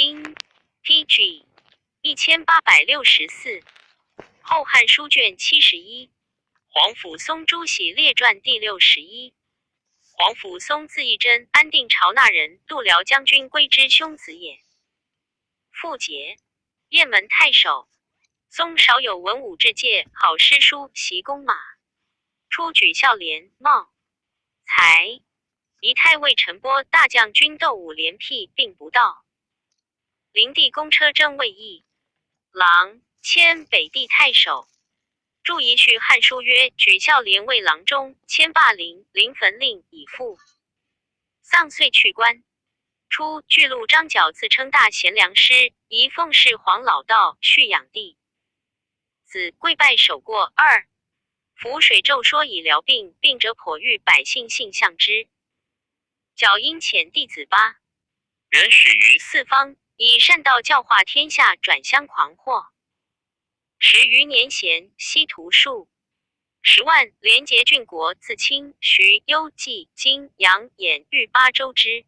经 TG 1864，后汉书卷71，皇甫嵩朱熹列传第61。皇甫嵩字义真，安定巢那人，度辽将军归之兄子也。父节，雁门太守。嵩少有文武之戒，好诗书，习弓马。初举孝廉，茂才。仪太尉陈波大将军斗武连辟，并不到。灵帝公车征卫议，郎迁北地太守。注遗序汉书曰：举孝廉为郎中，迁霸陵，临汾令以父。丧遂去官。初，巨鹿张角自称大贤良师，宜奉事黄老道，蓄养弟子，跪拜守过。二，符水咒说以疗病，病者颇欲百姓信向之。角因遣弟子八人始于四方，以善道教化天下，转相狂惑。10余年闲，西图数10万，连结郡国，自清、徐、幽、冀、荆、扬、兖、豫8州之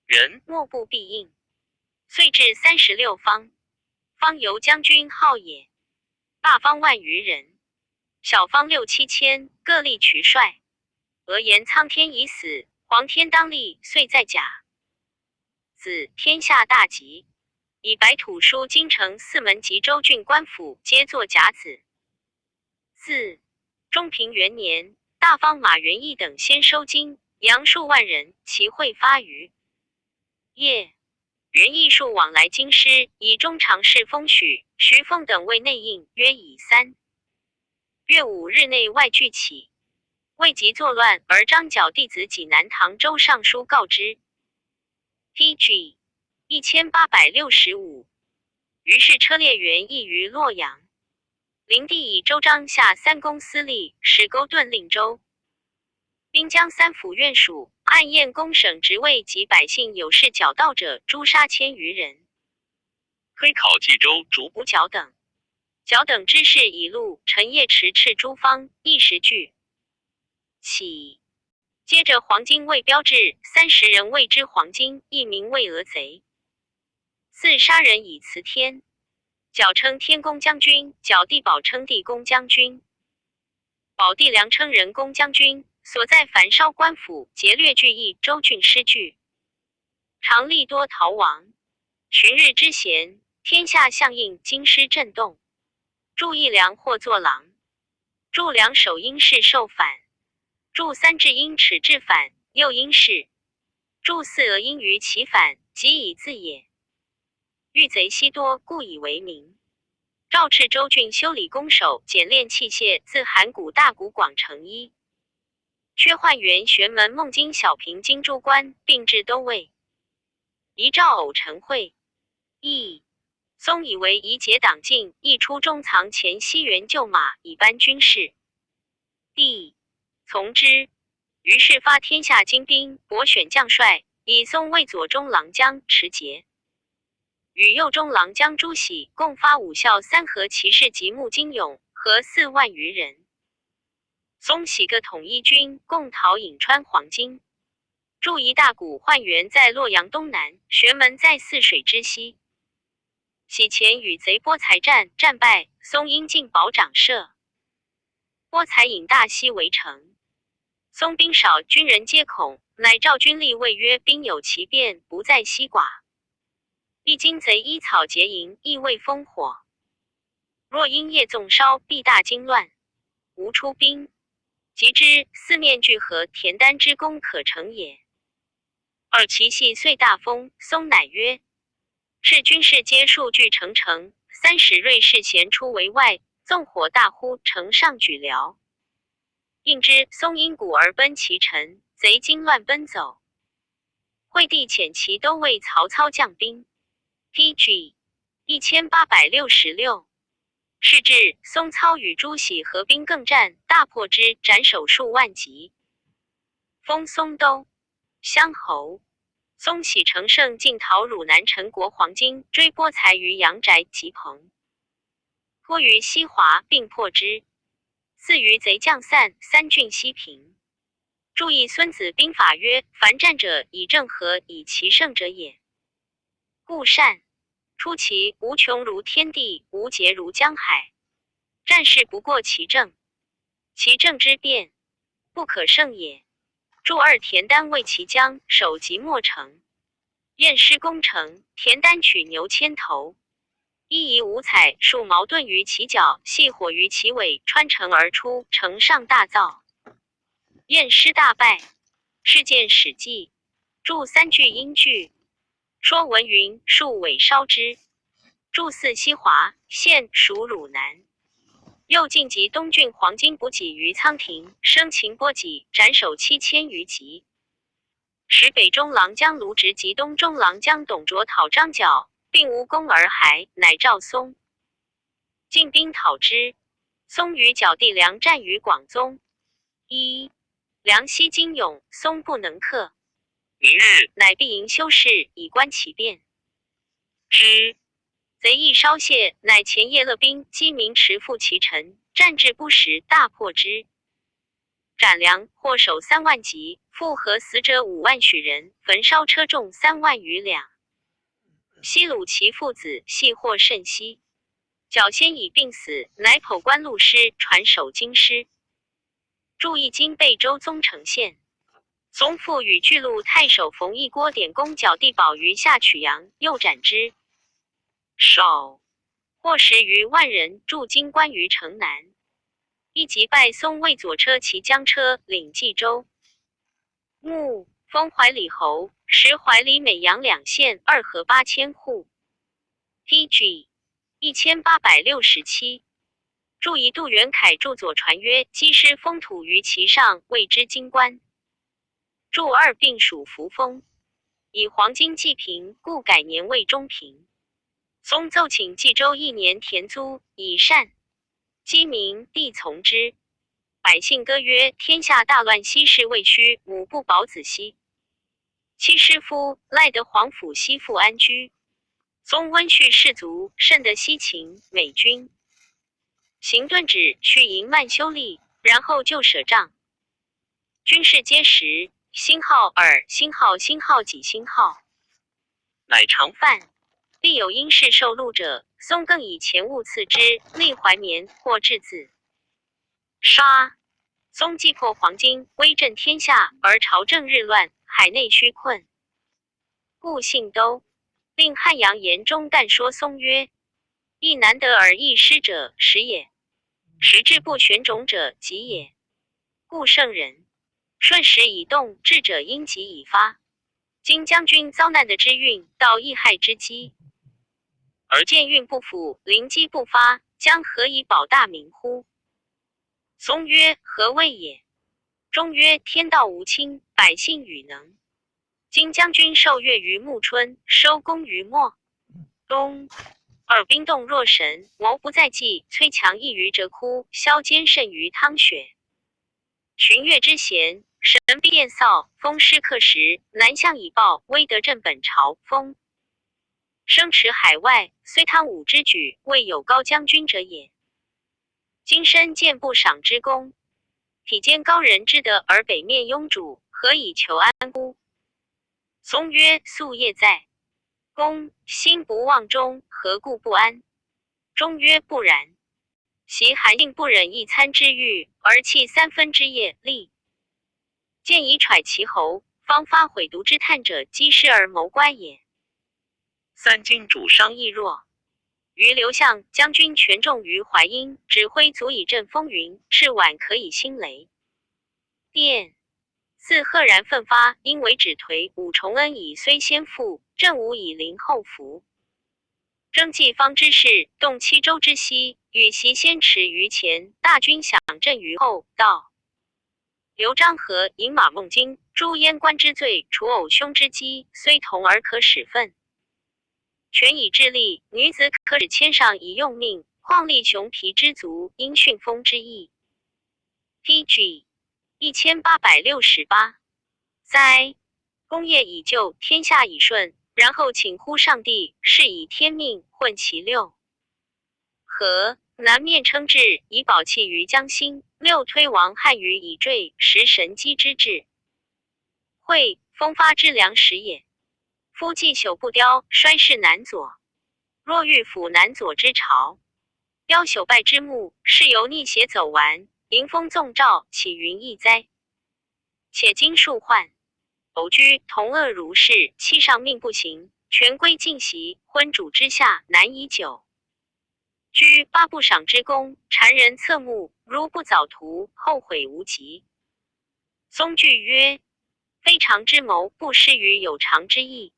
人，莫不必应。遂至36方，方由将军号也。大方万余人，小方6、7千，各立渠帅。俄言苍天已死，黄天当立，遂在甲子，天下大吉。以白土书京城4门及州郡官府，皆作甲子。4. 中平元年，大方马元义等先收京，杨数万人，其会发于邺。元义数往来京师，以中常侍封许、徐凤等为内应，约以3月5日内外俱起。未及作乱，而张角弟子济南唐州尚书告之。TG 1865，于是车裂元义于洛阳。灵帝以州章下3公司吏，使勾顿令州。并将3府院属，按验公省职位及百姓有事矫盗者，诛杀1000余人。推考冀州逐补角等。角等之事以录陈业持斥诸方，一时俱起。接着黄巾为标志，30人谓之黄巾，一名为俄贼。4杀人以辞天。角称天公将军，角地保称地公将军。保地良称人公将军，所在樊烧官府，劫掠巨邑，州郡失据。常吏多逃亡。旬日之闲，天下相应，京师震动。祝义良或作郎。祝良守因事受反。祝3至因耻至反，又因事。祝4俄因于其反，即以自也。遇贼悉多，故以为名。诏敕州郡修理弓手，检炼器械，自函谷大谷广成一。薛焕元玄门孟津小平京诸官，并至都尉。遗诏偶陈会议。嵩以为宜结党禁，亦出中藏前西园旧马，以班军士。帝从之。于是发天下精兵，博选将帅，以嵩为左中郎将持节，与右中郎将朱喜共发武校3河骑士及募精勇，合4万余人。嵩喜各统一军，共讨颍川黄巾。驻一大谷焕元在洛阳东南，玄门在泗水之西。喜前与贼波才战，战败，嵩因进保长社。波才引大西围城。嵩兵少，军人皆恐，乃召军吏谓曰：兵有奇变，不在西寡。历经贼依草结营，亦未烽火。若因夜纵烧，必大惊乱。吾出兵，及之，四面俱合，田丹之功可成也。2其系遂大风，嵩乃曰：是军士皆数据成城，30锐士咸出围外，纵火大呼，城上举辽。应之，嵩因鼓而奔其城，贼惊乱奔走。惠帝遣其都尉曹操将兵。TG 1866，是至，嵩操与朱喜合兵更战，大破之，斩首数万级。封嵩都乡侯。嵩喜乘胜进讨汝南陈国黄巾，追波才于阳宅及彭，脱于西华，并破之。4余贼将散，3郡西平。注意孙子兵法曰：凡战者，以正和，以其胜者也。故善。出其无穷如天地，无竭如江海。战事不过其政，其政之变，不可胜也。筑二田单为其将，守即莫成。验师攻城，田单取牛千头。一夷五彩，数矛盾于其角，系火于其尾，穿城而出，城上大噪。验师大败。事件史记。著三句音句。说文云：数尾烧之。著四西华，现属汝南。又晋及东郡黄金补给于仓亭，生秦波给，斩首7000余级。使北中郎将卢植及东中郎将董卓讨张角，并无功而还，乃召松。进兵讨之。松与角地梁战于广宗。一，梁西精勇，松不能克。一日，乃必营修士，以观其变。之贼亦稍懈，乃前夜勒兵击鸣驰赴其城，战至不时，大破之。斩粮，获首3万级，复合死者5万许人，焚烧车重3万余两。西虏其父子，系获甚稀。角先已病死，乃剖官录师，传首京师。著易经贝州宗城县。宗父与巨鹿太守冯翊郭典攻角地保于下曲阳，又斩之。首获10余万人，驻京关于城南。一击败松，为左车骑将车，领冀州。穆封怀里侯，时怀里美阳2县2河8000户。PG 1867。著以杜元凯著左传曰：积师封土于其上，谓之京关。著2并属扶风。以黄金济平，故改年为中平。松奏请冀州1年田租，以善。鸡鸣，帝从之。百姓歌曰：天下大乱，西市未须，母不保子兮。其师夫赖得皇甫西复安居。宗温煦士卒，甚得西秦、美军。行顿止，去营慢修力，然后就舍帐。军士皆识，星号耳，星号几星号，乃常犯。必有因事受禄者，松更以钱物赐之，令怀绵或至字。杀。松既破黄巾，威震天下，而朝政日乱，海内虚困，故信都。令汉阳言中干说松曰：亦难得而易失者，时也；时志不旋踵者，急也。故圣人顺时以动，智者因急以发。今将军遭难的之运，到易害之机，而见运不辅，灵机不发，将何以保大民乎？松曰：何谓也？中曰：天道无亲，百姓与能。今将军受阅于暮春，收功于末冬。尔兵动若神，谋不在计，摧强易于折枯，削坚甚于汤雪。旬月之闲，神必变扫，风师克时，南向以报，威德镇本朝风。生驰海外，虽汤武之举，未有高将军者也。今身见不赏之功，体兼高人之德而北面庸主，何以求安乎？松曰：夙业在公，心不忘忠，何故不安？中曰：不然。其韩信不忍一餐之欲，而弃3分之业力，见以揣其侯，方发毁毒之叹者，积师而谋乖也。三军主伤亦弱。于刘向将军权重于淮阴，指挥足以振风云，是晚可以兴雷电。四赫然奋发，因为止颓。武重恩以虽先父，郑武以临后服。征济方之事，动七州之西，与其先驰于前，大军响震于后。道刘璋和饮马孟津，诛燕官之罪，除偶兄之机，虽同而可使分。权以治力，女子可使牵上以用命，况立熊皮之足，因训风之意。PG 1868。哉！功业已就，天下已顺，然后请乎上帝，是以天命混其六合，南面称制，以保气于江心；六推王汉于以坠，实神机之志。会风发之良时也。夫既朽不雕，衰世难左。若欲辅南左之朝，雕朽败之木，是由逆邪走完，迎风纵照，岂云易哉？且今数患，偶居同恶如是，妻上命不行，权归尽袭，昏主之下，难以久。居八不赏之功，谗人侧目，如不早图，后悔无及。松句曰：非常之谋，不失于有常之意。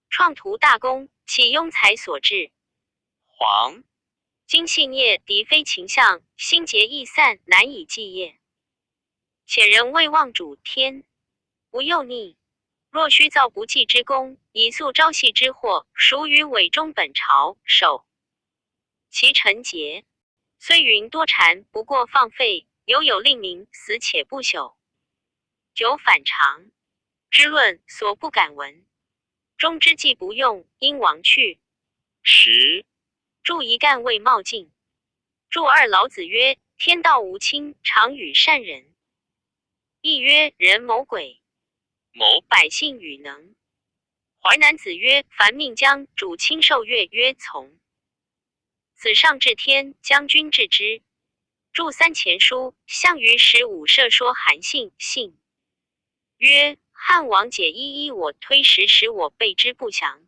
创图大功，岂庸才所致？黄今系孽，敌非情相，心结易散，难以继业。且人未忘主天，无诱逆。若须造不济之功，以速朝夕之祸，孰于伪中本朝守？其臣节，虽云多谗，不过放废，有令民死且不朽。久反常之论，所不敢闻。中之计不用，因亡去。10注一干未冒进。注二老子曰：天道无亲，常与善人。亦曰：人谋鬼，谋百姓与能。淮南子曰：凡命将，主亲受乐，曰从。子上至天，将军治之。注三前书，项羽15射说韩信，信曰：汉王解一我推十使我备之不详。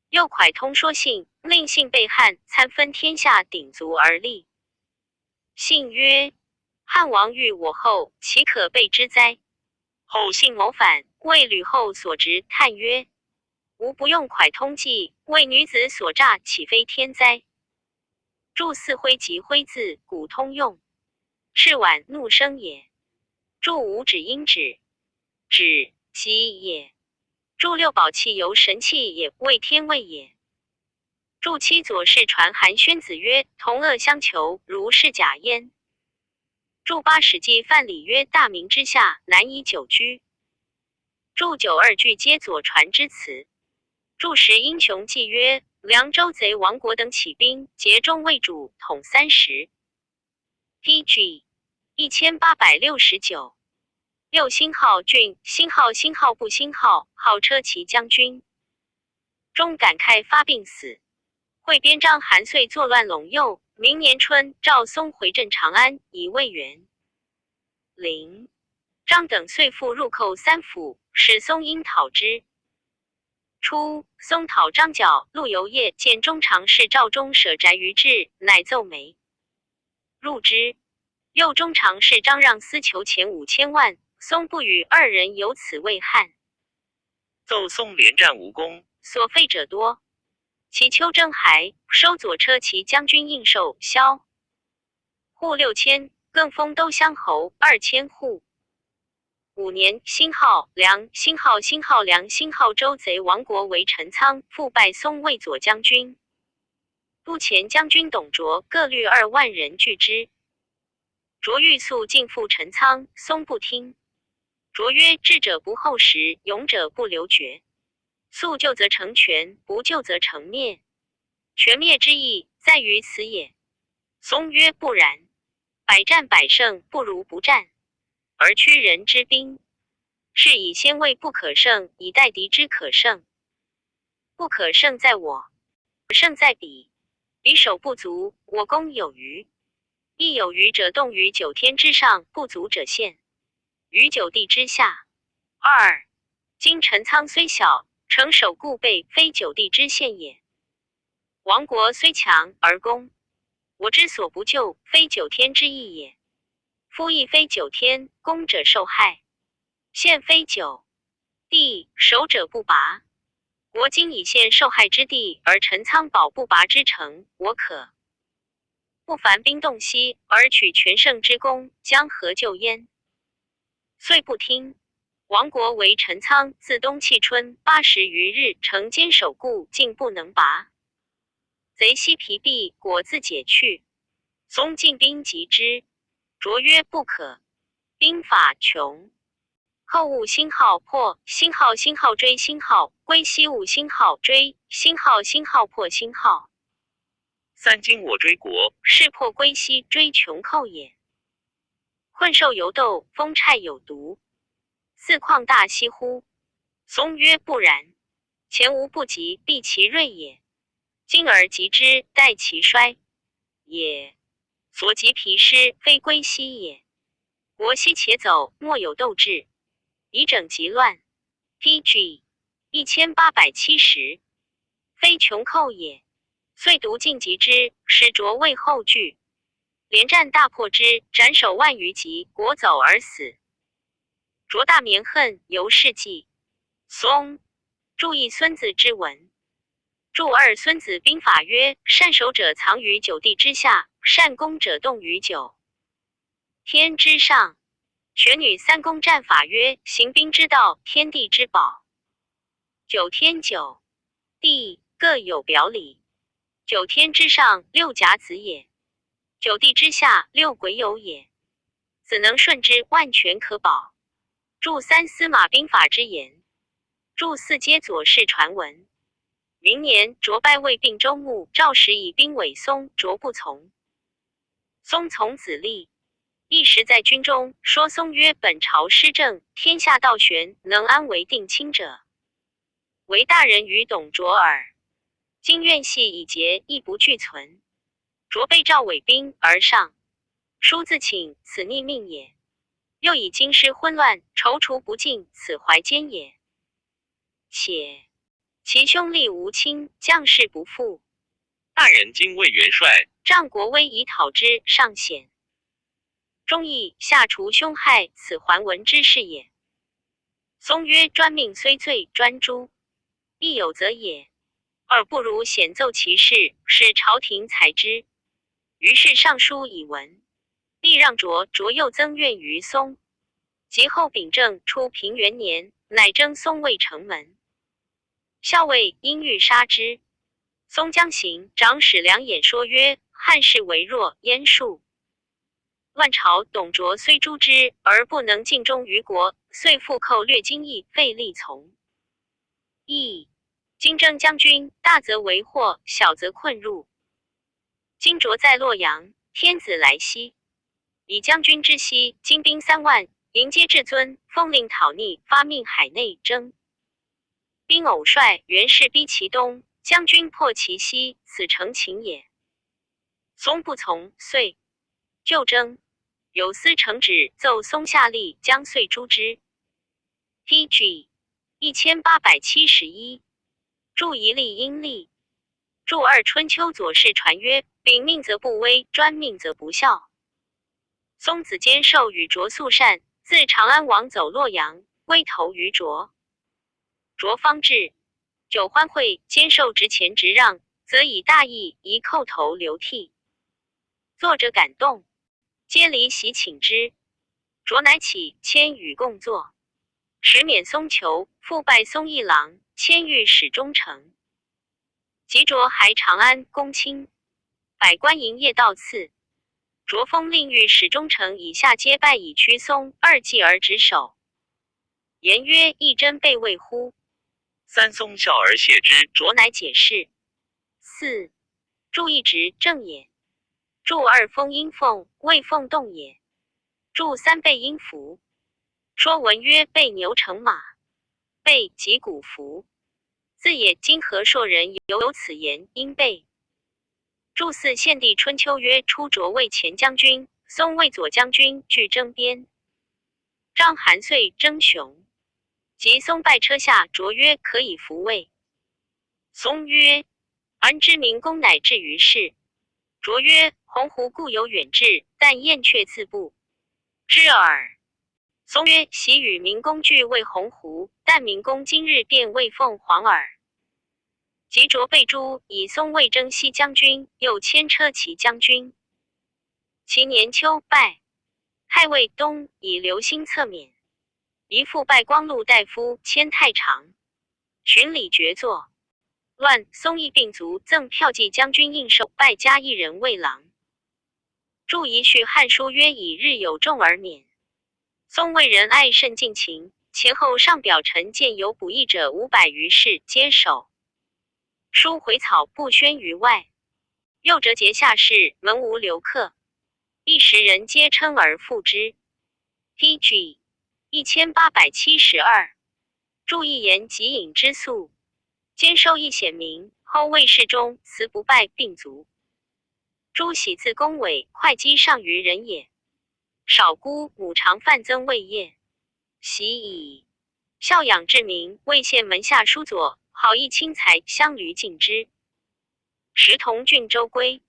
又蒯通说信，令信被汉，参分天下，鼎足而立。信曰：汉王欲我后，岂可备之哉？后信谋反，为吕后所执，叹曰：吾不用蒯通计，为女子所诈，岂非天灾？注四徽及徽字，古通用。是晚怒生也。注五指因指，指吉也。注六宝气由神器也，为天位也。注七左氏传韩宣子曰：同恶相求，如是假焉。注八史记范蠡曰：大明之下，难以久居。注九二句皆左传之词。注十英雄记曰：凉州贼王国等起兵，结中魏主，统30。PG 1869。六星号郡，星号不星号，号车骑将军。中感慨发病死。会边章韩遂作乱陇右，明年春，赵嵩回镇长安，以慰元。张等遂复入寇三府，使嵩因讨之。初，嵩讨张角、陆游业，见中常侍赵忠舍宅于治，乃奏没。入之。右中常侍张让私求钱5000万，嵩不与，二人由此为汉。奏嵩连战无功，所废者多。其秋征还，收左车骑将军应寿萧户6000，更封都乡侯2000户。5年，辛号梁，辛号梁，辛号周贼王国为陈仓，复败嵩为左将军。都前将军董卓各率2万人拒之。卓欲速进赴陈仓，嵩不听。卓曰：智者不厚实，勇者不留绝。速救则成全，不救则成灭。全灭之意，在于此也。嵩曰：不然。百战百胜，不如不战。而屈人之兵，是以先谓不可胜，以待敌之可胜。不可胜在我，胜在彼。彼手不足，我攻有余。亦有余者动于9天之上，不足者陷于9地之下。2今陈仓虽小，城守固备，非9地之陷也。王国虽强而攻，我之所不救，非9天之意也。夫亦非9天，攻者受害，陷非9地，守者不拔。国今以陷受害之地，而陈仓保不拔之城，我可不凡兵动西，而取全胜之功，将何救焉？遂不听。王国为陈仓，自冬气春80余日，城坚守固，竟不能拔。贼悉疲弊，果自解去。嵩进兵击之。卓曰：不可。兵法穷。后戊辛号破，辛号追辛号，归西戊辛号追，辛号破辛号。三今我追国，是破归西，追穷寇也。混兽犹斗，风虿有毒。四旷大息乎？嵩曰：不然。前无不及，避其锐也；今而及之，待其衰也。所及疲失，非归西也。国西且走，莫有斗志，以整极乱。PG 1870，非穷寇也。遂独进击之，使卓魏后惧，连战大破之，斩首万余级，国走而死。卓大绵恨，由是计。松注意孙子之文。注二孙子兵法曰：善守者藏于九地之下，善攻者动于九天之上。玄女三公战法曰：行兵之道，天地之宝。九天九地各有表里，九天之上，六甲子也；九地之下，六癸酉也。子能顺之，万全可保。注三司马兵法之言。注四皆左氏传闻。云年，卓拜魏并州牧，赵时以兵委松，卓不从。松从子立。一时在军中，说松曰：本朝施政，天下道玄，能安为定卿者，唯大人与董卓耳。今怨隙已结，亦不俱存。卓被赵委兵而上，书自请，此逆命也。又以京师混乱，踌躇不进，此怀奸也。且其兄弟无亲，将士不附。大人今为元帅，仗国威以讨之，尚显。忠义下除凶害，此还文之事也。松曰：专命虽罪，专诛亦有责也。而不如显奏其事，使朝廷裁之。于是上书以闻，立让卓，卓又增怨于松。及后秉政初平元年，乃征松卫城门。校尉因欲杀之，松将行，长史梁演说曰：汉室为弱，燕数乱朝，董卓虽诛之，而不能尽忠于国，遂复寇掠荆益，废立从。益今征将军，大则为祸，小则困入。今卓在洛阳，天子来西，以将军之西，精兵3万，迎接至尊，封令讨逆，发命海内征。兵偶帅袁氏逼其东，将军破其西，此诚情也。松不从，遂就征。有司承旨奏松下令，将遂诛之。PG 1871。注一例阴历。注二春秋左氏传曰：秉命则不威，专命则不效。松子坚受与卓素善，自长安王走洛阳，归投于卓。卓方至，酒欢会，兼受直前直让，则以大义，宜叩头流涕。作者感动，皆离席请之。卓乃起，迁与共坐。时免松囚，复拜松一郎，迁御史中丞。及卓还长安，公卿，百官营业到次。卓封令御史中丞以下皆拜以屈松二季而执手。言曰：一真被魏乎？三松笑而谢之。卓乃解释。4. 注一直正也。注二封阴凤，谓凤动也。注三背阴符。说文曰：背牛乘马，背即古服。自也，今何硕人有此言，因背。注四献帝春秋曰：出卓为前将军，松为左将军，俱征边。章韩遂征雄。及松拜车下，卓曰：可以服魏。松曰：安知明公乃至于世？卓曰：鸿鹄固有远志，但燕雀自不知耳。松曰：昔与明公俱为鸿鹄，但明公今日便为凤凰耳。及卓被诛，以松为征西将军，又迁车骑将军。其年秋拜太尉东，以留心侧免。一复拜光禄大夫，迁太常巡礼爵作。乱，松亦并卒，赠骠骑将军应寿，拜加一人卫郎。注一序汉书曰：以日有重而免。松为人爱甚尽情，前后上表臣见有补益者500余士，皆守。书回草不宣于外。右折节下士，门无留客，一时人皆称而复之。PG 1872。注一言即引之素。兼收益显明，后魏世忠辞不败并卒。朱喜自宫闿，会稽上虞人也。少姑母常范增魏业，喜以孝养至明，魏县门下书佐，好义轻财，相驴尽之。时同郡州归，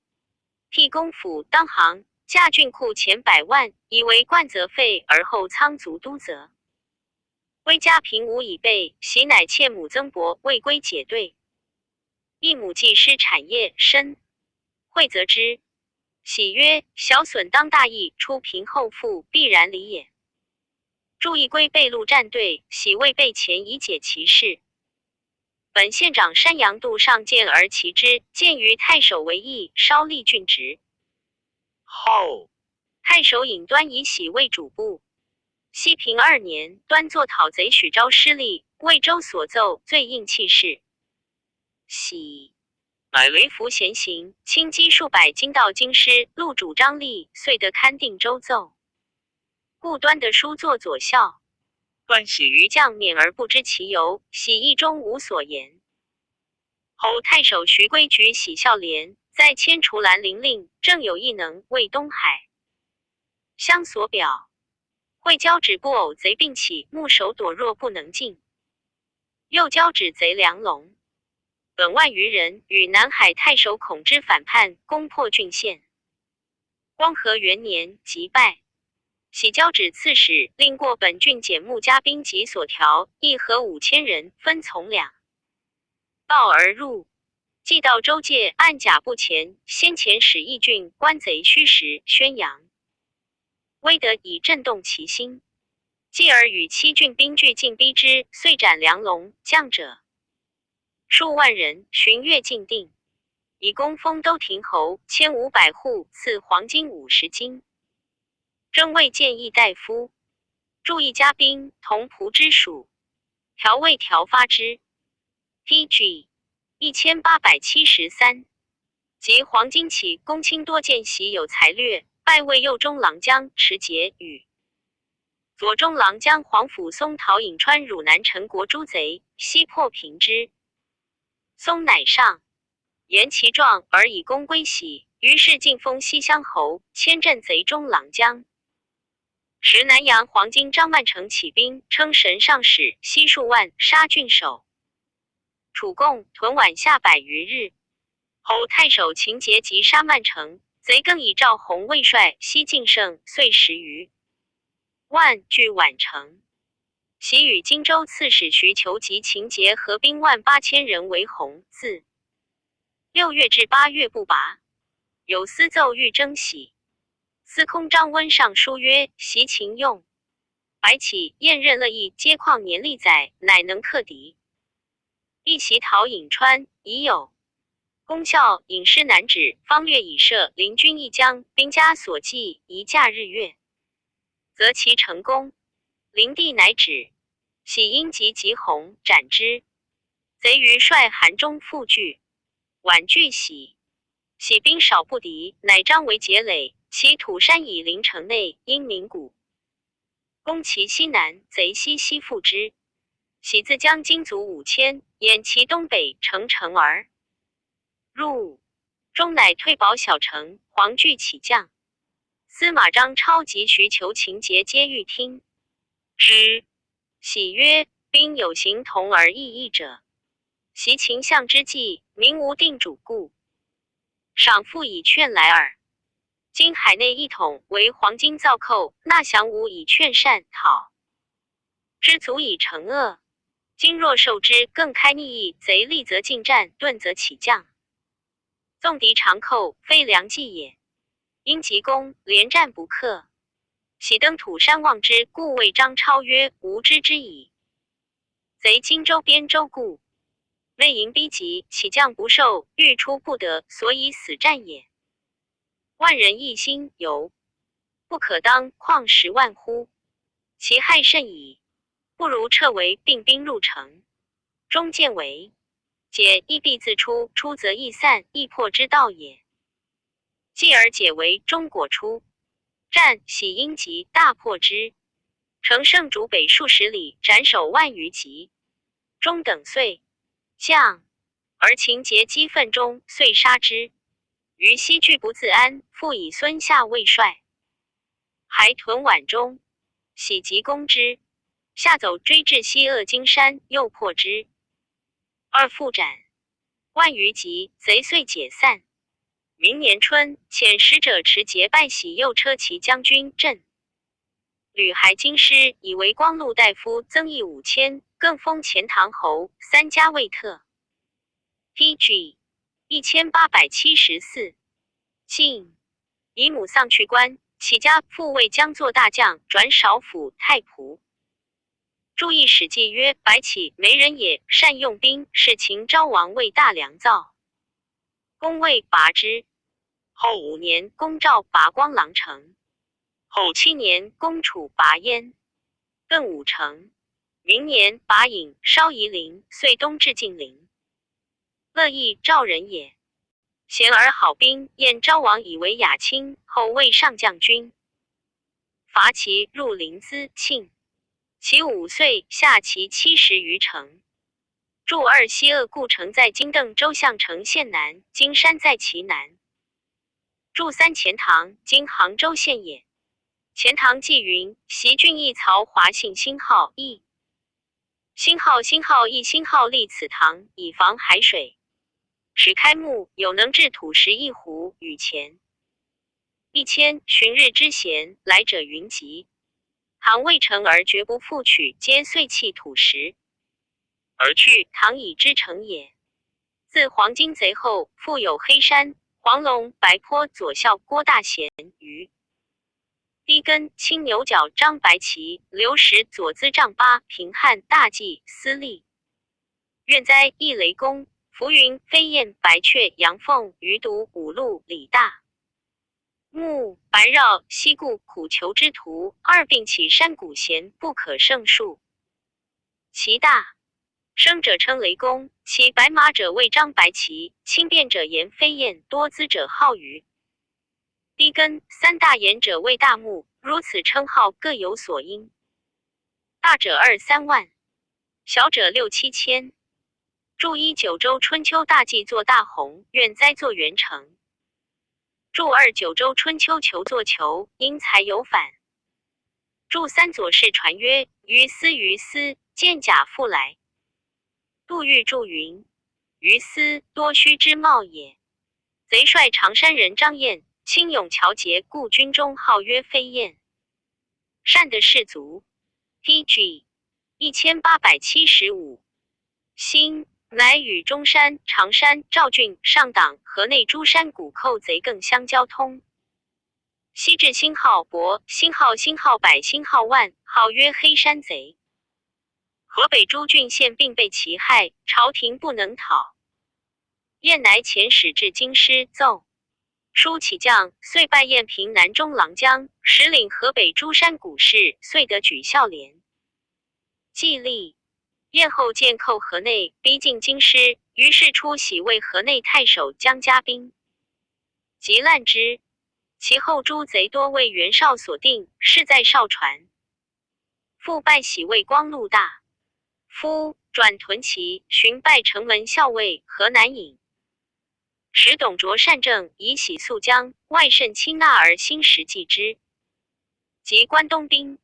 替公府当行，驾郡库钱100万，以为冠则废，而后仓卒都责。魏家平无以备，喜乃妾母曾伯未归解兑。一母既失产业深，惠则之。喜曰：小损当大义，出贫后富，必然理也。注意归备路战队，喜未备前以解其事。本县长山阳度上见而其之，见于太守为义，稍立郡职。后太守尹端以喜为主簿。西平2年，端作讨贼许昭失利，魏州所奏，最应弃市。喜乃为服闲行，轻击数百京道京师，录主张力，遂得勘定州奏。故端的书作左校。端喜于将免而不知其由，喜意中无所言。后太守徐归举喜孝廉，在迁除兰陵令，正有异能，为东海相所表。会交趾不偶贼并起，目守躲弱不能进。又交趾贼梁龙本万余人，与南海太守孔之反叛，攻破郡县。光和元年即败。喜交趾刺史，令过本郡减募家兵及所调，议和5000人，分从2道而入。既到州界，按甲部前，先前使义郡官贼虚实，宣扬威德以震动其心。继而与7郡兵俱进逼之，遂斩梁龙，将者数万人，巡阅禁定。以功封都亭侯，1500户，赐黄金50斤。征魏建议大夫，注意家兵，同仆之属，调未调发之。PG 1873。及黄巾起，公卿多见喜有才略，拜为右中郎将，持节与左中郎将黄甫松讨颍川汝南陈国诸贼，悉破平之。松乃上，言其状而以功归喜，于是进封西乡侯，迁镇贼中郎将。时南阳黄巾张万成起兵，称神上使，悉数万，杀郡守。楚共屯晚下100余日。后太守秦节及杀曼城，贼更以赵弘为帅，西进胜，遂10余万据宛城。喜与荆州刺史徐求及秦节合兵18000人为弘，自6月至8月不拔。有司奏欲征喜，司空张温上书曰：袭秦用白起、燕任乐毅皆旷年历载，乃能克敌。一袭讨颍川，已有功效，引师南指，方略以设临军一将，兵家所记，一驾日月，则其成功。灵帝乃止，喜因及吉弘，斩之。贼于率韩中复拒，婉拒喜。喜兵少不敌，乃张为结垒，其土山以临城内，因鸣鼓，攻其西南，贼西复之。喜自将精卒5000，掩其东北，乘城而入。终乃退保小城，黄惧起将。司马张超及徐求秦节皆欲听之。喜曰：兵有形同而异异者，袭秦相之计，民无定主故，赏复以劝来耳。今海内一统，为黄巾造寇，纳降吴以劝善讨之，足以成恶。今若受之，更开逆义，贼立则进战，顿则起将。纵敌长寇，非良计也。因急攻，连战不克。喜登土山望之，故谓张超曰：吾知之矣。贼荆州边州故，内营逼急，起将不受，欲出不得，所以死战也。万人一心，犹不可当，况10万乎？其害甚矣。不如撤围，并兵入城。终见为解，亦必自出，出则易散，易破之道也。继而解围，终果出。战，喜因急，大破之。乘胜逐北数10里，斩首万余级。终等遂。将而情结激愤中，遂杀之。于西惧不自安，复以孙夏为帅，还屯宛中，喜急攻之。夏走追至西鄂金山，又破之，二复斩。万余级，贼遂解散。明年春，遣使者持节拜喜右车骑将军镇。吕还京师，以为光禄大夫增邑5000，更封钱塘侯3家卫特。PG 1874。晋以母丧去官，起家父为将作大将，转少府太仆。注意史记曰：白起没人也，善用兵，是秦昭王为大良造。公谓拔之。后5年，公赵拔光郎城。后7年，公楚拔燕。更武城。明年，拔郢，烧夷陵，遂东至晋陵。乐毅赵人也，贤而好兵，燕昭王以为雅卿，后为上将军。伐齐入临淄、庆。其5岁，下齐70余城。筑2西鄂故城在今邓州项城县南，金山在其南。筑3钱塘，今杭州县也。钱塘纪云：袭郡邑曹华信兴号邑。兴号邑兴号立此塘，以防海水。始开幕，有能制土石1斛，与钱1000，旬日之闲，来者云集。唐未成而绝不复取，皆遂弃土石而去。唐以之成也。自黄巾贼后，复有黑山、黄龙、白坡、左校郭大贤、于低根、青牛角张白旗、刘石、左资丈八、平汉、大济、司隶、愿哉、一雷公、浮云、飞燕、白雀、杨凤、余独、五路、李大、木、白绕、西固、苦求之徒，二并起山谷弦，不可胜数。其大生者称雷公，其白马者谓张白旗，轻便者言飞燕，多姿者号鱼。低根3大言者谓大木，如此称号各有所因。大者2、3万，小者6、7千。筑9州春秋大计作大鸿，愿哉作元成。筑2九州春秋求作求，因才有反。筑3左氏传曰：于斯，见甲复来。杜预注云：于斯，多虚之貌也。贼帅常山人张燕，轻勇乔节，故军中号曰飞燕。善的士卒。PG 1875。辛乃与中山、常山、赵郡、上党、河内诸山谷寇贼更相交通。西至兴号伯，兴号百，兴号万，号曰黑山贼。河北诸郡县并被其害，朝廷不能讨。燕乃遣使至京师，奏书起将，遂拜燕平南中郎将，实领河北诸山谷事，遂得举孝廉。季历燕后见寇河内，逼近京师，于是出喜为河内太守江家兵，即滥之。其后诸贼多为袁绍所定，事在邵传。复拜喜为光禄大夫，转屯骑，寻拜城门校尉、河南尹。使董卓善政，以喜肃将，外甚亲纳而兴实继之。及关东兵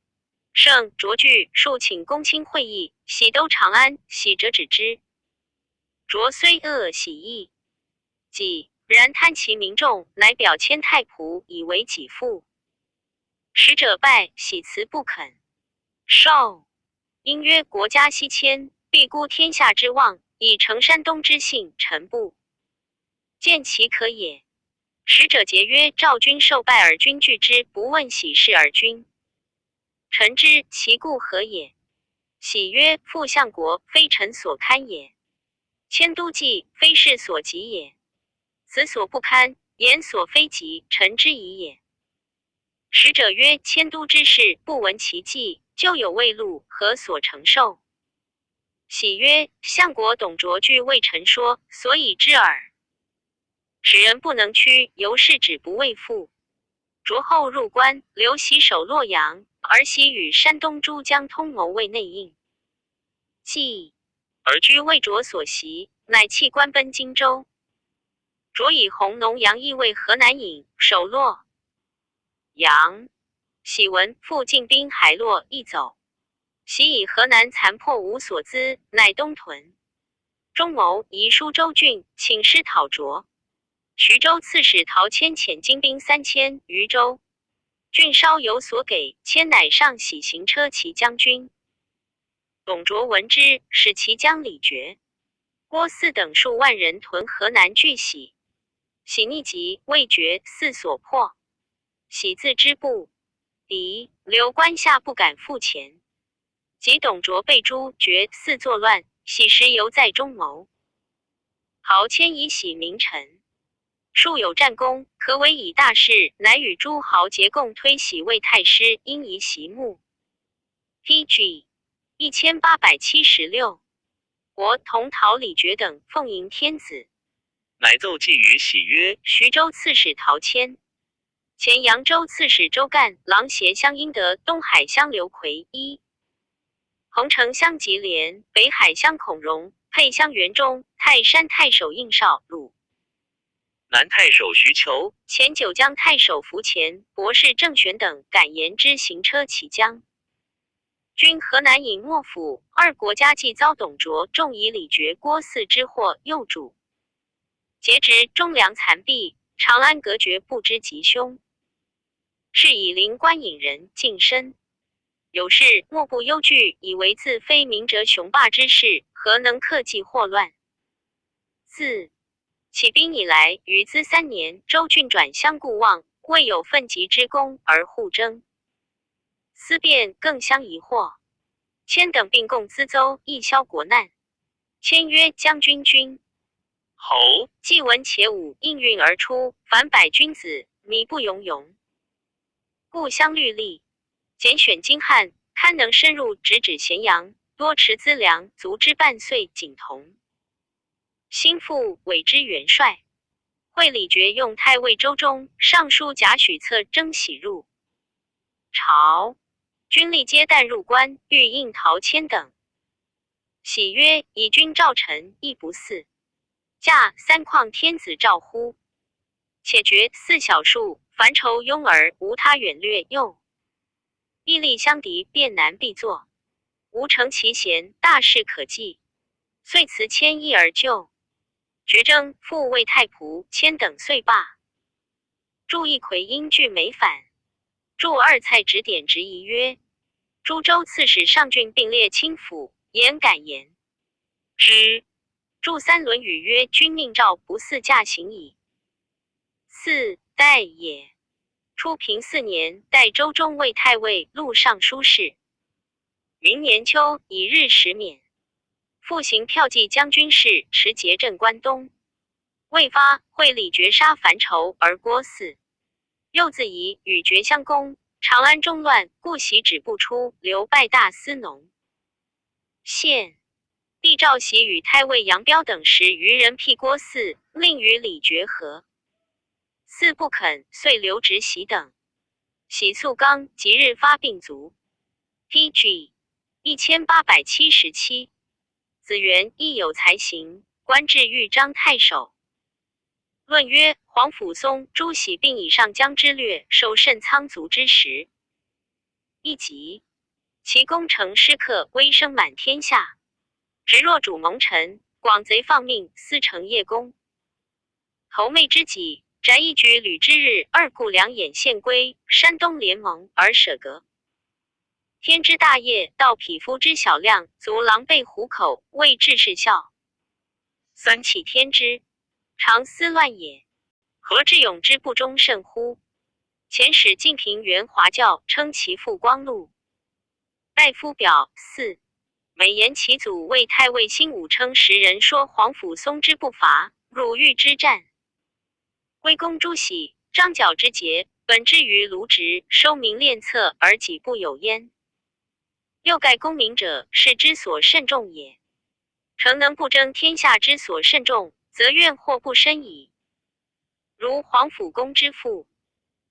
胜，卓据数请公卿会议，喜都长安，喜者止之。卓虽恶喜义，己然贪其民众，乃表迁太仆，以为己父。使者拜，喜辞不肯。受因曰：国家西迁，必孤天下之望，以成山东之幸，臣不见其可也。使者节曰：赵君受拜而君拒之，不问喜事而君臣之，其故何也？喜曰：复相国，非臣所堪也。迁都计，非士所及也。此所不堪，言所非及，臣之疑也。使者曰：迁都之事，不闻其计，就有未路，何所承受？喜曰：相国董卓据魏臣说，所以知耳。使人不能屈，由是止不畏父。卓后入关，留喜守洛阳，而喜与山东诸将通谋为内应。既而居魏卓所袭，乃弃官奔荆州。卓以弘农杨义为河南尹，守洛阳。喜闻复进兵海洛，亦走。喜以河南残破无所资，乃东屯。中牟移舒州郡，请师讨卓。徐州刺史陶谦遣精兵3000于州，郡稍有所给，谦乃上喜行车骑将军。董卓闻之，使其将李傕、郭汜等数万人屯河南拒喜。喜逆疾，魏傕、汜所破。喜自知不敌，留关下不敢复前。及董卓被诛，傕、汜作乱，喜时犹在中牟。陶谦以喜名臣，数有战功，可委以大事，乃与诸豪杰共推喜为太师，因移席目。PG 1876，国同陶李傕等奉迎天子，乃奏寄于喜曰：徐州刺史陶谦，前扬州刺史周干、郎协乡英德、东海乡刘奎一、洪城乡吉连、北海乡孔融、沛乡元忠、泰山太守应绍、鲁南太守徐求、前九江太守符前、博士郑玄等敢言之行车骑将。军河南尹莫府，二国家既遭董卓重以李傕、郭汜之祸，诱主。截至中粮残弊，长安隔绝不知吉凶。是以临官引人近身，有事莫不忧惧，以为自非明哲雄霸之士，何能克计祸乱？自起兵以来，余资3年，州郡转相顾望，未有奋击之功而互争。思辨更相疑惑。谦等并共资邹，亦消国难。谦曰将军君。侯既闻且武，应运而出，凡百君子，靡不庸庸。故相律例，拣选精悍，堪能深入直指咸阳，多持资粮，足之半岁，景同。心腹委之元帅。会李傕用太尉周忠、尚书贾诩策征喜入朝，军力皆旦入关，欲应陶谦等。喜曰：以君召臣，亦不似。驾3况天子召乎？且觉4小数，凡愁庸而无他远略，又义力相敌，便难必作。吾承其贤，大事可计。遂辞谦意而就。决征复魏太仆，谦等遂罢。祝义奎因惧没反，祝二蔡指点质疑曰：诸州刺史上郡并列卿府，言敢言之。祝3伦语曰：君命诏不似驾行矣。4代也。初平4年，代周中为太尉、录尚书事。明年秋，以日食免。复行骠骑将军事，持节镇关东。未发，会李傕杀樊稠而郭汜。又自疑与傕相攻，长安中乱，故袭止不出，留拜大司农。献帝诏喜与太尉杨彪等10余人辟郭汜，令与李傕和。汜不肯，遂留直喜等。喜肃刚，即日发病卒。PG 1877。子元亦有才行，官至豫章太守。论曰：皇甫嵩、朱喜并以上江之略，受甚仓卒之时。一疾，其功成师克，威声满天下。直若主蒙尘，广贼放命，私成业功。头妹之己，翟一举吕之日，二顾两眼献归，山东联盟而舍革。天之大业，道匹夫之小量，足狼狈虎口，为治世效。三起天之常思乱也，何至勇之不忠甚乎？前使晋平原华教，称其父光禄。大夫表4，美言其祖为太尉辛武，称时人说皇甫嵩之不伐，汝欲之战。归公朱喜、张角之节，本之于卢植，收民练策而己不有焉。又盖功名者，是之所慎重也。诚能不争天下之所慎重，则怨祸不深矣。如皇甫公之父，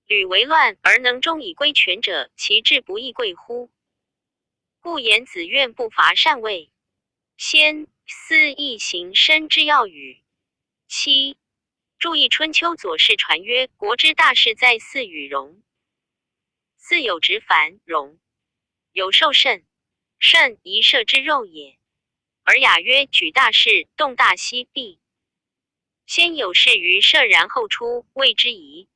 屡为乱而能终以归权者，其志不亦贵乎？故言子愿不伐禅位。先思义行深之要语。七、注意春秋左氏传曰：国之大事在祀与戎。祀有直凡，戎有受肾，肾一射之肉也。而雅曰：举大事，动大息必。先有事于射，然后出，谓之仪。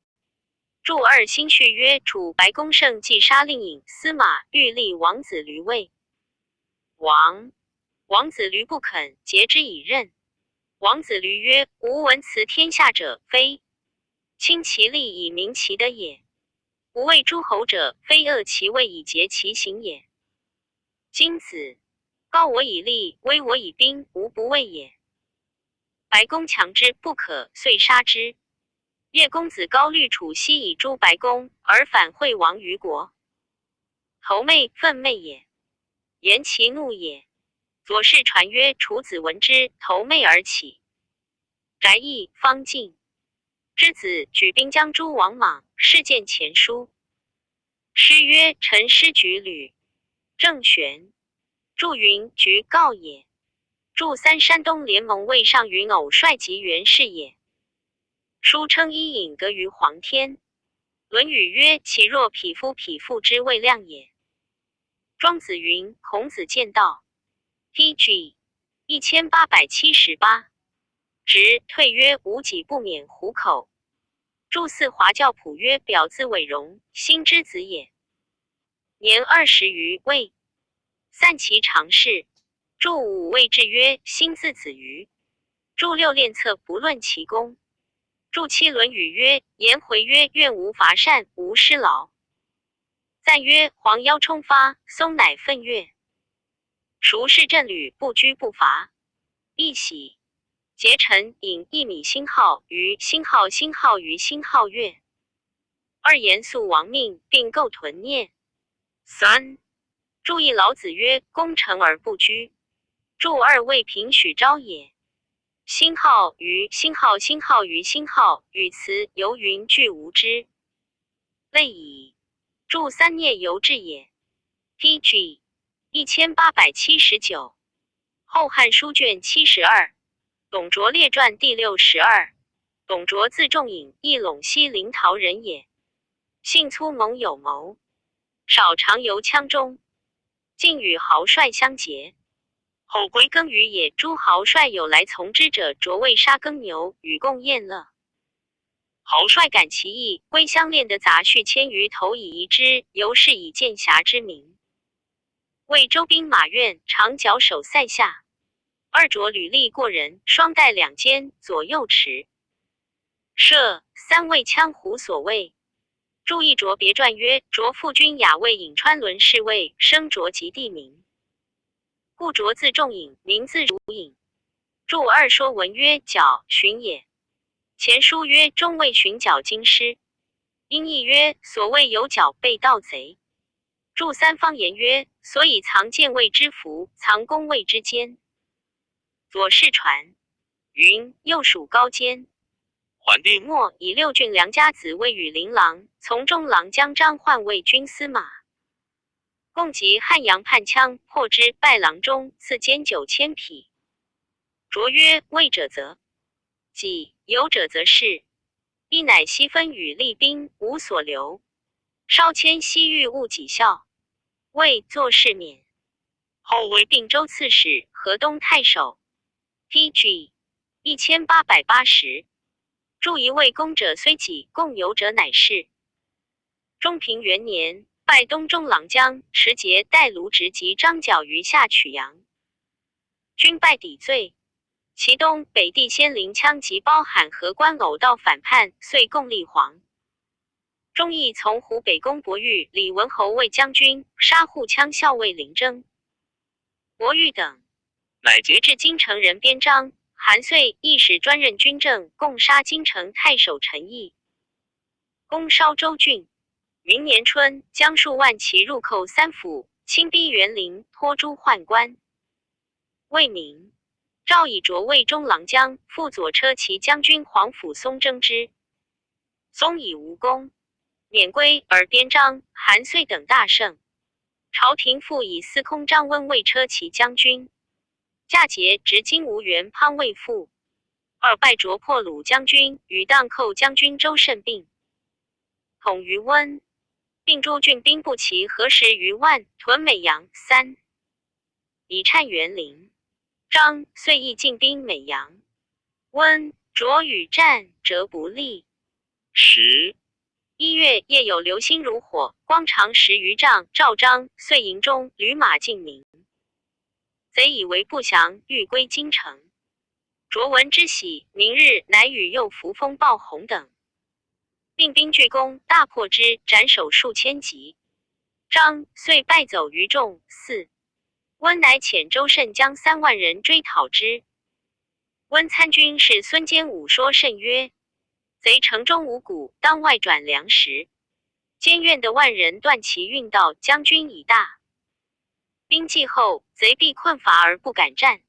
注二新序曰：楚白公胜既杀令尹司马欲立王子驴位。王子驴不肯，节之以任。王子驴曰：吾闻辞天下者，非亲其利以明其德也；吾为诸侯者，非恶其位以节其行也。今子高我以利，威我以兵，吾不畏也。白公强之不可，遂杀之。越公子高虑楚西以诛白公，而反惠王于国。头妹愤媚也，言其怒也。左氏传曰：楚子闻之，头媚而起，翟义方进之子举兵将诛王莽，事见前书。诗曰：臣师举吕郑玄，祝云举告也。祝三山东联盟魏上云偶率及元氏也。书称伊尹革于黄天。论语曰：其若匹夫，匹妇之谓量也。庄子云：孔子见道。PG 1878。直退曰：无己不免虎口。祝嗣华教谱曰：表字伟荣，心之子也。年20余，未散其常事。祝五谓之曰：心字子瑜。祝六练策不论其功。祝七论语曰：颜回曰：愿无伐善，无失劳。赞曰：黄腰冲发，松乃奋跃。孰是阵旅，不居不伐。一喜结臣引1米星号于星号星号于星号月。二严肃亡命，并构屯念。三注意老子曰：攻城而不居。注二未平许昭也。星号于星号星号于星号，语词游云俱无之。类矣。注三聂游志也。PG 1879。后汉书卷72。董卓列传第62。董卓字仲颖，一陇西临洮人也。性粗猛有谋，少常游羌中，竟与豪帅相结。后归耕于野，诸豪帅有来从之者，着为杀耕牛，与共宴乐。豪帅感其意，归相恋的杂序千余头以遗之，由是以剑侠之名。为周兵马院，长脚守塞下。二着履历过人，双带两肩，左右持。射三谓羌胡所谓。注意卓别传曰：卓父君雅谓颍川伦侍卫，生卓及地名。故卓字仲颖，名字如颖。注二说文曰：角寻也。前书曰：中尉寻角京师。音译曰：所谓有角被盗贼。注三方言曰：所以藏剑谓之服，藏弓谓之坚。左氏传云：右属高坚。桓帝末以6郡良家子为羽林郎，从中郎将张焕为军司马。共及汉阳叛羌，破之，败郎中，赐坚9000匹。卓曰：畏者则己，有者则是。亦乃悉分与厉兵，无所留。稍迁西域，务己效。魏作事免。后为并州刺史，河东太守。PG 1880。注一位公者虽己，共游者乃是。中平元年，拜东中郎将，持节代卢植及张角于下曲阳。军败抵罪。其东北地先临羌及包罕和关偶到反叛，遂共立黄。忠义从湖北攻博玉，李文侯为将军，杀护羌校尉林征、博玉等，乃截至京城人边章。韩遂亦使专任军政，共杀京城太守陈毅，攻烧州郡。明年春，将数万骑入寇三府，侵逼园林，拖诸宦官。魏明赵以卓为中郎将，副左车骑将军黄甫松征之。松以无功，免归，而边章、韩遂等大胜。朝廷复以司空张温为车骑将军。驾节执金吾元滂未复。二败卓破虏将军与荡寇将军周慎并，统于温，并诸郡兵不齐何10余万，屯美阳。3以羂园陵。张遂亦进兵美阳。温卓与战，折不利。101月，夜有流星如火，光长10余丈。赵章遂营中旅马进明，贼以为不降，欲归京城。卓闻之喜，明日乃与右扶风鲍弘等令兵拒攻，大破之，斩首数千级。张遂败走于众。4温乃遣周慎将3万人追讨之。温参军是孙坚武说慎曰：贼城中无谷，当外转粮食。监院的万人断其运道，将军已大。兵继后，贼必困乏而不敢战。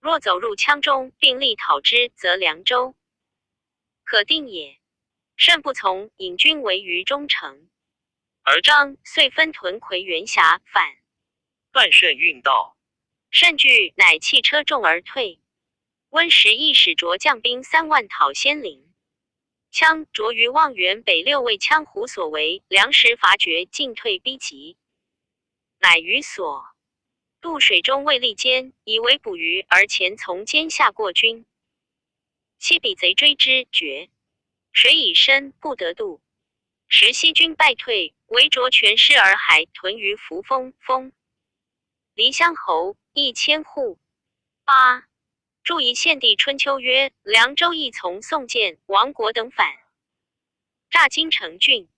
若走入羌中，并力讨之，则凉州可定也。慎不从，引军围于中城。而张遂分屯夔源峡，反断慎运道。慎惧，乃弃车众而退。温时亦使卓将兵3万讨仙陵。羌卓于望原北6为羌胡所为，粮食乏绝，进退逼急，乃于所渡水中未利坚，以为捕鱼，而前从坚下过军。弃彼贼追之，绝。水已深，不得渡。时西军败退，为卓全师而还，屯于扶风。封黎乡侯，1000户。8注一献帝春秋曰：凉州亦从宋建、王国等反，诈京城郡。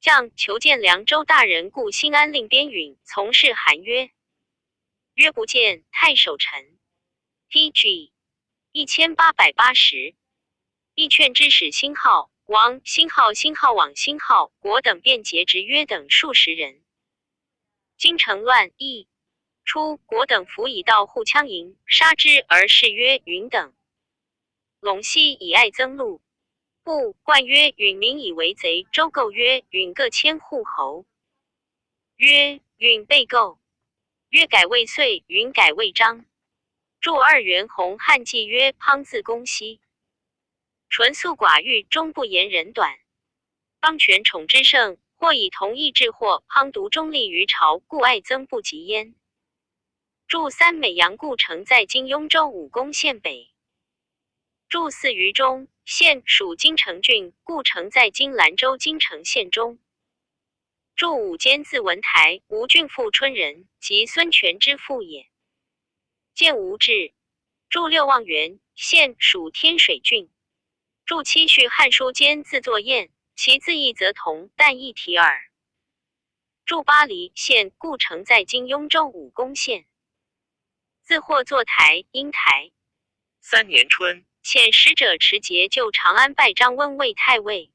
将求见凉州大人，故兴安令边允从事函曰：不见，太守臣。TG 1880。亦劝之使星号、王、星号、星号往、星号、国等便结职约等数十人。京城乱役初，国等伏以到护羌营，杀之而谥曰允等。陇西以爱增禄，不冠曰允，民以为贼。周构曰允各1000户侯。曰允被构。曰改为遂，允改为张。著2元弘汉纪曰滂自公西。纯素寡欲，终不言人短。邦权宠之盛，或以同义治祸，滂独中立于朝，故爱增不及焉。著3美阳故城在今雍州武功县北。著4于中县属京城郡，故城在今兰州京城县中。著5监字文台，吴郡富春人，即孙权之父也。建吴志。著6望原县属天水郡。著7续汉书间字作晏，其字义则同，但异体耳。著巴黎县，故城在今雍州武功县。字或作台，因台。3年春，遣使者持节就长安，拜张温为太尉。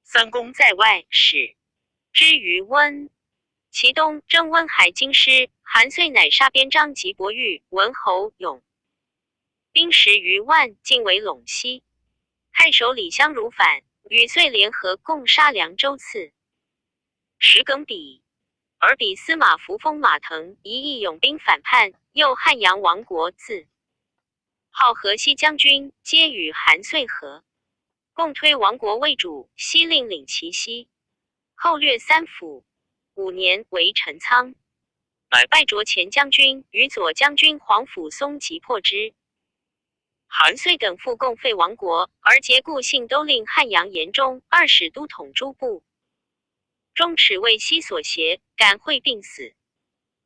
3公在外，使之于温。其东征温海京师，韩遂乃杀边张及伯玉、文侯、永兵10余万，进为陇西。太守李相如反，与遂联合共杀凉州刺史耿比。而比司马扶风马腾一义勇兵反叛，又汉阳王国自号河西将军，皆与韩遂合，共推王国为主，西令领其西。后略3府。5年为陈仓，乃拜卓前将军，与左将军黄甫松击破之。韩遂等复共废王国，而节故信都令汉阳延中2使都统诸部。中齿为西所胁，感会病死。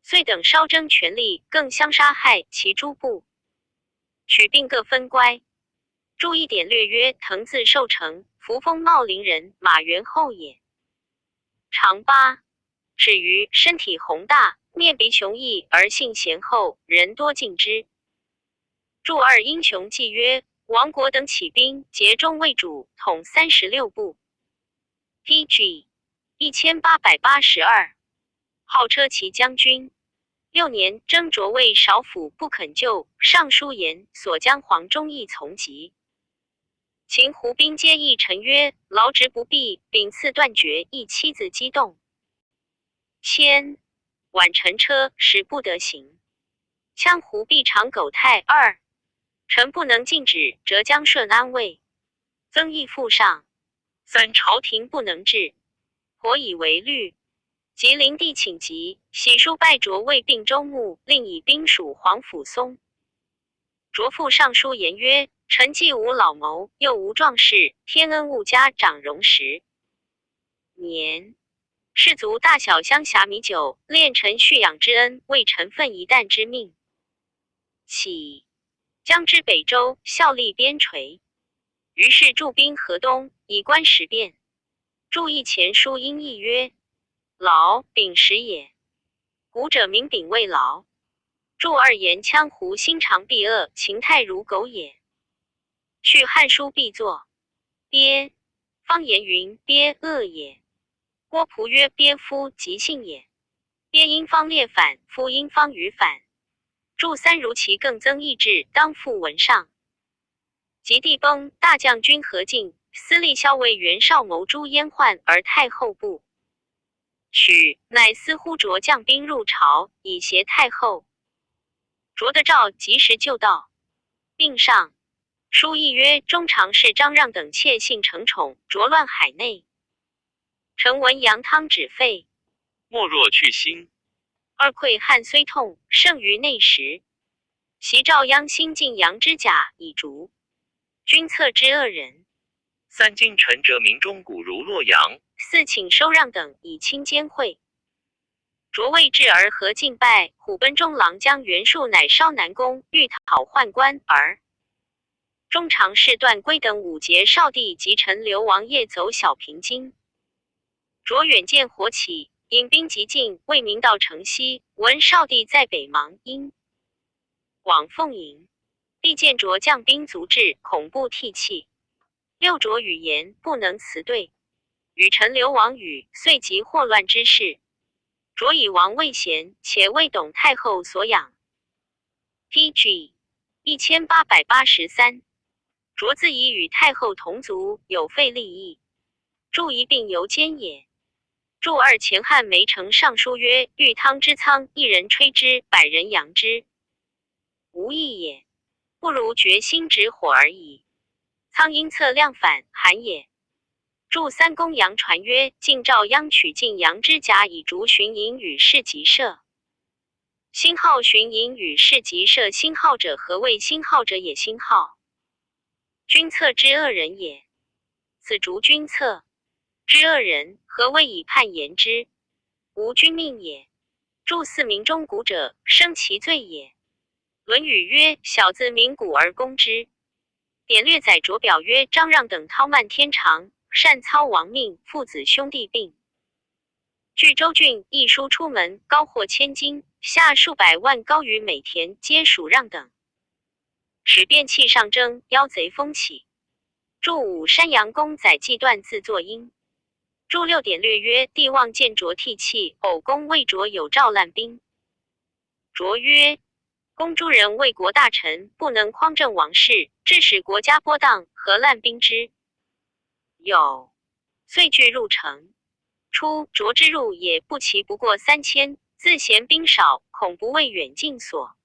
遂等稍争权力，更相杀害其诸部，取并各分乖。注一点略曰：滕字寿成，扶风茂陵人，马元后也。长8，始于身体宏大，面鼻雄毅，而性贤厚，人多敬之。著2英雄记曰：王国等起兵，节中为主，统36部。TG 1882。号车骑将军。6年，征卓为少府，不肯就，上书言所将黄忠义从疾。秦胡兵皆议臣曰：劳职不毕，秉次断绝，一妻子激动。迁宛乘车，使不得行。羌胡必长苟泰。2. 臣不能禁止，则将顺安魏。增议复上。3. 朝廷不能治，颇以为虑。及灵帝请疾，喜书拜卓为并州牧，令以兵属黄甫松。卓复上书言曰：臣既无老谋，又无壮士，天恩勿加长荣时。年士卒大小相辖米酒，恋臣蓄养之恩，为臣分一担之命。起将之北周，效力边陲。于是驻兵河东，以观时变。注意前书因译曰：劳丙时也，古者名丙未劳。注2言羌胡心肠必恶，情态如狗也。续汉书必作。鳖方言云：鳖恶也。郭璞曰：鳖夫即性也。鳖因方列反，夫因方于反。注3如其更增意志，当复文上。及帝崩，大将军何进、司隶校尉袁绍谋诛燕患而太后不许，乃司呼卓将兵入朝，以挟太后。卓得诏，及时就到，并上书议曰：中常侍张让等窃信承宠，浊乱海内。臣闻杨汤止沸，莫若去心。2溃汉虽痛，胜于内时。袭赵鞅新晋杨之甲以逐。君策之恶人。3. 今臣者民中古如洛阳。4请收让等以清监会。卓未至而何进败，虎贲中郎将袁术乃稍南宫，欲讨宦官，而中常侍段珪等5节少帝及陈留王夜走小平津。卓远见火起，引兵急进，为民到城西，闻少帝在北邙，因往奉迎。帝见卓将兵足至，恐怖涕泣。六卓语言不能辞对，与陈留王语，遂及祸乱之事。卓以王未贤，且未懂太后所养。PG 1883。卓自以与太后同族，有废立义。注一并犹奸也。注2前汉梅丞上书曰：玉汤之仓，一人吹之，百人扬之，无益也。不如决心止火而已。苍因策量反，韩也。注3公羊传曰：晋赵鞅取晋阳之甲，以逐巡营与市集社。星号巡营与市集社，星号者何谓星号者也？星号君策之恶人也。此逐君策之恶人，何谓以判言之？无君命也。注4民中古者，生其罪也。论语曰：小子鸣鼓而攻之。典略载卓表曰：张让等韬慢天长，善操亡命，父子兄弟病。据州郡一书出门，高获千金，下数百万高于每田，皆属让等。使便器上征，妖贼风起。注5山阳公载纪段自作因。注6典略曰：帝望见卓涕泣，偶公谓卓有诏滥兵。卓曰：公诸人为国大臣，不能匡正王室，致使国家波荡，何滥兵之有？遂俱入城。初，卓之入也不齐不过3000，自嫌兵少，恐不为远近所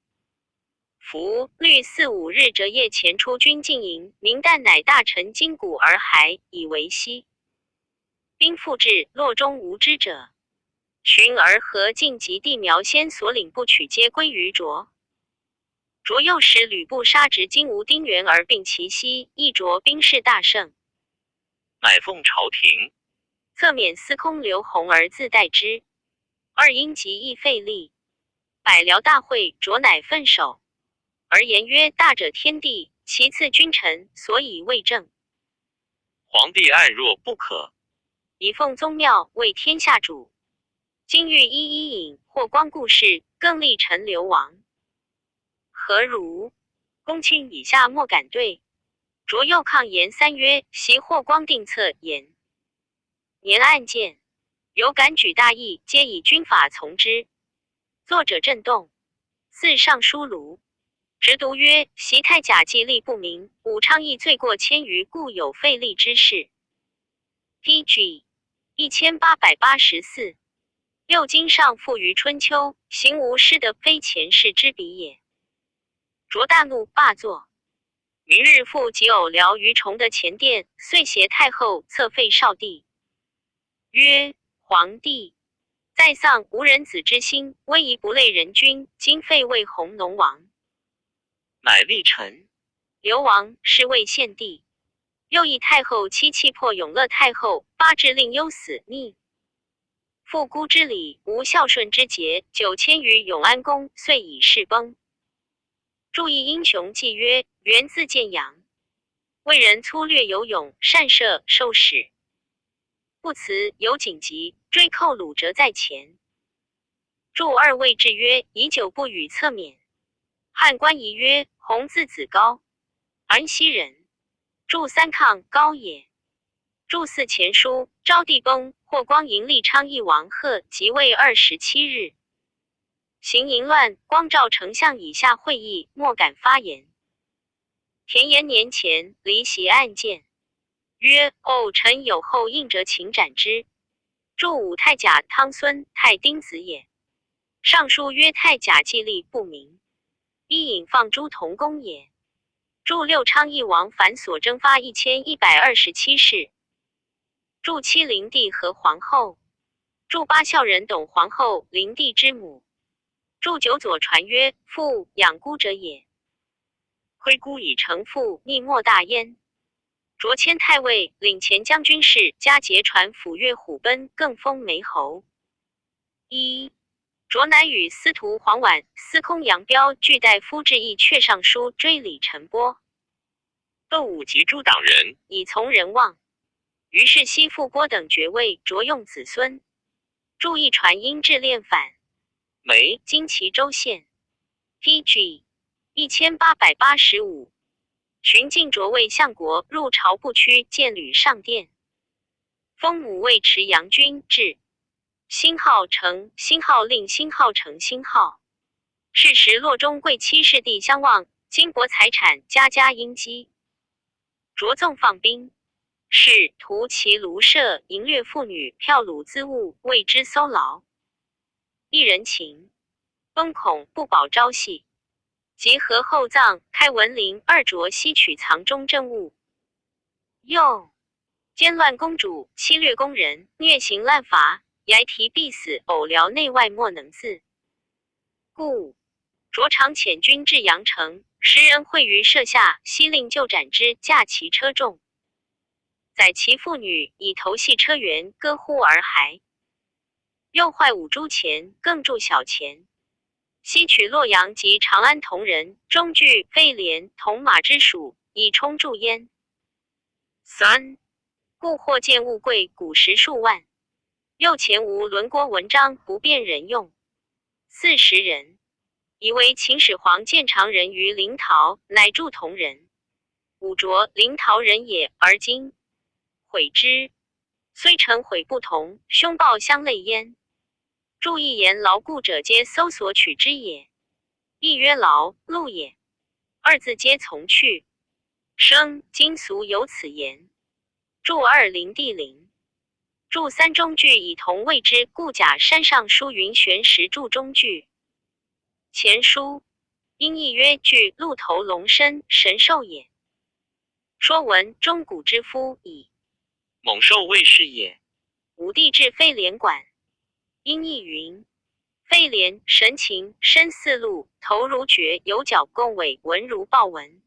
服。律4、5日折夜前出军进营，明旦乃大臣筋骨而骸，以为息。兵复至，洛中无知者。寻而何进及地苗先所领部曲，皆归于卓。卓又使吕布杀执金吾丁原而并其西，亦卓兵势大盛，乃奉朝廷，侧免司空刘弘而自代之。2因疾亦费力，百僚大会，卓乃奋首，而言曰：大者天地，其次君臣，所以为政。皇帝爱若不可，以奉宗庙，为天下主。今欲一一引，或光顾事，更立陈留王。何如？公卿以下莫敢对。卓又抗言3曰：袭霍光定策言，年案件，有敢举大义，皆以军法从之。作者震动。4尚书卢直读曰：袭太甲纪力不明，武昌邑罪过千余，故有废立之事。PG 1884。6经上赋于春秋，行无失德，非前世之比也。卓大怒，罢坐。明日复即偶聊于崇的前殿，遂携太后册废少帝。曰：皇帝在丧无人子之心，威仪不类人君，今废魏弘农王，乃立臣。流亡是魏献帝。又以太后妻气魄永乐太后，八至令忧死逆。复孤之礼，无孝顺之节，9千于永安宫，遂以事崩。注意英雄记曰：源自建阳，为人粗略有勇，善射受使。不辞有紧急，追寇鲁折在前。注二位至曰：以久不与侧免。汉官仪曰：弘字子高，安西人。注三抗高也。注四前书，昭帝崩，霍光迎立昌邑王贺即位27日。行淫乱，光照丞相以下会议，莫敢发言。田延年前离席案件，曰：偶臣有后应者，请斩之。注武太甲汤孙太丁子也。上书曰：太甲既立不明，伊引放诸同公也。注六昌邑王反所征发1127事。注七灵帝和皇后。注八孝仁董皇后灵帝之母。注九左传曰：父养孤者也。挥孤以成父，逆莫大焉。擢迁太尉，领前将军事，加节传抚越虎贲，更封梅侯。一擢乃与司徒黄琬、司空杨彪俱代夫致意阙上书，追李陈波。窦武及诸党人以从人望。于是西复郭等爵位，擢用子孙。注意传因至练反。梅今齐州县。PG 1885。寻晋擢为相国，入朝不趋，见吕上殿。封母尉迟阳君，至。兴号成，兴号令，兴号成，兴号。是时洛中贵戚世弟相望，金帛财产家家应积。着纵放兵，是屠其庐舍，淫掠妇女，票掳资物，为之搜劳。一人情，崩恐不保朝夕。及合后葬，开文陵二着西取藏中珍物。又奸乱公主，欺掠宫人，虐刑滥罚，睚提必死，偶辽内外莫能自。故着常遣军至阳城，10人会于舍下，悉令就斩之，驾其车众。宰其妇女，以头系车辕，割呼而还。又坏五铢钱，更铸小钱。西取洛阳及长安铜人、中具、费廉、铜马之属，以充铸焉。三故或见物贵，古时数万。又前无轮郭文章，不便人用。40人。以为秦始皇见常人于临洮，乃铸铜人。武着临洮人也，而今毁之。虽成毁不同，凶暴相类焉。注一言牢固者，皆搜索取之也。一曰牢路也，二字皆从去。生今俗有此言。注二灵帝陵。注三中具以铜谓之，故甲山上书云玄石注中具。前书因义曰具鹿头龙身，神兽也。说文中古之夫矣。猛兽卫士也。武帝至费廉馆。因义云：费廉神禽，身似鹿，头如角，有角共尾，纹如豹纹。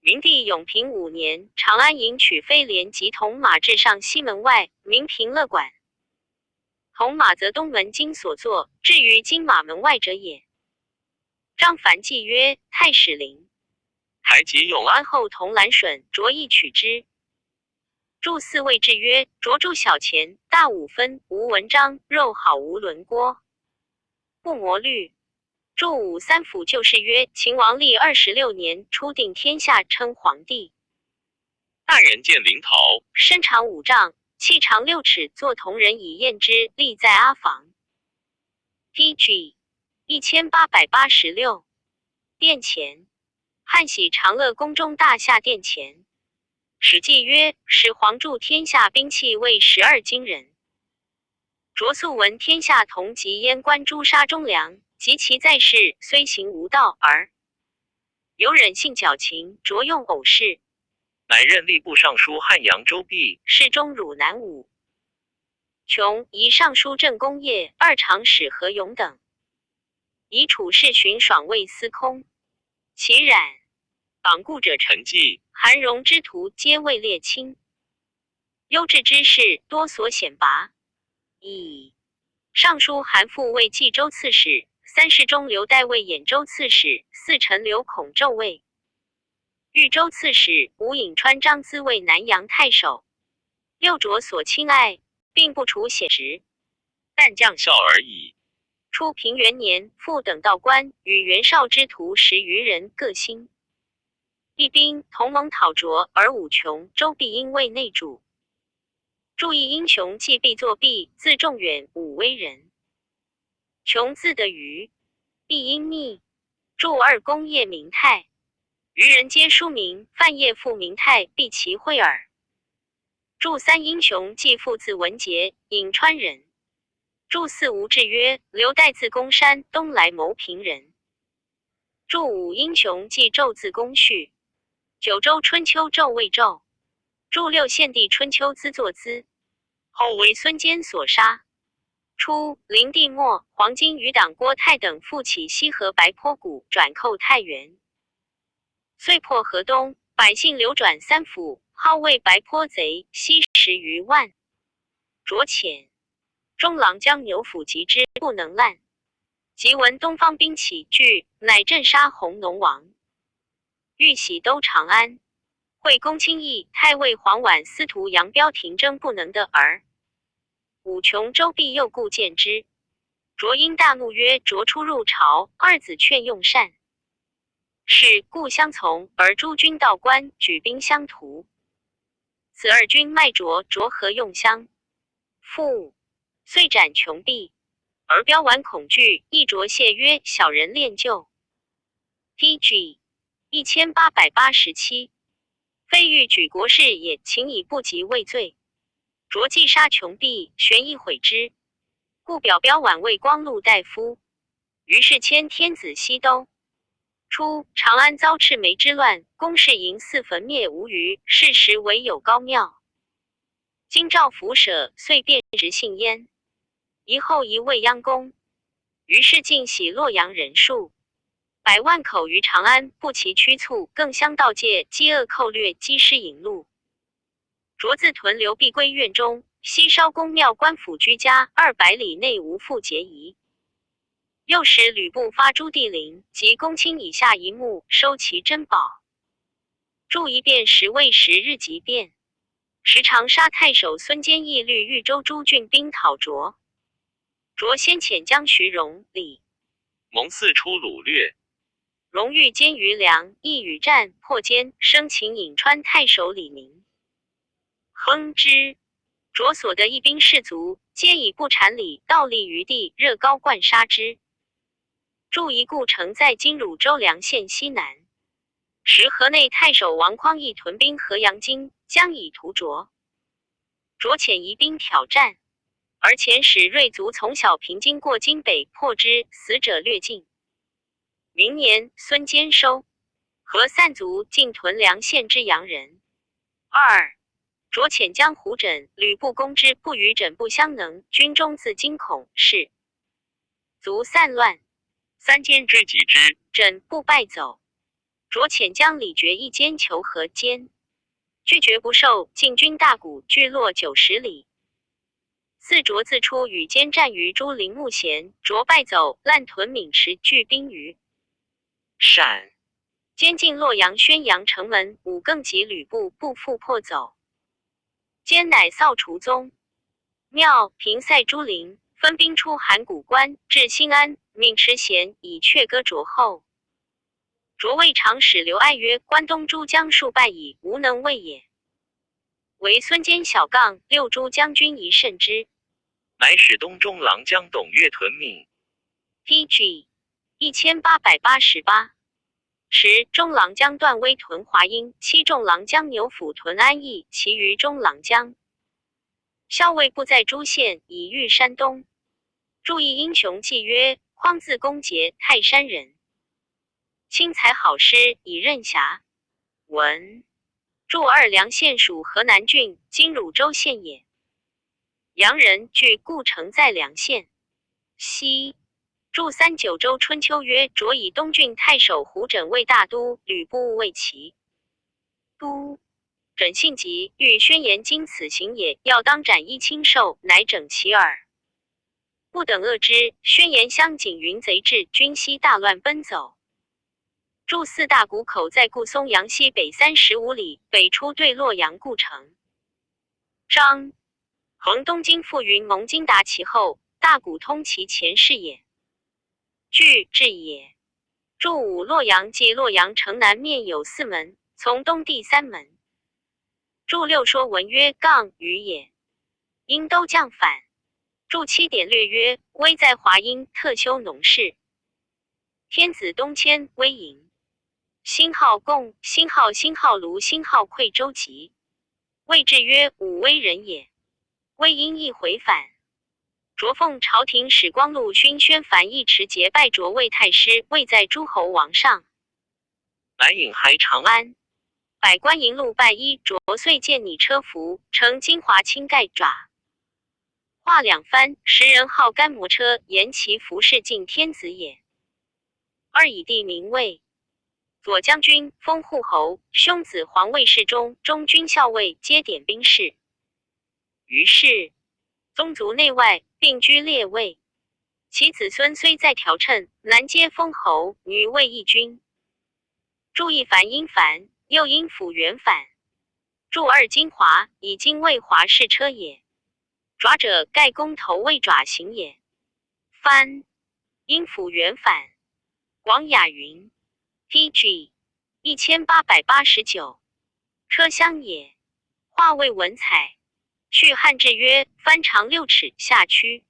明帝永平5年，长安迎取费廉及铜马至上西门外，名平乐馆。铜马则东门今所作，至于金马门外者也。张凡记曰：太史陵。台及永安后铜兰笋，着意取之。注四位制曰：着铸小钱，大5分，无文章，肉好无轮郭，不磨绿。注五三辅旧事曰：秦王历26年，初定天下，称皇帝。大人见临洮，身长5丈，气长6尺，作铜人以验之，立在阿房。PG 1886。殿前。汉喜长乐宫中大夏殿前。史记曰：始皇铸天下兵器为12金人。着素闻天下铜及燕官诛杀忠良，及其在世，虽行无道而有忍性矫情，着用偶事，乃任吏部尚书汉阳州弼，侍中汝南武。琼仪尚书正公业二长史何勇等，以处事巡爽尉司空。其染榜固者陈纪、韩荣之徒皆位列卿。优质之士多所选拔。以尚书韩馥为冀州刺史，三世中刘岱为兖州刺史，四臣刘孔胄为豫州刺史，吴颍川张咨为南阳太守。六着所亲爱，并不除显职，但将校而已。初平元年，复等道官与袁绍之徒10余人各兴一兵，同盟讨卓，而武琼、周必因为内主。注意英雄既必作弊，字仲远，武威人。琼字德瑜，必因密。注二公业明泰，余人皆书名，范业父明泰，必其会耳。注三英雄既父字文杰，颍川人。注四吴志曰，刘岱字公山，东莱牟平人。注五英雄既纣字公绪，九州春秋纣为纣。注六献帝春秋资作资，后为孙坚所杀。初，灵帝末，黄巾余党郭泰等复起西河白坡谷，转寇太原，遂破河东，百姓流转三府，号为白坡贼，悉10余万。卓遣中郎将牛辅击之，不能烂。即闻东方兵起聚，乃镇杀弘农王。欲喜都长安，会公卿议太尉黄琬司徒杨彪停征不能的儿。武琼、周必又故见之，卓因大怒曰：“卓出入朝，二子劝用善，是故相从，而诸军道官举兵相图。此二军卖卓，卓何用相？复遂斩琼毕。而彪琬恐惧，亦卓谢曰：“小人练就。” PG 1887，非欲举国事也，请以不及畏罪。卓既杀琼毕，旋亦悔之，故表彪琬为光禄大夫。于是迁天子西都。初，长安遭赤眉之乱，公室营四焚灭无余，是时唯有高庙。今诏符舍，遂便直信焉。夷后移未央宫，于是尽徙洛阳人数100万口于长安，不其驱促，更相盗借，饥饿寇掠，积失营路。卓自屯留必归院中，西烧宫庙官府居家200里内无复结疑。又使吕布发朱棣陵及公卿以下一目，收其珍宝。注一变10未10日即变，时常杀太守孙坚义律豫州诸郡兵讨卓。卓先遣将徐荣、李蒙四出掳掠，荣遇坚于梁，亦与战，破坚，生擒颍川太守李明。亨之，卓所得一兵士卒，皆以不产礼，倒立于地，热膏灌杀之。注一故城在今汝州梁县西南。时河内太守王匡义屯兵河阳津，将以屠卓。卓遣移兵挑战，而遣使锐卒从小平经过荆北，破之，死者略尽。明年，孙坚收河散卒，进屯梁县之阳人。2. 卓遣将胡轸、吕布攻之，不与轸不相能，军中自惊恐，是卒散乱。三坚之击之，轸不败走。卓遣将李傕一坚求和，坚拒绝不受，进军大谷，聚落90里。4卓自出与坚战于朱陵木贤，卓败走，烂屯渑池，聚兵于善。坚进洛阳宣阳城门，武更及吕布不复破走。坚乃扫除宗庙，平塞朱陵，分兵出函谷关，至新安，渑池咸，以却割卓后。卓谓长史刘爱曰：“关东诸将数败矣，无能为也。唯孙坚小杠六诸将军宜慎之。”乃使东中郎将董越屯渑。PG 1888。10中郎将段威屯华阴，7中郎将牛辅屯安邑，其余中郎将校尉部在诸县，以御山东。注意英雄记曰：匡字公节，泰山人。轻才好诗以任侠。文祝二梁县属河南郡，今汝州县也。阳人，据故城在梁县。西祝三九州春秋曰：卓以东郡太守胡轸为大都，吕不误为齐都。轸性急，欲宣言今此行也，要当斩一卿受，乃整其耳。不等遏之，宣言相警云贼至，军西大乱奔走。祝四大谷口在顾松阳西北35里，北出对洛阳故城。张衡东京赴云蒙津达其后，大谷通其前事也。据至也。祝五洛阳即洛阳城南面有4门，从东第3门。祝六说文曰：杠于也。因都将反。祝7典略曰：威在华阴，特修农事。天子东迁，威营。兴号贡，兴号卢，兴号夔州籍。谓至曰：武威人也。威因亦回返。卓奉朝廷使光禄勋宣凡一持节拜卓为太师，位在诸侯王上。来引还长安。百官迎路拜衣，卓遂见拟车服，乘金华青盖爪。画2幡，10人号干摩车，沿其服饰进天子也。二以地名魏。左将军，封护侯，兄子皇位侍中、中军校尉，皆点兵士。于是宗族内外并居列位。其子孙虽在条称，南皆封侯，女为义君。祝一凡因凡，又因辅元反。祝二金华，以今为华氏车也。爪者盖公头为爪形也。藩因辅元反。广雅云 PG 1889。车厢也。画为文采。续汉制曰：藩长6尺，下曲，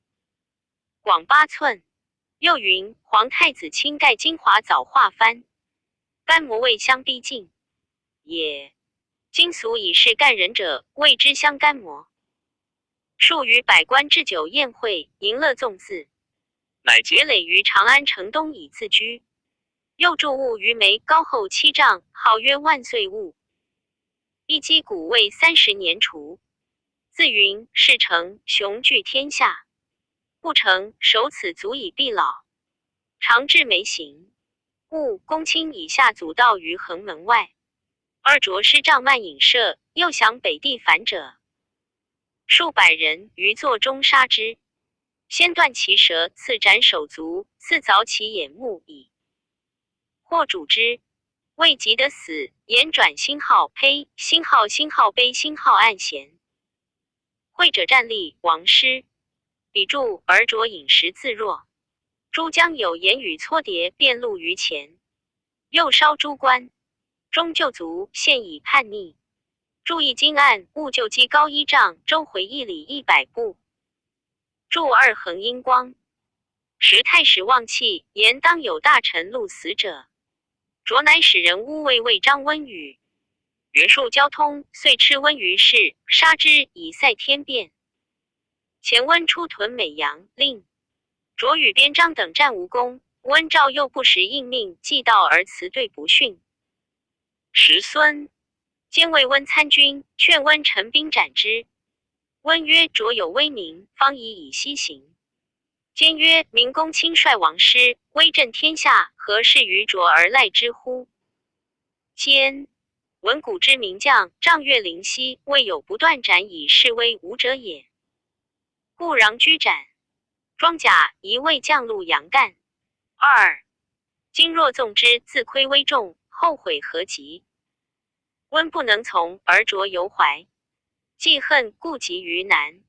广8寸。又云：皇太子亲盖金华早画藩，干摩为相逼近也。今俗以是干人者，谓之相干摩。数于百官置酒宴会，迎乐纵恣，乃结垒于长安城东以自居。又筑物于梅，高厚7丈，号曰万岁物。一击鼓为30年除。自云事成，雄踞天下；不成，守此足以必老。常至梅行。故公卿以下阻道于横门外。二着师帐漫引射，又降北地反者。数百人于座中杀之，先断其舌，次斩手足，次凿其眼目矣。或主之，未及得死，言转星号呸，星号悲，星号暗弦。会者站立，王师。比柱而着饮食自若。诸将有言语搓叠，便露于前。又烧诸官，终救卒，现以叛逆。注意金案，务就击高1丈，周回1里100步。祝二横阴光。时太史望气，言当有大臣戮死者。卓乃使人诬为魏章温语。袁术交通，遂斥温于市，杀之以塞天变。前温出屯美阳，令卓与边章等战无功，温赵又不时应命，既到而辞对不逊。时孙兼为温参军，劝温陈兵斩之。温曰：卓有威名，方以西行。兼曰：明公亲率王师，威震天下，何事于卓而赖之乎？兼闻古之名将，仗岳灵犀，未有不断斩以示威武者也。故攘居斩。庄甲一位将路杨干。二今若纵之，自亏威重，后悔何及？温不能从，而卓犹怀，记恨故及于南。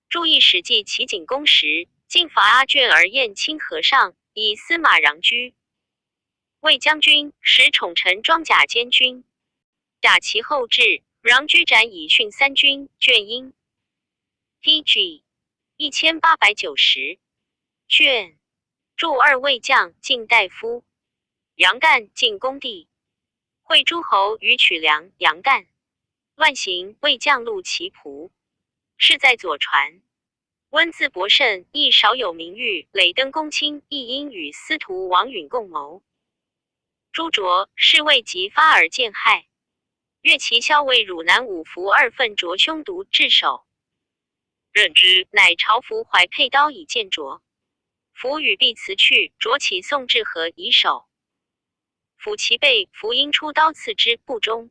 注意史记齐景公时，进伐阿卷而宴清河上，以司马攘居。魏将军使宠臣庄甲监军。甲其后至，攘居斩以训3军，卷英。PG 1890。卷祝二卫将，晋大夫。杨干进宫地。会诸侯于曲梁，杨干乱行，为将录其仆。事在左传。温字伯慎，亦少有名誉，累登公卿，亦因与司徒王允共谋。朱卓是为及发而见害，越其校尉汝南五服二份卓凶毒至首，任之，乃朝服怀佩刀以见卓。服与必辞去，卓起送至河以守。抚其背，服因出刀刺之不中。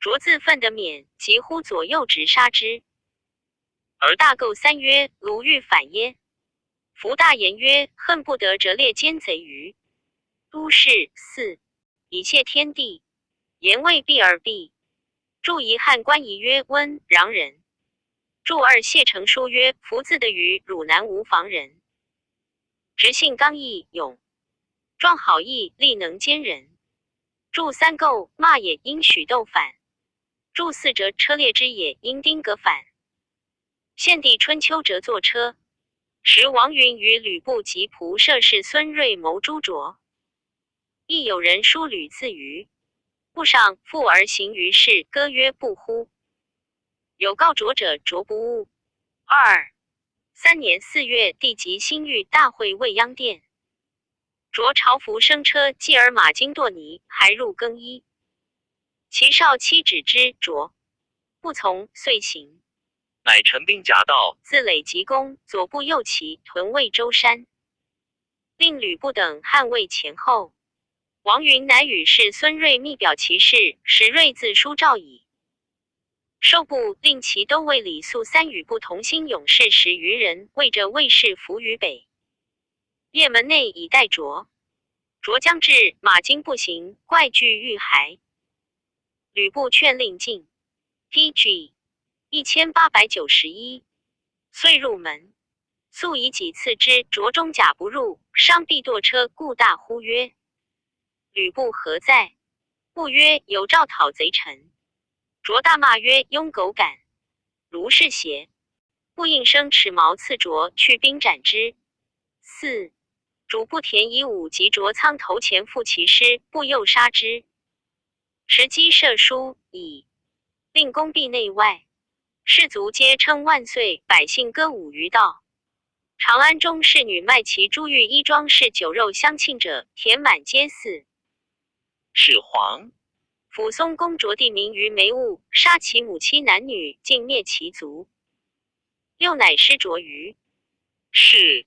卓自愤得免，即呼左右直杀之。而大构三曰：卢欲反耶？服大言曰：恨不得折列奸贼于都市。四以谢天地，言未必而必。注一汉官仪曰：温穰人。注二谢成书曰：服自得于汝南无防人。直性刚毅勇，壮好义，力能坚人。注三构骂也，应许斗反。注四折车列之也，应丁革反。献帝春秋折坐车。时王云与吕布及仆射士孙瑞谋诛卓。亦有人书吕自于布上，复而行于世，歌曰：不乎！有告卓者，卓不误。3年4月，帝即新御大会未央殿。卓朝服升车，继而马经堕泥，还入更衣。其少妻止之，卓不从，遂行。乃陈兵夹道，自累及攻，左部右骑，屯魏州山，令吕布等捍卫前后。王云乃与士孙瑞密表其事，时瑞自书诏矣。授部令其都尉李肃三与不同心勇士10余人，为着魏氏伏于北邺门内以待卓。卓将至，马经不行，怪惧欲还。吕布劝令进。PG 1891，遂入门。肃以戟刺之，卓中甲不入，伤必堕车，故大呼曰：吕布何在？布曰：有诏讨贼臣。卓大骂曰：庸狗敢！如是邪？布应声齿矛刺卓，去兵斩之。4主不田以武及卓仓头前负其师，布诱杀之。时机射书以令攻壁内外，士卒皆称万岁，百姓歌舞于道。长安中侍女卖其珠玉衣装饰酒肉相庆者，填满街肆。始皇抚松公卓地名于梅坞，杀其母妻男女，尽灭其族。又乃失卓于是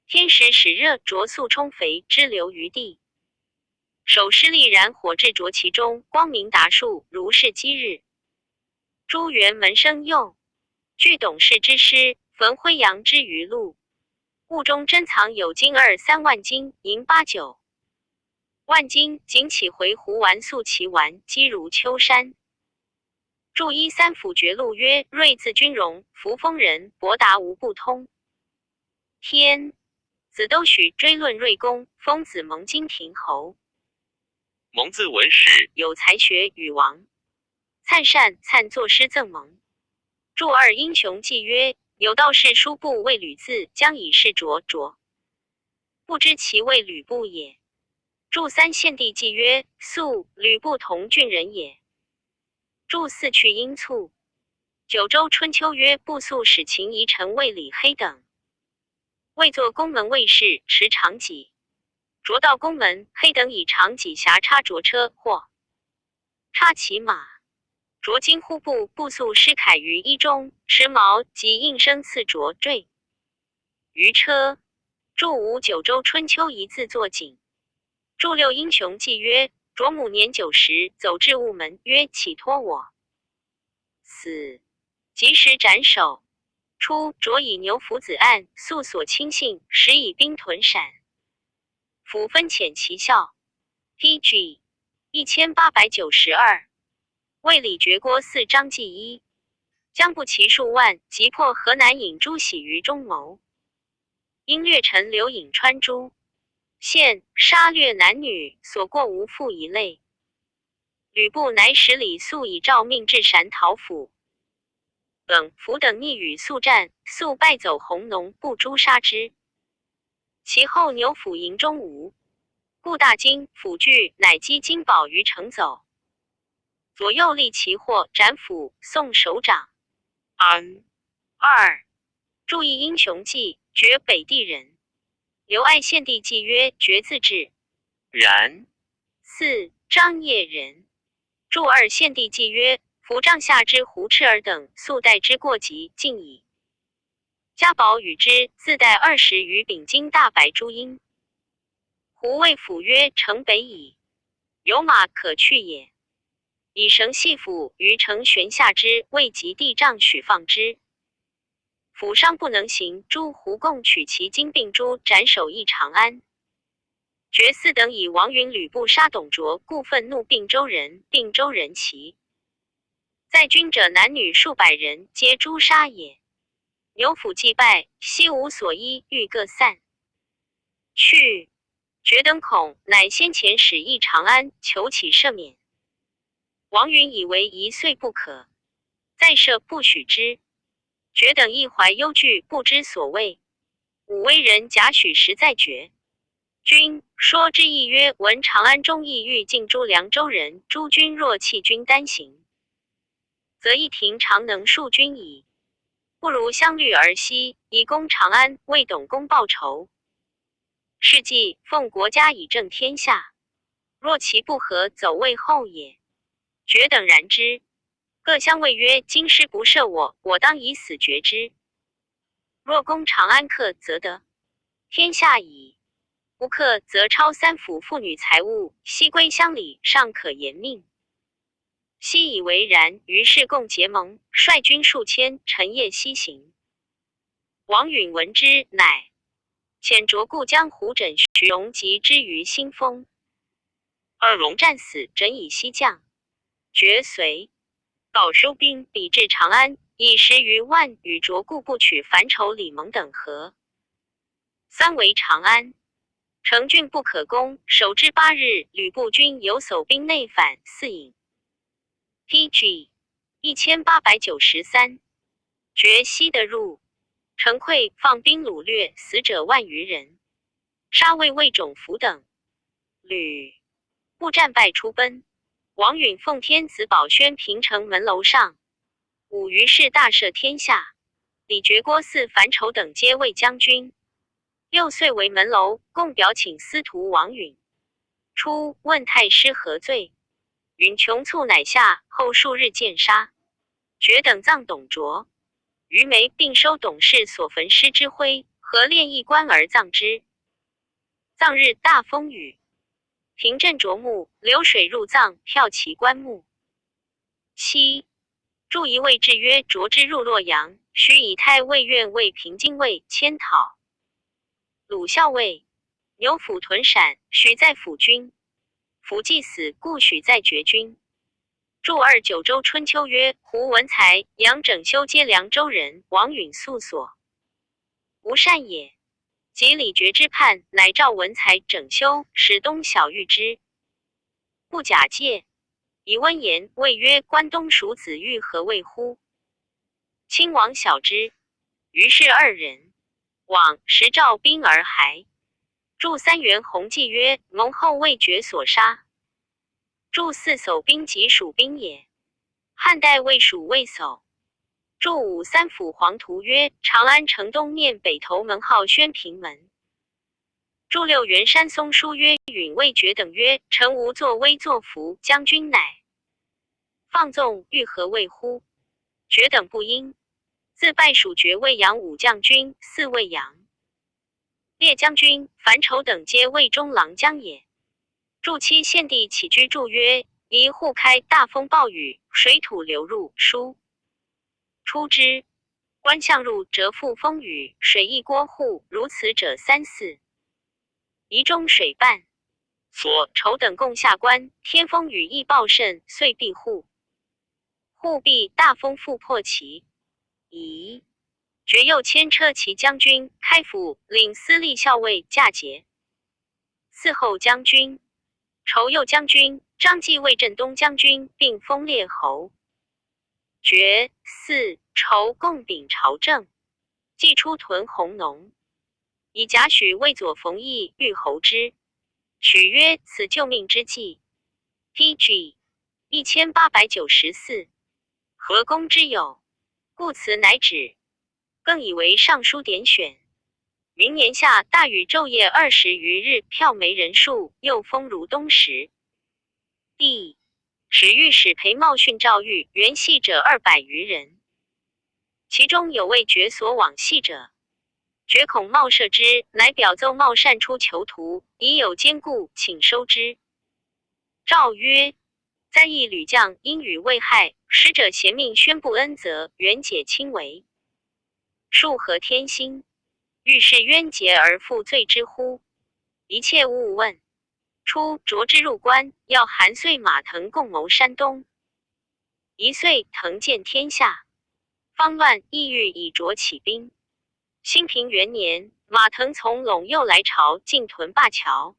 天时使热，卓速充肥，支流于地。手施力燃火至卓其中，光明达数，如是积日。朱元门生幼，据董氏之师，焚辉阳之余路。物中珍藏有金2、3万斤，银8、9万斤，仅起回鹘丸素其丸，积如丘山。注一三辅爵录曰：睿字君荣，扶风人，博达无不通。天子都许追论睿公，封子蒙金亭侯。蒙自文史，有才学，与王粲善，粲作诗赠蒙。注二英雄记曰：有道士书部谓吕字，将以示卓，卓不知其谓吕布也。注三献帝记曰：肃吕布同郡人也。注四去阴卒。九州春秋曰：布肃使秦夷臣卫李黑等，为作宫门卫士，持长戟。卓到宫门，黑等以长戟挟插卓车，或插其马。卓惊呼布，布肃施铠于衣中，持矛及应声刺卓，坠于车。注五九州春秋一字作景。注六英雄记曰：卓母年90，走至雾门，曰：乞托我。死，及时斩首。初，卓以牛夫子案，肃所亲信，时以兵屯陕。府分遣其校。PG 1892。为李傕郭汜张继一，将不齐数万，击破河南尹朱喜于中谋。因略臣刘颍川诸县，杀掠男女，所过无复一类。吕布乃使李肃以诏命至陕讨府。府等逆与肃战，肃败走弘农，不诛杀之。其后牛府营中无，故大惊，府惧，乃击金宝于城走。左右立其祸，斩府，送首长。安2注意英雄记，绝北地人。刘爱献帝记曰：绝自治。然 4. 张掖人。注二献帝纪曰：夫帐下之胡赤儿等，素代之过急，尽矣。家宝与之，自带20余秉金大白朱缨。胡谓府曰：城北矣，有马可去也。以绳系府于城悬下之，未及地杖许放之。府上不能行，诸胡共取其金并珠，斩首诣长安。决4等以王允、吕布杀董卓，故愤怒并州人，并州人齐。在军者男女数百人，皆诛杀也。牛府既败，悉无所依，欲各散。去。决等恐，乃先前使诣长安，求其赦免。王允以为一岁不可，再赦不许之。决等亦怀忧惧，不知所谓。武威人贾诩实在决。君说之意曰：闻长安中意欲尽诛凉州人，诸君若弃军单行，则一庭常能数君矣。不如相虑而息，以攻长安，为董公报仇。是计奉国家以正天下，若其不和，走魏后也。决等然之，各相谓曰：今师不赦我，我当以死绝之。若攻长安克，则得天下矣；不克，则超3府妇女财物，悉归乡里，尚可延命。悉以为然，于是共结盟，率军数千，晨夜西行。王允闻之，乃遣卓固将胡轸、徐荣及之于新丰。二龙战死，轸以西降。决随告收兵，比至长安，以10余万与卓固部曲樊稠、李蒙等合。3围长安，城峻不可攻，守之8日，吕布军有守兵内反4引。PG 1893。决西得入，城溃，放兵掳掠，死者万余人，杀魏种府等。吕布战败出奔。王允奉天子宝轩平城门楼上。5于是大赦天下。李傕、郭汜、樊稠等皆为将军。6岁为门楼，共表请司徒王允。初问太师何罪，允穷促乃下，后数日见杀。决等葬董卓。于梅并收董氏所焚尸之灰，合殓一棺而葬之。葬日大风雨，平镇卓墓，流水入葬，票其棺木。7. 祝一位制曰：卓之入洛阳，许以太尉院尉平津尉迁讨。鲁校尉。牛府屯陕，许在府军。府既死，故许在决军。注二九州春秋曰：胡文才、杨整修皆凉州人，王允素所无善也。及李傕之叛，乃召文才、整修，使东小遇之，不假借，以温言，谓曰：关东属子欲何谓乎？亲王晓之。于是2人往，时召兵而还。注3元弘记曰：蒙后为傕所杀。注4守兵即蜀兵也，汉代魏蜀魏守。注5三府黄图曰：长安城东面北头门号宣平门。注6元山松书曰：允谓傕等曰：臣无作威作福，将军乃放纵，欲何谓乎？傕等不应。自拜蜀爵魏阳武将军，4魏阳列将军，樊稠等皆魏中郎将也。注7献帝起居注曰：一户开，大风暴雨，水土流入，书出之。官相入，蛰覆风雨，水溢郭户，如此者3、4。夷中水半，所稠等共下关，天风雨亦暴甚，遂闭户。户闭，大风复破其夷。傕又牵车骑将军、开府领司隶校尉驾节。嗣后将军。稠右将军、张继魏镇东将军，并封列侯。傕、嗣、稠共秉朝政，既出屯弘农，以贾诩为左冯翊欲侯之。许曰：此救命之计。PG 1894。何公之有？故辞乃止。更以为尚书典选。明年夏大雨昼夜20余日，票没人数，又风如东时。帝使御史裴茂训诏狱原系者200余人，其中有为决所往系者，决恐茂赦之，乃表奏茂善出囚徒，已有坚固，请收之。诏曰：在役吕将因与未害，使者贤命宣布恩泽，原解轻为。庶何天心？欲是冤结而负罪之乎？一切勿问。初，擢之入关，要韩遂、马腾共谋山东。一岁，腾见天下方乱，意欲以擢起兵。兴平元年，马腾从陇右来朝，进屯灞桥。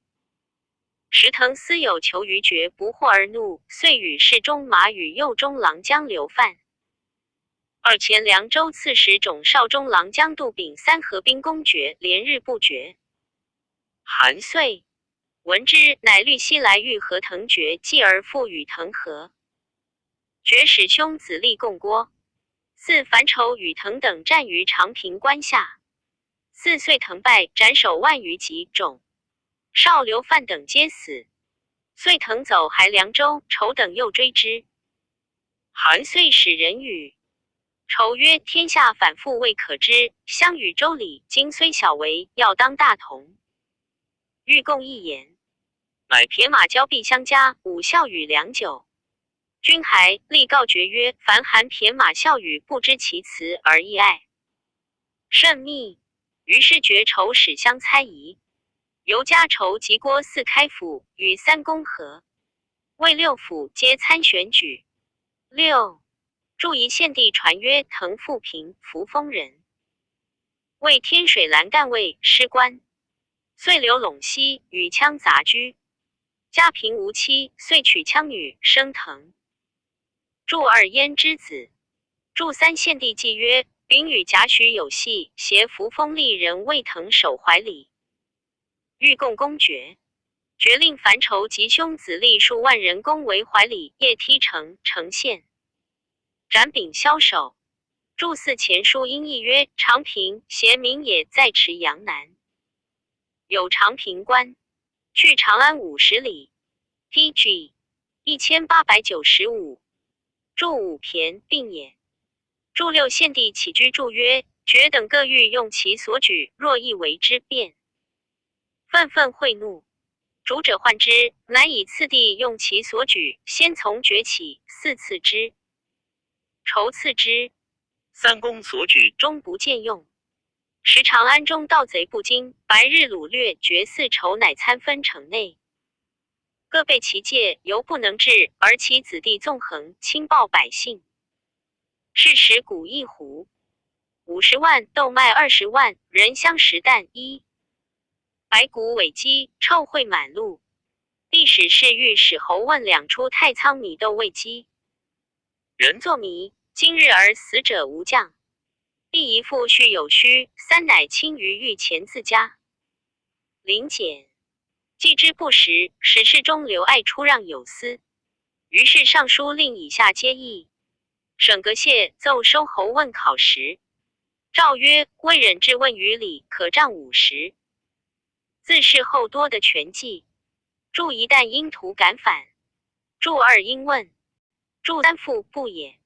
时腾私有求于决，不获而怒，遂与侍中马与右中郎将刘范、二前凉州刺史总少中郎将杜秉3合兵攻决，连日不决。韩遂闻之，乃虑西来欲和腾决，继而复与腾和。决使兄子立共郭、泗樊稠与腾等战于长平关下。泗遂腾败，斩首万余级，总少刘范等皆死。遂腾走还凉州，稠等又追之。韩遂使人语稠曰：天下反复未可知，相与周礼，今虽小为，要当大同。欲共一言，乃撇马交臂相加，武孝与良久。君还立告决曰：凡韩撇马孝与，不知其辞而异爱，甚密。于是决稠使相猜疑。由加稠及郭汜开府，与3公和，魏6府皆参选举。6驻宜献帝传曰：腾复平，扶风人，为天水蓝干尉，师官。遂留陇西，与羌杂居。家贫无妻，遂娶羌女，生腾。祝2燕之子。祝3献帝记曰：丙与贾诩有隙，挟扶风丽人魏腾守怀里，欲共公决。决令樊稠及兄子立数万人攻围怀里，夜踢城，城陷，斩丙枭首。祝4前书因议曰：长平挟民也，在池阳南，有长平关，距长安50里。TG 1895。祝5骈并也。祝6献帝起居注曰：决等各欲用其所举，若亦为之变，愤愤会怒。主者患之，乃以次第用其所举，先从决起，4次之。筹次之3公所举，终不见用。时长安中盗贼不惊，白日掳掠，决4筹乃参分城内，各被其戒，犹不能治，而其子弟纵横，轻暴百姓。是时谷一斛50万，豆麦20万，人相食啖1。白骨尾鸡，臭秽满路。帝使侍御史侯问2出太仓米豆未饥，人作谜。今日而死者无将。帝一复续有虚，3乃轻于御前自家。临检既之不实，使侍中刘爱出让有司。于是上书令以下皆议。省阁谢奏收侯问考时，诏曰：未忍质问于理，可杖50。自事后多的权计。祝一旦因图敢反，祝2因问，祝3复不也。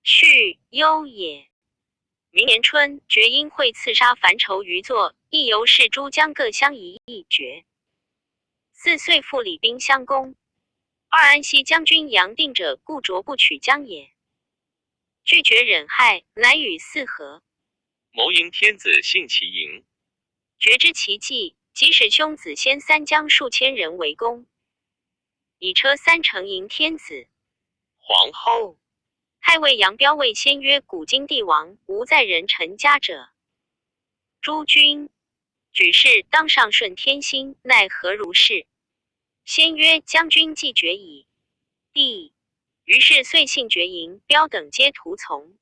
续忧也。明年春，决因会刺杀樊稠于座，亦由是诸将各相一议决。4岁复礼兵相攻。2安西将军杨定者，故着不取江也。拒绝忍害，乃与4和。谋迎天子信其营。决知其计，即使兄子先3将数千人围攻，以车3乘迎天子。皇后太尉杨彪谓先曰：古今帝王，无在人臣家者。诸君举事当上顺天心，奈何如是？先曰：将军既决矣。帝于是遂信决营，彪等皆徒从。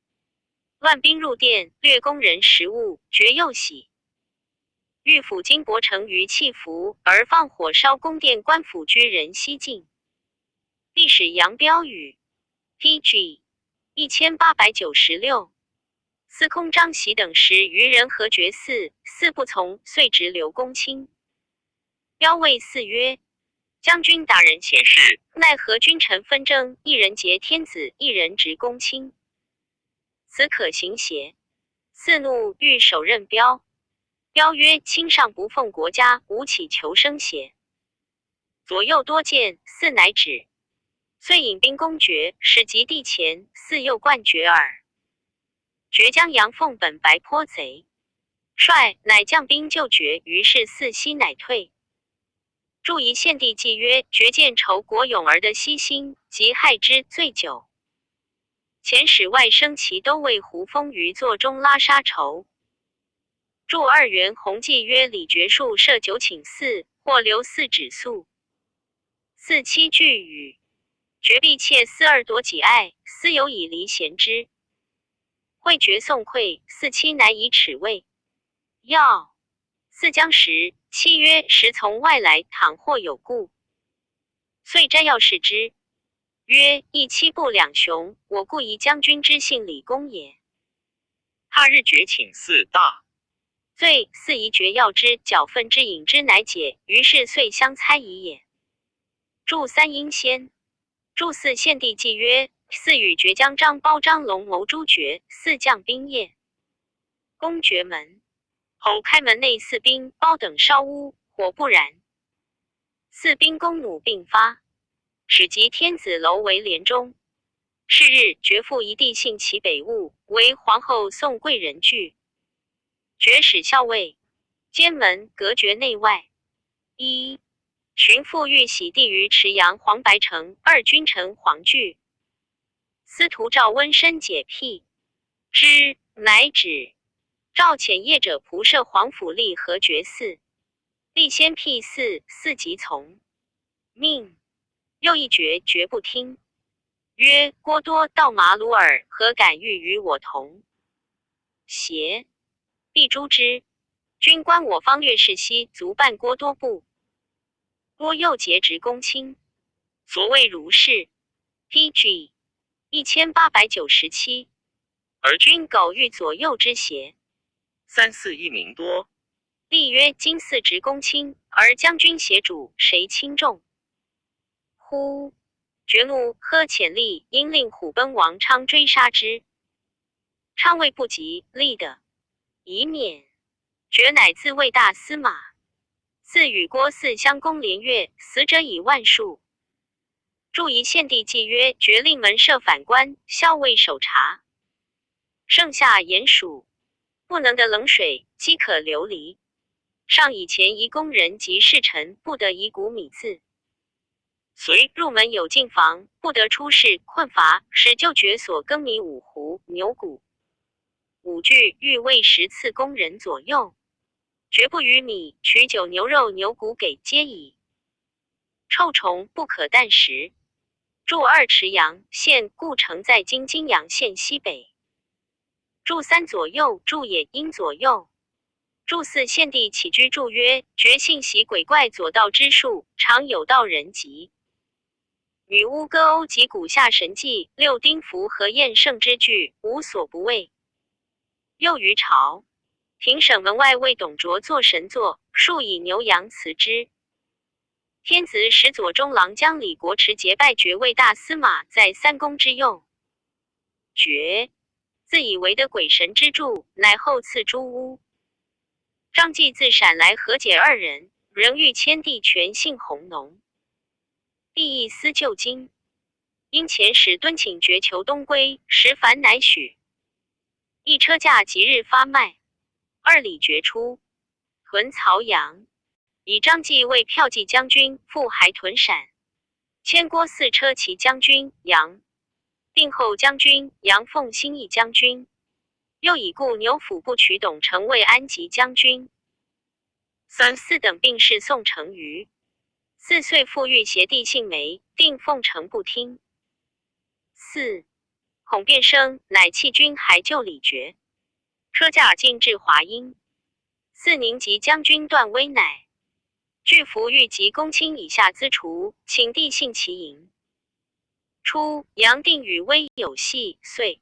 乱兵入殿，掠宫人食物，决又喜。御府金帛城于弃服，而放火烧宫殿，官府居人西进。帝使杨彪语 TG 1896。司空张喜等10余人合决4不从，遂直刘公卿。彪谓4曰：将军大人显示奈何君臣纷争，一人劫天子，一人执公卿，此可行邪？四怒欲手刃彪，彪曰：卿上不奉国家，无起求生邪？左右多见，四乃止。遂引兵攻决，使及地前，四又冠绝耳。决将杨奉本白颇贼，帅乃将兵救决，于是四西乃退。祝仪献帝既曰：决见仇国勇儿的悉心，即害之最久。遣使外甥齐都尉胡丰于座中拉杀仇。祝二元弘记曰：李决数设酒请四，或留四止宿。四七俱语，决必窃四二夺己爱，四有以离贤之。会决送馈，四七乃以耻位。要四将时，七曰：时从外来，倘或有故。遂摘要视之，曰：一七不两雄，我故疑将军之姓李公也。他日决请四大，遂四疑决要之，缴愤之引之，乃解。于是遂相猜疑也。祝三应先。祝四献帝既曰：四与决将张包张龙谋诛决，四将兵业。攻决门后，开门内四兵包等烧屋，火不燃。四兵弓弩并发，使及天子楼为连中。是日，决父一地幸其北务，为皇后宋贵人具。决使校尉监门，隔绝内外。一巡抚欲洗地于池阳黄白城，二君臣黄惧。司徒赵温深解辟之，乃止。赵遣业者仆射黄甫立和决四，立先辟四，四即从命。又一决，决不听，曰：郭多盗马鲁尔，何敢欲与我同邪？必诛之。君观我方略士西足伴郭多部。郭又节职公卿，所谓如是。PG 1897。而君苟欲左右之邪？三四一名多。立曰：今四职公卿，而将军协主，谁轻重？呼！决怒，呵遣吏，因令虎贲王昌追杀之。昌未不及，立的以免。决乃自为大司马。四与郭四相攻连月，死者以万数。祝仪献帝既曰：决令门设反官，校尉守察。盛夏炎暑，不能得冷水，饥可流离。上以前宜工人及侍臣，不得以谷米字。随入门有进房，不得出室，困乏，使就决所耕米五斛牛谷。五句欲喂10次工人左右，绝不与米，取酒牛肉牛骨给皆矣。臭虫不可啖食。祝二池阳县，故城在今金阳县西北。祝三左右，祝也因左右。祝四献帝起居注曰：决信习鬼怪左道之术，常有道人疾。女巫歌欧及古下神迹，六丁符和验圣之句，无所不畏。又于朝廷省门外为董卓作神座，数以牛羊辞之。天子使左中郎将李国持结拜爵为大司马，在三公之右。爵自以为得鬼神之助，乃后赐诸巫。张继自陕来和解二人，仍欲迁帝权幸弘农。帝亦思旧经，因遣使敦请决求东归，时凡乃许。一车驾即日发卖。二李决出，屯曹阳。以张继为骠骑将军，复还屯陕。迁郭四车骑将军杨，定后将军杨奉新义将军。又以故牛府部曲董承为安吉将军。三四等并是宋承瑜。四岁父欲挟弟姓梅，定奉承不听。四恐变生，乃弃军还救李决。车驾进至华阴。四宁吉将军段威乃据服欲及公卿以下资除，请帝幸其营。初，杨定与威有隙，遂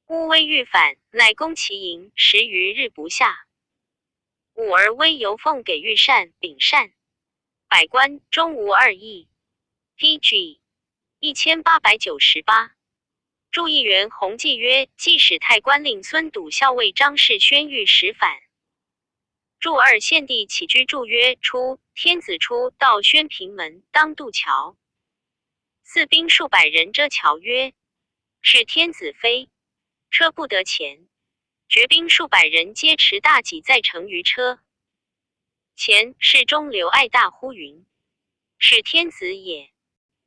乌威欲反，乃攻其营，10余日不下。武而威由奉给御膳、秉膳。百官中无二义。PG 1898。注议员弘济曰：既使太官令孙笃校尉张氏宣谕使反。注二献帝起居注曰：初，天子出到宣平门，当渡桥，四兵数百人遮桥曰：是天子飞，车不得前。绝兵数百人皆持大戟在乘于车。前侍中刘爱大呼云：是天子也。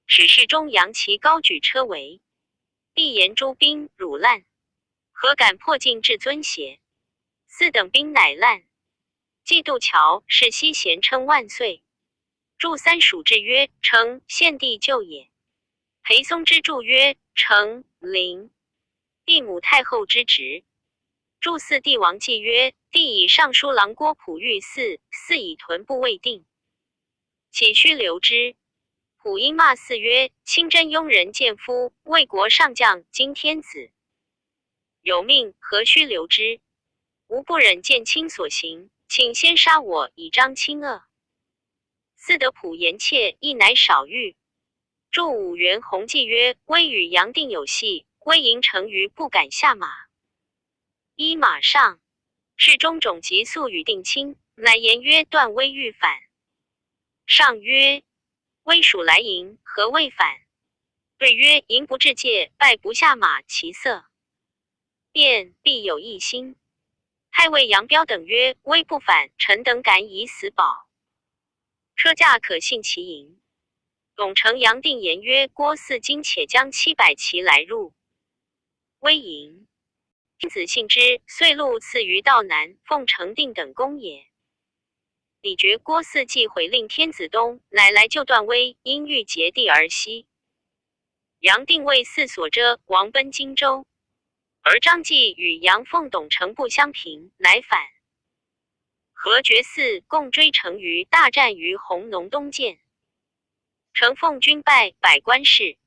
使侍中扬旗高举车围。帝言诸兵辱烂，何敢破境至尊邪？四等兵乃烂。既渡桥，是西咸称万岁。注三属制曰：称献帝救也。裴松之注曰：称灵。帝母太后之职。注四帝王纪曰：帝以尚书郎郭璞御嗣，嗣以屯部未定，岂须留之？普因骂嗣曰：清真庸人谏夫，为国上将，今天子有命，何须留之？吾不忍见卿所行，请先杀我，以彰清恶。嗣得普言切，亦乃少欲。注五原弘济曰：微与杨定有隙，微迎成于不敢下马。依马上，侍中种急速与定亲，乃言曰：段微欲反。上曰：微属来迎，何未反？对曰：迎不至界，败不下马，其色便必有异心。太尉杨彪等曰：微不反，臣等敢以死保。车驾可信其营。董承杨定言曰：郭汜今且将700骑来入微营。天子信之，遂禄赐于道南、奉承定等公也。李觉郭汜既毁令天子东，乃来救段威，因欲结地而西。杨定为汜所遮，亡奔荆州。而张继与杨奉、董承不相平，乃反。何觉汜共追承于大战于弘农东涧。承奉军败，百官事。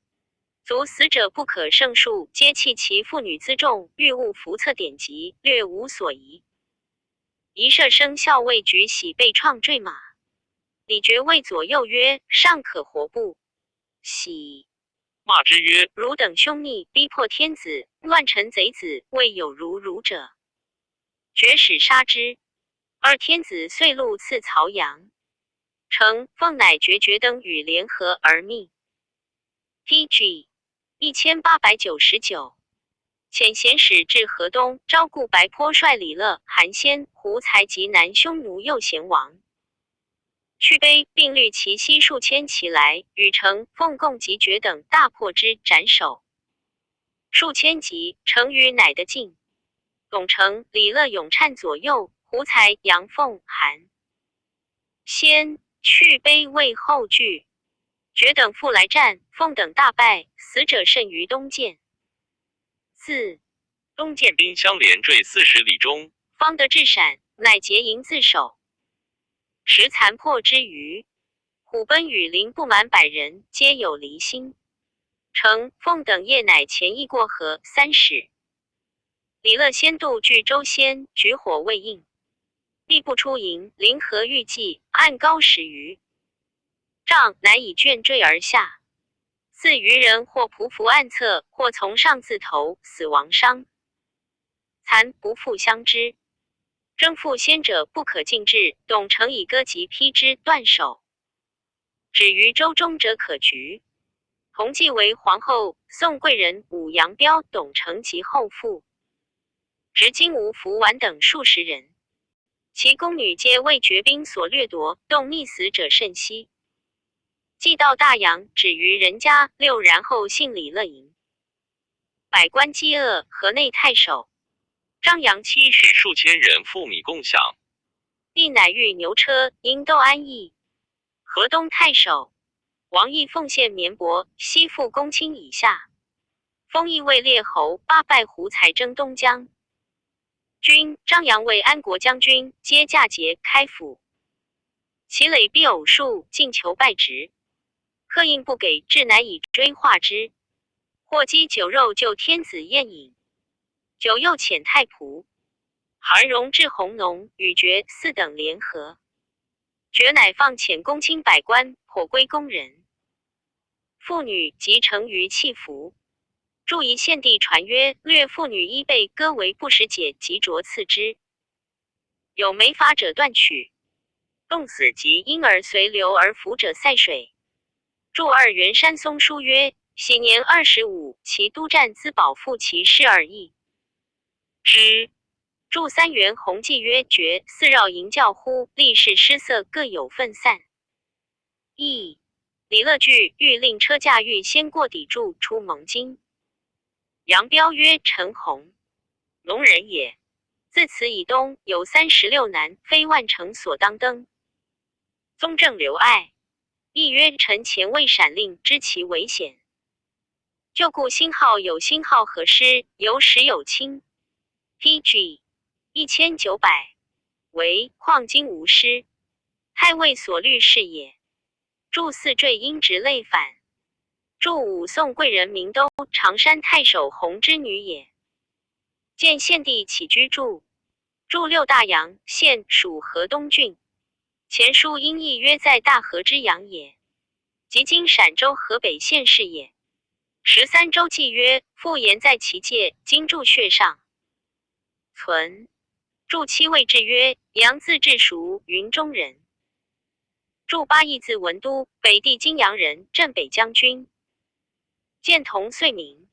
卒死者不可胜数，皆弃其妇女辎重，欲务服策典籍，略无所疑。一射生校尉举喜被创坠马。李傕谓左右曰：尚可活不？喜骂之曰：汝等凶逆，逼迫天子，乱臣贼子，未有如汝者。傕使杀之。二天子遂禄赐曹阳。承奉乃傕等与联合而密。PG 1899。遣贤使至河东，招顾白坡帅李乐、韩先、胡才及南匈奴右贤王。去卑，并率其西数千骑来，与承奉共及傕等大破之，斩首。数千级，成于乃得进。董承、李乐勇颤左右，胡才、杨奉、韩先去卑为后拒。傕等复来战，奉等大败，死者甚于东涧。4. 东涧兵相连坠40里中，方得至陕，乃结营自守。时残破之余，虎贲羽林不满100人，皆有离心。承奉等夜乃前役过河3使。李乐先渡据州先，举火未应，必不出营，临河欲济，岸高10余丈，乃以卷坠而下。4余人或匍匐岸侧，或从上自投，死亡伤残不复相知。征赴先者不可尽至，董承以戈及劈之，断手。止于州中者可局。弘济为皇后，宋贵人武阳彪、董承及后父，执金吾、福婉等数十人。其宫女皆为傕兵所掠夺，动溺死者甚稀。既到大阳，止于人家6，然后幸李乐营。百官饥饿，河内太守张扬妻使数千人赴米共享。帝乃御牛车，因窦安邑。河东太守王义奉献绵帛，西赴公卿以下。封邑为列侯，罢拜胡才征东江。军张扬为安国将军，皆嫁节开府。其累必偶数，尽求拜职。客应不给，至乃以追化之。或击酒肉就天子宴饮。酒又遣太仆韩荣至弘农，与傕4等联合。爵乃放遣公卿百官，颇归宫人。妇女即成于弃服。注以献帝传曰：略妇女衣被割为不食解，即着刺之。有没法者断取。冻死及婴儿随流而服者塞水。注二元山松书曰：喜年25，其督战资保复其事而已。之。注三元弘记曰：绝四绕营教乎，历世失色，各有分散。亦李乐句欲令车驾驭先过抵柱出蒙津。杨彪曰：陈洪，龙人也。自此以东有36男，非万乘所当登。宗正刘爱亦曰：臣前为闪令，知其危险。就故星号有星号何师，有始有清。PG 1900为况今无师，太尉所虑是也。注四坠因直类反。注五宋贵人明都常山太守弘之女也。见献帝起居注。注六大洋县属河东郡。前书音译约在大河之阳也，即今陕州河北县市也。13州记曰：复言在其界，今注穴上。存。注七位志曰：杨字志熟，云中人。注八义字文都，北地金阳人，镇北将军。建同岁名。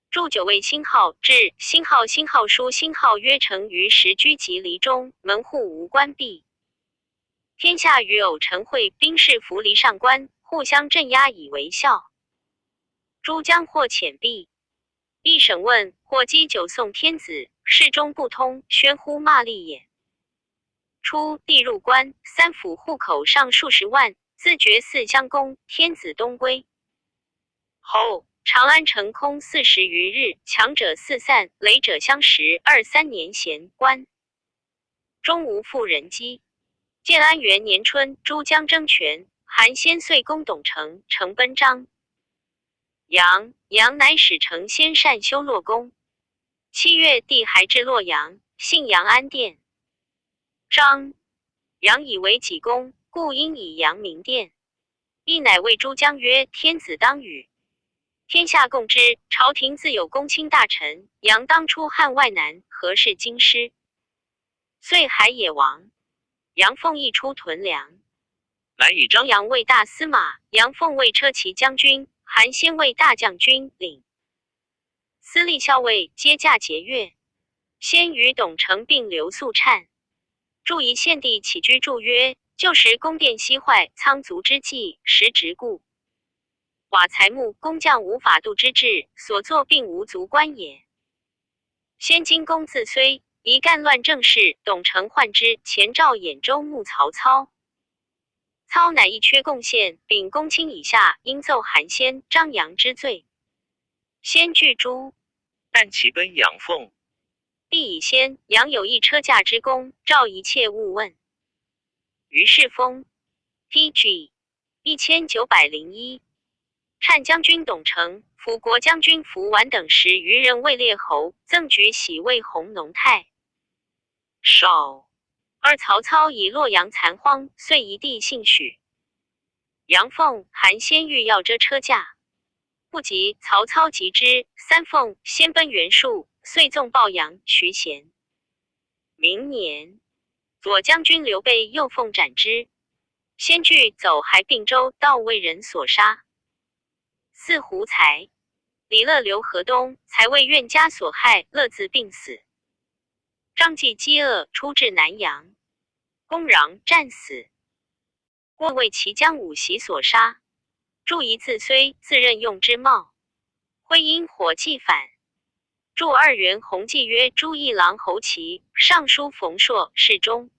注九位星号至星号星号书星号约成于时居及离中，门户无关闭。天下与偶陈会兵士扶离上官，互相镇压以为效。诸将或遣避。一审问，或击九宋天子，事中不通，宣呼骂詈也。初，帝入关，三府户口上数十万，自绝四乡公，天子东归。后，长安城空40余日，强者四散，累者相识2-3年闲关，终无复人迹。建安元年春，诸将争权，韩先遂攻董承，城奔张。杨乃使承先善修洛宫。7月，帝还至洛阳，信阳安殿。杨以为己功，故应以阳明殿。亦乃谓诸将曰：天子当与天下共之，朝廷自有公卿大臣，杨当出汉外难，何事京师？遂海野王。杨奉亦出屯粮。来以张杨为大司马，杨奉为车骑将军，韩先为大将军领。司隶校尉皆驾节钺。先与董承并刘宿颤。注以献帝起居注曰：旧时宫殿西坏，仓卒之计，时直故。瓦材木工匠无法度之志，所作并无足观也。先今公自虽一干乱政事，董承患之，前召兖州牧曹操。操乃一缺贡献，秉公卿以下，应奏韩先、张扬之罪。先拒诛，但其奔杨奉。帝以先、杨有一车驾之功，召一切勿问。于是封。PG 1901。颤将军董承、辅国将军符完等10余人位列侯，赠举喜为弘农太少。而曹操以洛阳残荒，遂一地幸许。杨奉、韩先欲要遮车驾，不及，曹操急之，三奉先奔袁术，遂纵报杨、徐贤。明年，左将军刘备又奉斩之。先据走还并州，盗为人所杀。四胡才，李乐刘河东，才为怨家所害，乐自病死。张继饥饿，出至南阳，公壤战死。郭为其将武袭所杀。注一自虽，自任用之茂。徽因火计反。注二元弘记曰：朱一郎侯齐，尚书冯硕，侍中。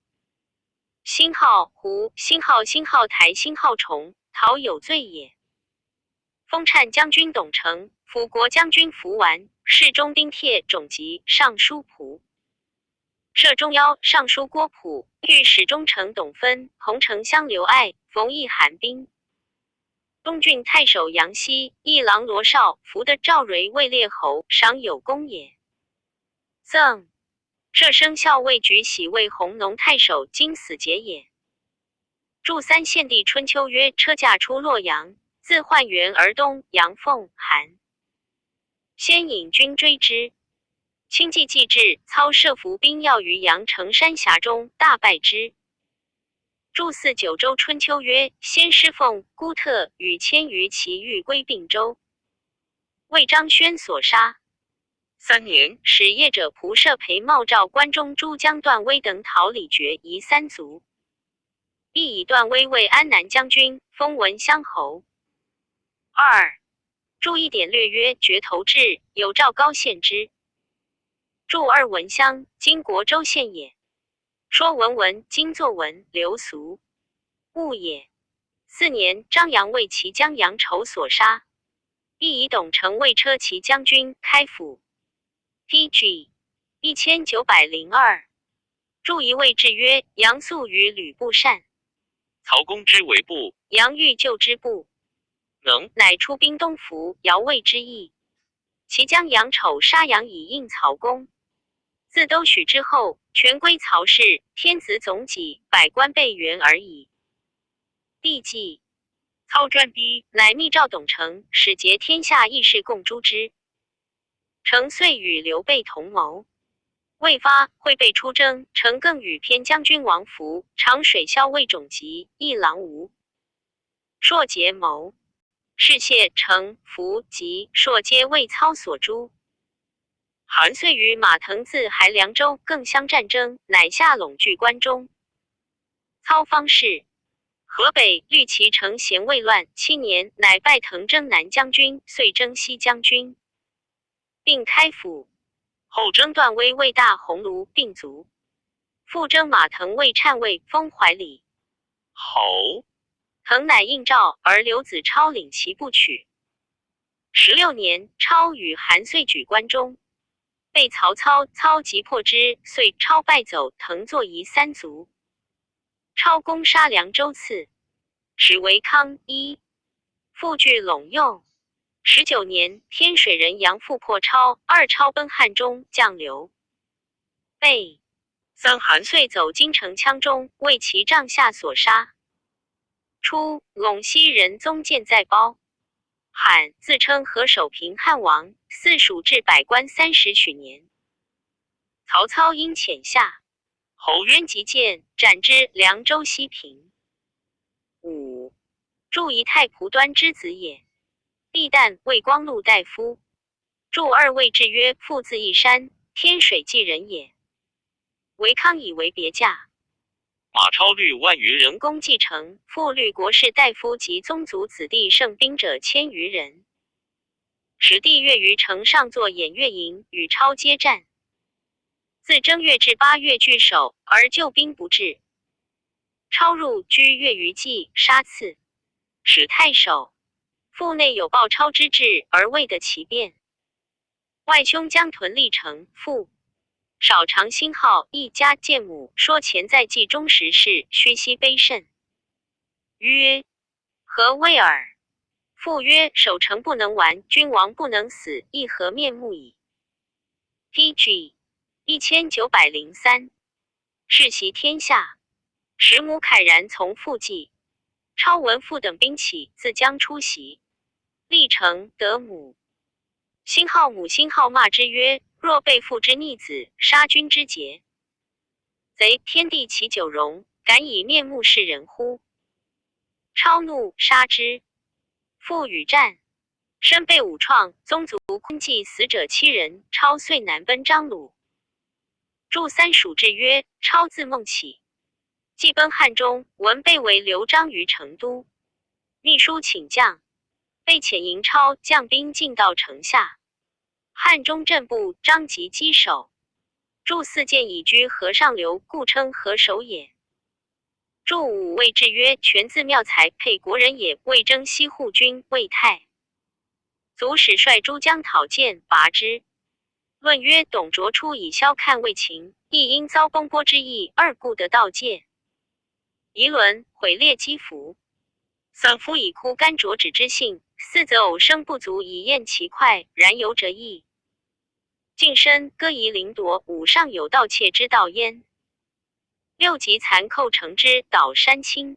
星号胡，星号台，星号重，陶有罪也。封颤将军董承，辅国将军符完，侍中丁帖种吉，尚书仆。摄中邀，尚书郭璞，御史中丞董芬，彭丞相刘爱，冯翊韩兵。东郡太守杨希，一郎罗绍，福的赵蕤位列侯，赏有功也。赠摄生校尉举喜为弘农太守，今死节也。祝三献帝春秋曰：车驾出洛阳，自宦元而东，阳奉韩。先引军追之。清季既至，操设伏兵要于阳城山峡中，大败之。祝祀九州春秋曰：先师奉孤特与千余骑欲归并州，为张轩所杀。3年，使业者仆射裴茂召关中诸将段威等讨李傕夷3族，亦以段威为安南将军，封文乡侯。2. 祝一典略曰：决头至，有赵高献之。祝2文乡，今国州县也。说文，今作文，流俗，误也。4年，张扬为其将杨稠所杀，亦以董承为车骑将军，开府。PG 1902。祝一谓制曰：杨素与吕布善，曹公之为部，杨欲救之不能，乃出兵东服，姚魏之意。其将杨丑杀杨以应曹公。自都许之后，全归曹氏，天子总己，百官备援而已。帝纪，操专逼，乃密诏董承，使结天下义士共诛之。承遂与刘备同谋。未发，会备出征，承更与偏将军王福、长水骁卫种吉、一郎吴硕结谋。是谢承、福、吉、硕皆为操所诛。韩遂与马腾自还凉州更相战争，乃下陇据关中。操方士，河北绿旗城咸未乱7年，乃拜腾征南将军，遂征西将军，并开府。后征段威为大鸿胪，并卒。复征马腾为颤尉，封怀里侯。腾乃应召，而刘子超领其不取。16年，超与韩遂举关中，被曹操，操急破之，遂超败走，腾作夷3族。超攻杀凉州刺，使为康一，复据陇右。19年，天水人杨复破超，2超奔汉中，将刘备。3韩遂走京城羌中，为其帐下所杀。初，陇西人宗建在包。罕自称河首平汉王，四属至百官30许年。曹操因遣下侯渊及见，斩之，凉州西平。5. 祝仪太仆端之子也。帝旦，魏光禄大夫。祝2谓制曰：父字义山，天水纪人也。为康以为别驾。马超率万余人，公继承，复律国士大夫及宗族子弟胜兵者1000余人。使帝月于城上作偃月营，与超接战。自正月至8月据守，而救兵不至。超入居月于祭，杀刺，使太守。腹内有报超之志，而未得其变。外兄将屯历城，复少长兴号，一家见母，说前在冀中时事，虚息悲甚。曰：何谓耳？父曰：守城不能完，君王不能死，亦何面目矣。PG 1903。世袭天下，使母慨然从父继。超闻父等兵起，自将出袭。历城得母。兴号母兴号骂之曰：若被父之逆子，杀君之节。贼天地其九容，敢以面目示人乎？超怒，杀之。父与战，身被5创，宗族昆计死者7人。超遂南奔张鲁。祝3属制曰：超自孟起，既奔汉中，闻被为刘璋于成都，秘书请将，被遣迎超，将兵进到城下。汉中镇部，张籍击守。祝4见以居河上流，故称河守也。祝5谓制曰：全自妙才，沛国人也。魏征西护军，魏泰卒使率诸将讨见，拔之。论曰：董卓初以骁看魏秦，亦因遭崩波之意，而故得盗戒。夷伦毁列击服。3夫以枯干卓止之性，4则偶生不足以验其快，然犹折义。近身割夷凌夺，5上有盗窃之道焉。6及残寇成之，捣山清。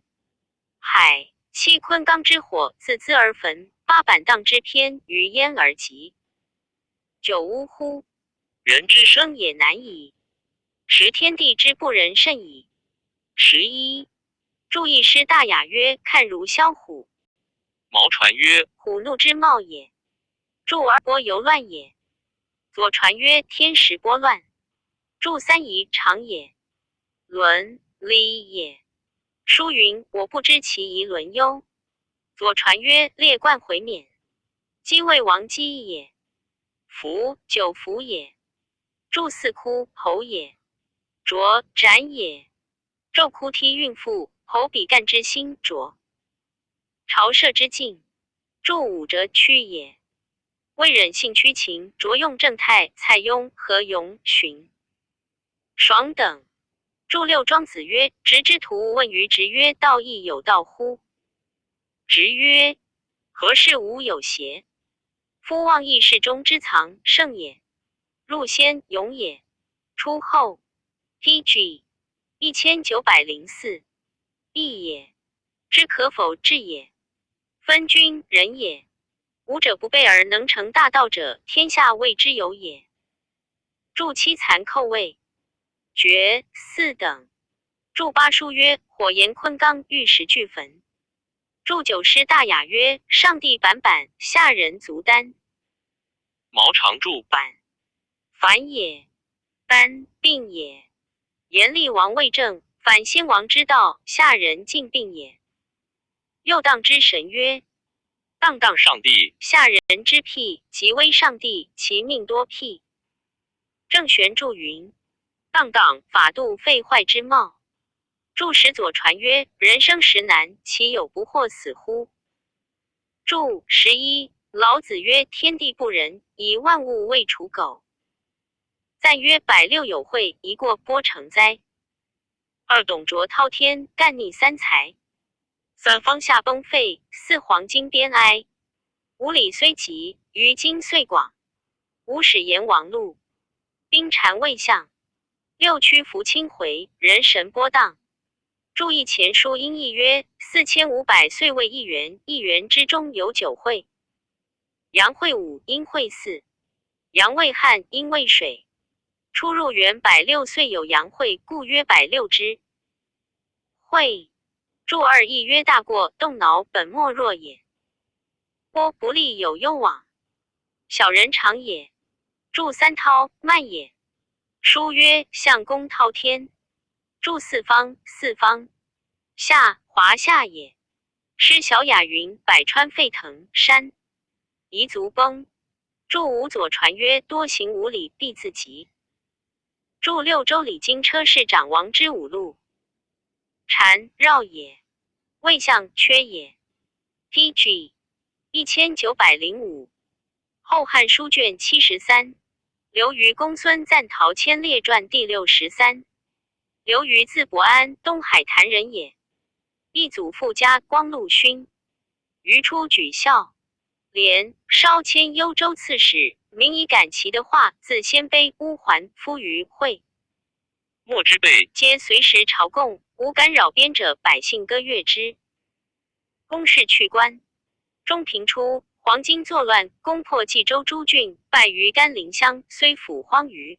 海。七昆冈之火自兹而焚，八板荡之篇于焉而极。九呜呼！人之生生也难矣，十天地之不仁甚矣。11。注意师大雅曰：看如枭虎。毛传曰：虎怒之貌也。注二波游乱也。左传曰：天时波乱。注三仪常也。伦理也。书云：我不知其仪伦忧。左传曰：列冠回免。姬魏王姬也。服九服也。注四哭侯也。卓斩也。纣哭踢孕妇，侯比干之心卓。朝社之境。注五折屈也。未忍性屈秦，卓用正太、蔡邕、何勇、荀爽等。注六庄子曰：直之徒问于直曰：道义有道乎？直曰：何事无有邪？夫妄议事中之藏，圣也。入先勇也。出后 PG 1904义也。知可否治也。分君人也。武者不备而能成大道者，天下谓之有也。注七残寇位。绝四等。注八书曰：火炎昆冈，玉石俱焚。注九师大雅曰：上帝板板，下人足丹。毛长注板反也。丹病也。严厉王位正，反先王之道，下人尽病也。右荡之神曰：荡荡上帝，下人之辟，即为上帝，其命多辟。正玄注云：荡荡法度废坏之貌。注史左传曰：人生实难，其有不惑死乎？注11。老子曰：天地不仁，以万物为刍狗。赞曰：百六有会，一过波成哉。二董卓滔天，干逆三才。三方下崩废，四黄金边哀。五礼虽急，于今遂广。五使阎王路，兵缠未相。六曲伏清回，人神波荡。注意前书音译曰：4500岁为一元，一元之中有9会。阳会5，阴会4。阳为旱，阴为水。出入元106岁有阳会，故曰106之。会。注二译曰：大过，动脑，本末若也。波不利有攸往，小人长也。注三滔慢也。书曰：相公滔天。注四方四方。下华夏也。诗小雅云：百川沸腾，山夷足崩。注五左传曰：多行无礼，必自极。注六州礼经车市长王之五路。缠绕也。魏相缺也。PG 1905。后汉书卷73。刘虞公孙瓒陶谦列传第63。刘虞字伯安，东海坛人也。一祖父家光禄勋。虞出举孝廉，稍迁幽州刺史，民以感其的话，自鲜卑乌桓夫于会。莫之辈，皆随时朝贡，无干扰边者，百姓歌乐之。公事去官。中平初，黄巾作乱，攻破冀州诸郡，败于甘陵乡，虽府荒芜。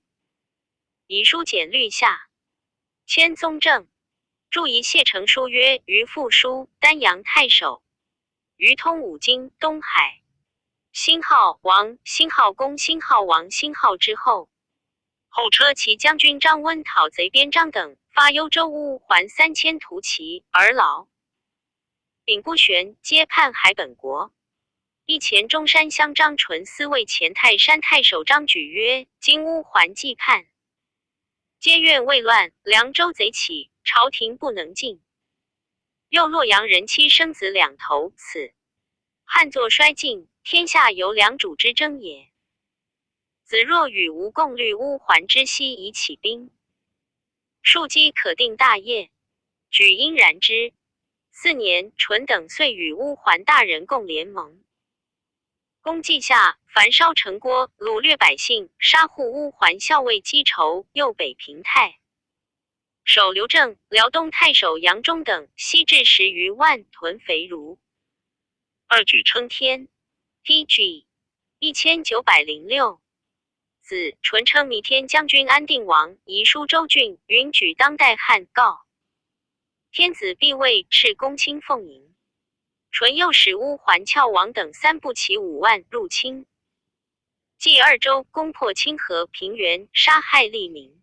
以书简律下。迁宗正。注一谢成书曰：于复书，丹阳太守。于通五经，东海。兴号王，兴号公，兴号王，兴号之后。后车骑将军张温讨贼边章等，发幽州乌还3000屠骑而劳。秉不玄皆叛海本国。一前中山乡张纯司谓前泰山太守张举曰：今乌还既叛，皆怨未乱，凉州贼起，朝廷不能进。又洛阳人妻生子两头，此汉作衰尽，天下由两主之争也。子若与吴共虑乌还之西以起兵，庶几可定大业。举因然之。4年，纯等遂与乌桓大人共联盟。公记下，焚烧城郭，掳掠百姓，杀户乌桓校尉积仇，右北平泰。守刘正、辽东太守杨忠等西至10余万屯肥如。二举称天 PG 1906子纯称弥天将军安定王，宜舒州郡，允举当代汉告天子必位敕公卿奉迎。纯又使乌桓翘王等3部骑5万入侵，继2州，攻破清河平原，杀害利民。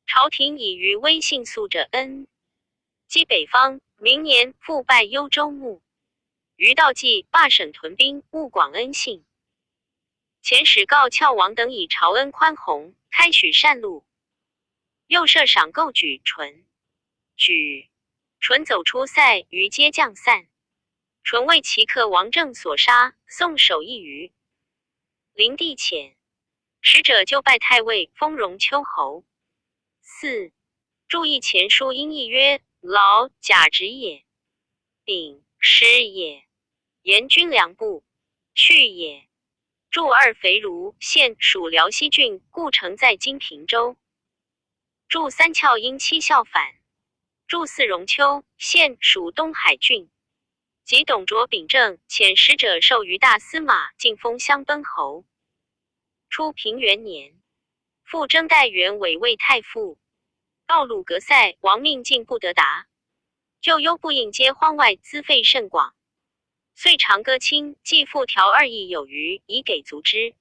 朝廷以于威信肃者恩，击北方，明年复拜幽州牧。于道济罢省屯兵，勿广恩信。前使告翘王等以朝恩宽宏，开许善路。又设赏购举纯走出塞，于皆降散。纯为其客王正所杀，送首一隅。灵帝遣使者就拜太尉，封荣丘侯。4. 注意前书音译曰：劳甲职也，丙师也，言军粮部去也。驻2肥如现属辽西郡，故城在今平州。驻3翘因妻效反。驻4荣丘现属东海郡。及董卓秉政，遣使者授于大司马，进封襄奔侯。初平元年，复征代原委魏太傅。告鲁格塞王命进不得达，就忧不应皆荒外资费甚广，遂长歌卿既复调2亿有余，以给足之。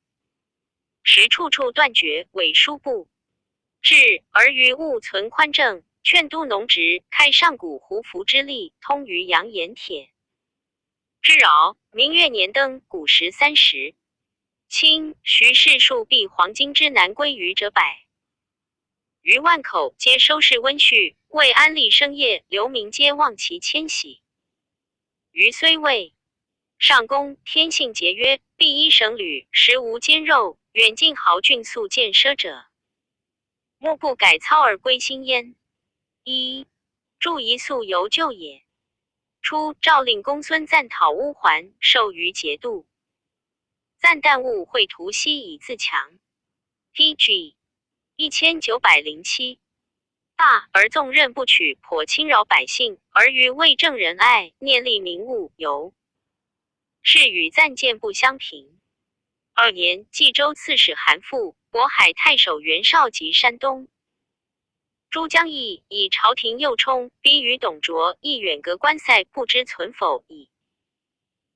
时处处断绝，委书部至而余务存宽正，劝都农职开上古胡服之力，通于阳盐铁。至饶明月年登，古时30。清徐氏数币黄金之南归于者百余万口，皆收视温煦，为安利生业，流民皆望其迁徙。余虽未上公，天性节约，必依省旅，食无坚肉，远近豪俊素见奢者，莫不改操而归心焉。1. 注一素犹旧也。初，诏令公孙瓒讨乌桓，授于节度。瓒但务会图西以自强。PG 1907大而纵任不取，颇轻饶百姓，而于为政仁爱，念利民物，尤是与瓒见不相平。2年，冀州刺史韩馥、渤海太守袁绍及山东诸将议以朝廷右冲，逼于董卓，亦远隔关塞，不知存否矣。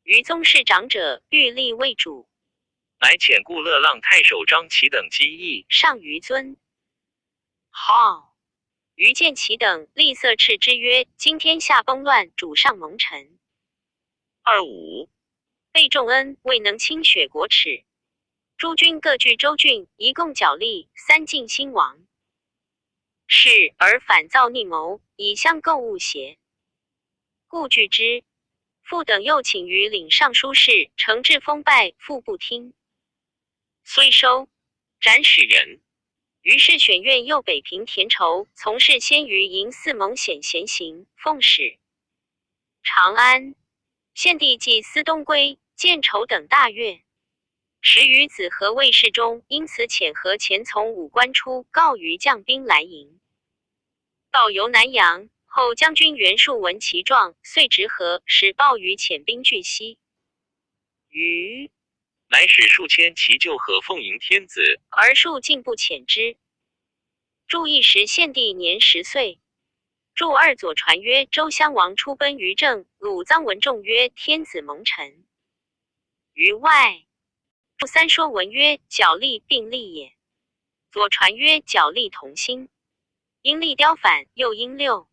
于宗室长者，欲立为主，乃遣顾乐浪太守张齐等击议，上于尊号。于见其等，厉色斥之曰：今天下崩乱，主上蒙尘。25被重恩，未能清雪国耻。诸军各据州郡，一共角力，3尽兴亡。是而反造逆谋，以相购物邪？故惧之。复等又请于领尚书事，承制封拜，复不听。虽收，斩使人。于是选院右北平田畴，从事先于营4蒙显闲行，奉使长安。献帝既思东归，见筹等大悦。时于子和卫士中，因此遣和前从武关出，告于将兵来迎。报由南阳，后将军袁术闻其状，遂直和，使报于遣兵拒西。于乃使数千骑就和奉迎天子，而数竟不遣之。注意时献帝年10岁。注2左传曰：周襄王出奔于郑，鲁臧文仲曰：天子蒙尘。于外。注3说文曰：角力并立也。左传曰：角力同心。因立雕反，又因6。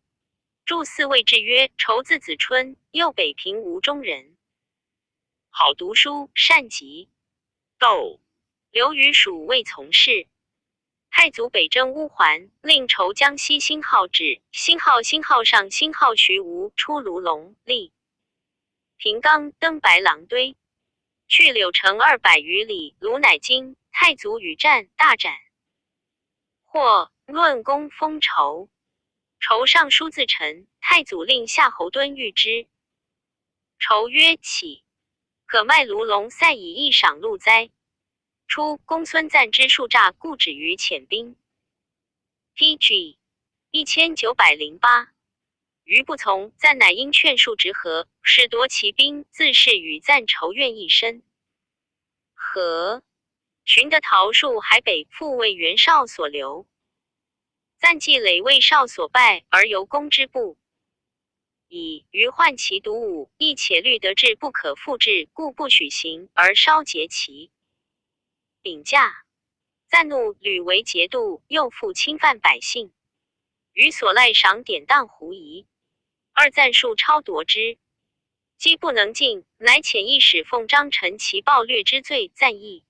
注4谓之曰：筹字子春，右北平吴中人，好读书，善集斗。刘虞属未从事。太祖北征乌桓，令筹江西兴号至，兴号上，兴号徐吴，出卢龙、历平冈，登白狼堆，去柳城200余里，卢乃惊。太祖与战，大斩。或论功封筹。筹上书自陈，太祖令夏侯惇谕之。筹曰：起，可卖卢龙塞以一赏路哉？初，公孙瓒之数诈，故止于遣兵。PG 1908。余不从，赞乃因劝述直和，使夺其兵，自是与赞仇怨一深。和寻得桃树海北，复为袁绍所留。赞既累为绍所败，而由攻之不以余患其独武，亦且虑得志不可复制，故不许行，而稍节其柄驾。赞怒，屡为节度，又复侵犯百姓，余所赖赏典当狐疑。二赞数超夺之，既不能进，乃遣一使奉张陈其暴掠之罪，赞议。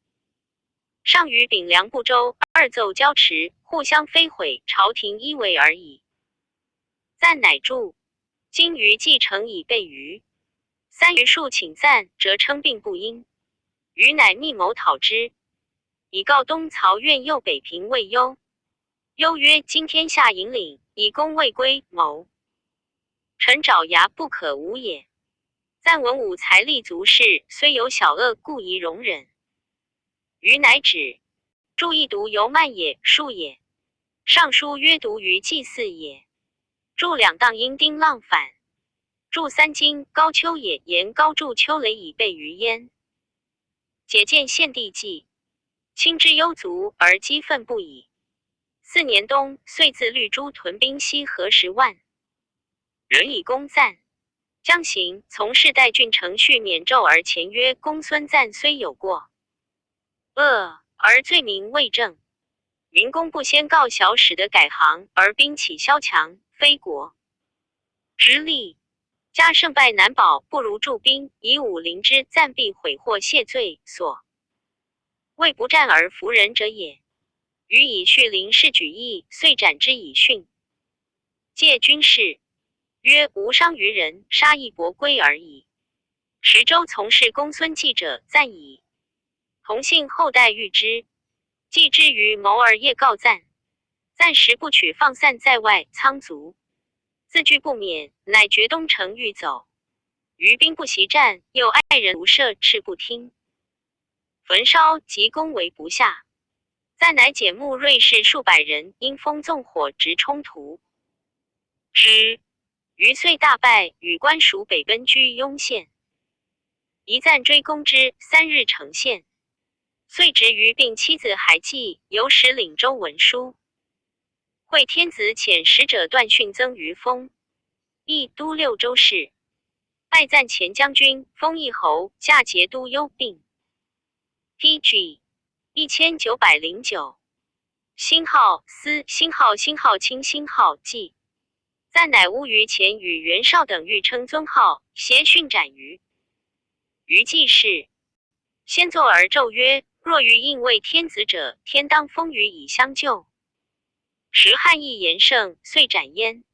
上与秉梁不周，二奏交持，互相非毁，朝廷依为而已。赞乃著。今余继承以备余。三余数请赞，则称病不应。余乃密谋讨之，以告东曹愿右北平魏攸。攸曰：今天下引领，以攻魏归，谋臣爪牙不可无也。赞文武才力足事，虽有小恶，故宜容忍。余乃止。注一读由慢也，数也。尚书曰读于祭祀也。注两当因丁浪反。注三经高丘也，言高筑丘垒以备于焉。解见献帝纪，亲之忧足而激愤不已。4年冬，遂自绿诸屯兵西河10万，人以攻赞。将行，从事代郡程序免奏而前曰：公孙瓒虽有过恶，而罪名未正。云公不先告小使的改行，而兵起萧墙，非国之利。加胜败难保，不如驻兵，以武凌之，赞必悔或谢罪，所谓不战而服人者也。余以恤临事举义，遂斩之以训。戒军事，曰：无伤于人，杀一伯归而已。池州从事公孙季者，赞矣。同姓后代遇之，季之于谋而夜告赞。赞时不取，放散在外，仓卒。自惧不免，乃决东城欲走。余兵不习战，又爱人无赦，斥不听。焚烧及攻为不下。赞乃减募锐士数百人，因风纵火直冲突之。余遂大败，与官属北奔居雍县。一赞追攻之，3日成县。遂执余并妻子还记，由使领州文书。会天子遣使者断训曾于封，益都六州事。拜赞前将军，封义侯，嫁节都幽并。PG 1909。星号司，星号卿，星号季。赞乃乌于前与袁绍等欲称尊号，挟训斩余。余既是，先作而奏曰：若余应为天子者，天当封余以相救。时汉义严盛，遂斩焉。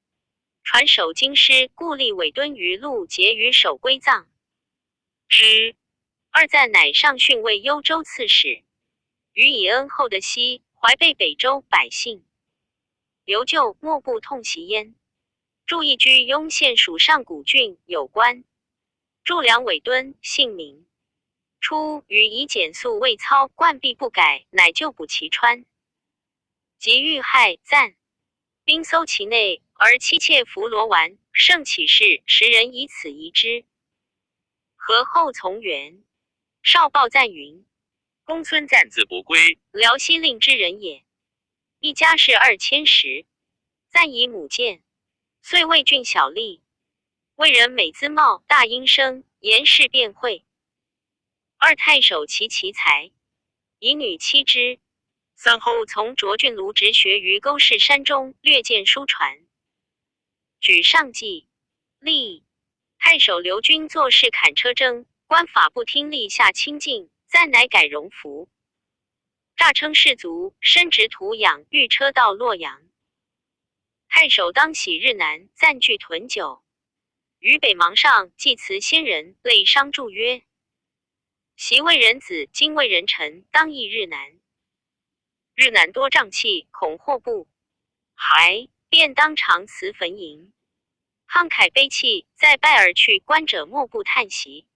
传守京师，故立尾敦于路，结于守归葬之。二赞乃上训为幽州刺史。余以恩厚的西怀备北州百姓，刘就莫不痛惜焉。驻义居雍县属上古郡，有官。驻梁尾敦，姓名。初余以简素未操，贯弊不改，乃就补其川。及遇害赞，兵搜其内，而妻妾弗罗丸，盛起事，时人以此疑之。何后从元。少报赞云：公孙瓒字伯归，辽西令之人也。一家事2000石。赞以母见，遂为郡小吏。为人美姿貌，大音声，言事辩会。二太守其才，以女妻之。3后从涿郡卢直学于沟氏山中，略见书传。举上计，立太守刘军做事砍车征，官法不听，立下清禁，赞乃改容服。诈称士卒，身执土养，御车到洛阳。太守当喜日南，赞据屯酒。于北邙上祭辞先人，累商著曰：昔为人子，今为人臣，当诣日南。日南多瘴气，恐祸不还，便当场辞坟茔。慷慨悲泣，在拜而去，观者莫不叹息。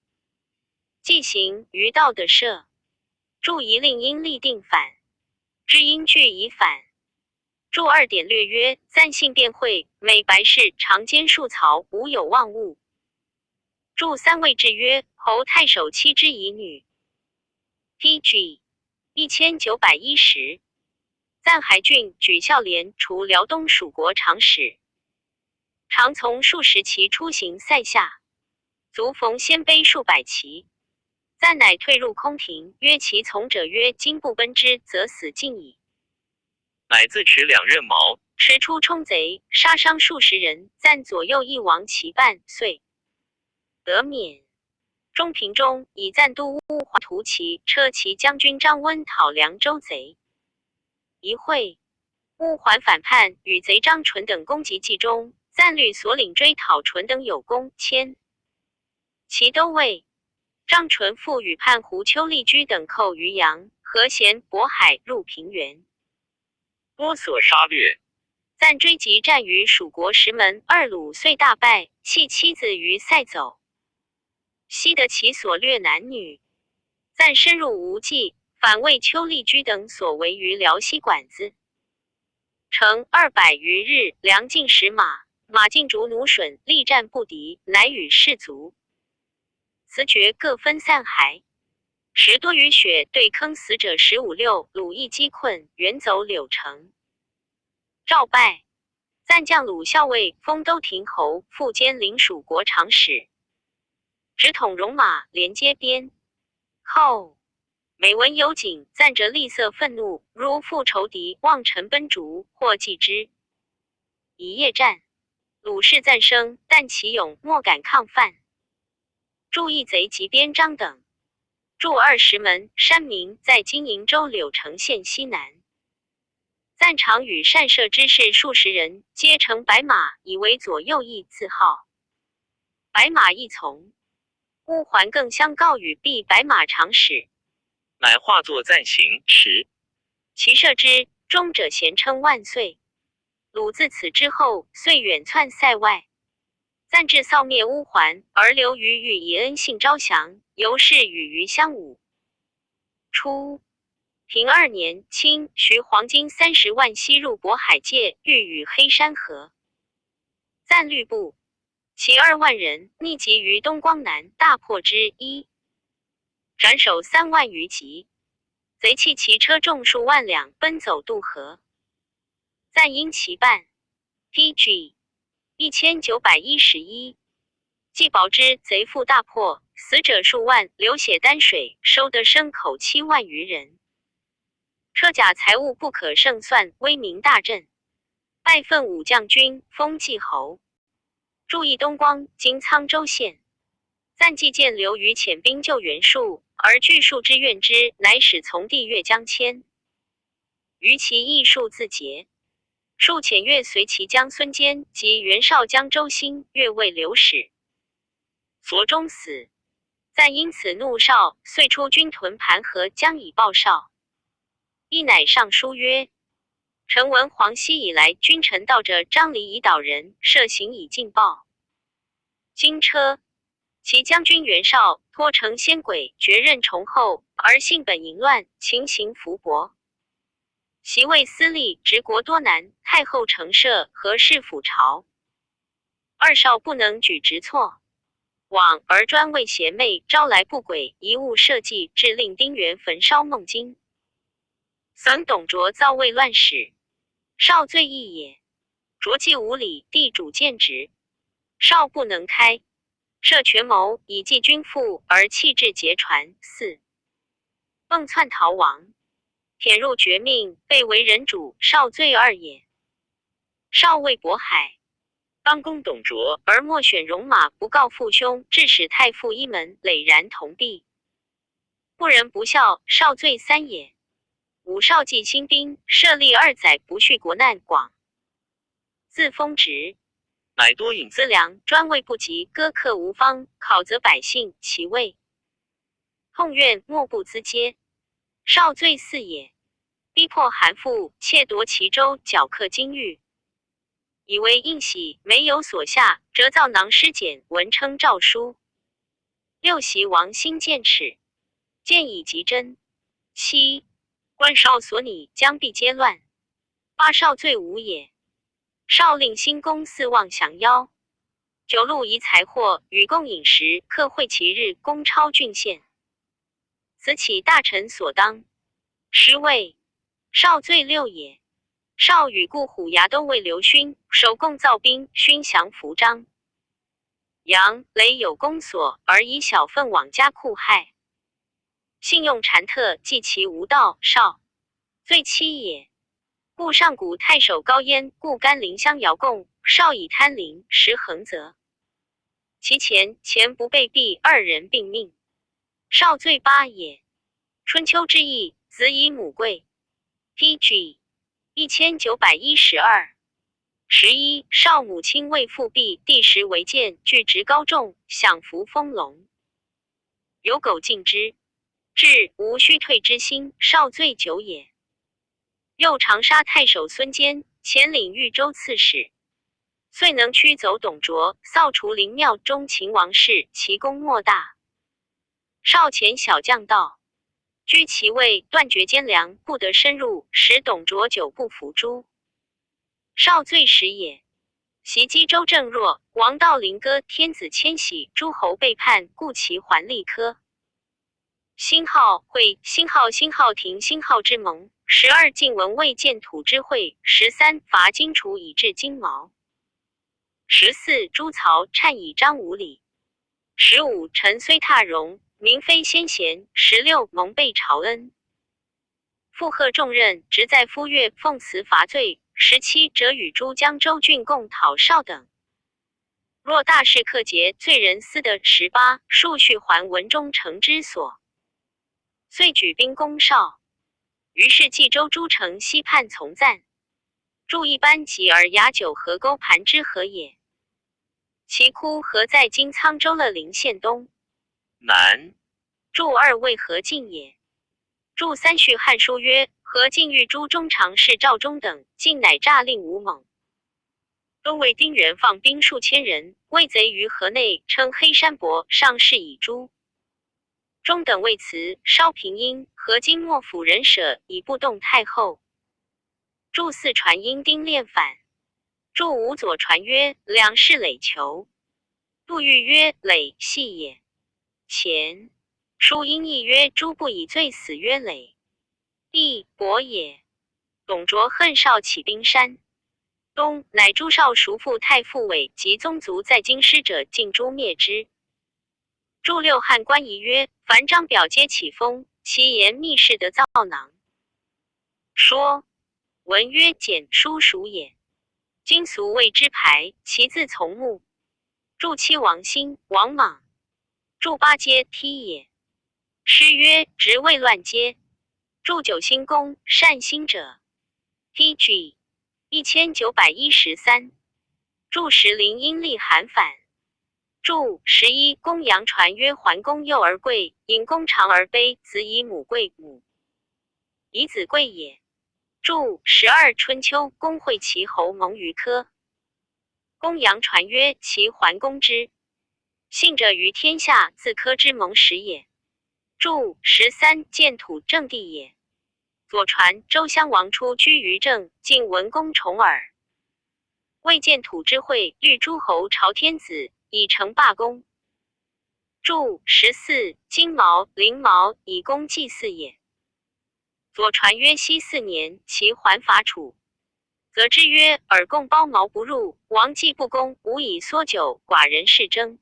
既行于道的社，著一令因立定反，知因据已反。注2点略曰：暂性辩会，美白氏长兼数曹，无有妄物。注3位制曰：侯太守妻之遗女。PG 1910。赞海郡举孝廉除辽东属国长史，常从数十骑出行塞下，卒逢鲜卑数百骑。赞乃退入空庭，曰其从者曰：今不奔之，则死尽矣。乃自持2刃矛，持出冲贼，杀伤数十人，赞左右一亡其半，遂得免。中平中以赞都乌华图骑车骑将军张温讨凉州贼。一会，乌桓反叛，与贼张纯等攻击冀中，赞律所领追讨纯等有功，迁其都尉。张纯复与叛胡丘利居等寇于阳、和咸、渤海，入平原，多所杀掠。赞追击战于蜀国石门，二鲁遂大败，弃妻子于塞走，悉得其所掠男女。赞深入无计，反为丘利居等所为于辽西馆子，乘200余日，粮尽食马，马尽逐奴隼，力战不敌，乃与士卒辞绝，各分散还。时多雨雪，对坑死者15、6，鲁亦饥困，远走柳城。诏拜赞将鲁校尉，封都亭侯，复兼领蜀国长史，直统戎马，连接边后。每闻有景，赞则厉色愤怒，如复仇敌，望尘奔逐，或继之。一夜战，鲁士赞生，但其勇，莫敢抗犯。注义贼及边章等。注20门，山民，在今营州柳城县西南。赞常与善射之士数十人，皆乘白马，以为左右翼自号。白马一从，乌桓更相告与避白马长史，乃化作赞行时，其射之，中者咸称万岁。鲁自此之后，遂远窜塞外。赞至扫灭乌桓，而留于豫以恩信招降，由是与于相侮。初，平2年，清徐黄金30万西入渤海界，欲与黑山河。赞律部其2万人，逆击于东光南，大破之。1斩首3万余级，贼弃其车重数万两，奔走渡河。赞因其半。PG 1911。既保之，贼复大破，死者数万，流血丹水，收得牲口7万余人，车甲财物不可胜算，威名大振。拜奋武将军，封季侯。注意东光，今沧州县。赞既见刘于遣兵救援数，而据数之怨之，乃使从弟越将迁。于其义数自节。数遣越随其将孙坚及袁绍将周兴，越为留使。所中死。赞因此怒绍，遂出军屯盘河，将以报绍。亦乃上书曰：臣闻黄溪以来，君臣道者张离以导人，设行以进报。今车其将军袁绍托成先轨，绝任崇厚，而性本淫乱，情形浮薄。袭位私利，执国多难，太后承赦，何事辅朝？二少不能举直错，往而专为邪魅，招来不轨，贻误社稷，致令丁原焚烧孟津。3董卓造魏乱史，少罪亦也。卓既无礼，地主见直，少不能开，设权谋，以济君父，而弃至节传。4孟篡逃亡，舔入绝命，被为人主，少罪2也。少为渤海，帮攻董卓，而莫选戎马，不告父兄，致使太傅一门累然同毙。不仁不孝，少罪3也。5少计兴兵，设立2载，不恤国难。广自封职，乃多引资粮，专为不及，苛刻无方，考责百姓，其位痛怨，莫不资嗟。少罪4也。逼迫韩馥，窃夺其州，剿克金玉，以为应喜，没有所下，折造囊尸简，文称诏书。6袭王兴剑齿，见以极真。7官少所拟，将必皆乱。八少罪无也。少令新公四望降妖，九路遗财货，与共饮食，客会其日，公超郡县。此起大臣所当。十位少罪六也。少与顾虎牙都尉刘勋，首共造兵，勋降服章。杨雷有公所，而以小份往家库害。信用谗特，计其无道，少罪七也。故上古太守高焉，故甘陵相遥贡，少以贪陵，实横泽。其前不被毙，二人并命。少罪八也。春秋之役，子以母贵。PG 1912。11少母亲为父婢，第10为谏，具职高重，享服丰隆。有苟尽之，至无须退之心，少罪九也。又长沙太守孙坚，前领豫州刺史，遂能驱走董卓，扫除灵庙中秦王室，其功莫大。少前小将道，居其位，断绝奸良，不得深入，使董卓久不服诛。少罪十也。袭击周正若，王道林歌，天子迁徙，诸侯背叛，故其还立科。辛亥会，辛亥庭，辛亥之盟。12晋文魏建土之会。13伐荆楚以至金毛。14朱曹忏以彰无礼。15陈虽踏荣，名非先贤。16蒙被朝恩，附贺重任，直在夫岳，奉辞伐罪。17者与诸江州郡共讨少等。若大事克节，罪人私得。18数续还文中丞之所，遂举兵攻少。于是冀州诸城西叛从赞，筑一般集而雅九河沟盘之河也。其窟河在今沧州乐陵县东南。筑二为河晋也。筑三续汉书曰：河晋豫诸中常侍赵忠等，晋乃诈令吴猛。东魏丁原放兵数千人，魏贼于河内，称黑山伯，上士以诛。忠等为辞，稍平阴，河津幕府人舍，以不动太后。祝四传因丁练反。祝五左传曰：两士累求。杜预曰：累系也。前书因义曰：诸不以罪死曰累。亦伯也。董卓恨少起兵山东，乃朱少叔父太傅伟及宗族在京师者，尽诛灭之。祝六汉官仪曰：凡章表皆起风，其言密室得造囊。说文曰：简书属也。今俗谓之排，其字从木。祝七王兴、王莽。祝八阶梯也。诗曰：直未乱阶。祝九星公，善心者。PG 1913。祝十陵阴历韩反。祝11公羊传曰：桓公幼而贵，引公长而卑，子以母贵，母以子贵也。祝12春秋公会齐侯蒙于科。公羊传曰：其桓公之信者于天下，自科之蒙始也。祝13建土正地也。左传周襄王出居于政，晋文公重耳。魏建土之会，欲诸侯朝天子，以成罢公。祝14金毛、灵毛以公祭祀也。左传曰：熙4年，其还伐楚，则之曰：尔共包毛不入，王祭不公，吾以缩酒，寡人是争。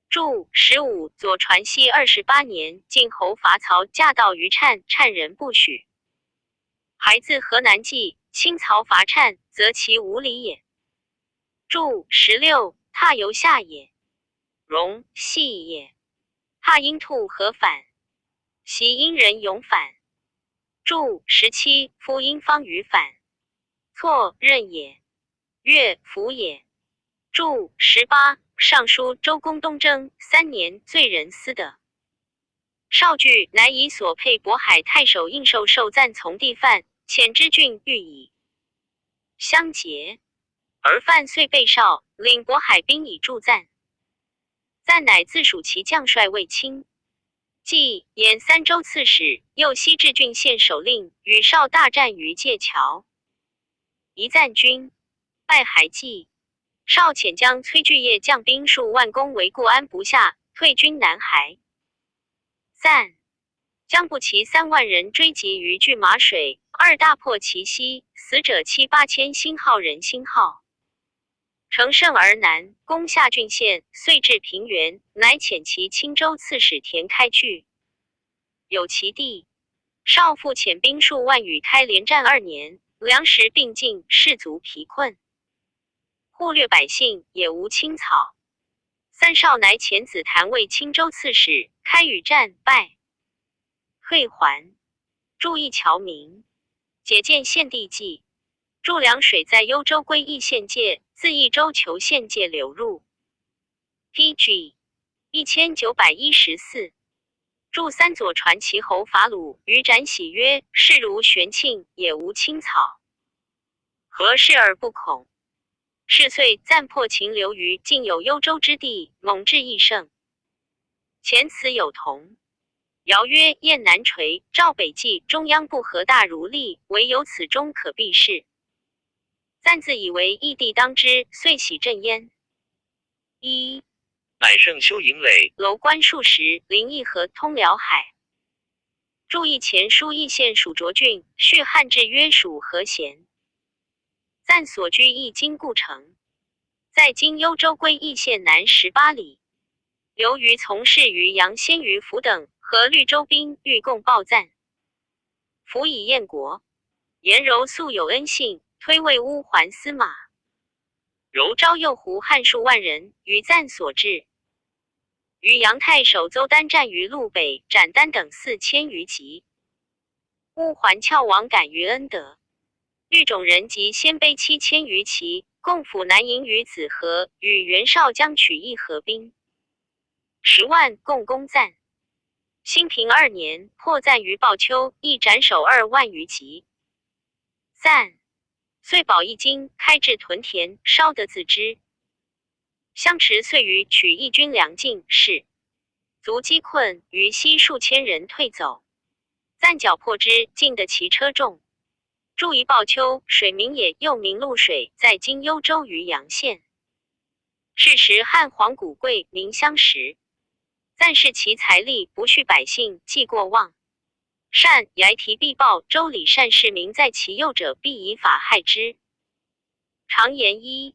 祝15左传熙28年，晋侯伐曹，驾到于焲，焲人不许。孩自河南济，亲曹伐焲，则其无礼也。祝16踏由下也。戎系也。踏因兔何反？袭因人勇反。祝17夫因方于反。错任也。乐服也。祝18尚书周公东征3年，罪人私的。少惧，乃以所配渤海太守应受赞从地犯，遣之郡欲以相结，而犯遂被少，领渤海兵以助赞。赞乃自属其将帅卫青，既演3州刺史，右西至郡县守令，与少大战于界桥。一赞军，败还济。少遣将崔巨业将兵数万攻围固安不下，退军南海。赞将步骑3万人追击于拒马水，二大破其西，死者7、8千，星号人星号。乘胜而南，攻下郡县，遂至平原，乃遣其青州刺史田开据。有其地，少复遣兵数万与开连战2年，粮食并尽，士卒疲困，忽略百姓，也无青草。三少乃遣子谭为青州刺史，开与战败，退还。注意侨民，解建献帝纪。注粮水在幽州归义县界，自益州求县界流入。PG 1914。注三左传齐侯法鲁于斩喜曰：士如玄庆，也无青草，何事而不恐？是岁暂破秦留于竟有幽州之地，猛志益盛。前此有同。尧曰：雁南垂，赵北济，中央不合大如力，唯有此中可避事。暂自以为义帝当之，遂喜振焉。一乃盛修营垒，楼观数十，临义河，通辽海。注意前书义县属涿郡，续汉制曰属和贤。暂所居义今故城，在今幽州归义县南18里。刘虞从事于杨先于府等和绿州兵欲共报赞。辅以燕国，颜柔素有恩信，推魏乌还司马。柔招右胡汉数万人，于赞所至。于杨太守邹丹战于路北，斩丹等4千余级。乌还翘王感于恩德。绿种人及鲜卑7千余骑，共府南营于子河，与袁绍将取义河兵10万，共攻赞。兴平2年，破赞于鲍丘，亦斩首2万余级。赞遂保一京，开至屯田，稍得自知。相持遂于取义军粮尽，是卒饥困，于西数千人退走。赞剿破之，尽得其车众。驻于鲍丘，水名也，又名陆水，在今幽州于阳县。是时汉皇古贵，名相识。赞视其财力，不恤百姓，既过望善，睚提必报。州里善士民在其右者，必以法害之。常言一，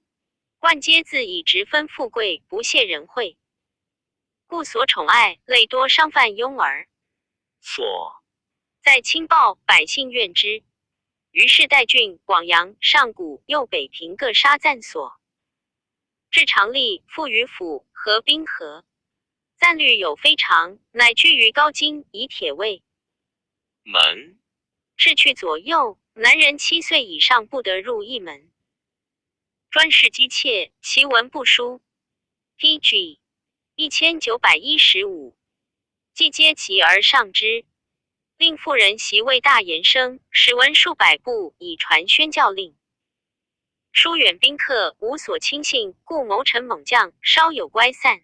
冠皆自以直分富贵，不屑人惠，故所宠爱，类多商贩庸儿。所在轻暴，百姓怨之。于是代郡、广阳、上谷、右北平各杀赞所。至长吏，复于府，合兵河。赞虑有非常，乃居于高津，以铁卫门。斥去左右，男人7岁以上不得入一门。专事姬妾，其文不书。PG 1915。既皆及而上之。令妇人习为大言声，使文数百部，以传宣教令。疏远宾客，无所轻信，故谋臣猛将，稍有乖散。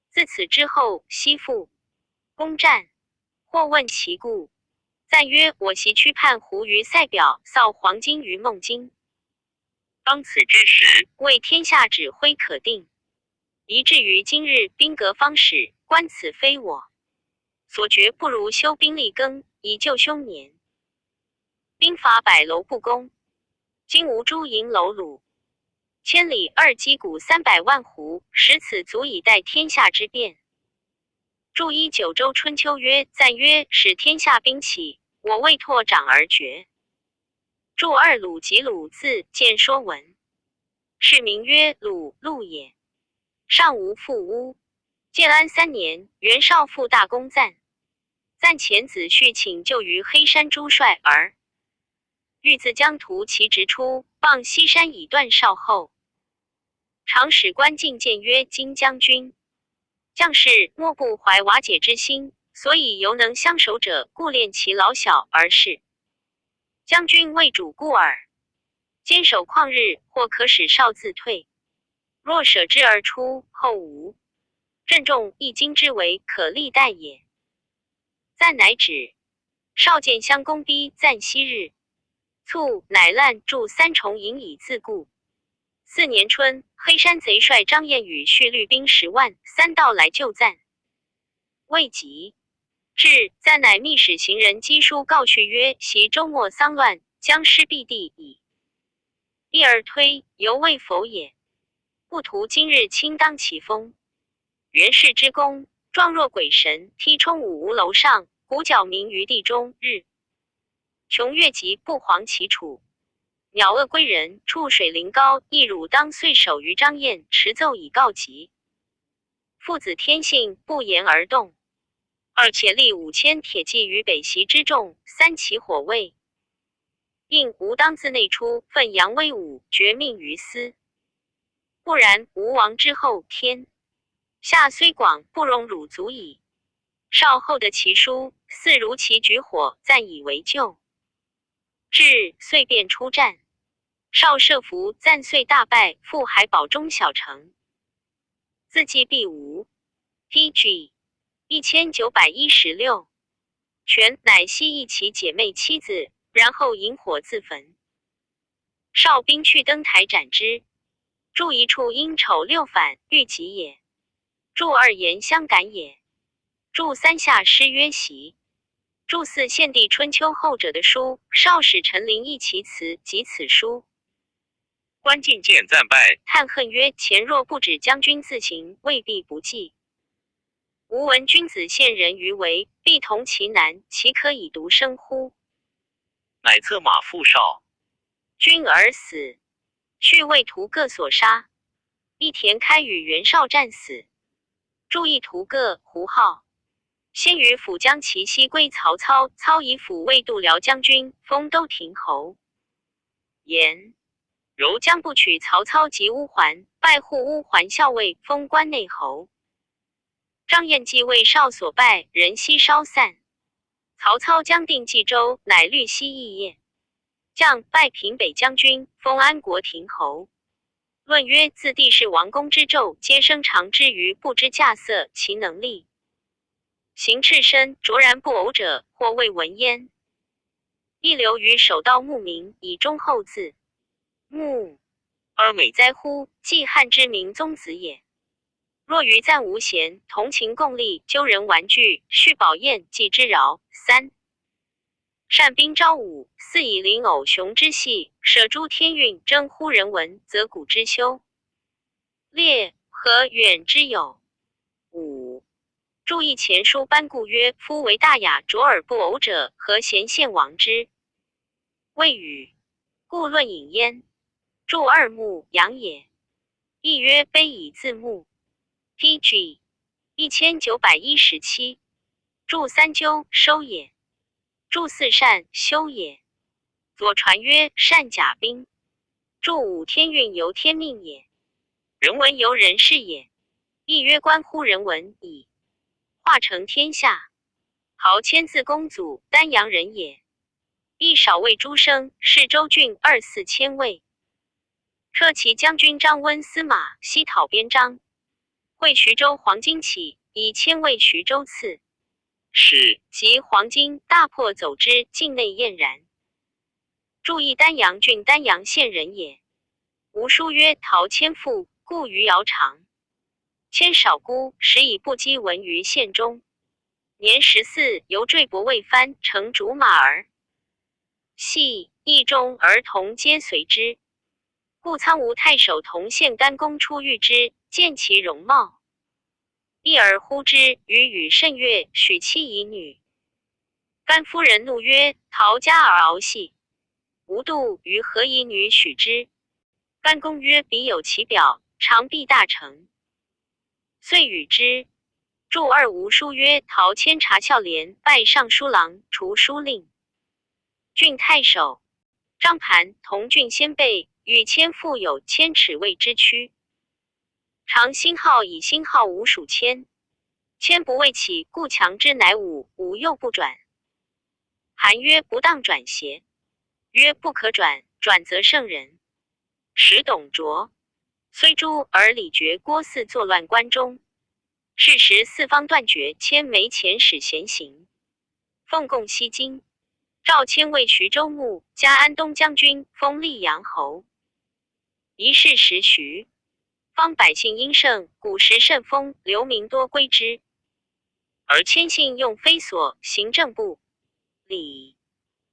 自此之后，西复攻战，或问其故，赞曰：我袭驱叛胡于塞表，扫黄巾于孟津。当此之时，为天下指挥可定。宜至于今日，兵革方始，观此非我所觉，不如修兵立耕，以救凶年。兵法百楼不攻，今无诸营楼鲁。千里2击鼓300万斛，使此足以待天下之变。注一九州春秋曰：赞曰：使天下兵起，我未拓掌而决。注2鲁及鲁字，见说文。是名曰鲁，陆也。上无复屋。建安3年，袁绍复大攻赞。赞遣子续请救于黑山诸帅，而欲自将图其直出，傍西山以断绍后。常使官进谏曰：今将军将士莫不怀瓦解之心，所以犹能相守者，故练其老小，而是将军为主故耳。坚守旷日，或可使绍自退。若舍之而出，后无郑重一京之为可立待也。赞乃止。绍见襄公逼赞昔日，卒，乃滥筑三重营以自固。4年春，黑山贼帅张彦宇蓄律兵10万，3道来救赞，未及。至，赞乃密使行人赍书告叙曰：袭周末丧乱，将失必地矣。一而推，犹未否也。不图今日卿当其锋。元氏之功，状若鬼神，踢冲五吴楼上，鼓角鸣于地中。日穷月极，不遑其处。鸟恶归人，触水临高，亦汝当遂守于张燕，持奏以告急。父子天性，不言而动。2且立5000铁骑于北袭之众，3起火卫。应吾当自内出，奋扬威武，绝命于斯。不然，吴王之后，天下虽广，不容汝足矣。少后得其书，似如其举火，暂以为救。至，遂便出战。少设伏，暂遂大败，复海堡中小城。自继必无。PG 1916。权乃西一其姐妹妻子，然后引火自焚。少兵去登台斩之。筑一处因丑6反，欲疾也。筑2言相感也。筑3下诗曰习。筑4献帝春秋后者的书，少使陈琳一其词及此书。关进见赞拜，叹恨曰：前若不止将军自行，未必不计。吾闻君子献人于为，必同其难，其可以独生乎？乃策马负少。君而死，续为徒各所杀。一田开与袁绍战死。筑一徒各，胡号。先于辅将其西归曹操，操以辅卫度辽将军，封都亭侯。言柔将不取曹操及乌桓，拜护乌桓校尉，封关内侯。张燕继为少所败，人悉稍散。曹操将定冀州，乃虑西议业。将拜平北将军，封安国亭侯。论曰：自帝是王公之胄，皆生长之于不知驾色，其能力行赤身，卓然不偶者，或未闻焉。亦留于首道墓名，以忠厚字。墓而美哉乎！季汉之明宗子也。若于赞无贤，同情共利，纠人玩具，续宝宴，祭之饶。3善兵招武，4以临偶雄之细，舍诸天运，征乎人文，则古之修。列和远之友。5注意前书班固曰：夫为大雅，卓尔不偶者，何贤献王之？谓语，故论引焉。筑2木，阳也。亦曰：卑以自牧。PG 1917。筑3鸠，收也。筑4善，修也。左传曰：善甲兵。筑5天运，由天命也。人文由人事也。亦曰：关乎人文矣。化成天下。豪谦字公祖，丹阳人也。亦少尉诸生，是州郡2、4千卫。车骑将军张温司马，西讨边章。会徐州黄巾起，以千卫徐州刺。使及黄巾大破走之，境内晏然。注意丹阳郡丹阳县人也。吴书曰：陶谦父，故于尧长。谦少孤，时以不羁闻于县中。年14，由坠帛未藩，乘竹马儿。系邑中儿童皆随之。故苍梧太守同县干公出遇之，见其容貌，一而呼之，与甚悦，许妻以女。干夫人怒曰：陶家而敖戏，无度于何以女许之？干公曰：彼有其表，常必大成。遂与之。注2吴书曰：陶谦察孝廉，拜尚书郎，除书令。郡太守。张盘同郡先辈，与谦父有千尺谓之躯。常兴号以兴号无属谦。谦不为起，故强之乃武，武又不转。韩曰：不当转邪？曰：不可转，转则胜人。使董卓虽诛，而李傕、郭汜作乱关中。是时四方断绝，谦没遣使闲行，奉贡西京。赵迁为徐州牧，加安东将军，封溧阳侯。一世时徐，方百姓殷盛，古时甚丰，流民多归之。而迁信用非所，行政部、礼、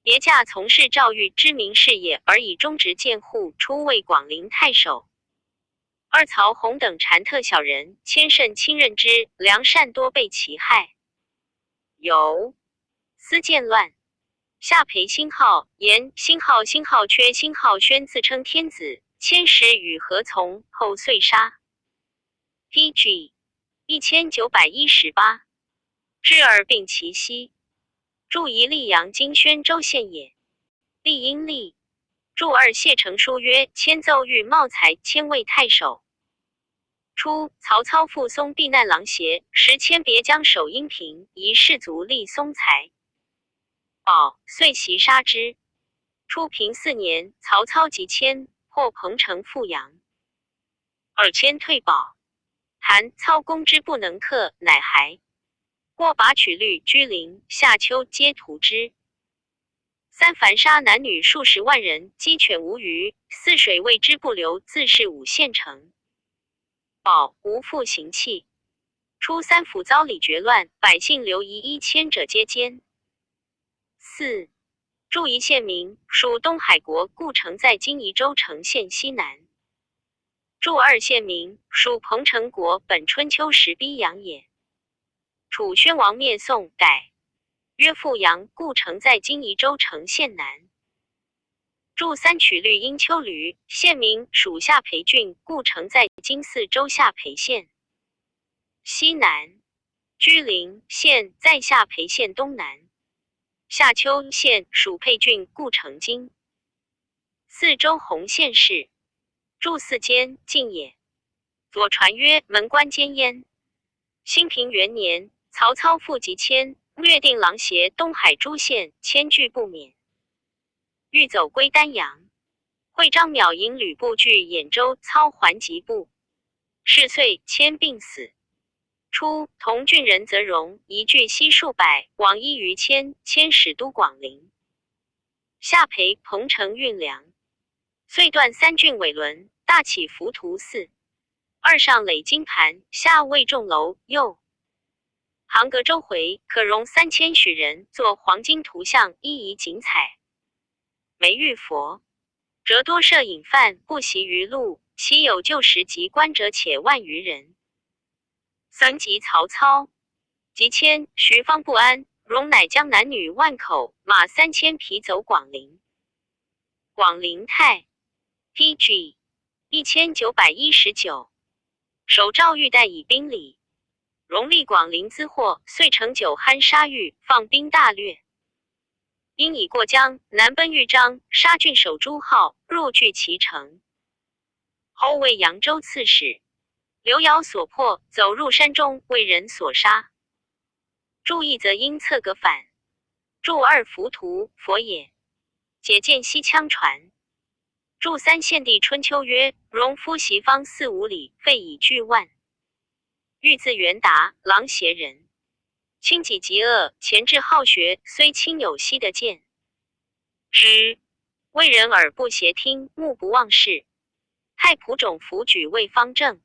别驾从事诏谕之民事业，而以忠直见护，出为广陵太守。二曹洪等谗特小人，迁甚亲任之，良善多被其害。有私见乱，下裴兴浩言兴浩缺兴浩宣自称天子，迁使与何从，后遂杀。PG 1918至而并其息。驻一溧阳今宣州县也。立因立。驻二谢成书曰：迁奏谕茂才，迁为太守。初，曹操复松避难郎邪，时迁别将守阴平，疑士卒立松才。保遂袭杀之。初平4年，曹操即迁，破彭城复阳。二迁退保。韩操攻之不能克，乃还。过拔取律居陵、夏丘皆屠之。三凡杀男女数十万人，鸡犬无余。泗水为之不流，自是5县城。保无复行弃。初三府遭李绝乱，百姓流夷1000者皆奸。4. 驻宜县民，属东海国，故城在今宜州城县西南。驻二县民，属彭城国，本春秋时逼阳也。楚宣王灭宋，改曰复阳，故城在今宜州城县南。驻三曲律阴丘闾，县民，属下裴郡，故城在今泗州下裴县西南。居陵县在下裴县东南。夏丘县属沛郡，故城今泗州洪县市。驻泗监晋也。左传曰：门关监焉。兴平元年，曹操复急迁，略定郎邪、东海诸县，迁据不免。欲走归丹阳。会张邈引吕布据兖州，操还疾部。是岁，迁病死。初，同郡人则荣移据西数百，往1余千，迁使都广陵。下裴彭城运粮。遂断3郡尾轮，大起浮屠寺。二上垒金盘，下魏仲楼，右杭阁周回，可容3000许人，作黄金图像，一仪锦彩。梅玉佛。折多设饮饭，不习于路，其有旧时及官者且万余人。3及曹操，即迁徐方不安，荣乃将男女万口，马3000匹走广陵。广陵太 PG 1919首诏谕带以兵礼。荣立广陵资货，遂成酒酣杀狱，放兵大掠。因已过江，南奔豫章，杀郡守朱浩，入据其城。后为扬州刺史。刘繇所破，走入山中，为人所杀。注意则因策革反。注二浮屠，佛也。解见西羌传。注三献帝春秋曰：荣夫袭方4、5里，废以拒万。欲字元达，郎邪人。轻己极恶，前志好学，虽亲有息的见之，为人耳不协听，目不忘事。太仆种辅举为方正。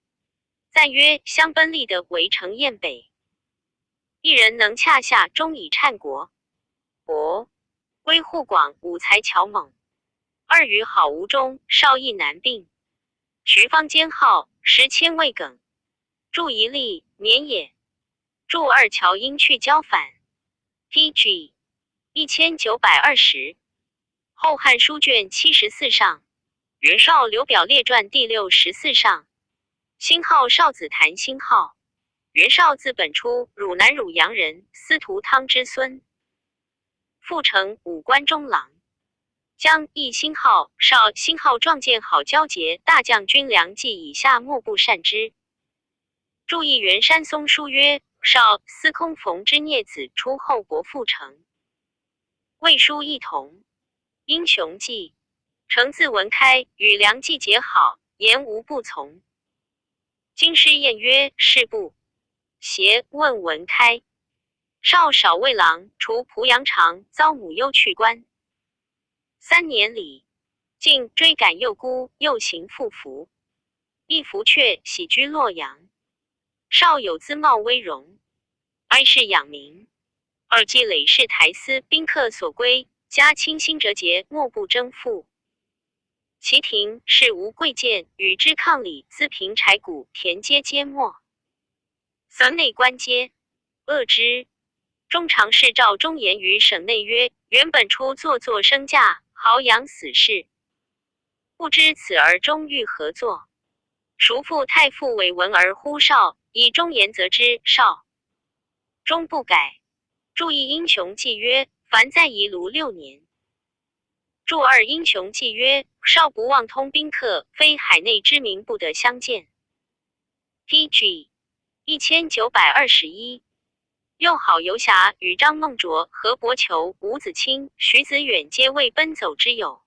赞曰：相奔立的围城燕北。一人能洽下，终以颤国。归护广，武才巧猛。二与好无中，少亦难并。徐方坚号，时迁魏耿。注一例，免也。注二乔因去交反。PG 1920后汉书卷74上。袁绍刘表列传第64上。兴号少子谭兴号。袁绍字本初，汝南汝阳人，司徒汤之孙。复成武关中郎。将义兴号、少兴号壮健好交结，大将军良计以下莫不善之。注意袁山松书曰：少司空冯之孽子，出后伯复成。魏书一同。英雄记。程自文开，与良计结好，言无不从。京师宴曰：是不？邪问文开。少少尉郎，除濮阳长，遭母忧去官。3年里，竟追赶幼孤，又行复服。一服却喜居洛阳。少有姿貌威容，哀世养民。二季累世台司宾客所归，家亲心折节，莫不征赋。其庭是无贵贱，与之抗礼，资平柴谷，田阶皆没。3内官阶恶之。中常侍赵忠言于省内曰：原本出作生驾，豪扬死士，不知此而终欲何作？孰复太傅委闻而呼少，以忠言责之，少终不改。注一英雄记曰：凡在夷卢6年。注2英雄记曰：少不忘通宾客，非海内之民不得相见。PG 1921。又好游侠与张孟卓、何伯求、吴子卿、徐子远皆为奔走之友。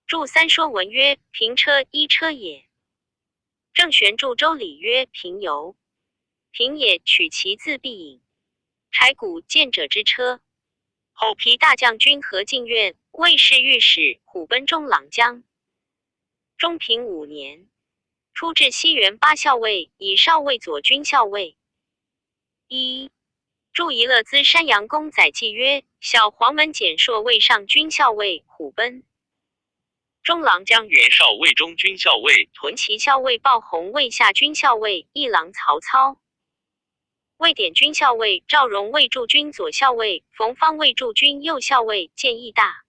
注3说文曰：平车一车也。郑玄注周礼曰：平游，平也取其字必引。柴谷见者之车。后皮大将军何进愿，卫士御史，虎贲中郎将。中平5年，出至西园8校尉，以少尉左军校尉。1注仪乐资山阳公载记曰：小黄门简硕卫上军校尉，虎贲中郎将袁绍卫中军校尉，屯骑校尉鲍弘卫下军校尉，议郎曹操。魏典军校尉赵荣卫驻军左校尉，冯方卫驻军右校尉，建议大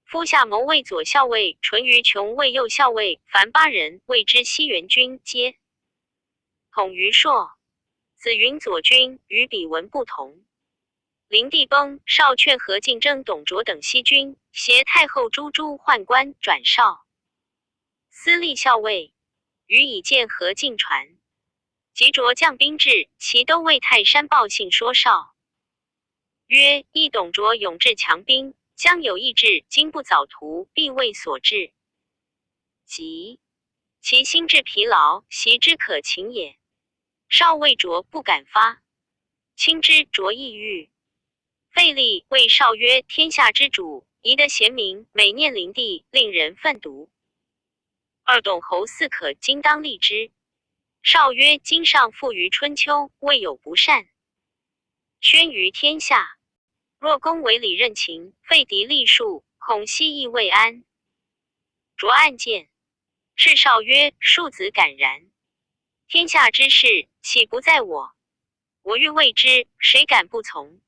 夫夏谋卫左校尉，淳于琼卫右校尉，凡8人，谓之西原军，皆统于硕。子云左军与彼文不同。灵帝崩，少劝何进征董卓等西军，携太后朱渚宦官，转少司隶校尉，予以见何进传。及卓将兵至，其都尉泰山报信说少曰：亦董卓勇志强兵，将有意志，今不早图，必为所致。即其心志疲劳，习之可擒也。少尉卓不敢发，亲之卓意欲。费力谓少曰：天下之主，宜得贤明，每念灵帝，令人愤毒。2董侯似可，今当立之。少曰：今上富于春秋，未有不善。宣于天下，若公为礼任情，废敌立庶，恐西邑未安。卓暗见，是少曰：庶子敢然。天下之事，岂不在我？我欲为之，谁敢不从？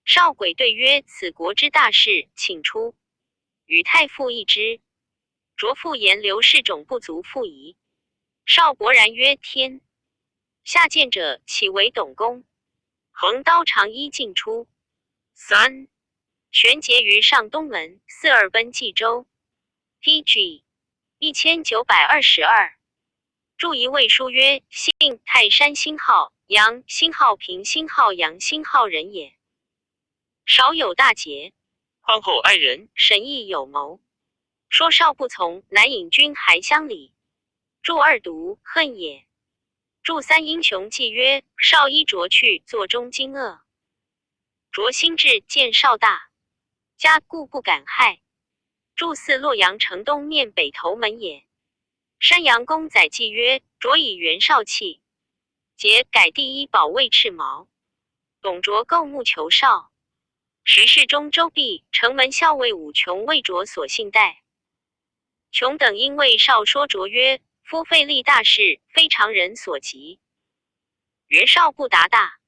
少诡对曰：此国之大事，请出。与太傅议之。卓复言刘氏种不足复疑。少勃然曰：天下见者，岂为董公？横刀长衣尽出。3玄结于上东门，4二奔冀州。PG 1922。注一魏书曰：姓泰山星号，阳星号平星号阳星号人也。少有大节，宽厚爱人，审议有谋。说少不从，乃引军还乡里。注2读恨也。注3英雄记曰：少依卓去，作中惊愕。卓心志见少大，家故不敢害。注4洛阳城东面北头门也。山阳公载记曰：卓以袁绍弃，节改第一保卫赤毛。董卓构木求少。时世中周弼城门校尉武琼为卓所信待。琼等因为少说卓曰：夫费力大事，非常人所及。袁绍不达大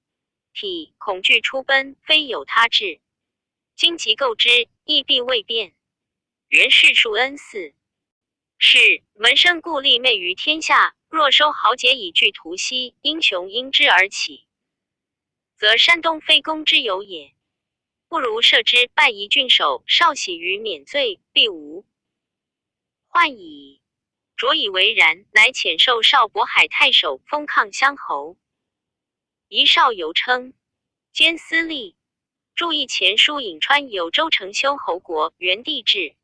体，恐惧出奔，非有他志。今即构之，亦必未变。袁氏树恩嗣。是门生故立媚于天下，若收豪杰以拒图西，英雄因之而起，则山东非公之有也。不如赦之，拜夷郡守，少喜于免罪，必无患矣。卓以为然，乃遣授少渤海太守，封抗乡侯。夷少尤称兼司隶。注意前书颍川有周成修侯国，元帝制。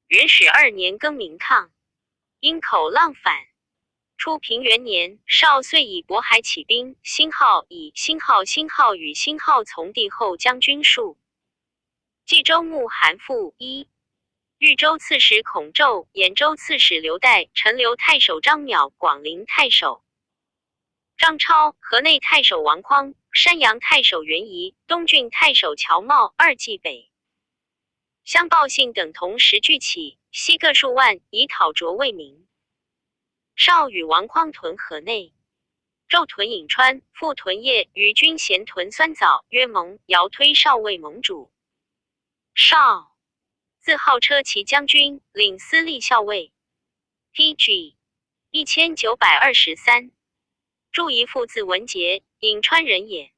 元始2年更名抗，因口浪反，初平元年，少遂以渤海起兵，星号以星号与星号从帝后将军数。冀州牧韩馥一，豫州刺史孔宙，兖州刺史刘岱，陈留太守张邈，广陵太守张超，河内太守王匡，山阳太守袁仪，东郡太守乔瑁二骑北乡报信等同时聚起，悉各数万，以讨卓为名。少与王匡屯河内，纣屯颍川，复屯邺，与军咸屯酸枣，约盟。尧推少为盟主。少自号车骑将军，领司隶校尉。T.G. 1923。祝一父字文杰，颍川人也。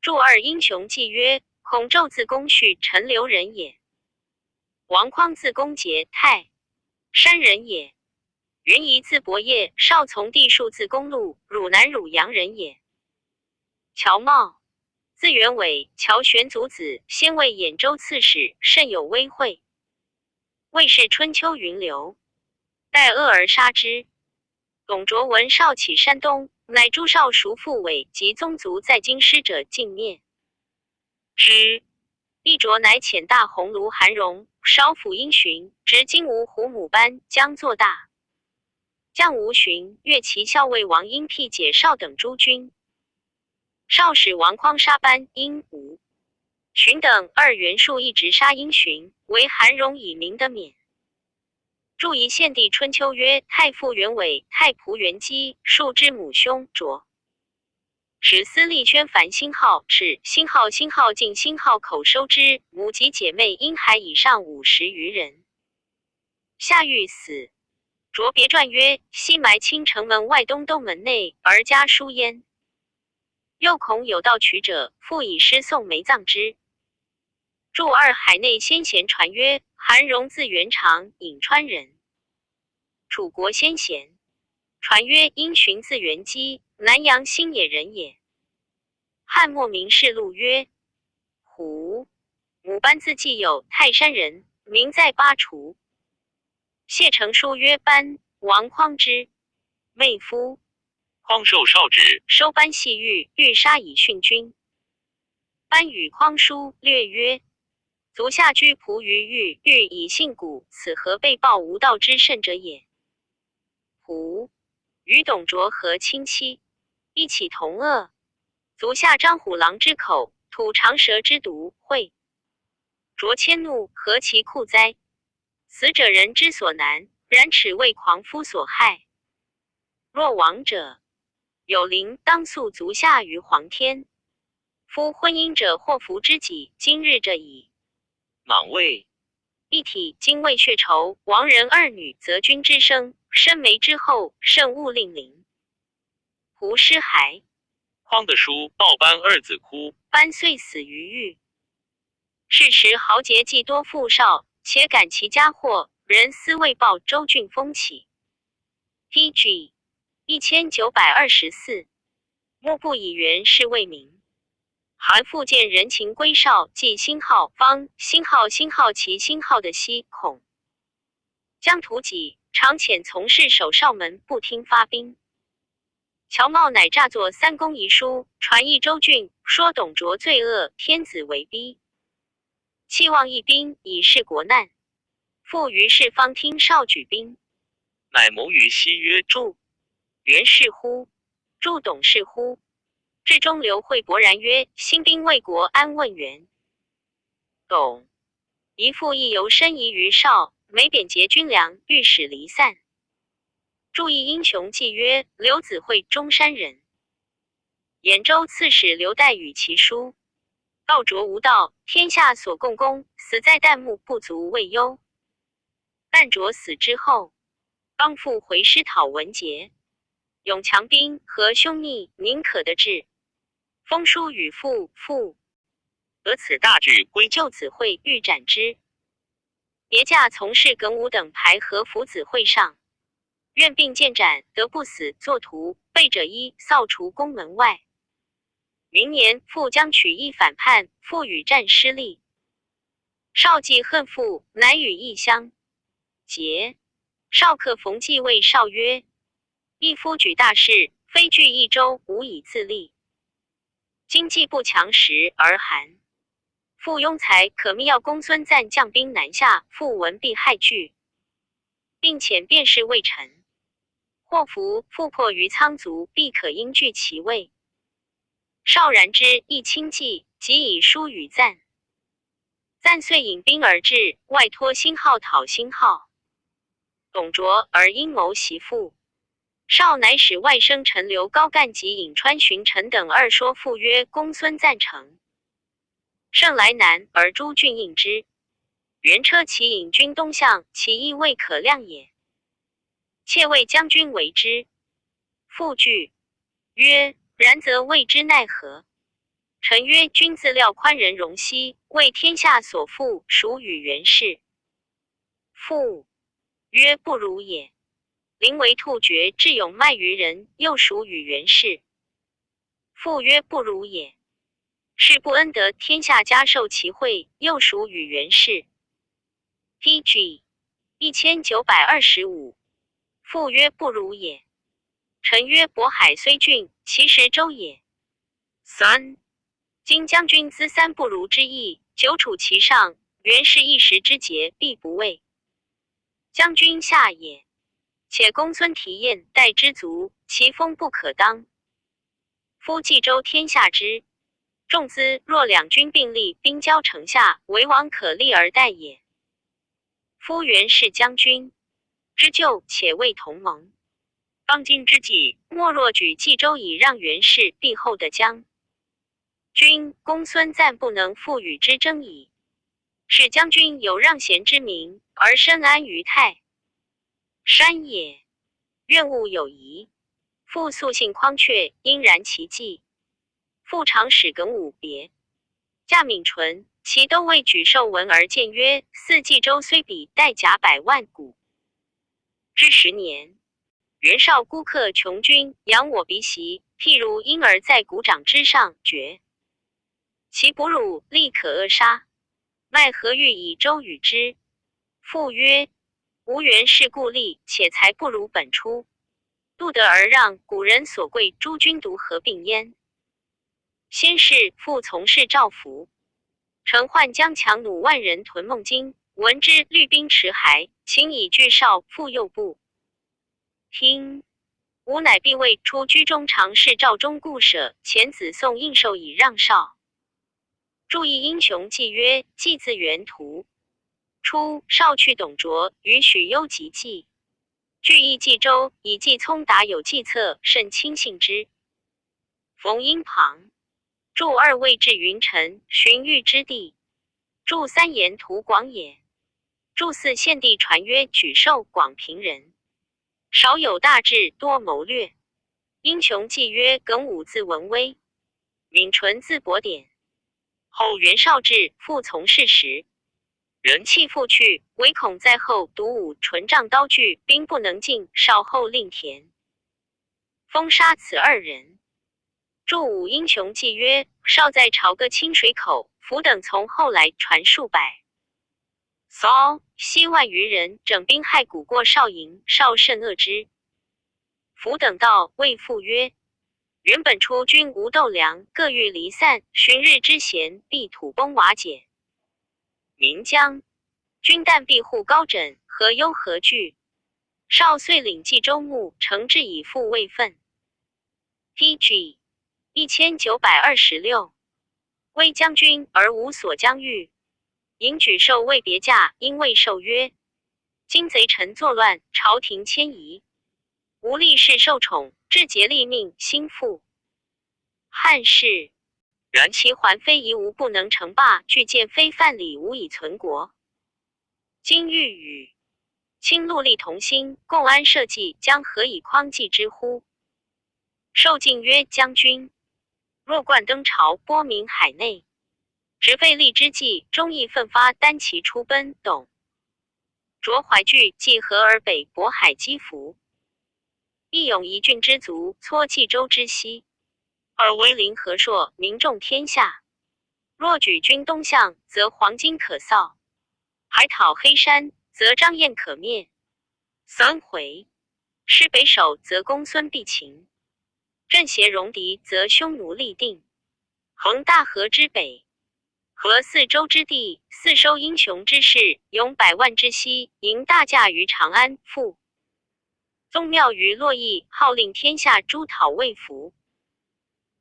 祝二英雄记曰：孔宙字公绪，陈留人也。王匡字公节，泰山人也。袁仪字伯业，少从地数字公路，汝南汝阳人也。乔瑁字元伟，乔玄祖子，先为兖州刺史，甚有威惠。魏氏春秋云流，待恶而杀之。董卓闻少起山东，乃诛少叔父伟及宗族在京师者尽灭之。帝卓乃遣大鸿胪韩荣、少府殷询，执金吾胡母班，将作大将吴询、越骑校尉王英辟解少等诸军。少使王匡杀班、殷、吴、询等二袁术，一直杀殷询，为韩荣以明得免。注一献帝春秋曰：太傅元伟、太仆元基，庶之母兄卓。使司隶宣凡星号，是星号进星号口收之，母及姐妹婴孩以上50余人。夏欲死。卓别传曰：西埋青城门外东东门内，而家书焉。又恐有盗取者，复以诗颂埋葬之。祝二海内先贤传曰：韩荣字元长，颍川人，楚国先贤。传曰：殷询字元基，南阳新野人也。汉末明示录曰：胡母班字季友，泰山人，名在巴滁。谢成书曰：班，王匡之妹夫。匡受少旨，收班系狱，欲杀以训君。班与匡书略曰：足下居仆于狱，欲以信古，此何被报无道之甚者也。胡与董卓和亲戚，一起同恶。足下张虎狼之口，吐长蛇之毒，会卓迁怒，何其酷哉！死者人之所难，然耻为狂夫所害。若亡者有灵，当诉足下于皇天。夫婚姻者，祸福之己，今日者矣。莽魏一体今为血仇，亡人二女，则君之生，生梅之后，慎勿令陵。胡尸骸。匡的书报班二子哭，班遂死于狱。是时豪杰既多富少，且感其家祸，人思未报州郡风起。T.G. 1924。莫不以袁氏为名。韩馥见人情归少，即星号方星号其星号的西孔将图己，常遣从事守少门，不听发兵。乔瑁乃诈作三公遗书，传益州郡，说董卓罪恶，天子为逼，弃望一兵，以示国难。复于是方听少举兵，乃谋于西曰：祝袁氏乎？祝董氏乎？至中流会勃然曰：兴兵为国，安问袁。董一父亦由深疑于少，每贬节军粮，欲使离散。注意英雄记曰：刘子惠，中山人，兖州刺史刘岱与其书，告卓无道，天下所共功，死在旦暮，不足畏忧。但卓死之后，帮复回师讨文节，勇强兵，和凶逆，宁可得志。封书与父，得此大举，归救子惠，欲斩之。别驾从事耿武等排和服子惠上，愿并见斩，得不死，作图，备者一，扫除宫门外。明年复将取义反叛，复与战失利。少既恨父，乃与义相结。少客逢季谓少曰：一夫举大事，非据一州，无以自立。经济不强时而寒。复庸才可密要公孙瓒将兵南下，复闻必害惧，并遣便是魏臣。祸福复迫于仓卒，必可应据其位。少然之亦轻骑，即以书与瓒。瓒遂引兵而至，外托辛号讨辛号。董卓而阴谋袭父。少乃使外甥陈留高干及颍川荀臣等二说父曰：公孙瓒成。胜来南而诸郡应之。原车骑引军东向，其意未可量也。窃谓将军为之。父惧，曰：然则谓之奈何？臣曰：君自料宽仁容息，为天下所负，属与元氏。父曰：不如也。临为兔绝，智勇卖于人，又属与元氏。父曰：不如也。是不恩得天下嘉受其惠，又属与元氏。PG 1925。父曰：不如也。臣曰：渤海虽郡，其实州也。3. 今将军资三不如之意，久处其上，元氏一时之节，必不畏。将军下也。且公孙提彦待之足，其风不可当。夫冀州天下之众资，若两军并立，兵交城下，为王可立而待也。夫元氏将军之旧，且未同盟。方今之计，莫若举冀州以让元氏，必后的将军公孙瓒不能复与之争矣。使将军有让贤之名，而深安于泰山也。愿勿有疑。父素性匡阙，因然其计。父常使耿武别。驾闵纯，其都未举受文而谏曰：四冀州虽比，带甲100万斛。至10年，袁绍孤克穷军，扬我鼻息，譬如婴儿在鼓掌之上，绝其哺乳，力可扼杀。奈何欲以州与之？父曰：吾元氏故立，且才不如本初。度得而让，古人所贵，诸君独合并焉。先是父从事赵服，乘换将强弩万人屯孟津，闻之，律兵持骸，请以拒少，复右部。听吾乃必为出居中常侍赵忠固舍，遣子宋应授以让少。注意英雄记曰：记字原图。初，少去董卓，与许攸及计，据议冀州，以计聪达有计策，甚轻信之。冯英旁著2位至云臣，寻豫之地。著3言图广也。著4献帝传曰：举寿广平人，少有大志，多谋略。英雄记曰：耿武字文威，闵纯字伯典。后袁绍至，复从事时，人弃复去，唯恐在后独武纯仗刀具，兵不能进，少后令田封杀此2人。著武英雄记曰：少在朝歌清水口，夫等从后来传数百骚，西万余人，整兵害谷过少营，少甚恶之。夫等到，谓父曰：原本出军无斗粮，各欲离散，旬日之闲，必土崩瓦解。岷江军旦庇护高枕，何忧何惧？少遂领冀州牧，诚志以复位分。PG 1926。威将军而无所将欲。迎举授未别驾，因未授曰：今贼臣作乱，朝廷迁移，无力士受宠，至节立命，兴复汉室。然其环非夷吾不能成霸，具见非范礼无以存国。今欲与卿戮力同心，共安社稷，将何以匡济之乎？受进曰：将军若冠登朝，播名海内，执废立之计，忠义奋发，单骑出奔。董卓怀惧，既河而北，渤海击服。义勇一郡之卒，撮冀州之西，而威临河朔，民众天下。若举军东向，则黄巾可扫；海讨黑山，则瘴焰可灭。3回师北守则公孙必擒，正胁戎狄则匈奴立定。横大河之北，和四周之地，四收英雄之士，勇100万之西，迎大驾于长安。复宗庙于洛邑，号令天下诸讨魏服。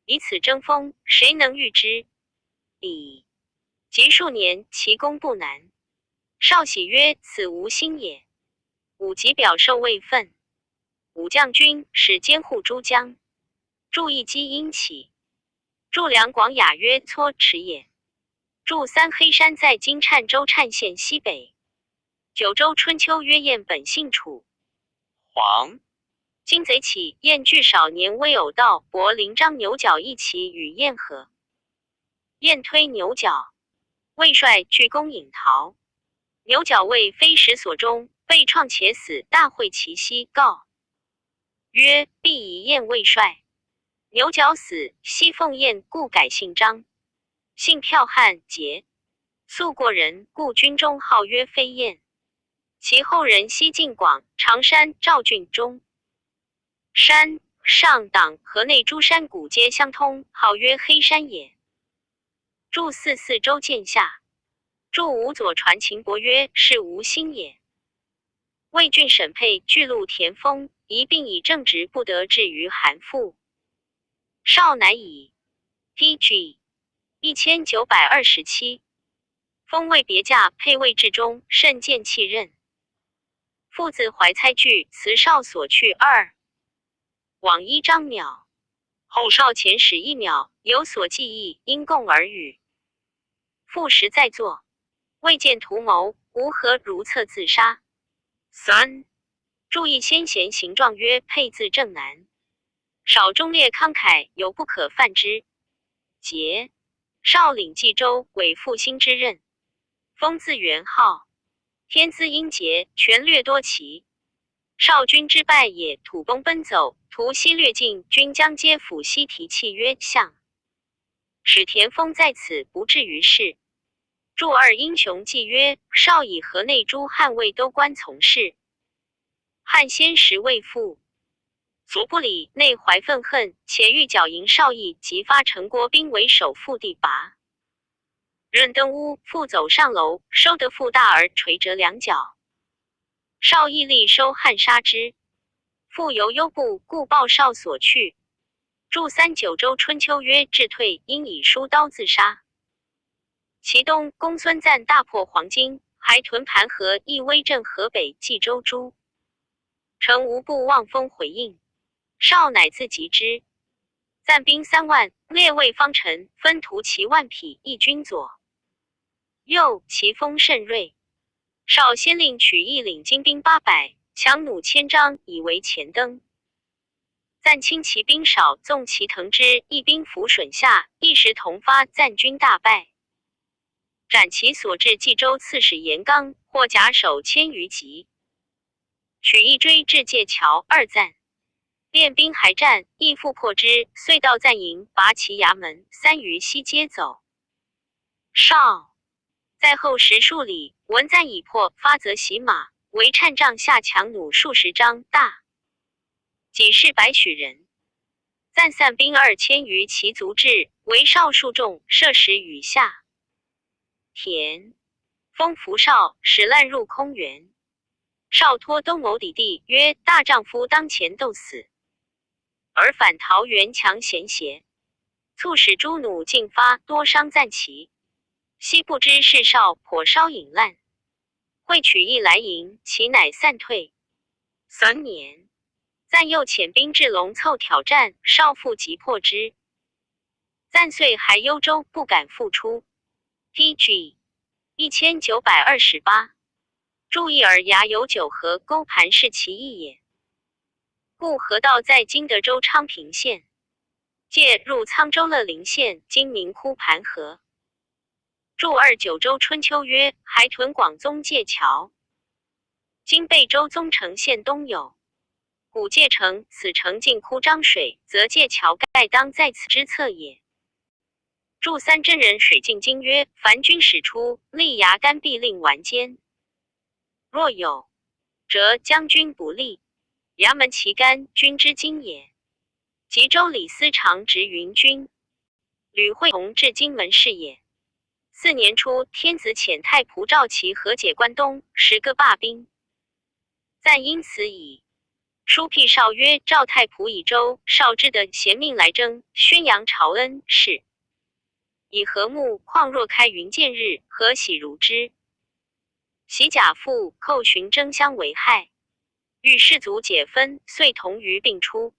以此争锋，谁能御之？彼及数年，其功不难。少喜曰：“此无心也。”武即表授魏愤。武将军使监护诸将，筑一基阴起。筑梁广雅曰：“撮池也。”筑3黑山在今郴州郴县西北。九州春秋曰：“燕本姓楚。”黄今贼起，燕据少年微偶道伯临张牛角一骑与燕合。燕推牛角，魏帅据攻引逃。牛角为非时所终，被创且死，大会其西，告曰：“必以燕为帅。”牛角死，西奉燕，故改姓张。姓剽汉，桀。素过人，故军中号曰飞燕。其后人西晋广、常山、赵郡中山、上党、河内诸山谷皆相通，号曰黑山也。筑四州见下。筑武左传秦伯曰：“是无心也。”魏郡审配巨鹿田丰，一并以正直不得至于韩父。少乃以 PG 1927。封为别驾配魏至中，甚见弃任。父子怀猜惧，辞少所去2。往依张邈，后少遣使1邈，有所记忆，因共耳语。父时在座，未见图谋，无何如策自杀。3. 注意先贤行状曰：“配字正难。”少忠烈慷慨，有不可犯之。桀少领冀州，委复兴之任。封字元昊，天资英杰，权略多奇。少军之败也，土崩奔走，图西略尽，军将皆抚西提气曰：“相。”使田丰在此不至于事。筑2英雄计曰：“少以河内诸汉魏都官从事。汉先时未复，卒不理，内怀愤恨，且欲剿营少邑，即发陈国兵为首赴地拔。任登屋，复走上楼，收得腹大而垂折两脚。少邑力收汉杀之，复由幽部，故报少所去。筑3九州春秋曰：“至退，因以书刀自杀。”其东，公孙瓒大破黄巾，还屯盘河，亦威震河北冀州诸城，无不望风回应。少乃自击之。瓒兵3万，列魏方城，分屠其10000匹，一军左右，其锋甚锐。少先令取一领精兵800，强弩1000张，以为前登。瓒轻骑兵少，纵其腾之，一兵伏损下，一时同发，瓒军大败。斩其所至冀州刺史严纲，获甲首1000余级。取一追至界桥，2瓒练兵还战，亦复破之，遂到瓒营，拔其衙门，3余西皆走。少在后10数里，闻瓒已破，发则洗马，为郴帐下强弩数10张，大己是百许人。瓒散兵2000余其卒至，为少数众，射10余下。田丰伏少，使烂入空园。少托东谋底地曰：“大丈夫当前斗死，而反桃园强贤邪？”促使诸弩尽发，多伤瓒骑。昔不知是少颇稍引烂，会取一来迎，其乃散退。3年，瓒又遣兵至龙凑挑战，少复急破之。瓒遂还幽州，不敢复出。PG 1928。注意尔牙有9河沟盘是其意也。故河道在今德州昌平县，介入沧州乐陵县，今名窟盘河。注2九州春秋曰：“还屯广宗界桥，今贝州宗城县东有。古界城，此城近窟漳水，则界桥盖当在此之侧也。”注3真人水镜经曰：“凡军使出，立牙杆必令完坚。若有折将军不利，衙门旗杆，君之今也。吉州理司长执云君，吕惠同至荆门事也。4年初，天子遣太仆赵齐和解关东10个罢兵，暂因此以书辟绍曰：赵太仆以周绍之的贤命来征，宣扬朝恩，是以和睦况若开云见日，何喜如之？袭甲父寇寻争相为害，欲士卒解分，遂同于并出。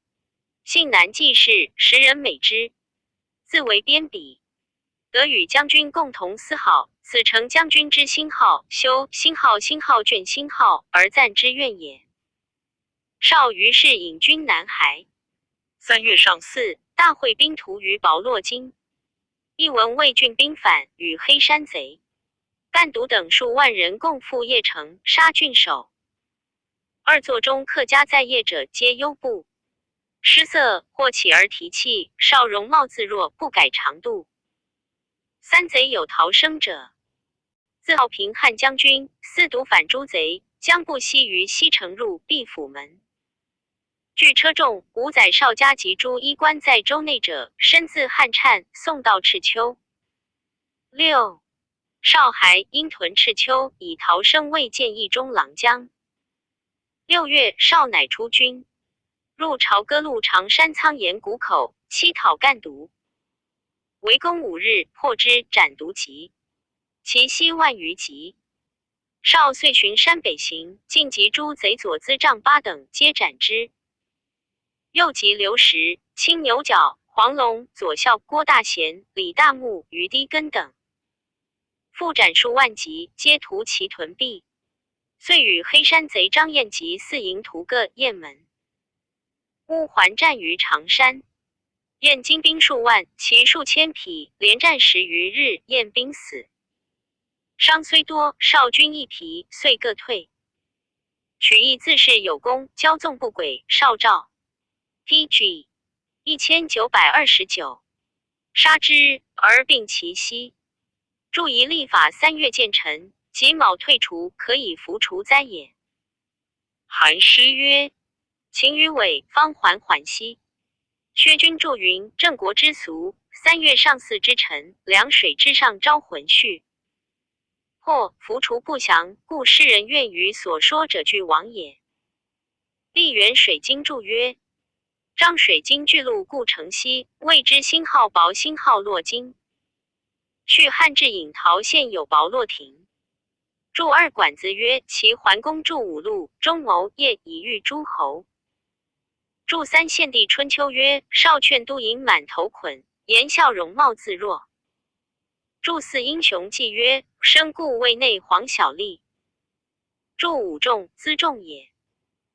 幸南济事，时人美之，自为边鄙。得与将军共同思好，此诚将军之兴好，修兴好卷兴好而赞之愿也。绍于是引军南还。3月上4，大会兵屠于保洛津。一闻魏郡兵反，与黑山贼干独等数万人共赴邺城，杀郡守。2座中客家在业者皆忧怖，失色，或起而提气，绍容貌自若，不改常度。3贼有逃生者，自号平汉将军，4独反诸贼，将不惜于西城入毕府门。据车众，5载绍家及诸衣冠在州内者，身自汗颤，送到赤丘。6绍还因屯赤丘，以逃生未见义中郎将。6月，绍乃出军，入朝歌路长山苍岩谷口，期讨干独。围攻5日，破之，斩独籍，其西万余级。绍遂循山北行，尽及诸贼左资丈八等，皆斩之。又及刘石、青牛角、黄龙、左校郭大贤、李大木、于低根等，复斩数万级，皆屠其屯壁。遂与黑山贼张彦及4营屠个雁门。乌还战于长山，燕精兵数万，其数千匹，连战10余日，燕兵死。伤虽多，绍军一疲，遂各退。曲义自是有功，骄纵不轨，绍诏 PG 1929，杀之而并其息。注仪立法3月建成，己卯退除，可以服除灾也。韩诗曰：秦于伟，方还缓息。薛君注云：郑国之俗，3月上巳之晨，凉水之上招魂序。或服除不详，故诗人愿于所说者俱往也。历元水经注曰：张水经巨鹿故城西，谓之星号薄，星号落经。续汉至颍陶县有薄落亭。注二管子曰：其桓公筑五路，中谋业以御诸侯。注三献帝春秋曰：绍劝都营满头捆，言笑容貌自若。注四英雄记曰：生故魏内黄小吏。注五仲资仲也。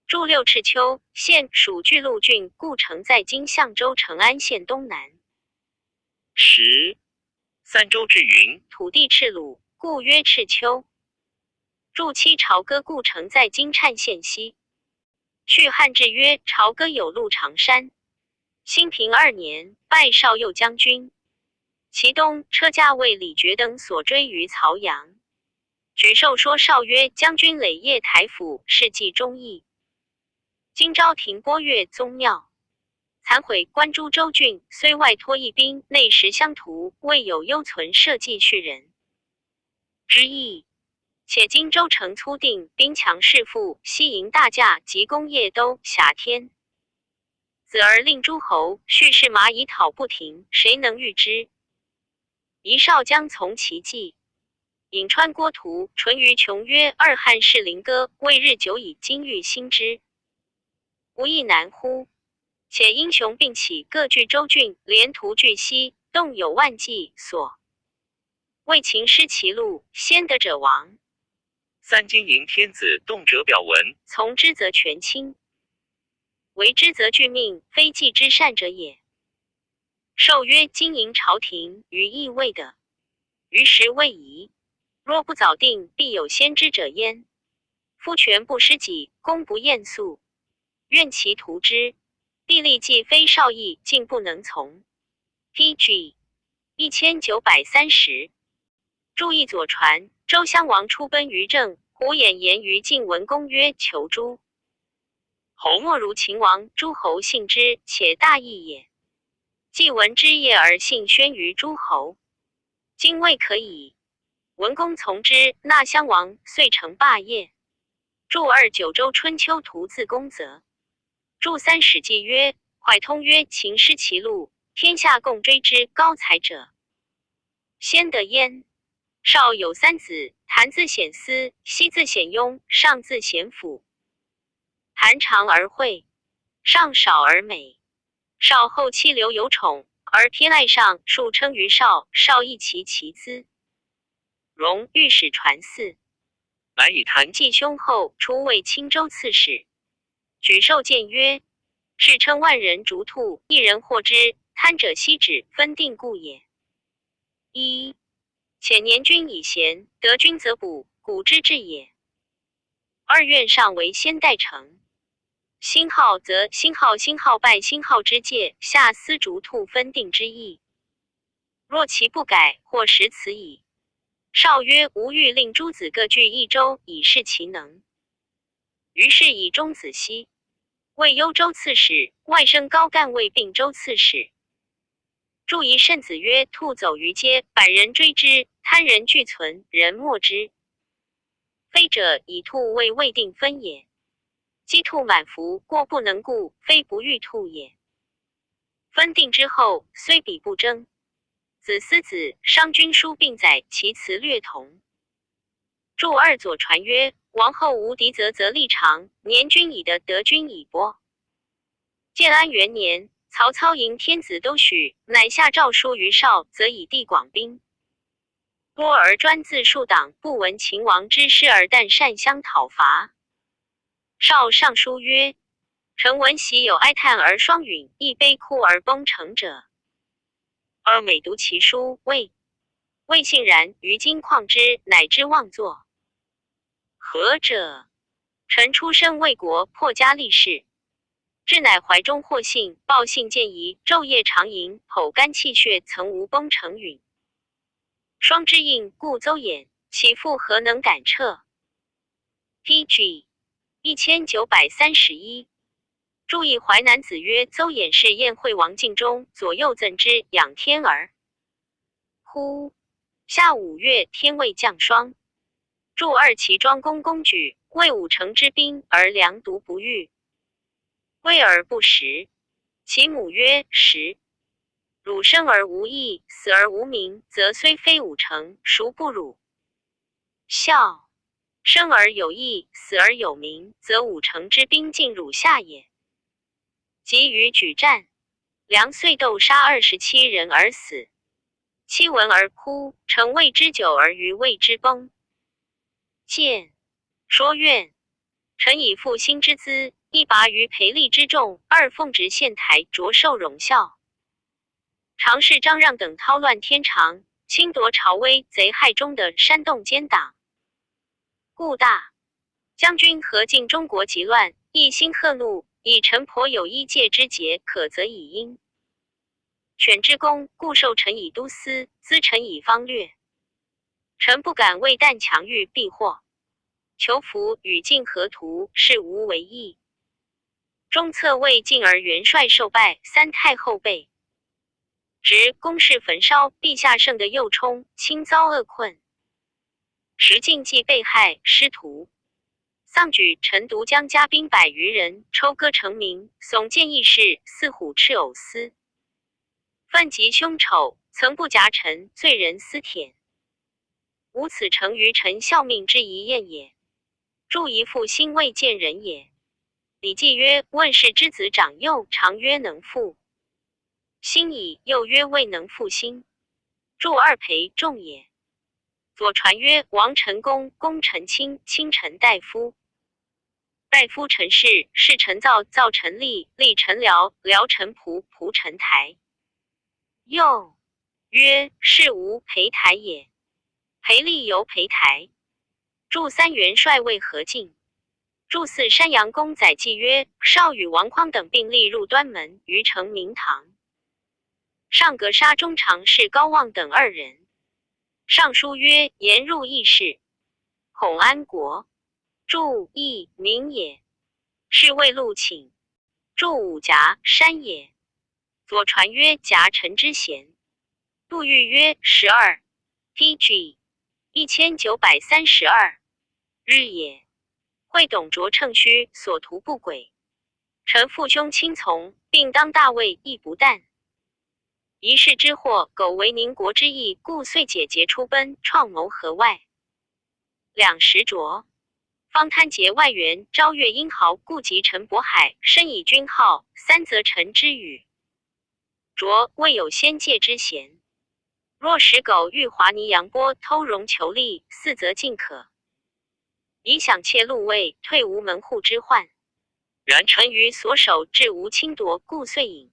注六赤丘县属巨鹿郡，故城在今象州成安县东南。10三州之云，土地赤鲁，故曰赤丘。注七朝歌，故城在今赡县西。续汉志曰：朝歌有鹿长山。兴平2年，拜绍右将军。其东车驾为李傕等所追于曹阳。举授说绍曰：将军累业台府，事迹忠义。今朝廷拨越宗庙，残毁关诸州郡，虽外托一兵，内实乡土，未有犹存社稷恤人之意。且今州城粗定，兵强势富，西营大驾及功业都辖天子而令诸侯蓄士马以讨不停，谁能御之？宜绍将从其计。颍川郭图淳于琼曰：二汉士林歌，为日久矣，今欲兴之，无亦难乎？且英雄并起，各据州郡，连图据西，动有万计，所为秦失其路，先得者亡。三经营天子，动辄表文，从之则全亲，为之则拒命，非计之善者也。授曰：经营朝廷，于义未得，于时未宜。若不早定，必有先知者焉。夫权不失己，功不厌素，愿其图之。帝立既非绍义，竟不能从。PG 1930。注意左传，周襄王出奔于郑，胡衍言于晋文公曰：求诸侯莫如秦王，诸侯信之，且大义也。既闻之业而信宣于诸侯，今未可矣。文公从之，纳襄王，遂成霸业。注2九州春秋图自公则。注3史记曰：蒯通曰：秦失其路，天下共追之，高才者先得焉。少有3子，谭字显思，西字显雍，上字显甫。谭长而惠，上少而美。少后期留有宠，而偏爱上，数称于少，少亦其资。荣御史传嗣，乃以谭继兄后，出为青州刺史。举授谏曰：是称万人逐兔，一人获之，贪者息止，分定故也。一且年君以贤，得君则补，古之至也。二愿上为先代成。星号则星号拜星号之戒，下司逐兔分定之意。若其不改，或食此矣。少曰：吾欲令诸子各据一州，以示其能。于是以中子熙为幽州刺史，外甥高干为并州刺史。注疑慎子曰：兔走于街，百人追之，贪人俱存，人莫之。非者，以兔为未定分也。鸡兔满服，过不能顾，非不欲兔也。分定之后，虽彼不争。子思子、商君书并载，其词略同。注2左传曰：王后无嫡则立长，年君以得君以拨。建安元年，曹操迎天子都许，乃下诏书于少，则以地广兵。多而专自数党，不闻秦王之师，而但善相讨伐。少上书曰：臣闻喜有哀叹而双允，亦悲哭而崩城者。而每读其书，未信然，于今况之，乃知妄作。何者？臣出身魏国，破家立室，至乃怀中获信，报信见疑，昼夜长吟，口干气血，曾无崩成允。双之应，故邹衍，其父何能敢彻？PG 1931。注意淮南子曰：邹衍是宴会王敬中，左右赠之，仰天而呼。夏5月，天未降霜。注2齐庄公公举，魏武城之兵，而粮独不遇，威而不食。其母曰：食。汝生而无义，死而无名，则虽非武城，孰不辱？孝。生而有义，死而有名，则武城之兵尽汝下也。及于举战，梁遂斗杀27人而死。妻闻而哭，臣谓之久而余谓之崩。见说愿，臣以复兴之资，一拔于裴力之众，二奉直县台，着受荣孝。常侍张让等韬乱天长，侵夺朝威，贼害中的煽动奸党。故大将军何进中国急乱，一心贺怒，以臣颇有一介之节，可则以因。选之功，故授臣以都司，资臣以方略。臣不敢为但强欲避祸，求福与晋河图，是无为义。中策为晋而元帅受败，三太后备。执宫室焚烧，陛下圣的右冲，亲遭厄困。时晋既被害，师徒丧举，臣独将家兵100余人，抽割成名，耸建议事，似虎赤藕丝。愤极凶丑，曾不夹臣，罪人思舔。吾此诚于臣效命之一验也。注一复兴未见人也。礼记曰：问世之子长幼，常曰能复兴矣，又曰未能复兴。注2培仲也。左传曰：王臣公，公臣卿，卿臣大夫。大夫臣事，事臣造，造臣立，立臣僚，僚臣仆，仆臣台。又曰：是无裴台也。裴力由裴台。注3元帅为何进。注4山阳公载记曰：少与王匡等并立入端门，于城明堂。上格杀中常侍高望等2人。上书曰：言入议事，孔安国。注义名也。是谓陆请。筑五甲山也。左传曰甲辰之贤。杜预曰12 PG 1932日也。会董卓乘虚所图不轨，臣父兄亲从，并当大位亦不淡。一世之祸，苟为宁国之意，故遂解节出奔，创谋河外。两时着，方贪劫外援，招越英豪，故及陈渤海，深以军号，三则臣之语。卓未有先界之嫌。若使苟欲华泥扬波，偷荣求利，四则尽可。以享窃禄位，退无门户之患。然臣于所守志无侵夺，故遂隐。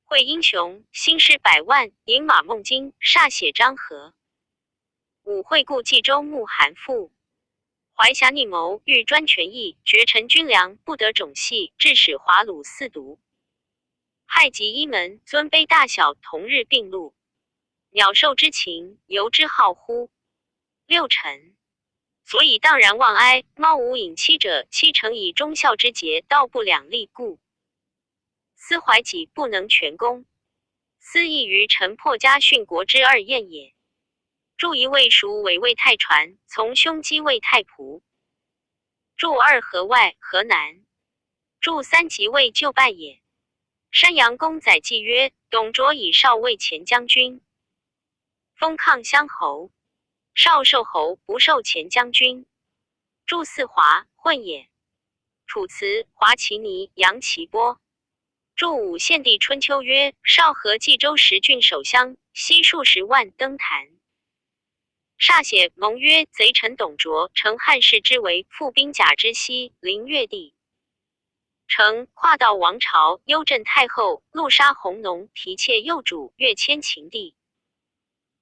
会英雄，兴师100万，饮马梦金，歃血张合。武会故冀州牧韩馥，怀侠逆谋，欲专权益，绝臣军粮，不得种系，致使华虏四毒。害及一门，尊卑大小同日并录。鸟兽之情，由之好乎？六臣所以荡然忘哀，猫无隐妻者，妻诚以忠孝之节，道不两立故。思怀己不能全功，思异于臣破家殉国之二燕也。筑一位属委魏太传，从兄击魏太仆。筑二河外河南，筑三即位就败也。山阳公载记曰：董卓以少尉前将军，封抗乡侯。少受侯，不受前将军。筑四华混也。楚辞华其尼，扬其波。筑五献帝春秋曰：少河冀州10郡守乡，悉数10万登坛。歃血盟曰：贼臣董卓，乘汉室之为，复兵甲之西临越地。乘跨道王朝，幽镇太后，戮杀弘农，提窃幼主，越迁秦地。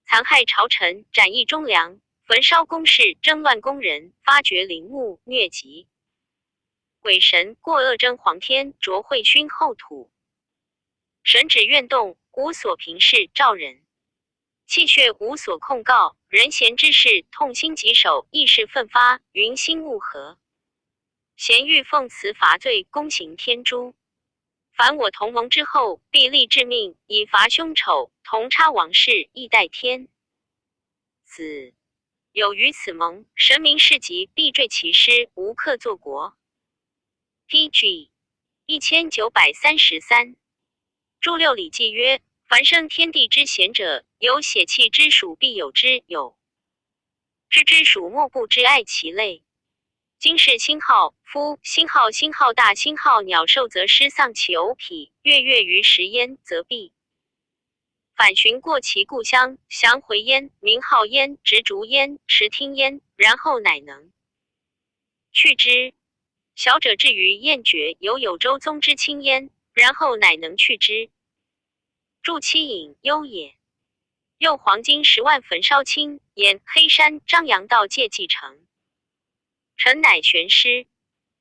残害朝臣，斩役忠良，焚烧宫室，征乱宫人，发掘陵墓，疟疾。鬼神过恶征皇天，卓会勋后土。神旨愿动，无所平视，召人。气血无所控告，人贤之士，痛心疾首，意事奋发，云心物合。贤欲奉辞伐罪，躬行天诛。凡我同盟之后，必立致命，以伐凶丑，同差王室，亦待天。子有于此盟，神明事急，必坠其师，无克作国。PG 1933。筑六礼记曰：凡生天地之贤者，有血气之属，必有之，有知之属，莫不知爱其类。今世星号，夫星号星号大星号鸟兽，则失丧其偶匹，跃跃于时焉，则必反寻过其故乡，降回焉，名号焉，执竹焉，持听焉，然后乃能去之。小者至于燕绝，有周宗之亲焉，然后乃能去之。筑七隐忧也。又黄金10万焚烧清，沿黑山张杨道界继承。臣乃玄师，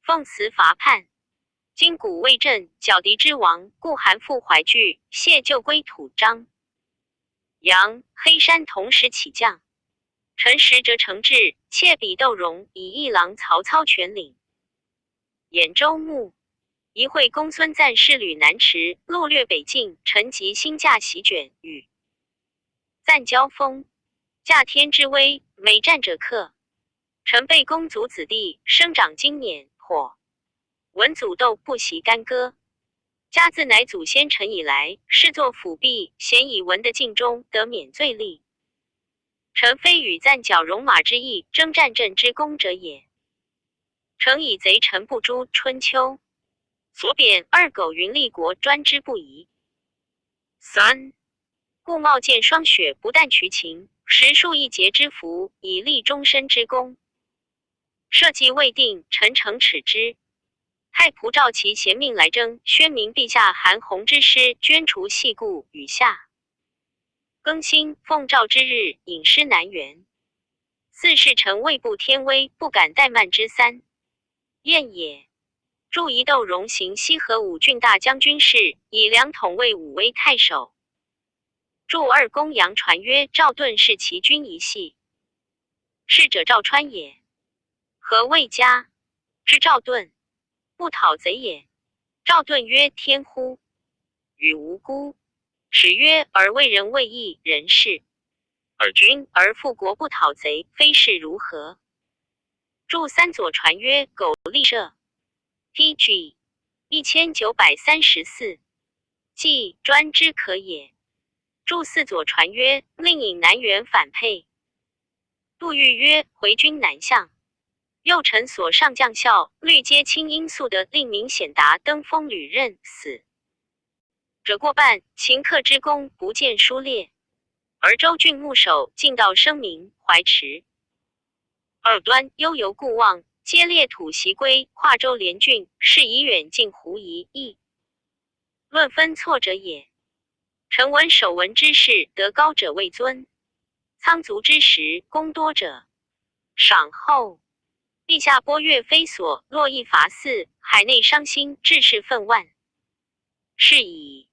奉辞伐叛。今古魏镇，剿敌之王，故韩馥怀惧，谢就归土。张杨黑山同时起将。臣实则诚志，窃比窦融以一郎曹操全领。兖州牧一会公孙瓒师旅南池，路略北境，臣即兴驾席卷，与瓒交锋。驾天之威，每战者克。臣被公族子弟，生长经年，或闻祖斗不习干戈。家自乃祖先臣以来，视作辅弼，咸以闻的尽忠，得免罪吏。臣非与瓒剿戎马之意，征战阵之功者也。诚以贼臣不诛，春秋所贬2苟云立国，专之不疑。3故冒见霜雪，不但渠秦，实数一节之福，以立终身之功。社稷未定，臣诚耻之。太仆召其贤命来征，宣明陛下韩弘之师，捐除系故，与下更新，奉诏之日，引师南援。四是臣未不天威，不敢怠慢之三。燕也。筑一窦融行西河5郡大将军事，以两统尉武威太守。筑二公杨传曰：赵盾是其军一系。是者赵川也。何谓家之赵盾？不讨贼也。赵盾曰：天乎！与无辜。使曰：而为人为义人士，尔君而复国不讨贼，非是如何？著三左传曰：苟立社。PG 1934。即专之可也。著四左传曰：令尹南辕反沛。杜预曰：回军南向。右丞所上将校律皆卿因素的令明显达登封履任死者过半，秦克之功不见书列。而州郡牧守进道声明怀持。二端悠游故望，皆列土袭归，跨州连郡，是以远近狐疑义。论分错者也。臣闻守文之士，德高者位尊，仓卒之时，功多者赏厚。陛下拨越非所，洛邑伐肆，海内伤心，志士愤万。是以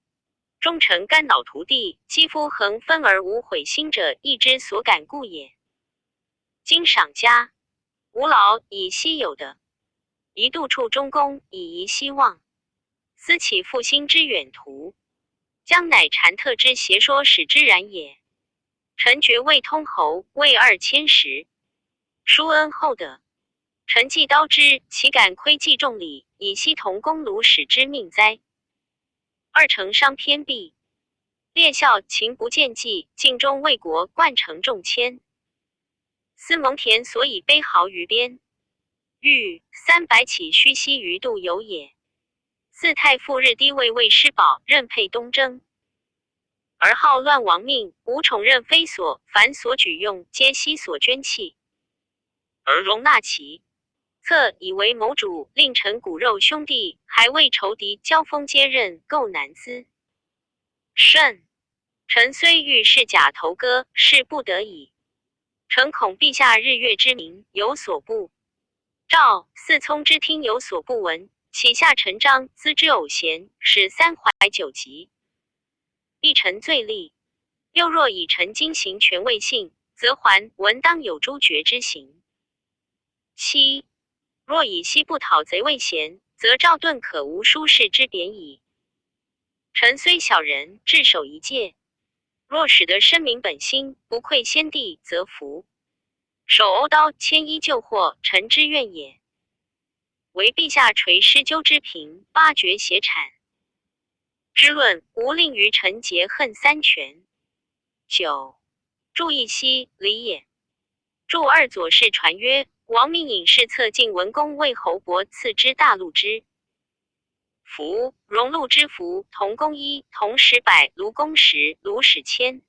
忠臣肝脑涂地，肌肤横分而无悔心者，亦之所感故也。今赏加无劳以息有的，一度处中宫以遗希望，思起复兴之远途，将乃禅特之邪说使之然也。臣爵位通侯，位2000石，殊恩厚德。臣既刀之，岂敢窥计重礼，以悉同公庐使之命哉？二丞商偏僻，列校秦不见计，尽忠为国，冠承重谦。司蒙恬所以卑豪于边，欲300起虚息于度有也。四太傅日低位魏师保，任配东征，而好乱亡命，无宠任非所，凡所举用，皆悉所捐弃，而容纳其。策以为谋主，令臣骨肉兄弟，还为仇敌交锋接刃，构难资。甚，臣虽欲是假头歌，是不得已。臣恐陛下日月之明有所不照，四聪之听有所不闻，启下陈章资之偶贤，使三怀九疾，一臣罪立。又若以臣今行权未信，则还文当有诛绝之刑。七，若以西不讨贼为贤，则赵盾可无舒适之贬矣。臣虽小人，至守一戒，若使得深明本心，不愧先帝，则福。手殴刀牵衣救祸，臣之愿也。唯陛下垂施纠之平，八绝邪产之论，无令于臣结恨三权。九，注意兮礼也。注二左氏传曰：王明尹侍策进文公为侯伯赐之大禄之服，荣禄之服，同公一，同10百，卢公10，卢使千。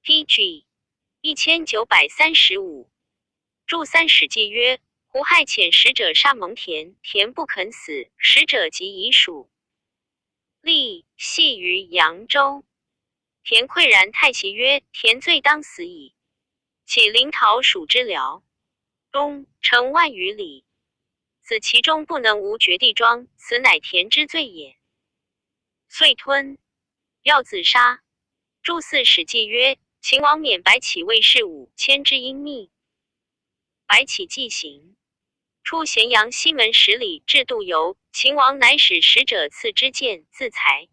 PG 1935。注三史记曰：胡害遣使者杀蒙恬，恬不肯死，使者即以蜀。立系于扬州。恬喟然太息曰：恬罪当死矣。岂临洮蜀之辽东，城万余里，此其中不能无绝地庄，此乃恬之罪也。遂吞，要自杀。注四史记曰：秦王免白起卫士5000之阴密，白起既行，出咸阳西门10里至渡游，秦王乃使使者赐之剑自裁。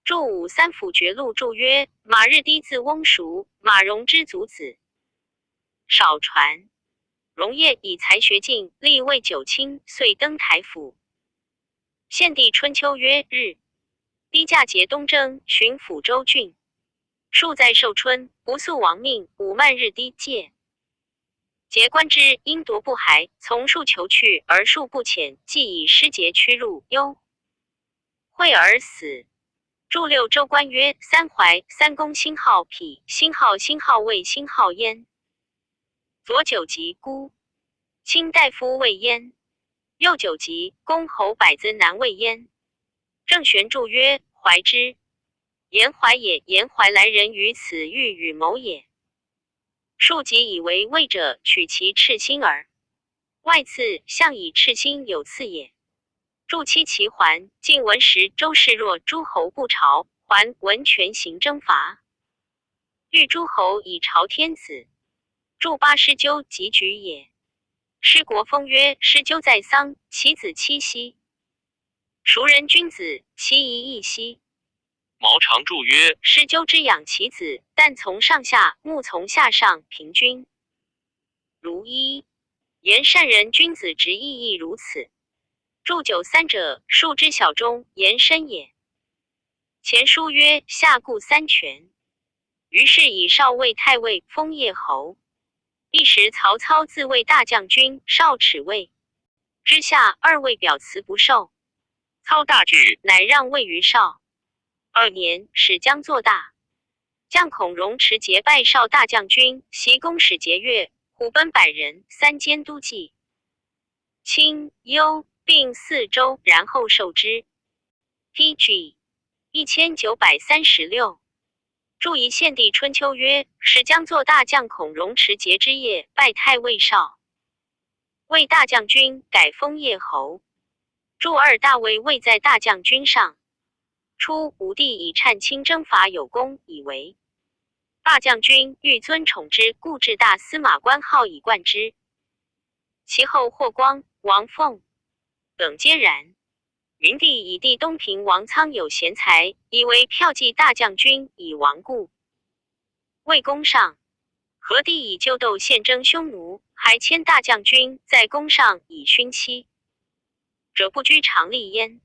注武三府绝录注曰：马日低字翁叔，马融之族子。少传。荣业以才学进，立位九卿，遂登台府。献帝春秋曰：日低驾节东征，巡抚州郡。数在寿春，不速亡命，5万日低戒。节观之，因夺不还，从数求去，而数不遣，既以失节屈入，忧会而死。注六州官曰：三淮、三公星号匹，星号卫，星号焉。左九级孤，卿大夫谓焉。右九级公侯百子男谓焉。郑玄注曰：怀之，言怀也。言怀来人于此欲与谋也。庶几以为魏者，取其赤心耳。外赐相以赤心有赐也。注七其还，晋文时周氏若诸侯不朝，还闻权行征伐，欲诸侯以朝天子。注八师纠及举也。师国封曰：师纠在桑，其子七夕。孰人君子？其一亦兮。毛长注曰：师纠之养其子，但从上下，目从下上，平均。如一，言善人君子之意亦如此。注九三者，数之小中，言深也。前书曰：下固三权。于是以少尉太尉，封叶侯。一时曹操自谓大将军，少齿尉。之下二尉表辞不受。操大惧，乃让位于少。2年，使将作大。将孔融持节拜少大将军，袭公使节钺，虎贲100人，3监都记。清、幽并4州，然后受之。PG 1936。注以献帝春秋曰：使将作大将孔融持节之业，拜太尉少。为大将军，改封叶侯。注2大尉位在大将军上。初，武帝以忏清征伐有功，以为大将军，欲尊宠之，故置大司马官号以冠之。其后霍光、王凤等皆然。明帝以弟东平王苍有贤才，以为骠骑大将军，以亡故。魏公上，何帝以旧斗献征匈奴，还迁大将军在宫上，以勋戚者不居常立焉。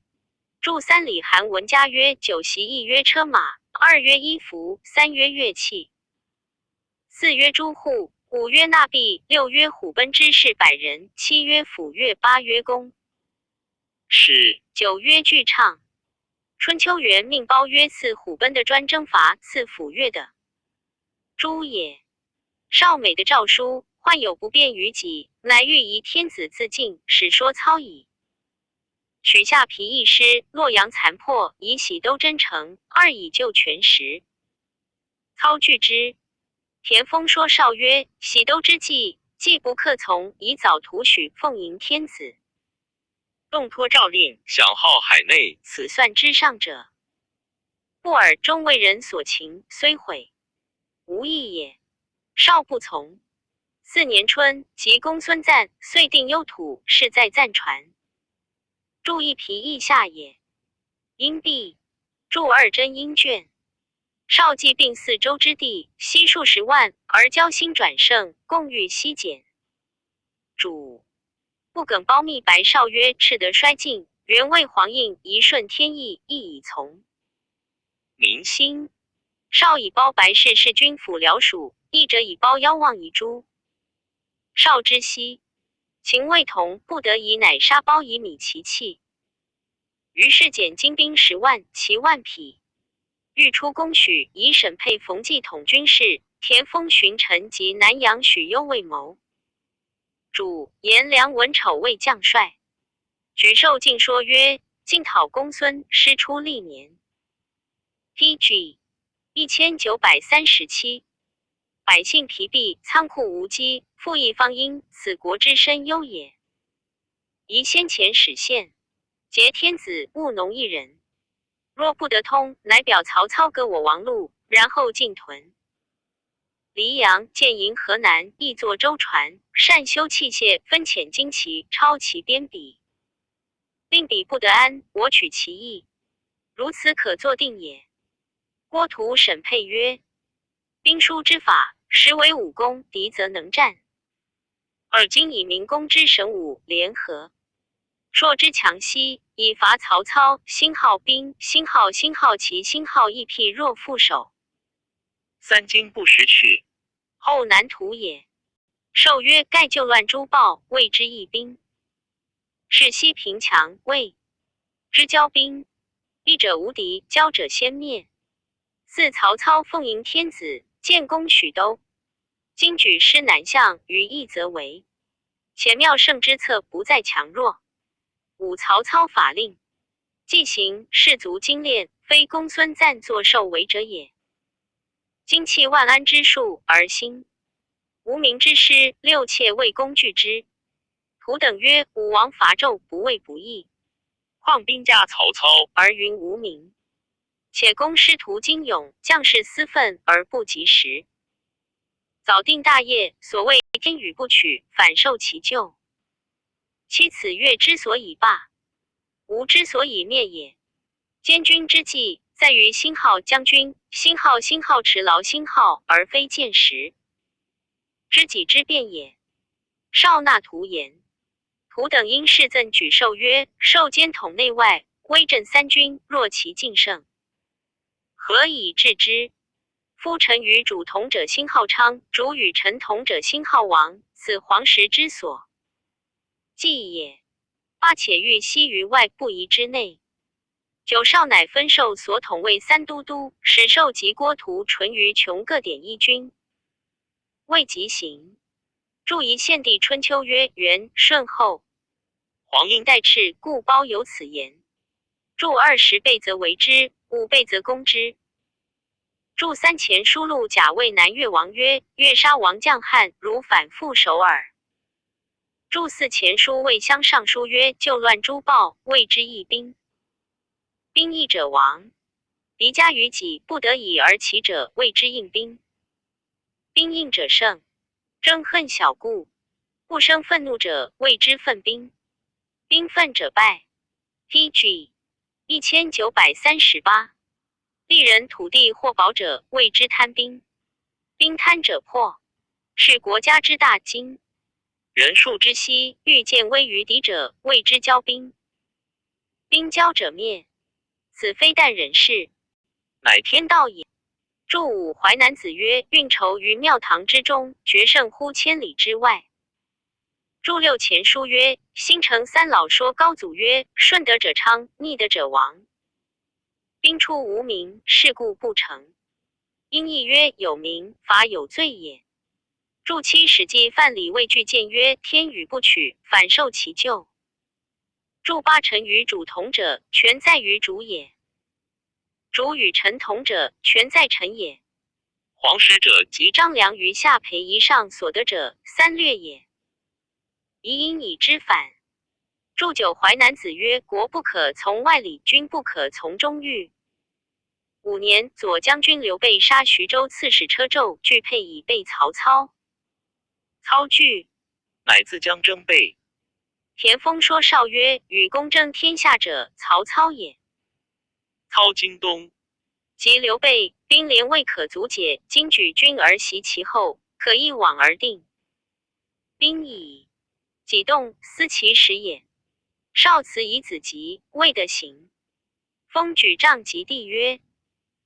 注3里韩文家曰：酒席1曰车马，2曰衣服，3曰乐器，4曰诸户，5曰纳币，6曰虎贲之士100人，7曰抚乐，8曰弓是。9曰剧唱。春秋元命包曰：赐虎贲的专征伐，赐抚乐的诸也。少美的诏书，患有不便于己，乃欲移天子自尽，使说操矣。取下邳一师，洛阳残破，以喜都真诚，2以救全时。操惧之。田丰说少曰：喜都之计，既不克从，以早图许奉迎天子。动托诏令，享号海内，此算之上者。布尔终为人所擒，虽毁，无益也。少不从。4年春，即公孙瓒，遂定幽土，是在赞传。注一皮义下也。因毕。注2真因卷。少既并4州之地，悉数10万，而交兴转盛，共欲西减。主不耿褒密白少曰：赤德衰尽，原为黄印，一顺天意，亦以从。民心。少以褒白氏是军府僚属，义者以褒妖望遗诸。少之息。秦魏同，不得已，乃杀褒以米其器。于是减精兵10万，骑万匹。欲出攻许，以沈沛、冯骥统军事，田丰、荀臣及南阳许攸为谋。主颜良、文丑为将帅。举寿进说曰：晋讨公孙，师出历年。PG 1937。百姓疲弊，仓库无积，富邑方殷，此国之深忧也。宜先前始献，节天子，务农一人。若不得通，乃表曹操割我王路，然后进屯。黎阳、建营河南，亦作舟船，善修器械，分遣旌旗，超其边鄙。令彼不得安，我取其意，如此可作定也。郭图审配曰：兵书之法，实为武功，敌则能战。而今以明公之神武联合，朔之强西，以伐曹操，兴号兵，兴号旗，兴号义辟，若复守3经不识去，后难图也。授曰：盖救乱诸暴，谓之义兵。是西平强，谓之骄兵。义者无敌，骄者先灭。4曹操奉迎天子，建功许都。今举师南向，于义则为。且妙胜之策不在强弱。5曹操法令，既行，士卒精练，非公孙瓒作受为者也。精弃万安之术，而兴无名之师，6妾为公拒之。图等曰：武王伐纣，不为不义，况兵家曹操，而云无名。且公师徒精勇，将士私愤，而不及时。早定大业，所谓天与不取，反受其咎。其此越之所以罢，吾之所以灭也。监军之计，在于兴号将军，兴号持劳兴号，而非见时。知己之辩也。少纳图言。图等因事赠举授曰：授兼统内外，威震三军，若其尽胜，何以治之？夫臣与主同者兴号昌，主与臣同者兴号王，此皇室之所忌也。八且欲息于外，不宜之内。九少乃分授所统为三都督，使授及郭图淳于琼各典一军，未及行。注以献帝春秋曰：元顺后，黄印代敕，故褒有此言。注20倍则为之，5倍则攻之。注3前书录贾为南越王曰：越杀王将汉，如反复首尔。注4前书魏襄上书曰：救乱诛暴，谓之义兵。兵役者亡，敌家于己，不得已而起者，谓之应兵。兵应者胜，憎恨小故，不生愤怒者，谓之愤兵。兵愤者败。PG 1938。利人土地或宝者，谓之贪兵。兵贪者破，是国家之大惊。人数之稀，欲见危于敌者，谓之骄兵。兵骄者灭，此非但人事，乃天道也。注5淮南子曰：运筹于庙堂之中，决胜乎千里之外。注6前书曰：新城三老说高祖曰：顺德者昌，逆德者亡。兵出无名，是故不成。因义曰：有名，罚有罪也。注7史记范蠡畏惧谏曰：天与不取，反受其咎。注8臣与主同者，权在于主也。主与臣同者，权在臣也。皇室者，即张良于下邳夷上所得者，三略也。宜因以之反。注9淮南子曰：国不可从外里，君不可从中御。5年，左将军刘备杀徐州刺史车胄，惧沛以备曹操。操惧，乃自将征备。田丰说少曰：与公争天下者，曹操也。操京东，及刘备，兵连未可阻解，今举军而袭其后，可一往而定。兵矣，己动，思其时也。少辞以子疾，未得行。封举杖及帝曰：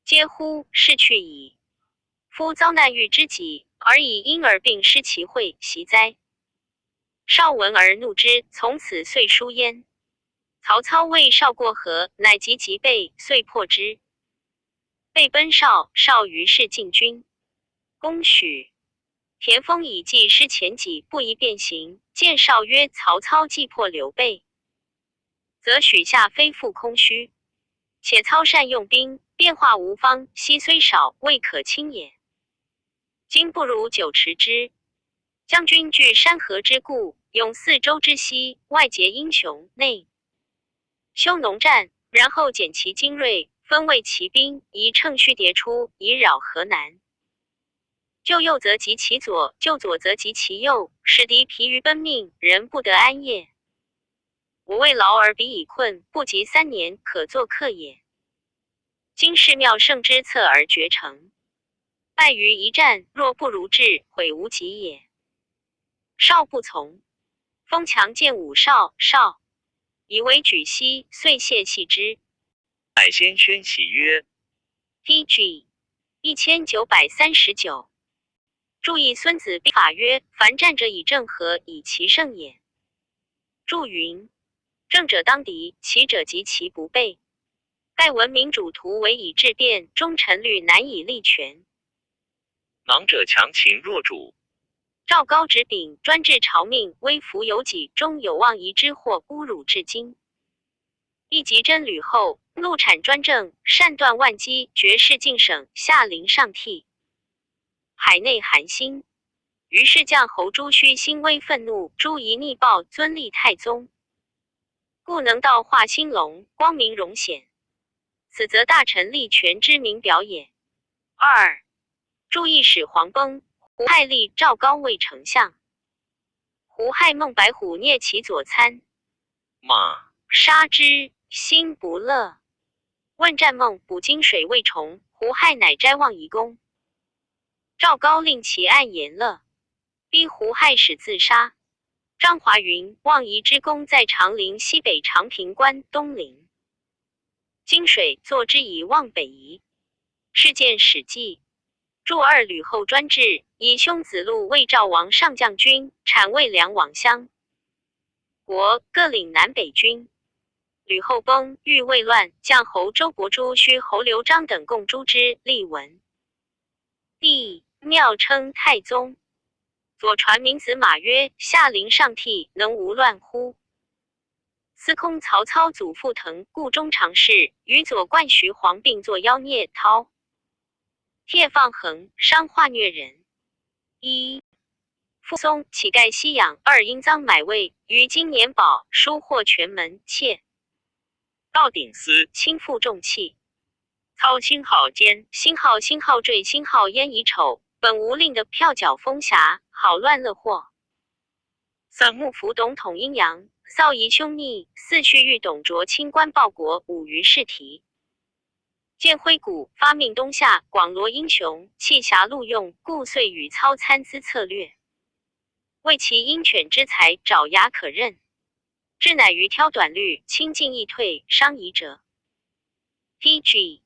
嗟乎，是去矣！夫遭难遇知己，而以婴儿病失其惠，习哉？少闻而怒之，从此遂疏焉。曹操谓少过河，乃及其备，遂破之。备奔少，少于是进军。公许。田丰以计失前己，不宜变形。见少曰：曹操既破刘备，则许下非复空虚。且操善用兵，变化无方，息虽少，未可轻也。今不如久持之。将军据山河之固，永四周之西，外结英雄，内修农战，然后减其精锐，分为骑兵，以乘虚迭出，以扰河南。救右则及其左，救左则及其右，使敌疲于奔命，人不得安业。我为劳而彼以困，不及3年，可作客也。今世妙胜之策而决成，败于一战，若不如志，悔无及也。少不从，封强见武少，以为举息，遂谢系之。乃先宣喜曰PG 1939。注意孙子兵法曰：凡战者以正和，以其胜也。注云：正者当敌，奇者及其不备。盖闻民主图为以治变，忠臣虑难以立权。囊者强秦弱主。赵高执柄，专治朝命，威服有己，终有望夷之或侮辱至今。亦及真吕后，怒产专政，善断万机，绝世尽省，下临上替。海内寒心，于是将侯朱须心微愤怒，朱夷逆暴，尊立太宗，故能道化兴隆，光明荣显。此则大臣立权之明表也。2. 注意使黄崩，胡亥立赵高为丞相。胡亥孟白虎聂其左参，马杀之，心不乐。问战孟补金水未重，胡亥乃斋望夷公。赵高令其按言乐，逼胡亥使自杀。张华云望夷之功在长陵西北长平关东陵。金水作之以望北夷。事件史记。祝二吕后专制，以兄子路为赵王上将军，产魏梁往乡。国各领南北军。吕后崩，欲魏乱，将侯周伯珠、须侯刘璋等共诛之。立文。帝庙称太宗。左传明子马曰：下临上替，能无乱乎？司空曹操祖父腾故中常侍，与左冠徐黄并作妖孽涛。帖放横，伤化虐人。一傅松乞丐西养，二因赃买位，于今年宝疏获全门妾。道鼎司轻负重器。操星号监，星号坠，星号焉以丑。本无令的票角风侠，好乱乐祸。三幕府董统阴阳，扫夷凶逆，四婿欲董卓清官报国，五于试题。建辉谷发命东夏，广罗英雄，弃侠录用，故遂与操参资策略，为其鹰犬之才，爪牙可任。智乃于挑短律，轻进易退，伤夷者。PG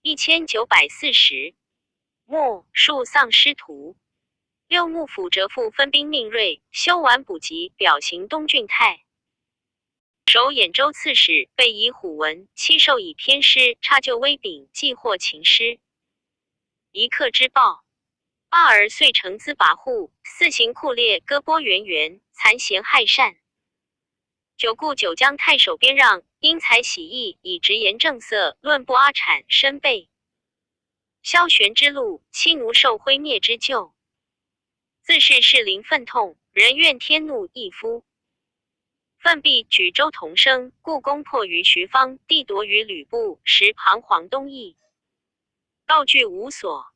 1940。末数丧师徒。六幕府折父分兵命锐，修完补给，表行东郡太守兖州刺史，被以虎文，七授以偏师，插就威柄，既获秦师。一刻之报。二儿遂成资跋扈，四行酷烈，割剥源源，残贤害善。九顾九江太守边让，因才喜义，以直言正色，论不阿产，深备。萧玄之路，妻奴受灰灭之咎。自是士林愤痛，人怨天怒义夫。奋必举州同生，故攻破于徐方，地夺于吕布，时彷徨东翼，道具无所。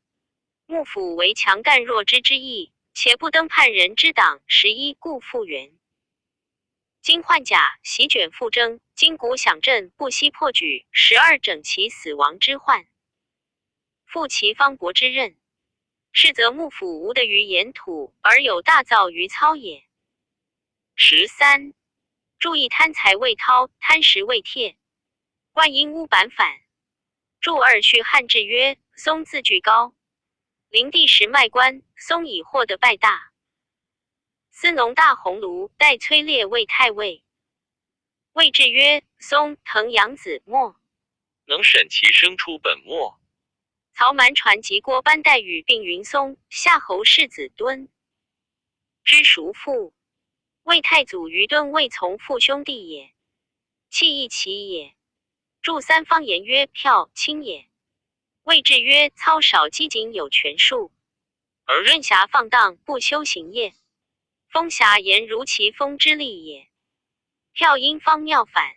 幕府为强干弱枝之意，且不登叛人之党，11故复原。今换甲，席卷复征，今鼓响震，不惜破举，12整其死亡之患，复其方伯之任。是则幕府无得于沿土，而有大造于操也。13注意贪财未韬，贪食未帖。万因乌板反。祝二续汉制曰：松自据高，灵帝时卖官，松已获得拜大。司农大鸿胪，待崔烈为太尉。魏制曰：松腾养子墨。能审其生出本末。曹瞒传及郭班待遇，并云松夏侯世子敦之叔父。魏太祖于敦未从父兄弟也，弃义其也。祝三方言曰：票轻也。魏制曰：操少机警有权术，而任侠放荡，不修行业。风侠言如其风之利也。票因方妙反，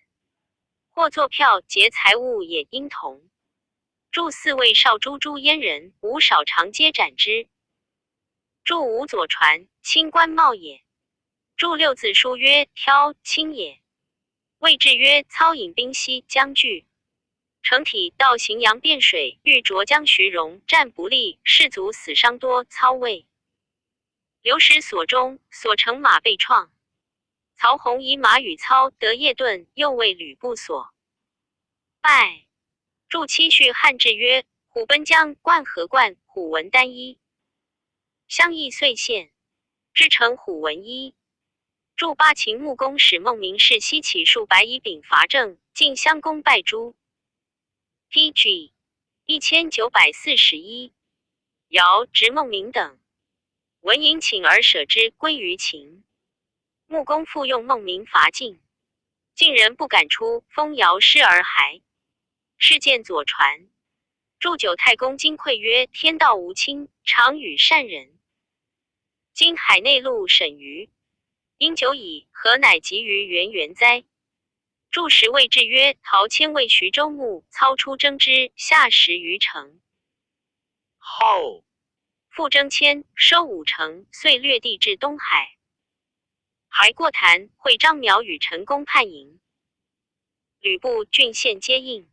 或作票劫财物也应同。祝四位少诸诸阉人，无少常皆斩之。祝五左传，清官茂也。祝六字书曰：挑轻也。魏制曰：操引兵西将拒，成体到荥阳汴水，欲涿江徐荣，战不利，士卒死伤多。操魏流失所中，所乘马被创。曹洪以马与操得夜遁，又为吕布所败。祝七续汉制曰：虎奔江，冠何冠，虎纹单衣。相议遂现，制成虎纹衣。祝八秦穆公使孟明氏西起数百以秉伐郑，进襄公拜诸。PG 1941。尧执孟明等，闻迎请而舍之，归于秦。穆公复用孟明伐晋，晋人不敢出，封尧师而还。事件左传。祝九太公金匮曰：天道无亲，常与善人。今海内陆审于，因久矣，何乃及于源源哉？祝时谓制曰：陶谦为徐州牧，操出征之，下10余城。后复征迁，收5城，遂略地至东海。还过谭会张邈与陈宫叛营，吕布郡县皆应。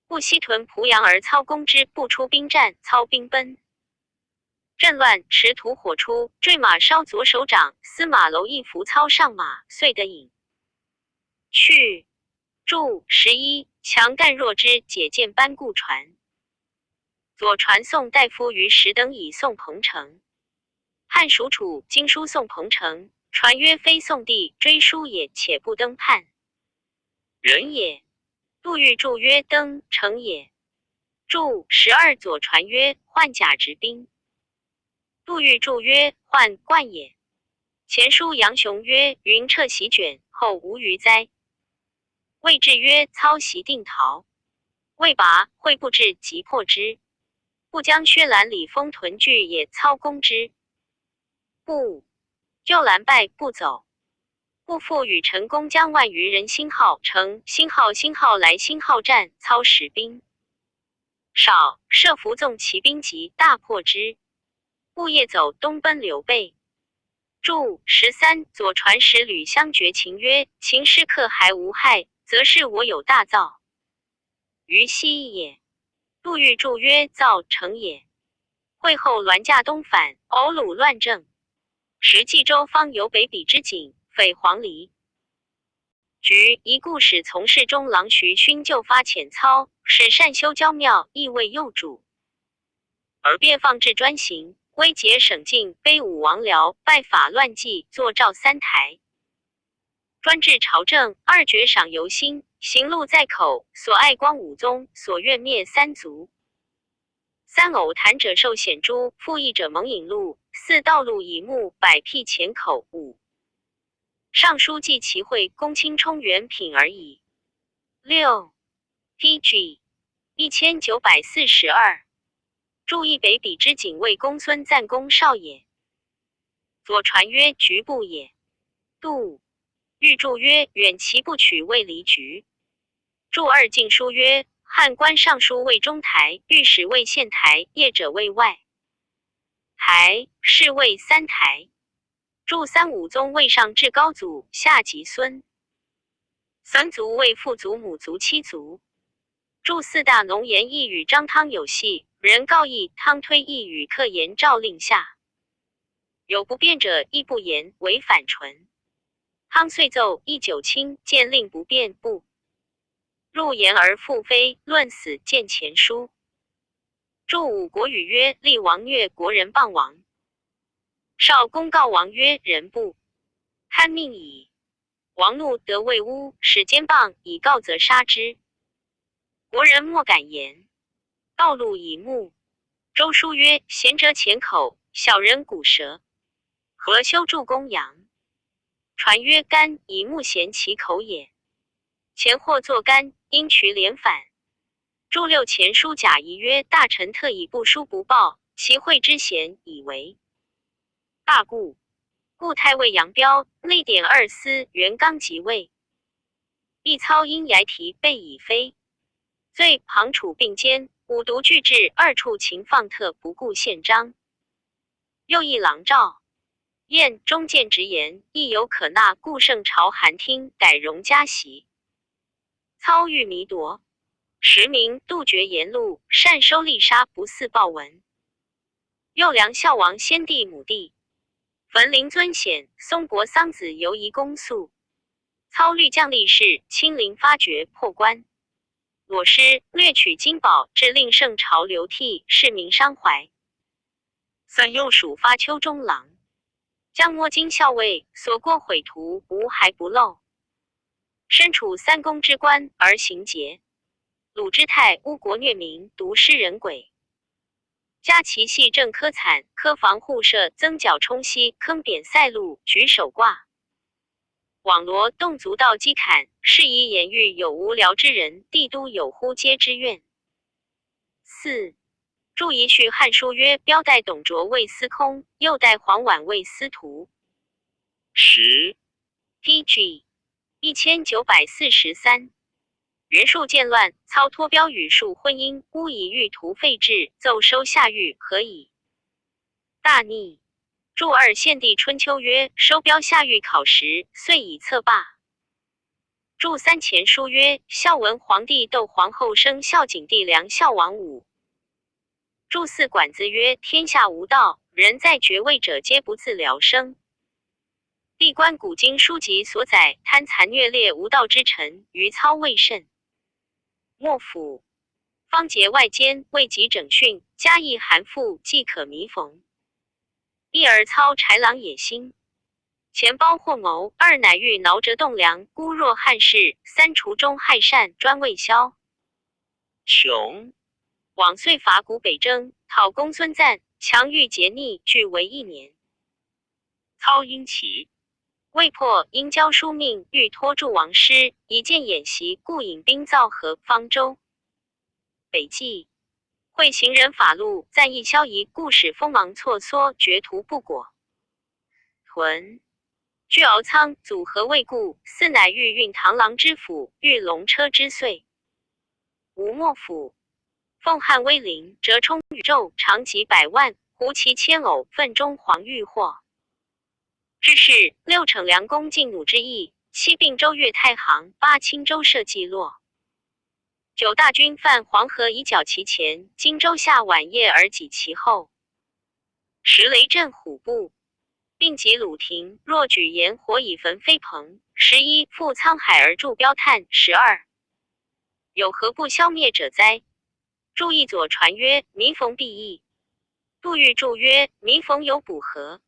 不西屯濮阳而操攻之，不出兵战，操兵奔。阵乱持土火出，坠马烧左手掌，司马楼一扶操上马，遂得引去。注11强干弱之，解见班固传。左传宋大夫于时等以宋彭城。汉属楚，经书宋彭城，传曰非宋帝，追书也，且不登叛人也。杜预注曰登城也。注12左传曰换甲执兵。杜预注曰换冠也。前书杨雄曰云彻席卷，后无虞哉。魏志曰操袭定陶。魏拔会不至，即破之。不将薛兰李丰屯据也，操攻之。不救兰败，不走。不复与陈宫将万余人兴号城，兴号来兴号战，操使兵少，设伏纵骑兵急，大破之。不夜走东奔刘备。注13左传使吕相绝秦曰：秦师客还无害，则是我有大造于西也。杜预注曰造成也。会后栾驾东返，偶虏乱政。时冀州方有北鄙之景，匪黄鹂局一故使从事中郎徐勋就发遣操，使善修郊庙，亦为右主。而便放置专行，威节省境，卑武王僚，拜法乱纪，作诏三台。专制朝政，二爵赏游心，行路在口，所爱光武宗，所愿灭三族。三偶谈者受显诛，复议者蒙引路，四道路以目，百辟前口，五尚书记其会，公卿充元品而已。六 PG 1942。注意北鄙之警卫公孙瓒公少也。左传曰局部也。杜预注曰远其不取未离局。注二进书曰汉官尚书为中台，御史为县台，业者为外台，是谓三台。注三武宗为上至高祖，下及孙族为父祖母族妻族。注四大农言亦与张汤有隙，人告议汤推议与客言诏令下，有不便者亦不言，为反唇。汤遂奏议九卿，见令不变，不入言而复非，论死见前书。注五国语曰立王虐国人谤王。少公告王曰人不堪命矣。王怒得魏乌，使奸谤，以告则杀之。国人莫敢言。道路以目。周书曰贤者浅口，小人骨舌。何修助公羊？传曰干以目贤其口也。前或作干，因渠连反。注六前书贾谊曰大臣特以不书不报，其会之贤以为大故。故太尉杨彪内典二司元刚即位。一操因睚题被以非罪，庞楚并奸，五毒俱至，二处情放特不顾宪章。又议郎赵燕中见直言，亦有可纳，故圣朝函听，改容加席。操欲弥夺，实名杜绝言路，善收利杀，不似报文。右梁孝王先帝母弟，焚陵尊显，松柏桑子犹疑公诉。操虑将力士，亲临发掘，破关裸尸，掠取金宝，致令圣朝流涕，市民伤怀。散右属发丘中郎，将摸金校尉，所过毁图，无还不漏。身处三公之官而行节，鲁之泰污国虐民，毒失人鬼。加其系正科惨，科防护舍，增角冲西，坑扁塞路，举手挂网罗，动足道击砍，是以言喻有无聊之人，帝都有乎皆之怨。四注一序汉书曰标代董卓为司空，右代黄琬为司徒。10 PG 1943。袁术见乱，操托标与术婚姻，诬以欲图废制，奏收下狱，何以大逆。注二献帝春秋曰：收标下狱考时，遂以策罢。注三前书曰：孝文皇帝窦皇后生孝景帝梁孝王武。注四管子曰：天下无道，人在爵位者皆不自疗生。历观古今书籍所载，贪残虐劣无道之臣，余操未甚。莫府方节外奸，未及整训，加益含附，即可弥缝。一而操豺狼野心，前包或谋，二乃欲挠折栋梁，孤若汉室，三除中害善，专未消。穷往遂伐古北征，讨公孙瓒，强欲竭逆，俱为1年。操因其未破，因交书命，欲托助王师，以见演习，故引兵造河、方舟。北纪会行人法录，赞议萧夷，故使锋芒错缩，绝途不果。屯据敖仓，组合未固，四乃欲运螳螂之斧，御龙车之穗。吴莫府奉汉威灵，折冲宇宙，长及100万，胡骑千偶，奋中黄玉获。至是6逞良弓进弩之意，7并州越太行，8青州设计落。9大军犯黄河以剿其前，荆州下晚夜而己其后。10雷震虎步，并及鲁庭，若举炎火以焚飞鹏。11赴沧海而筑标炭。12有何不消灭者哉？注一左传曰：弥缝必易。杜预注曰：弥缝有补何？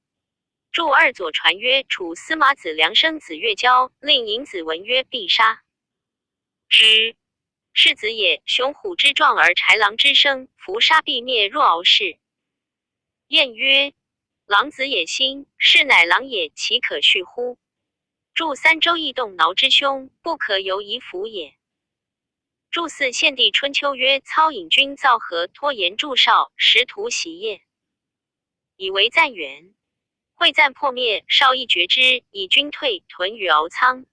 注二左传曰：楚司马子良生子越交，令尹子文曰：必杀之。是子也，雄虎之壮而豺狼之声，伏杀必灭，若敖氏。晏曰：狼子也心，是乃狼也，其可续乎？注三周易动挠之凶，不可由夷服也。注四献帝春秋曰：操引军造河，拖延祝少，识图袭业，以为赞元。会赞破灭，少亦决之，以军退，屯于敖仓。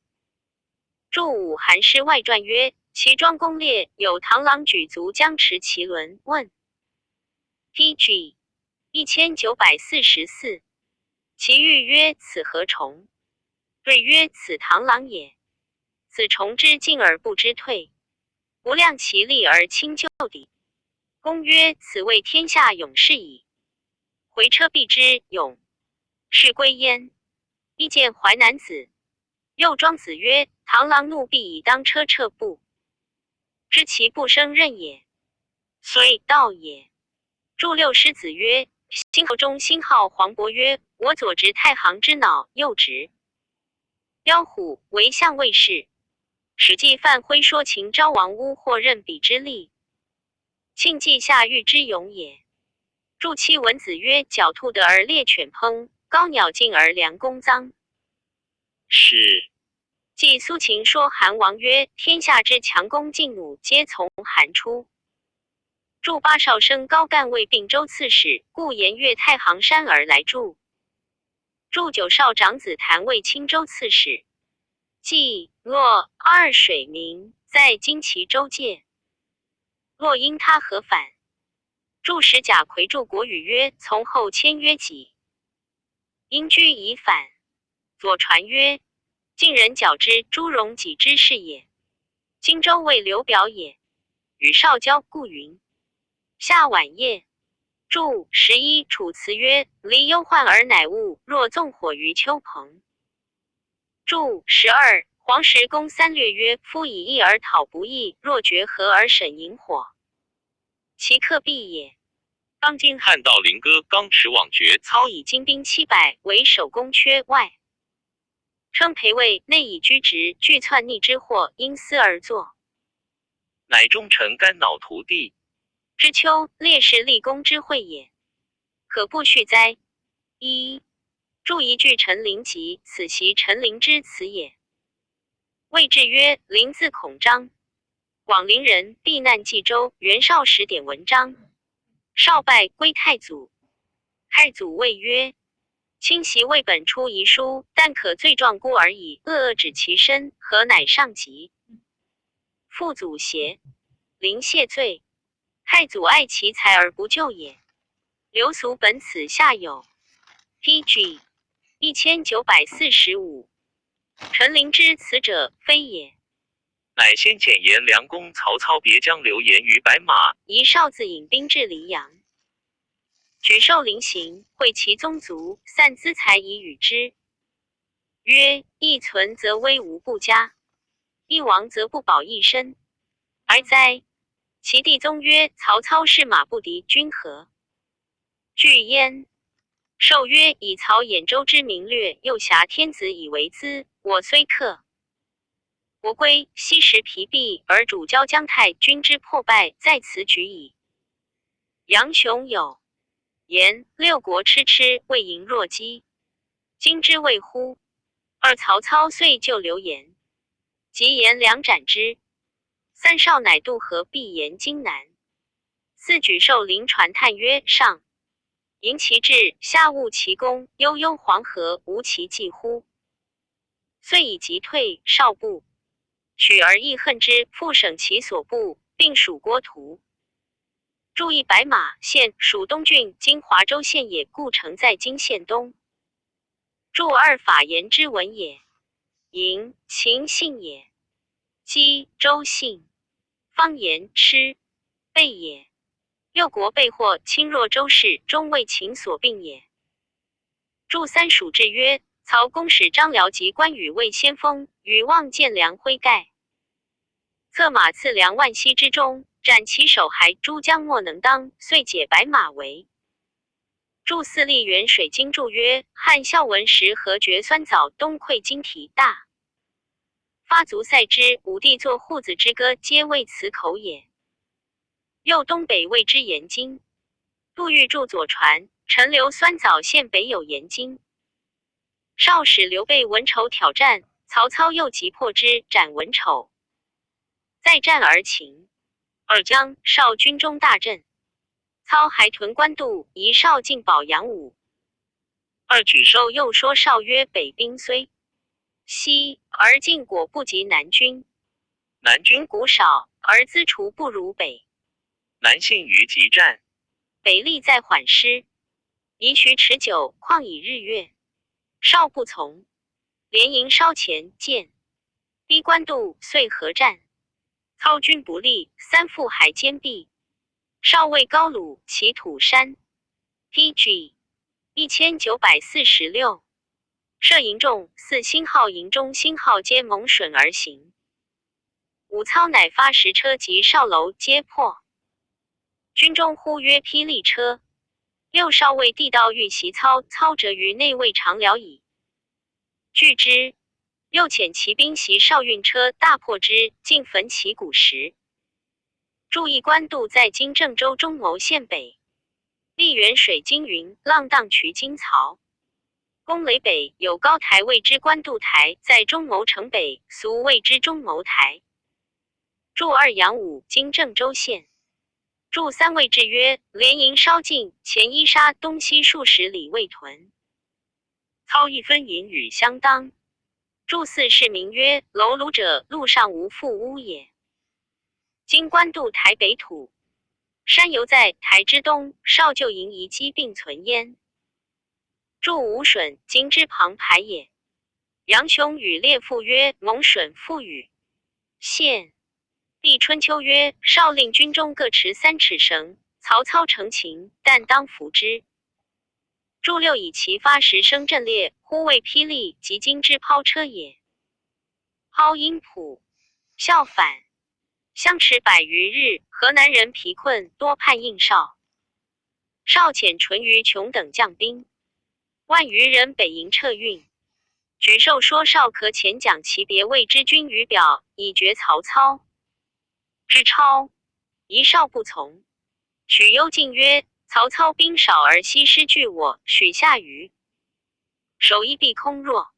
注五韩氏外传曰：其庄攻烈，有螳螂举足将持其轮。问 PG 1944。其欲曰：此何虫？对曰：此螳螂也。此虫之进而不知退，不量其力而轻就敌。公曰：此谓天下勇士矣。回车必之，勇是归焉。亦见淮南子。又庄子曰：螳螂怒必以当车撤步，知其不生刃也，虽道也。注六师子曰：辛侯中辛号黄伯曰：我左执太行之脑，右执雕虎，为相卫士。史记范辉说秦昭王乌或任彼之力，庆忌下狱之勇也。注七文子曰：狡兔得而猎犬烹，高鸟尽而良弓臧。是继苏秦说韩王曰：天下之强弓劲弩，皆从韩出。注八少生高干为并州刺史，故沿越太行山而来助。注九少长子谭为青州刺史。冀洛二水民，在今齐州界。洛因他何反？注使贾逵注国语曰：从后签约己，因居已反。左传曰：晋人矫之，朱荣己之事也。荆州为刘表也。与少交，故云。下晚夜。注11楚辞曰：离忧患而乃悟，若纵火于丘棚。注12黄石公三略曰：夫以义而讨不义，若决河而审引火，其克必也。当今汉道陵歌刚持忘绝，操以精兵700为守宫阙外，称裴尉，内以居职，据篡逆之祸，因私而作。乃忠臣肝脑涂地。知秋，烈士立功之会也，可不续哉？一注一句陈琳集，此袭陈琳之词也。谓志曰：琳字孔章，广陵人，避难冀州。袁绍时典文章，绍拜归太祖。太祖谓曰：卿袭魏本出遗书，但可罪状孤而已，恶止其身，何乃上级？父祖邪？临谢罪。太祖爱其才而不救也。流俗本此下有。PG 1945。陈灵芝此者非也，乃先遣颜良公曹操别将刘延于白马，一少自引兵至黎阳，举寿临行，会其宗族，散资财以与之。曰：一存则威无不佳，一亡则不保一身，而哉？其弟宗曰：曹操是马不敌，君何？惧焉。寿曰：以曹兖州之名略，又挟天子以为资，我虽克。我归西食疲弊，而主交姜太君之破败在此举矣。杨雄有言：六国痴痴，未盈若饥，今之谓乎？二曹操遂救刘延，及颜良斩之。三少乃渡河必沿荆南。四举寿临传叹曰：上迎其志，下务其功，悠悠黄河，无其迹乎？遂以急退，少部取而亦恨之，复省其所部，并属郭图。驻役白马县，属东郡，今华州县也，故城在今县东。驻二法言之文也。嬴秦姓也。姬周姓。方言吃备也。六国备获，侵若周氏，终为秦所并也。祝三蜀志曰：曹公使张辽及关羽为先锋，与望见梁麾盖。策马刺梁万溪之中，斩其首还，诸将莫能当，遂解白马围。祝四立元水经注曰：汉孝文时何绝酸枣，东溃金体大。发卒塞之，武帝作护子之歌，皆为此口也。又东北谓之盐津。杜预著左传，陈留酸枣县北有盐津。少使刘备文丑挑战，曹操又急破之，斩文丑。再战而擒。二将少军中大振。操还屯官渡，一少进保阳武。二举寿又说少曰：北兵虽西，而晋果不及南军。南军谷少，而资除不如北。南信于急战，北力在缓师，宜徐持久，况以日月。少不从，连营稍前见，逼官渡，遂合战。操军不利，三赴海坚壁。少尉高鲁，其土山。PG 1946。射营众，四星号营中星号皆蒙损而行。武操乃发10车及哨楼皆破。军中呼曰霹雳车。六少尉地道欲袭操，操折于内未尝了矣。拒之，又遣骑兵袭少运车，大破之，尽焚其骨石。驻役官渡在今郑州中牟县北。历元水经云：浪荡渠今曹。攻雷北有高台谓之官渡台，在中牟城北，俗谓之中牟台。驻二阳武，今郑州县。驻三谓之曰：连营稍近，前一杀，东西数十里未屯。操一分银与相当。驻四是名曰：楼庐者，路上无复屋也。今官渡台北土。山犹在台之东，少就营遗迹并存焉。驻吴损，今之旁排也。杨雄与列父曰：蒙损复与县。帝春秋曰：少令军中各持3尺绳，曹操成擒，但当服之。祝六以其发时声震烈，忽谓霹雳，即今之抛车也。抛阴浦，效反，相持100余日，河南人疲困，多叛应少。少遣淳于琼等将兵，10000余人北营撤运。举寿说少可遣蒋其别谓之君于表，以绝曹操。之超，一少不从。许攸进曰：曹操兵少而西师拒我，许下虞。守一必空若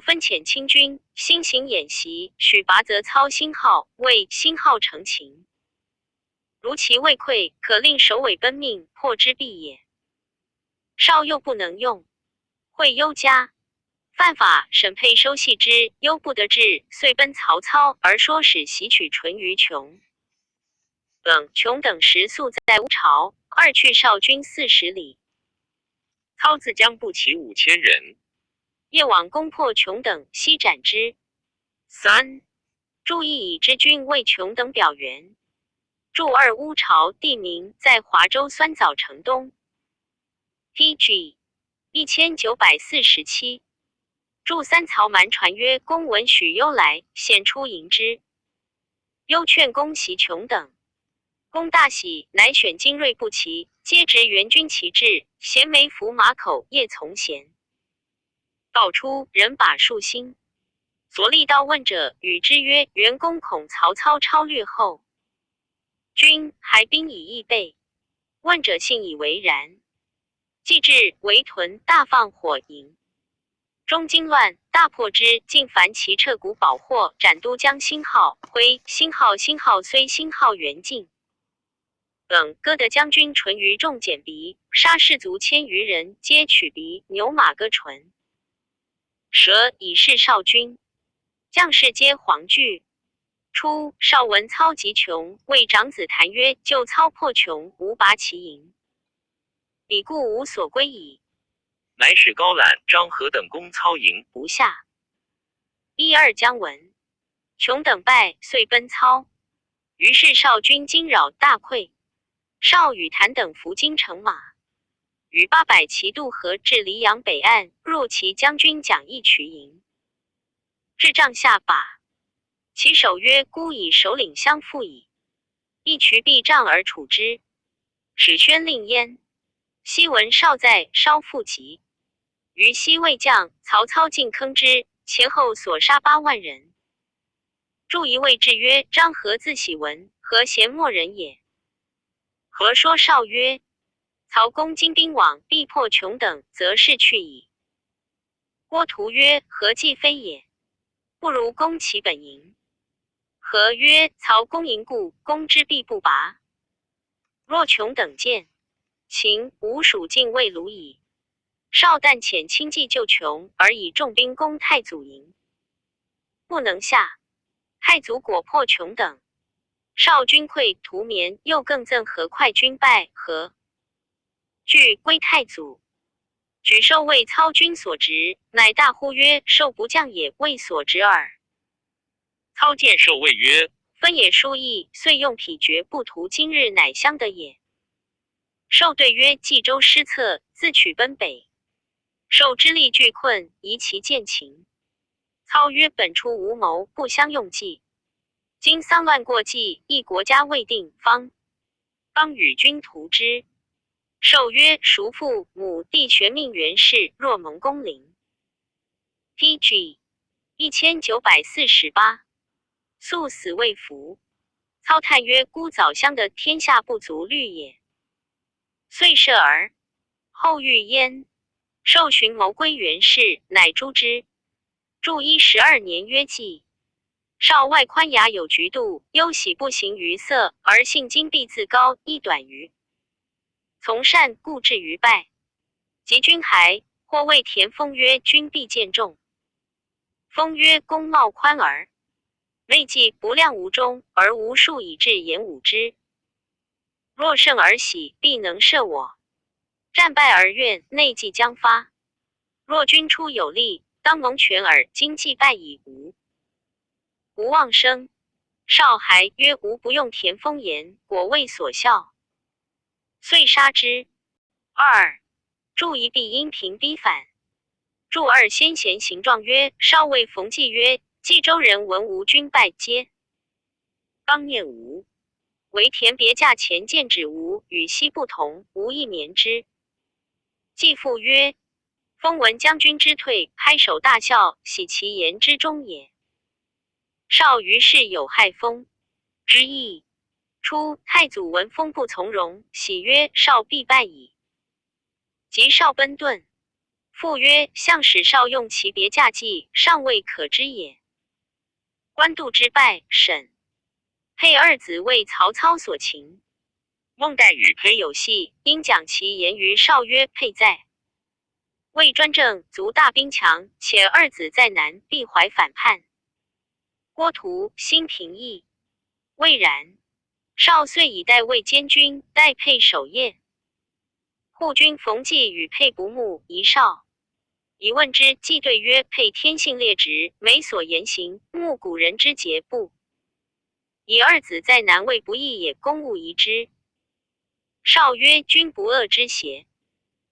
分遣清军，新行演习，许拔则操新号，为新号成擒。如其未溃，可令首尾奔命，破之必也。少又不能用，会攸加犯法，审配收系之，攸不得志，遂奔曹操，而说使袭取淳于琼。琼等时宿在乌巢，二去少军40里。操自将步骑5000人，夜往攻破琼等，悉斩之。3. 注意以之军为琼等表援。注2乌巢地名在华州酸枣城东。PG 1947。注3曹瞒传曰：公闻许攸来，显出迎之。攸劝公袭琼等，公大喜，乃选精锐步骑，皆执援军旗帜，衔枚伏马口，夜从衔。告出，人把数星。所立到问者，与之曰：元公恐曹操超略后，君还兵以易备。问者信以为然。既至，围屯，大放火营。中惊乱，大破之，尽凡其彻谷保获，斩都江兴号、徽兴号虽兴号元尽。等歌德将军淳于众简鼻，杀士卒1000余人，皆取鼻、牛马歌纯。蛇以示少军，将士皆惶惧。初，少闻操及琼，谓长子谈曰：就操破琼，无拔其营，彼故无所归矣。乃使高览、张合等攻操营，不下。1、2将闻，琼等败，遂奔操。于是少军惊扰大溃。少与谭等伏京乘马，与800骑渡河至黎阳北岸，入其将军蒋义渠营。至帐下把，其首曰：孤以首领相负矣。义渠避帐而处之。使宣令焉。昔闻少在，稍复急。于西未将，曹操进坑之，前后所杀8万人。注一谓之曰：张合自喜闻，何贤莫人也？何说少曰：曹公精兵往，必破琼等，则是去矣。郭图曰：何计非也？不如攻其本营。何曰：曹公营固，攻之必不拔。若琼等见，秦吴蜀尽未虏矣。少但遣轻骑救琼，而以重兵攻太祖营，不能下。太祖果破琼等。少军溃，屠眠，又更赠何快军败何。据归太祖，举授为操军所职，乃大呼曰：授不将也，为所职耳。操见授谓曰：分也殊易，遂用匹绝不图，今日乃相得也。授对曰：冀州失策，自取奔北。授之力俱困，疑其见情。操曰：本出无谋，不相用计。今丧乱过际，一国家未定，方与君图之。授曰：孰父母弟玄命元氏，若蒙公陵。PG 1948。素死未服。操叹曰：孤早相得，天下不足虑也。遂射而后遇焉。授寻谋归元氏，乃诛之。注12年约纪。少外宽牙有局度，忧喜不行于色，而性精必自高，亦短于从善，故至于败。及君还，或谓田丰曰：君必见重。丰曰：公貌宽耳。内计不量无中，而无数以至言武之。若胜而喜，必能射我。战败而怨，内计将发。若君出有力，当蒙全耳。今既败已无。吴望生。少还曰：吾不用田丰言，果为所笑。遂杀之。2. 注一必因平逼反。注2先贤行状曰：少谓冯骥曰：冀州人闻吴军败，皆刚念吴。为田别驾前见指吴与西不同，无一眠之。季父曰：封闻将军之退，拍手大笑，喜其言之中也。少于是有害封之意。初，太祖闻封不从容，喜曰：少必败矣。及少奔遁，父曰：向使少用其别驾计，尚未可知也。官渡之败，沈沛二子为曹操所擒。孟代与沛有隙，因讲其言于少曰：沛在魏专政，足大兵强，且二子在南，必怀反叛。郭图心平议，未然。少遂以代魏监军，代沛守邺。护军冯骥与沛不睦，一少。疑问之，既对曰：沛天性烈直，每所言行，慕古人之节不。以二子在南魏不义也，公务疑之。少曰：君不恶之邪？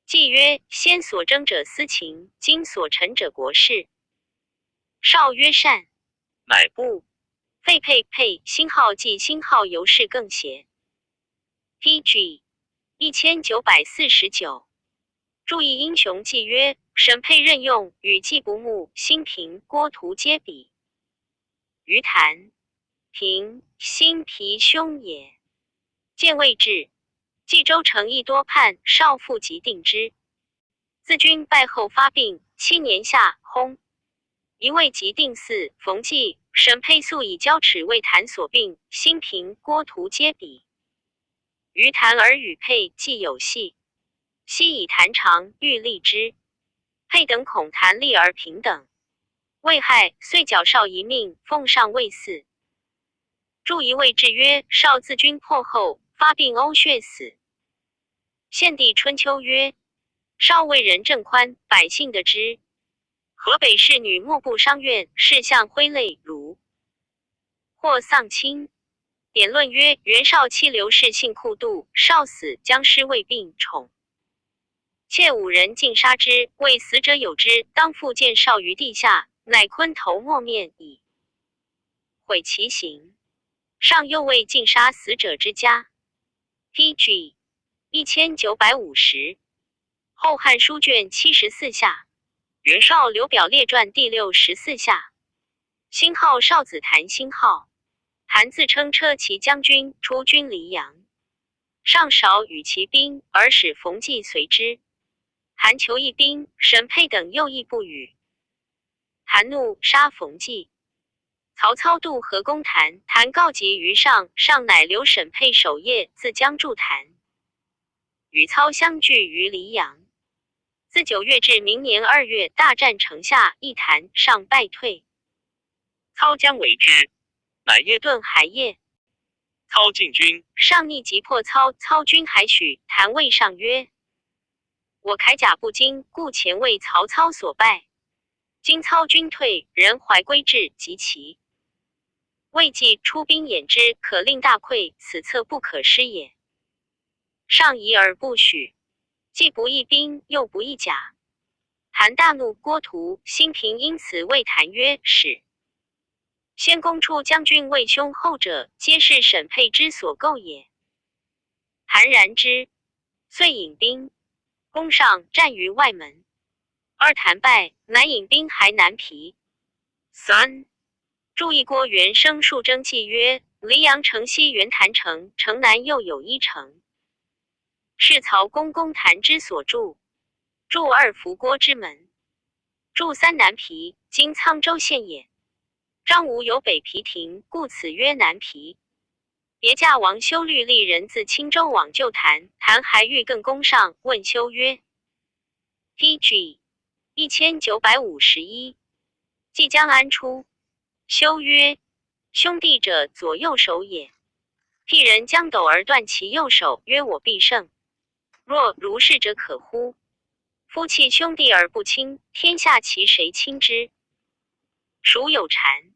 既曰：先所争者私情，今所陈者国事。少曰：善。乃不。废沛星号即星号由是更邪。PG 1949。注意英雄记曰：沈沛任用，与季不睦，辛平、郭图皆比。于谭、平、辛皮兄也。见未至，冀州城邑多叛，少妇即定之。自军败后发病，7年夏薨。一位即定嗣，冯骥、沈沛素以交齿为谭所病，辛平、郭图皆比。于谭而与沛既有隙，昔以谭长，欲立之。沛等恐谭立而平等，未害，遂矫少一命，奉上尉嗣。注一位制曰：少自军破后，发病呕血死。献帝春秋曰：少为人正宽，百姓得之。河北侍女莫不伤怨，士相挥泪如。或丧亲。典论曰：袁绍妻刘氏性酷妒，少死，将尸未病宠。妾五人尽杀之，为死者有之，当复见少于地下，乃昆头没面矣。毁其刑。上又为尽杀死者之家。PG 1950。后汉书卷74下。袁绍刘表列传第64下。辛号少子谭辛号。谭自称车骑将军，出军黎阳。上少与其兵，而使冯骥随之。谭求一兵，沈沛等又议不语。谭怒，杀冯骥。曹操渡河攻谭，谭告急于上，上乃留沈沛守夜，自将助谭。与操相聚于黎阳。自9月至明年2月，大战城下，一谭上败退。操将为之，乃夜遁还夜。操进军，上逆急迫操，操军还许。谭谓上曰：我铠甲不精，故前为曹操所败。今操军退，人怀归至，及其未既出兵掩之，可令大溃，此策不可失也。上疑而不许。既不义兵，又不义甲。谭大怒，郭图、辛平因此谓谭曰：使。先攻出将军魏兄后者，皆是沈沛之所构也。谭然之，遂引兵攻上，战于外门。二谭败，乃引兵还南皮。3. 注意郭元生数征记曰：黎阳城西原谭城，城南又有一城。是曹公攻谭之所筑。筑2伏郭之门。筑3南皮，今沧州县也。张吴有北皮亭，故此曰南皮。别驾王修律吏人自青州往救谭，谭还欲更攻上，问修曰 PG 1951。即将安出？修曰：兄弟者，左右手也。譬人将斗而断其右手，曰我必胜。若如是者可乎？夫弃兄弟而不亲，天下其谁亲之？孰有谗？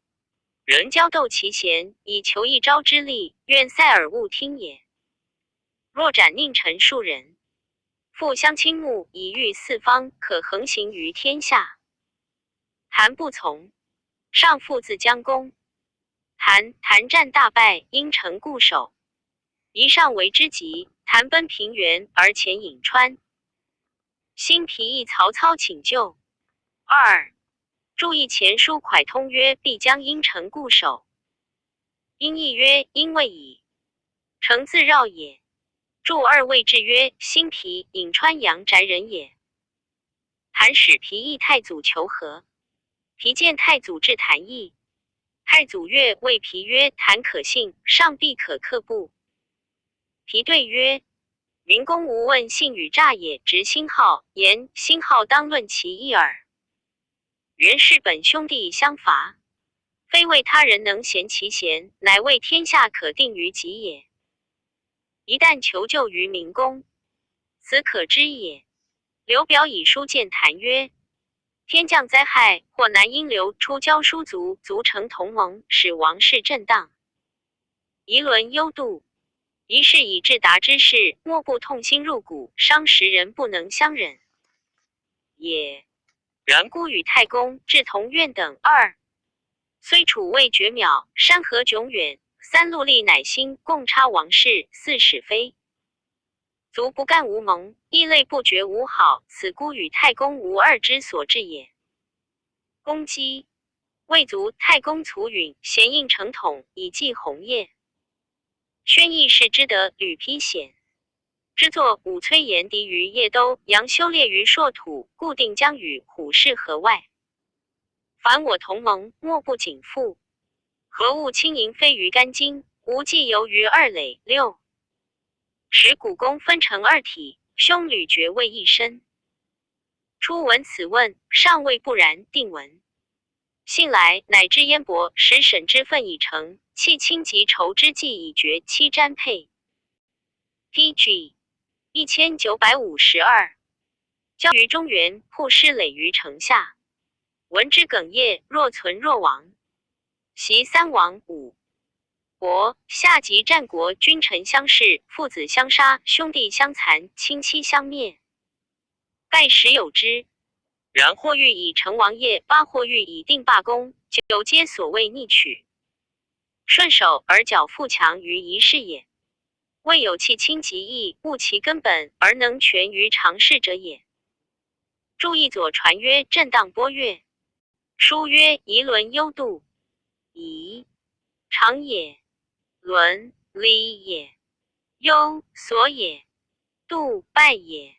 人交斗其贤，以求一朝之利，愿塞耳勿听也。若斩佞臣数人，复相倾慕，以御四方，可横行于天下。谭不从，上父自将攻。谭战大败，因城固守。宜上为之急，谭奔平原而前颍川。辛毗议曹操请救。2. 注意前书蒯通曰：必将因城固守。因议曰：因未矣。城自绕也。注2谓之曰：辛毗，颍川阳翟人也。谭使毗议太祖求和。毗见太祖至谭邑。太祖悦，谓毗曰：谭可信，上必可克不？毗对曰：明公无问信与诈也，执辛号，言辛号当论其意耳。原是本兄弟相伐，非为他人能贤其贤，乃为天下可定于己也。一旦求救于明公，子可知也。刘表以书谏谈曰：天降灾害，或南因流出教书族，足成同盟，使王室震荡。夷伦忧妒，一事以至达之事，莫不痛心入骨，伤时人不能相忍也。然孤与太公、至同苑等二，虽处未绝渺，山河迥远，三陆力乃兴，共差王室，四使非。足不干无盟，异类不绝无好，此孤与太公无二之所至也。公姬魏族太公卒允，咸应成统，以继红叶。宣义士之德，屡披险。之作武崔炎敌于邺都，杨修列于朔土，固定疆与虎视河外。凡我同盟，莫不谨附。何物轻盈飞于干荆，无计游于二垒六。使古公分成二体，兄吕爵位一身。初闻此问，尚未不然，定闻。信来，乃知燕伯使沈之分已成，弃亲及仇之计已决，期瞻配。PG 1952，交于中原，铺师垒于城下。闻之哽咽，若存若亡。袭三王五国，下及战国，君臣相视，父子相杀，兄弟相残，亲戚相灭。盖时有之。然或欲以成王业，八或欲以定罢公，九皆所谓逆取。顺守而矫富强于一事也。未有弃亲及义，悟其根本，而能全于常事者也。注意左传曰：震荡波月。书曰：夷伦忧妒。夷常也，伦礼也，忧所也，妒败也。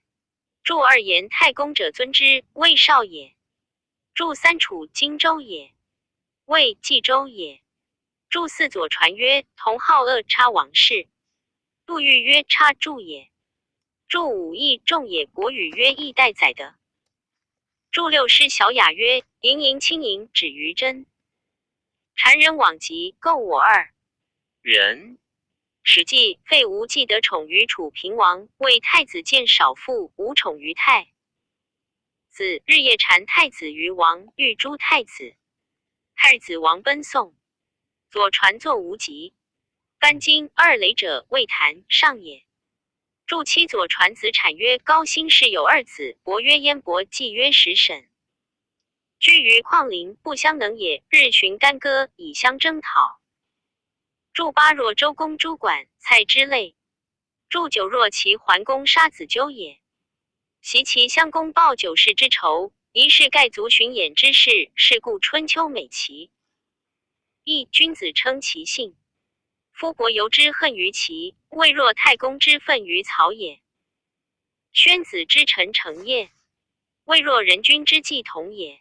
注二言太公者尊之，谓少也。注三处荆州也，谓冀州也。注四左传曰：同好恶差王室。杜预曰：差注也。注五义众也。国语曰：义待宰的。注六师小雅曰：盈盈轻盈，止于真。谗人往极，构我二人。史记废吴既得宠于楚平王，为太子见少妇，无宠于太子，日夜缠太子于王，欲诛太子。太子王奔宋。左传作无极。干荆二垒者，未谈上也。注七左传子产曰：高辛氏有二子，伯曰燕伯，季曰石沈。居于旷陵，不相能也，日寻干戈，以相征讨。注八若周公诸管，蔡之类。注九若其桓公杀子纠也。袭其襄公报九世之仇，一是盖族巡演之事，是故春秋美其。亦君子称其姓。夫国由之恨于齐，未若太公之愤于曹也。宣子之臣成业，未若人君之计同也。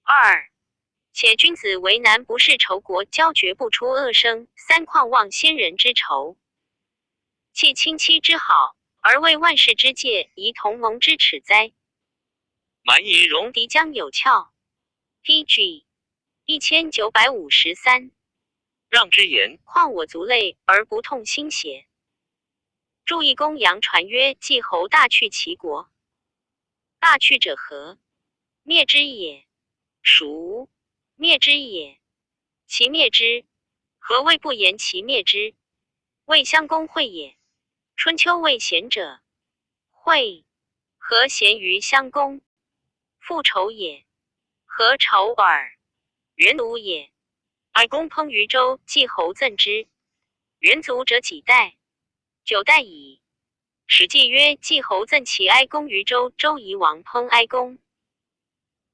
二且君子为难，不是仇国，交绝不出恶声。三况忘先人之仇，弃亲戚之好，而为万世之戒，宜同盟之耻哉。蛮夷戎敌将有窍。PG 1953。让之言，况我族类而不痛心邪？注意公羊传曰：季侯大去其国。大去者何？灭之也。孰灭之也？其灭之，何谓不言其灭之？谓襄公会也。春秋谓贤者，会何贤于襄公？复仇也。何仇耳？元族也。哀公烹于周，季侯赠之。元族者几代？九代矣。史记曰：季侯赠其哀公于周，周夷王烹哀公。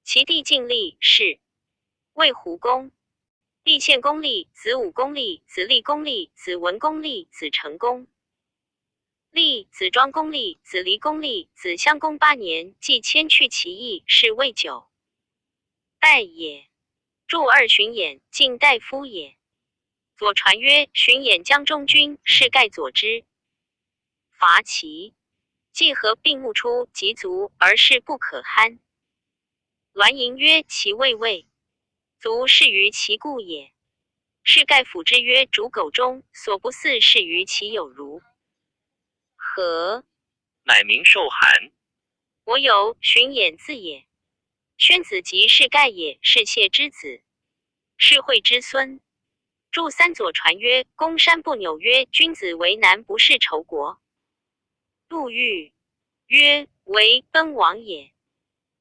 其弟晋立是魏胡公。立献公立，子武公立，子立公立，子文公立，子成公立，子庄公立，子离公立，子襄公8年，既迁去其邑，是魏九代也。注二巡演，晋大夫也。左传曰：巡演江中君，是盖左之。伐齐，既合并目出，及足而事不可酣。栾盈曰：其未未，足是于其故也。是盖辅之曰：逐狗中，所不似是于其有如何？乃名受函。我有巡演字也。宣子即是盖也，是谢之子，是惠之孙。著三左传曰：公山不纽曰，君子为难不是仇国。陆玉曰：为奔王也。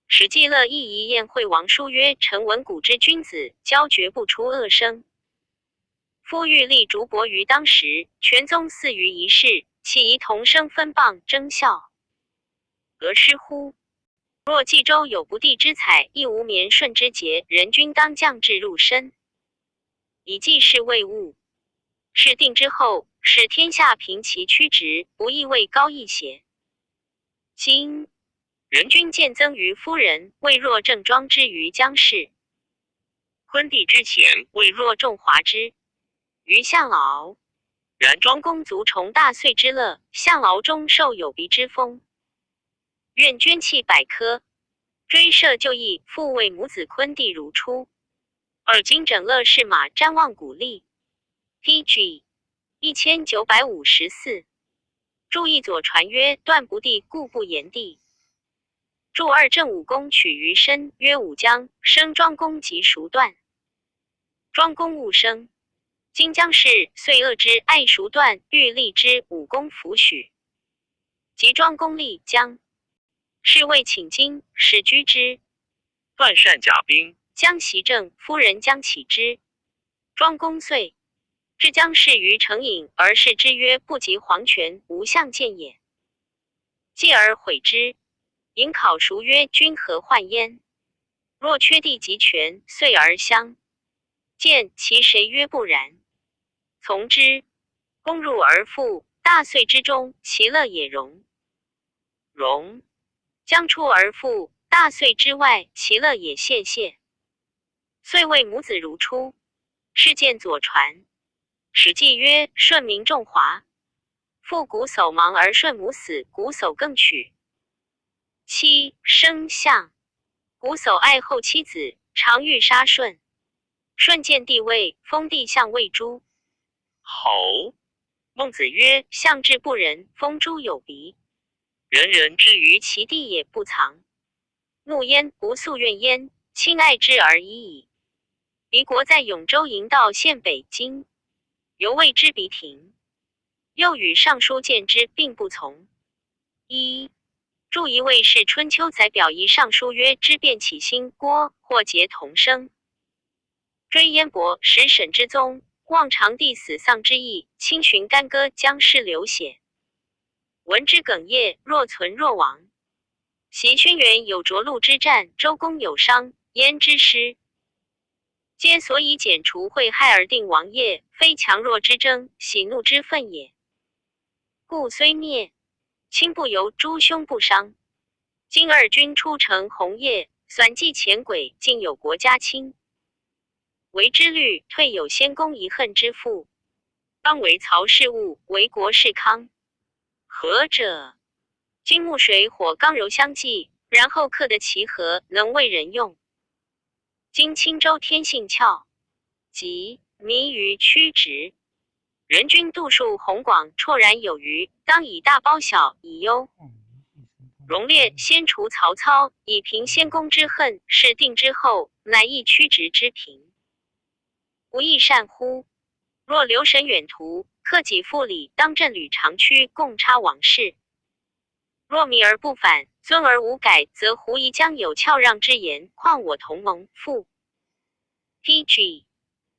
史记乐亦一宴会王书曰：臣闻古之君子，交绝不出恶声。夫欲立竹帛于当时，全宗祀于一室，岂宜同声分谤争笑？俄师乎？若冀州有不第之采，亦无绵顺之节，人君当降至入深，以济世未务。事定之后，使天下平其曲直，不亦为高义邪？今人君见增于夫人，未若郑庄之于姜氏；昆帝之前，未若仲华之于相敖。然庄公族崇大岁之乐，相敖中受有鼻之风。愿捐弃百科，追涉就义，复为母子昆帝如初。尔今整乐是马瞻望鼓励。PG 1954。注一左传曰：断不地，故不言地。注二正武公取于身，曰武姜，生庄公即孰断。庄公勿生。今姜氏遂恶之，爱孰断，欲立之，武公弗许。及庄公立姜，是谓请经，使居之。断善甲兵，姜袭政，夫人姜启之。庄公遂至姜氏于成饮，而视之曰：不及黄泉，无相见也。继而悔之。引考孰曰：君何患焉？若缺地及权，遂而相见，其谁曰不然？从之。公入而复，大岁之中，其乐也容。容。将出而复，大岁之外，其乐也谢谢。遂谓母子如初。是见左传。史记曰：舜名仲华，父瞽叟亡而舜母死，瞽叟更娶妻生相。瞽叟爱后妻子，常欲杀舜。舜见帝位，封帝相魏诸侯。孟子曰：相志不仁，封诸有鼻。人人之于其地也，不藏。怒焉，不诉怨焉，亲爱之而已矣。离国在永州营道县北京，犹谓之鼻庭。又与尚书见之，并不从。一注一位是春秋载表仪尚书曰：知变起兴，郭或结同生。追燕伯使沈之宗，望长帝死丧之意，亲寻干戈，将尸流血。闻之哽咽，若存若亡。袭轩辕有涿鹿之战，周公有伤，燕之师。皆所以剪除会害而定王业，非强弱之争，喜怒之愤也。故虽灭，亲不由，诸兄不伤。今二君出城红叶，损计前轨，竟有国家亲。为之虑，退有先公遗恨之父。当为曹氏物，为国是康。何者？金木水火刚柔相济，然后克得其和，能为人用。今青州天性峭，即迷于曲直。人君度数宏广，绰然有余，当以大包小，以忧戎烈，先除曹操，以平先公之恨。事定之后，乃益曲直之平。不亦善乎？若留神远图，克己复礼，当振履长驱，共插往事。若迷而不返，尊而无改，则狐疑将有翘让之言，况我同盟。复 PG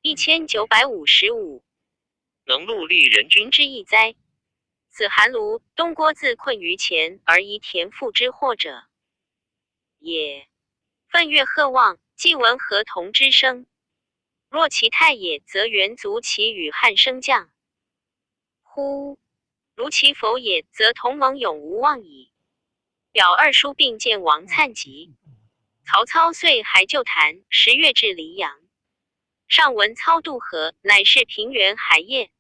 1955。能戮立人君之意哉？此寒炉，东郭自困于前，而宜田赋之祸者也。奋岳贺望，既闻合同之声。若其太也，则元足其与汉升降。乎？如其否也，则同盟永无望矣。表二叔并见王粲疾。曹操遂还旧谈，10月至黎阳。上闻操渡河，乃是平原还业。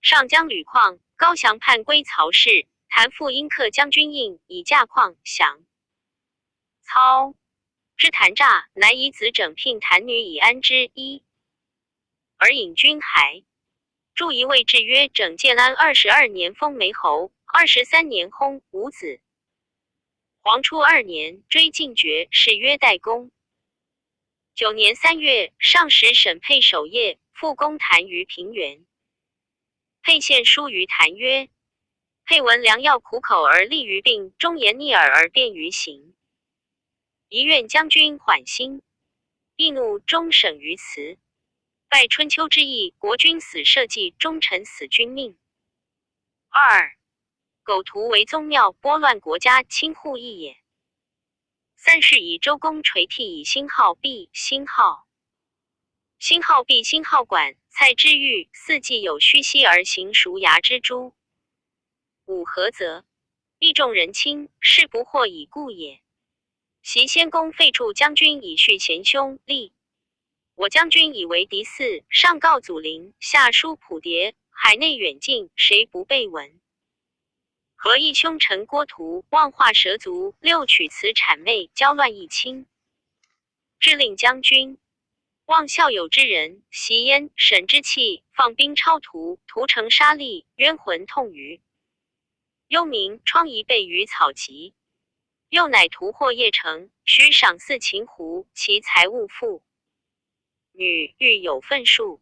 上将吕旷、高翔叛归曹氏，谭复因克将军印，以驾旷降。操之谭诈，乃以子整聘谭女以安之。一而引军还。注一位制曰：整建安22年封梅侯， 23年薨，无子。黄初2年追进爵，谥曰代公。9年3月，上使审配守夜，复攻谭于平原。沛献书于谭曰：沛闻良药苦口而利于病，忠言逆耳而便于行。宜愿将军缓心，易怒终省于此。拜春秋之义，国君死社稷，忠臣死君命。2. 苟图为宗庙，拨乱国家，轻忽义也。3是以周公垂涕以兴号毕，兴号毕，兴号管，蔡之玉，四季有虚息而行熟牙之诸。5何则？必重人轻，是不惑以故也。袭先公废黜将军以恤贤兄，立我将军以为嫡嗣，上告祖陵，下书谱牒，海内远近，谁不备闻？何义兄臣郭图，妄化蛇族，6取辞谄媚，交乱议亲。致令将军望校友之人，袭焉审之气，放兵超图，屠城杀戮，冤魂痛余。幽冥疮痍备于草籍，又乃屠获邺城，许赏赐秦胡，其财物富。女欲有份数，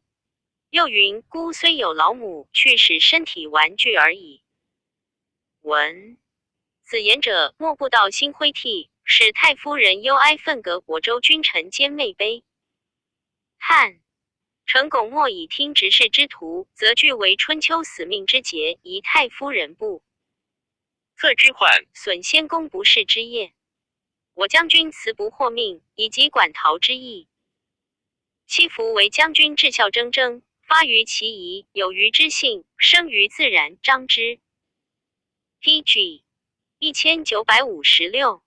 又云孤虽有老母，去使身体玩具而已。文此言者，莫不道心灰涕，使太夫人忧哀愤革我州君臣兼媚悲。叹臣苟莫以听执事之徒，则据为春秋死命之节，宜太夫人不策之患，损先公不世之业。我将军辞不获命，以及管陶之意。戚服为将军志效铮铮，发于其仪，有余之性，生于自然，彰之。PG 1956。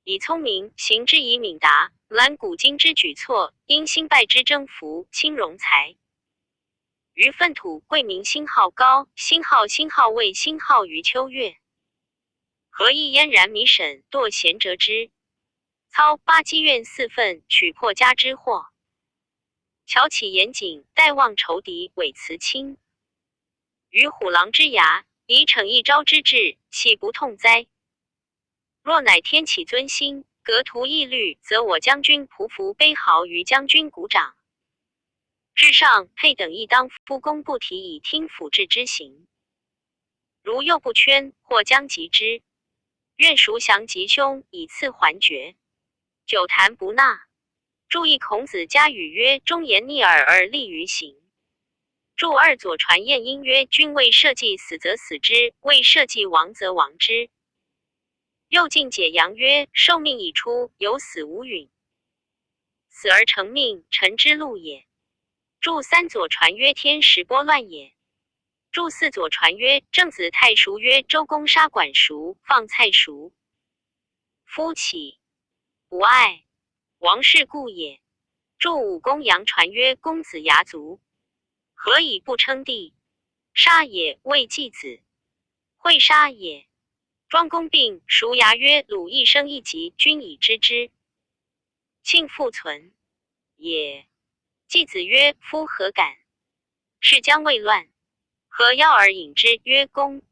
以聪明，行之以敏达，览古今之举措，因兴败之征服，轻容才。于粪土，贵名星号高，星号谓星号于秋月。何意嫣然弥审，堕贤折之。操八积怨4份，取破家之祸。巧起严谨，待望仇敌，伪辞亲。于虎狼之牙，以逞一招之志，岂不痛哉？若乃天启尊心，革图义律，则我将军匍匐悲嚎于将军鼓掌。至上沛等亦当夫公不提以听辅治之行。如又不圈，或将及之，愿赎降吉凶，以赐还爵。久谈不纳。注意孔子家语曰：忠言逆耳而利于行。注2左传晏婴曰：君为社稷死则死之，为社稷亡则亡之。又进解阳曰：受命已出，有死无允。死而成命，臣之路也。注3左传曰：天时拨乱也。注4左传曰：正子太叔曰：周公杀管叔，放蔡叔。夫启不爱，王室故也。注5公羊传曰：公子牙族，何以不称帝？杀也，谓继子。会杀也。庄公病，叔牙曰：鲁一生一疾，君以知之。庆复存也。继子曰：夫何敢？是将未乱，何邀而引之？曰：公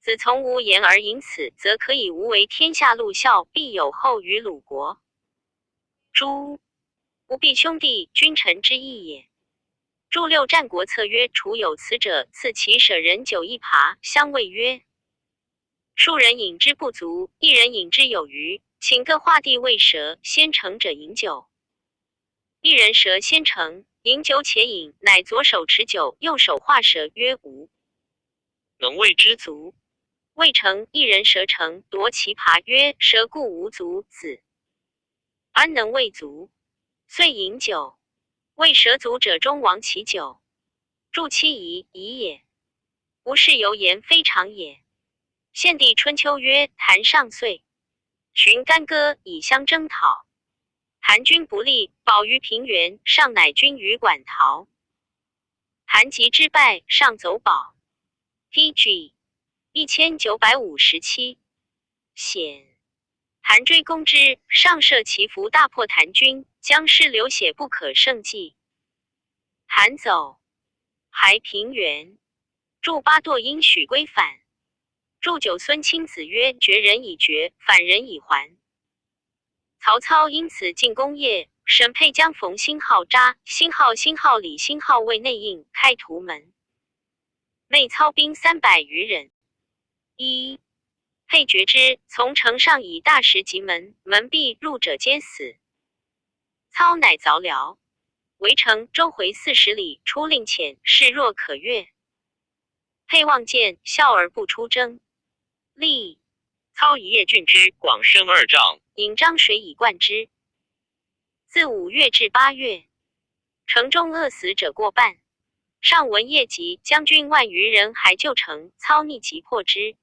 子从无言而引此，则可以无为天下禄孝，必有后于鲁国。诸不必兄弟君臣之义也。注6战国策曰：除有此者，赐其舍人酒一耙，相谓曰：数人饮之不足，一人饮之有余，请各画地为蛇，先成者饮酒。一人蛇先成，饮酒且饮，乃左手持酒，右手画蛇，曰：无能谓之足。未成，一人蛇成，夺其耙，曰：蛇故无足，子安能谓足？遂饮酒。谓蛇足者中亡其酒。注7夷，夷也。无事犹言非常也。献帝春秋曰：谭上岁，寻干戈以相征讨。谭军不利，保于平原，上乃军于馆陶。谭及之败，上走保。PG 1957。显谭追攻之，上射其服，大破谭军，将士流血不可胜计。谭走，还平原。注8堕因许归返。祝九孙亲子曰：绝人以绝，反人以还。曹操因此进攻邺，沈沛将冯兴号扎、辛号、李兴号为内应，开图门。内操兵300余人。一沛觉之，从城上以大石击门，门闭，入者皆死。操乃凿辽，围城，周回40里，出令遣，势若可越。沛望见，笑而不出征。立操一夜郡之，广深2丈，引漳水以灌之。自5月至8月，城中饿死者过半。上闻夜急，将军万余人还救城，操逆即破之。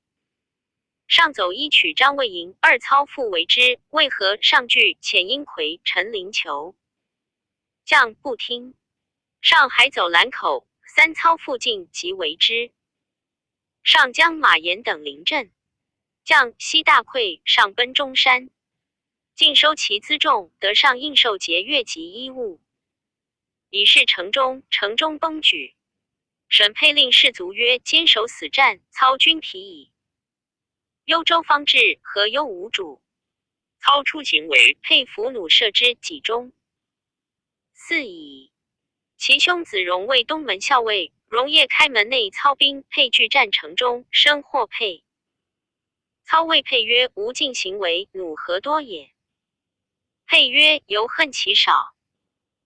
上走一取张魏营，二操复围之，为何上惧，遣殷魁、陈灵求。将不听。上还走兰口，三操复进，即围之。上将马延等临阵，将西大溃，上奔中山，尽收其辎重，得上应受节钺及衣物，以示城中，城中崩举。沈沛令士卒曰：坚守死战，操军疲矣。幽州方至，何忧无主？操出行为，沛伏弩射之，己中。四矣。其兄子荣为东门校尉，荣夜开门内操兵，沛拒战城中，生获沛。操谓沛曰：吾尽行为，弩何多也？沛曰：犹恨其少。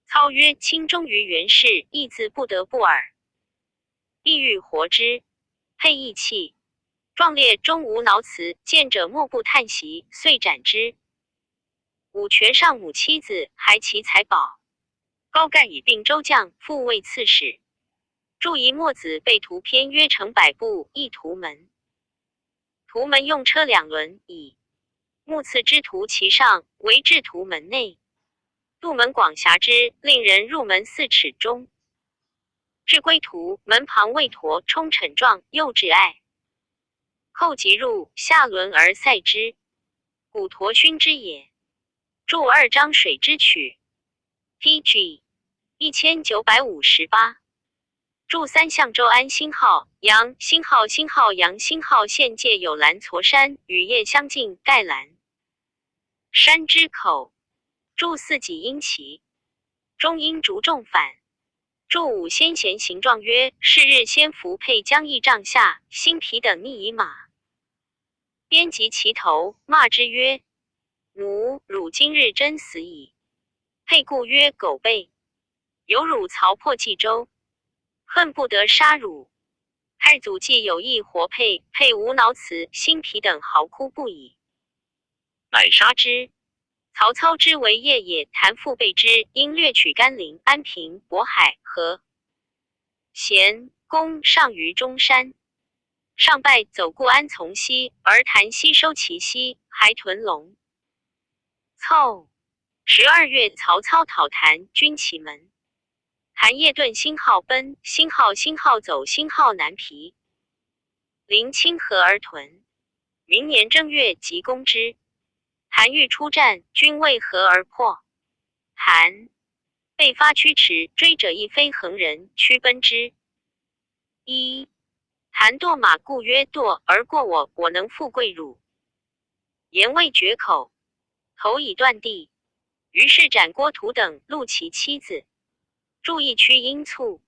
操曰：卿忠于元氏，亦自不得不耳。意欲活之，沛亦泣。壮烈终无挠辞，见者莫不叹息，遂斩之。武权上母妻子，还其财宝。高干以并州将，复为刺史。祝仪墨子被图篇约成100部，一图门。图门用车2轮，以木刺之图其上，围至图门内。杜门广狭之，令人入门4尺中。至归途，门旁未驼冲逞状，又至隘。寇即入，下轮而塞之，古驼勋之也。筑2张水之曲。PG 1958。筑3象州安兴号、杨兴号、杨兴号县界有蓝矬山，与邺相近，盖蓝山之口。筑4己鹰旗，中鹰逐众反。筑5先贤行状曰：是日先伏沛江邑帐下，辛毗等逆以马。鞭及其头，骂之曰：奴汝今日真死矣。沛故曰：狗辈，有汝曹破冀州，恨不得杀汝。太祖既有意活沛，沛无挠辞，辛毗等嚎哭不已，乃杀之。曹操之为邺也，谭父备之，因略取甘陵、安平、渤海、和咸、公上于中山。上败，走固安从西，而谭西收其西，还屯龙。凑12月，曹操讨谭，军其门。谭夜遁辛号奔，辛号走辛号南皮，临清河而屯。明年正月，即攻之。谭欲出战，军为合而破。谭被发驱驰，追者亦非横人，驱奔之。一谭堕马，故曰：堕而过我，我能复贵汝。言未绝口，头已断地。于是斩郭图等，戮其妻子。祝义驱阴卒。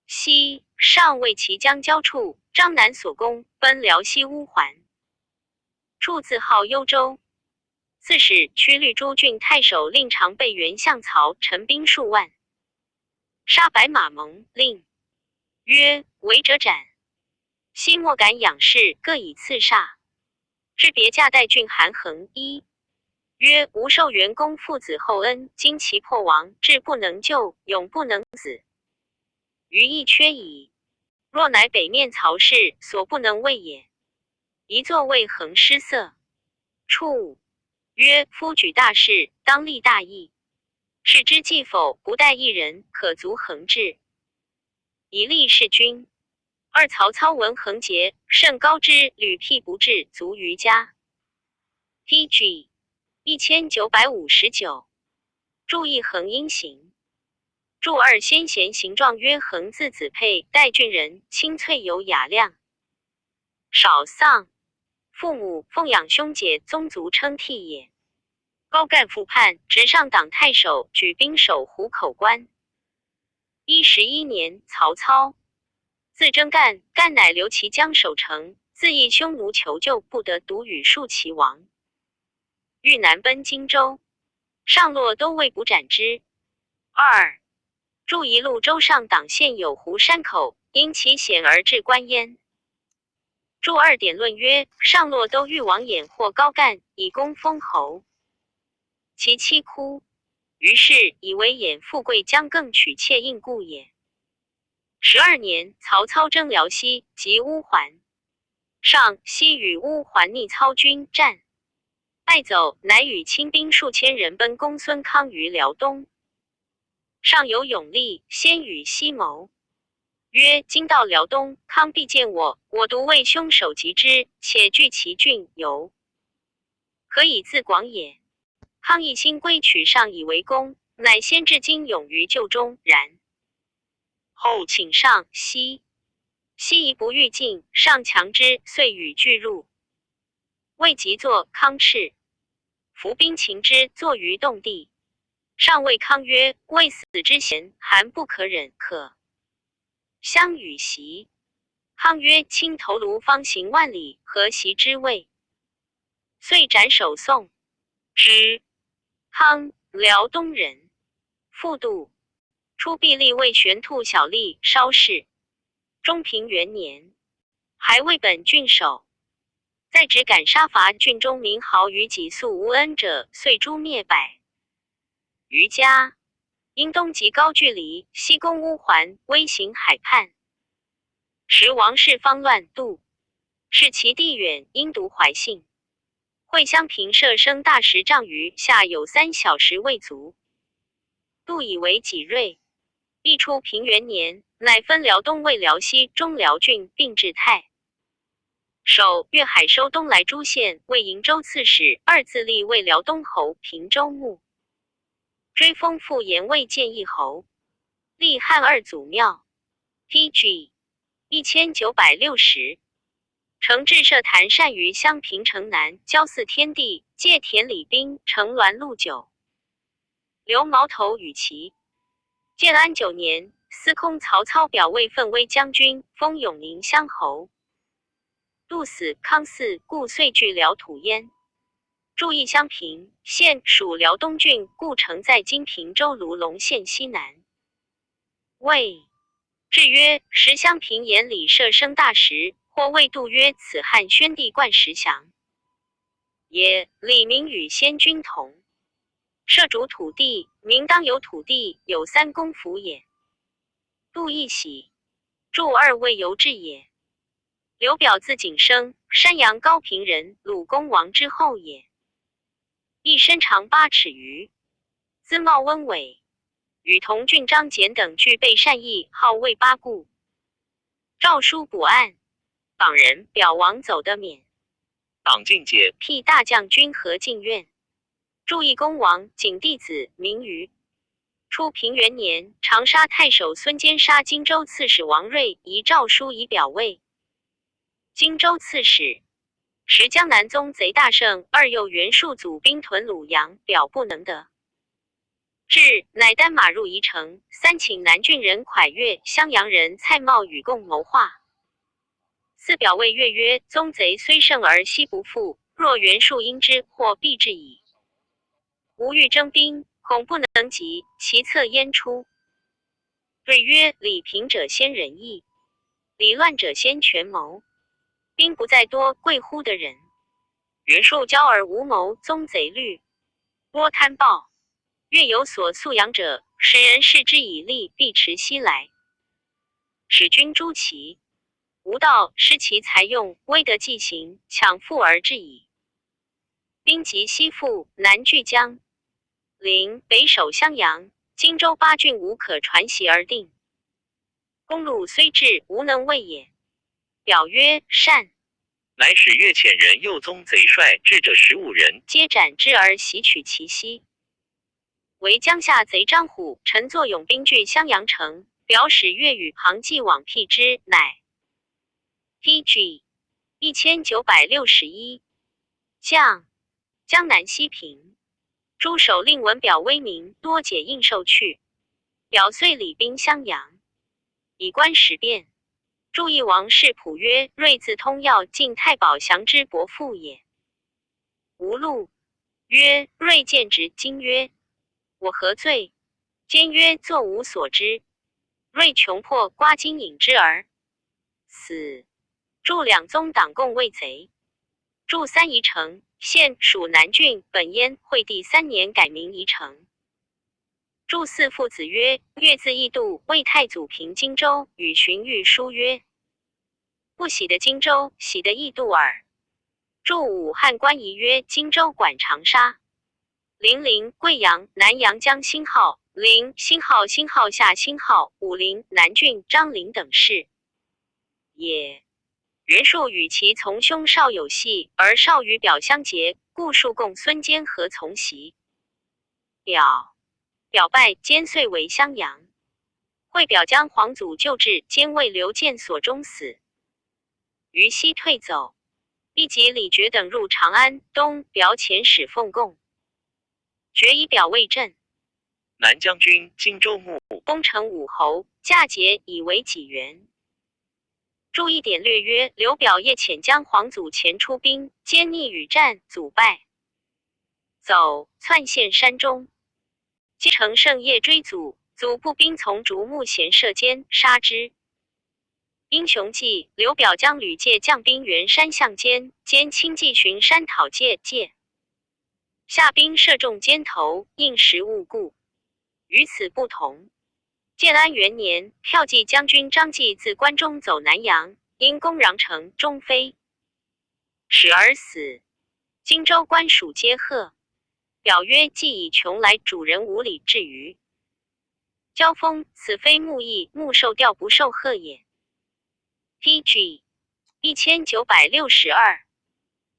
西上为其将交处，张南所攻，奔辽西乌桓。处自号幽州。刺史驱绿诸郡太守令常备袁相曹，陈兵数万，杀白马盟，令曰：违者斩。昔莫敢仰视，各以刺杀。至别驾代郡韩衡一曰：吾受元公父子厚恩，今其破亡，志不能救，永不能死，余亦缺矣。若乃北面曹氏，所不能为也。一作为衡失色。处曰：夫举大事，当立大义。是之既否，不待一人，可足衡志，以立事君。二曹操闻衡节，甚高之，屡辟不至，卒于家。PG 1959。注意衡因行。注2先贤行状曰：衡字子沛，代郡人，清翠有雅量，少丧。父母奉养兄姐，宗族称替也。高干复叛，直上党太守，举兵守湖口关。11年，曹操自征干，干乃留其将守城，自议匈奴求救，不得，独与数齐亡。欲南奔荆州，上洛都尉捕斩之。2. 筑一路州上党县有湖山口，因其险而至关焉。注2点论曰：上洛都豫王衍获高干，以功封侯。其妻哭，于是以为衍富贵将更娶妾应故也。12年，曹操征辽西及乌桓，上西与乌桓逆操军战，败走，乃与亲兵数千人奔公孙康于辽东。上有勇力，先与西谋，曰：今到辽东，康必见我，我独为凶手击之，且据其郡游，可以自广也。康一心归取上以为功，乃先至今勇于救中，然后请上西夷不欲进，上强之，遂与俱入。未及坐，康斥，伏兵擒之，坐于洞地。上谓康曰：未死之嫌，韩不可忍，可相与袭。康曰：卿头颅方行万里，何袭之谓？遂斩首送之。康，辽东人，复度。初必立为玄兔小吏，稍仕。中平元年，还为本郡守。在职赶杀伐郡中民豪于己素无恩者，遂诛灭百余家。因东及高句丽，西攻乌桓，威行海畔。时王室方乱，度是其地远，因独怀信。会襄平射生大10丈余，下有3小石未足。度以为己锐。历初平元年，乃分辽东为辽西、中辽郡，并置太守、粤海收东莱诸县，为营州刺史，2自立为辽东侯、平州牧。追封复延魏建义侯，立汉2祖庙。PG 1960。承制设坛善于襄平城南，交祀天地，借田里兵，乘鸾路9。留矛头与骑。建安9年，司空曹操表为奋威将军，封永宁乡侯。杜死，康嗣，故遂据辽土焉。注意襄平县属辽东郡，故城在今平州卢龙县西南。魏制曰：时襄平沿里设生大石，或谓度曰：此汉宣帝冠石降也。李明与先君同，设主土地，民当有土地，有3公服也。度一喜，注2谓由至也。刘表字景生，山阳高平人，鲁公王之后也。一身长8尺余，姿貌温伟，与同郡张简等具备善意，号魏八顾。诏书补案，榜人表王走得免。党进解，辟大将军何进苑。注意公王，景帝子，名瑜。初平元年，长沙太守孙坚杀荆州刺史王睿，遗诏书以表魏。荆州刺史时江南宗贼大盛，2又袁术祖兵屯鲁阳，表不能得。至，乃单马入宜城，3请南郡人蒯越、襄阳人蔡瑁与共谋划。4表谓越曰：宗贼虽胜而西不复，若袁术因之，或必至矣。吾欲征兵，恐不能及，其策焉出？睿曰：礼平者先仁义，礼乱者先权谋。兵不在多，贵乎的人。袁术骄而无谋，宗贼虑，多贪暴。越有所素养者，使人视之以利，必持西来。使君诛其无道，失其才用，威得既行，抢复而至矣。兵及西复，南据江陵，北守襄阳，荆州8郡无可传习而定。公路虽至，无能为也。表曰：善。乃使越遣人诱宗贼帅至者15人，皆斩之而袭取其西。为江夏贼张虎乘坐勇兵据襄阳城，表使越与庞纪往辟之，乃 PG 1961将江南西平，诸守令闻表威名，多解应受去。表遂礼兵襄阳，以观时变。注意王氏仆曰：睿自通要，晋太保降之伯父也。无禄。曰：睿见直。今曰：我何罪？坚曰：作无所知。睿穷迫刮金引之而死。助两宗党共为贼。助三宜城，现属南郡，本燕惠帝3年改名宜城。助四父子曰：越自义度，为太祖平荆州，与荀彧书曰：不喜得荆州，喜得义度耳。助武汉官仪曰：荆州管长沙。零贵阳、南阳江兴号、兴号下兴号、武陵、南郡、张陵等事也。袁术与其从兄少有隙，而少与表相结，故数共孙坚和从袭。表败，坚遂为襄阳。会表将皇祖救治，坚为刘建所中死。于西退走，逼及李傕等入长安东，表遣使奉贡。傕以表为镇。南将军、荆州牧，攻城武侯，嫁节以为己元。注一点略曰：刘表夜遣将皇祖前出兵，坚逆与战，祖败，走，窜陷山中。击乘胜夜追祖，祖步兵从竹木弦射坚，杀之。英雄记，刘表将吕介将兵援山向坚，坚轻骑巡山讨介，下兵射中坚头，应时误故。与此不同，建安元年，骠骑将军张继自关中走南阳，因攻穰城，终飞，使而死。荆州官属皆贺。表曰：既以穷来主人无礼至于交锋，此非木义，木受调不受贺也。PG 1962。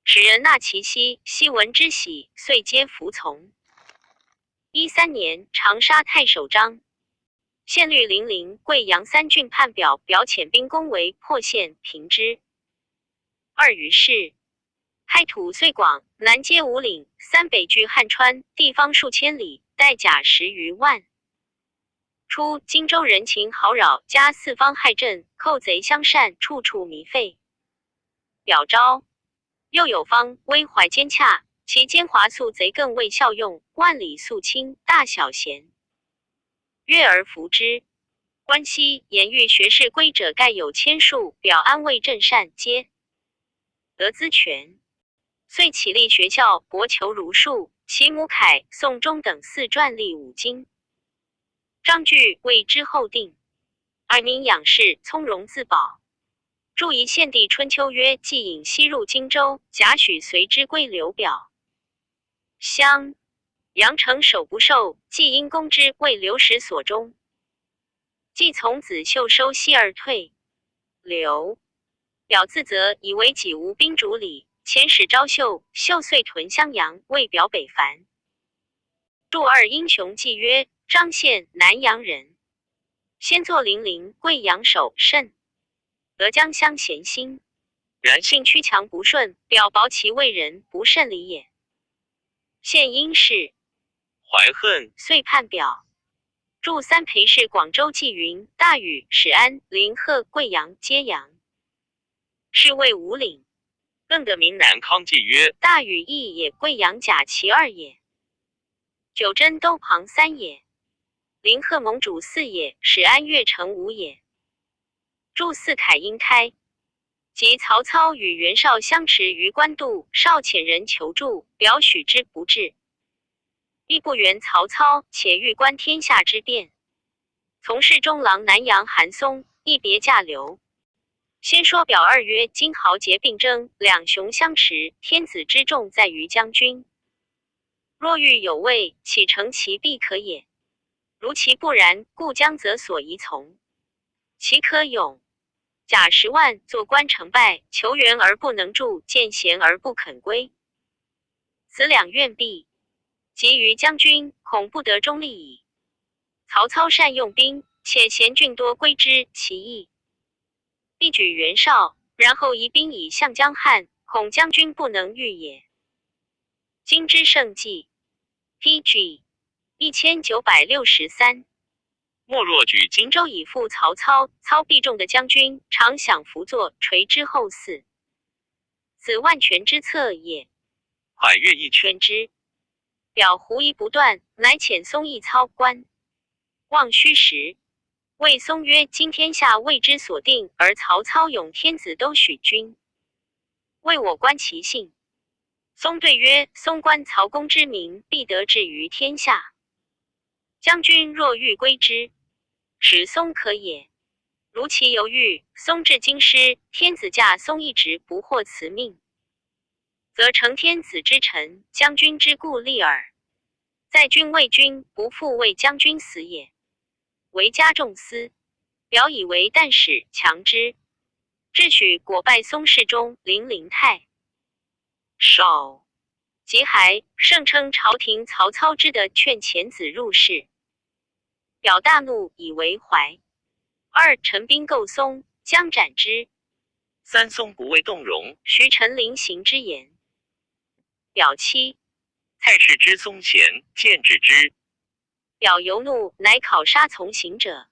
使人纳其息，悉闻之喜，遂皆服从。13年，长沙太守张县律零贵阳3郡叛表，表遣兵攻围，破县，平之。2于是，开土遂广，南接五岭，3北据汉川，地方数千里，带甲10余万。初，荆州人情好扰，加四方害朕，寇贼相善，处处糜费。表昭又有方威怀奸洽，其奸猾速贼更为效用，万里肃清，大小贤悦而服之。关西言欲学士归者盖有千数，表安慰正善，皆得资权。遂起立学校，博求儒术，其母凯、宋钟等4撰立5经。章句为之后定。尔民养士，从容自保。注一献帝春秋曰：既引西入荆州，贾诩随之归刘表。襄阳城守不受，既因攻之，为刘石所中。既从子秀收西而退。刘表自责，以为己无兵主礼，遣使招秀，秀遂屯襄阳，为表北伐。注2英雄记曰：张宪，南阳人，先作零贵阳守，甚得江乡贤心。然性屈强不顺，表薄其为人，不甚礼也。献因事怀恨，遂叛表。注3裴氏广州纪云：大禹、始安、临贺、贵阳皆阳，是谓五岭。更得名南康记曰：大禹邑也，贵阳甲其2也。九真都旁3也。临贺盟主4也，始安越城5也。注4凯因开。及曹操与袁绍相持于官渡，绍遣人求助，表许之不至。亦不援曹操，且欲观天下之变。从事中郎南阳韩松，亦别驾流。先说表2曰：今豪杰并争，两雄相持，天子之重在于将军。若欲有位，岂成其必可也？如其不然，故将则所宜从。其可勇。甲10万，做官成败，求援而不能助，见贤而不肯归。此两愿避。及于将军，恐不得中立矣。曹操善用兵，且贤俊多归之，其意。必举袁绍、然后移兵以向江汉，恐将军不能御也。今之胜计 ，PG 1963。莫若举荆荆州以赴曹操，操必重的将军，常享辅佐，垂之后嗣。此万全之策也。蒯越一圈劝之，表狐疑不断，乃遣松一操官望虚实。谓松曰：“今天下为之所定，而曹操永天子都许君，为我观其性。”松对曰：“松观曹公之名，必得志于天下。将军若欲归之，使松可也。如其犹豫，松至京师，天子驾松一职，不获辞命，则成天子之臣，将军之故立耳。在君为君，不复为将军死也。为加重司，表以为旦使，强之。至许果拜松侍中、陵太少。及还，盛称朝廷曹操之的劝遣子入仕。表大怒，以为怀。二陈兵构松，将斩之。三松不为动容，徐陈陵行之言。表七。蔡氏之松贤，见止之。表尤怒，乃考杀从行者，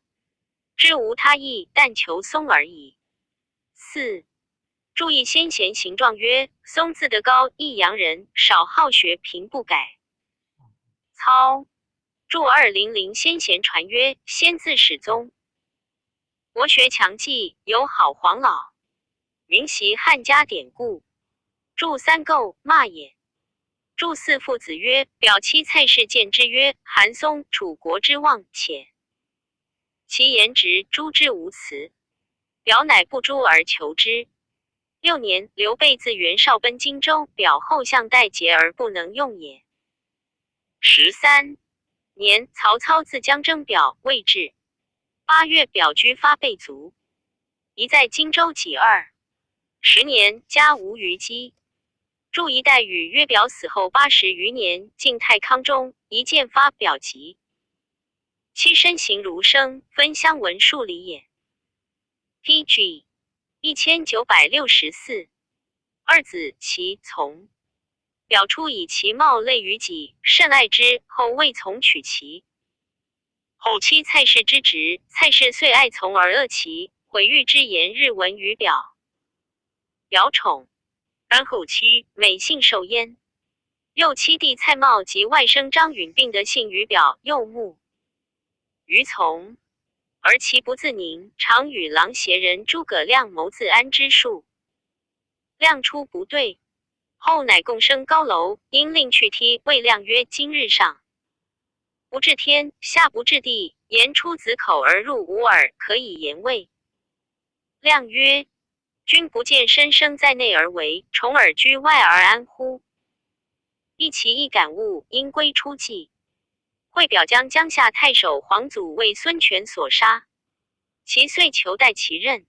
知无他意，但求松而已。四。注意先贤行状曰：松字德高，益阳人，少好学，平不改。操。注200先贤传曰：先字始宗，博学强记，有好黄老，明习汉家典故。注三构，骂也。注四父子曰：表妻蔡氏见之曰：韩松，楚国之望，且其言直，诛之无辞。表乃不诛而求之。6年，刘备自袁绍奔荆州，表后向待节而不能用也。13年，曹操自江征表，未至。8月，表居发备卒，宜在荆州己2。10年，家无虞姬。注一代与约表死后80余年，晋太康中，一见发表疾。其身形如生，分相闻数里也。PG 1964。二子其从。表出以其貌类于己，甚爱之，后未从取其。后妻蔡氏之侄，蔡氏遂爱从而恶其，毁誉之言日闻于表。表宠。安后妻，美幸受焉。幼妻弟蔡瑁及外甥张允并得幸于表，幼慕于从，而其不自宁，常与郎邪人诸葛亮谋自安之术。亮出不对，后乃共升高楼，因令去踢，谓亮曰：今日上不至天，下不至地，言出子口而入吾耳，可以言谓。亮曰：君不见身生在内而为，重耳居外而安乎？一其一感悟，因归出计。会表将江夏太守黄祖为孙权所杀，其遂求代其任。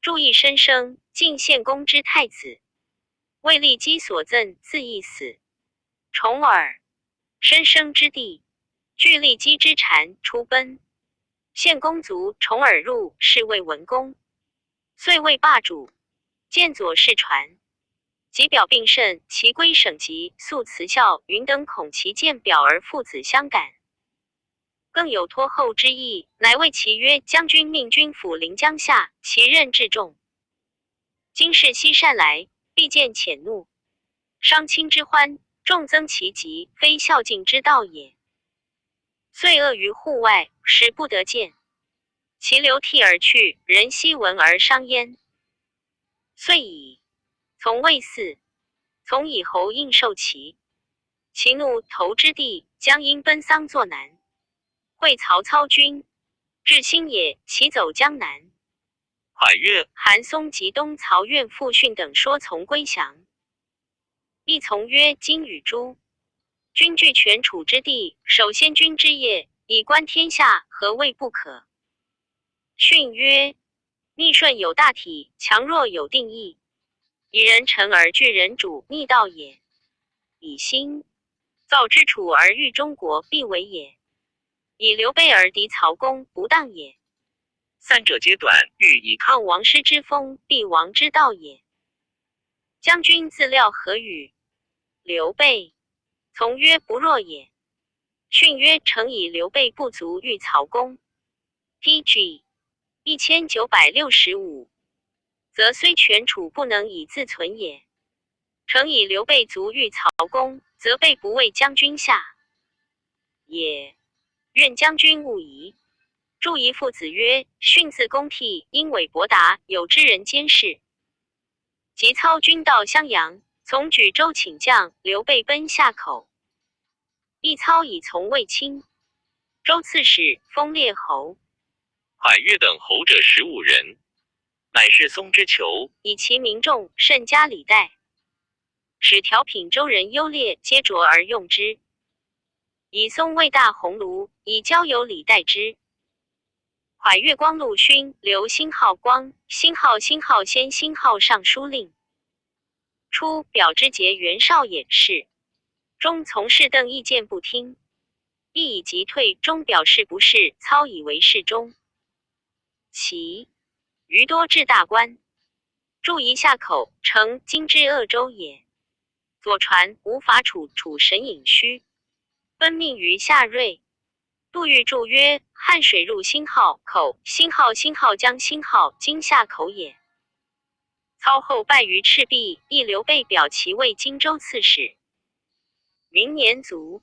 注意申生，晋献公之太子，为骊姬所赠，自缢死。重耳。申生之弟，据骊姬之谗，出奔。献公卒，重耳入，是谓文公。遂为霸主，见左氏传。及表病甚，其归省籍，素辞孝，云等恐其见表而父子相感，更有托后之意，乃谓其曰：将军命君抚临江夏，其任至重。今世西善来，必见浅怒，伤亲之欢，重增其疾，非孝敬之道也。遂恶于户外，使不得见。其流涕而去，人悉闻而伤焉。遂以从魏嗣，从以侯应受其。其怒投之地，将因奔丧作难。会曹操军，至新野，其走江南。蒯越、韩松及东曹院父训等说从归降。亦从曰：今与诸君据权楚之地，守先君之业，以观天下，何谓不可？训曰：逆顺有大体，强弱有定义。以人臣而据人主，逆道也；以心造之楚而欲中国，必为也；以刘备而敌曹公，不当也。三者皆短，欲以抗王师之风，必王之道也。将军自料何语？刘备从曰不若也。训曰：诚以刘备不足遇曹公。PG 1965，则虽全楚不能以自存也。诚以刘备足遇曹公，则备不为将军下也。愿将军勿疑。祝仪父子曰：训自公替，因委博达，有知人监视。及操军到襄阳，从举州请将，刘备奔下口。一操以从卫青，州刺史，封列侯。蒯越等侯者15人，乃是松之囚，以其民众，甚加礼待。使调品州人优劣，皆擢而用之。以松为大鸿胪，以交友礼待之。蒯越光禄勋，留星号光，星号先，星号尚书令。初，表之节袁绍也事，中从事邓意见不听，亦以急退，中表示不是，操以为事中。其余多至大官，驻夷下口，成今之鄂州也。左传无法楚神尹须，奔命于夏瑞。杜预注曰：汉水入星号口，星号将星号今夏口也。操后败于赤壁，亦刘备表其为荆州刺史。明年卒。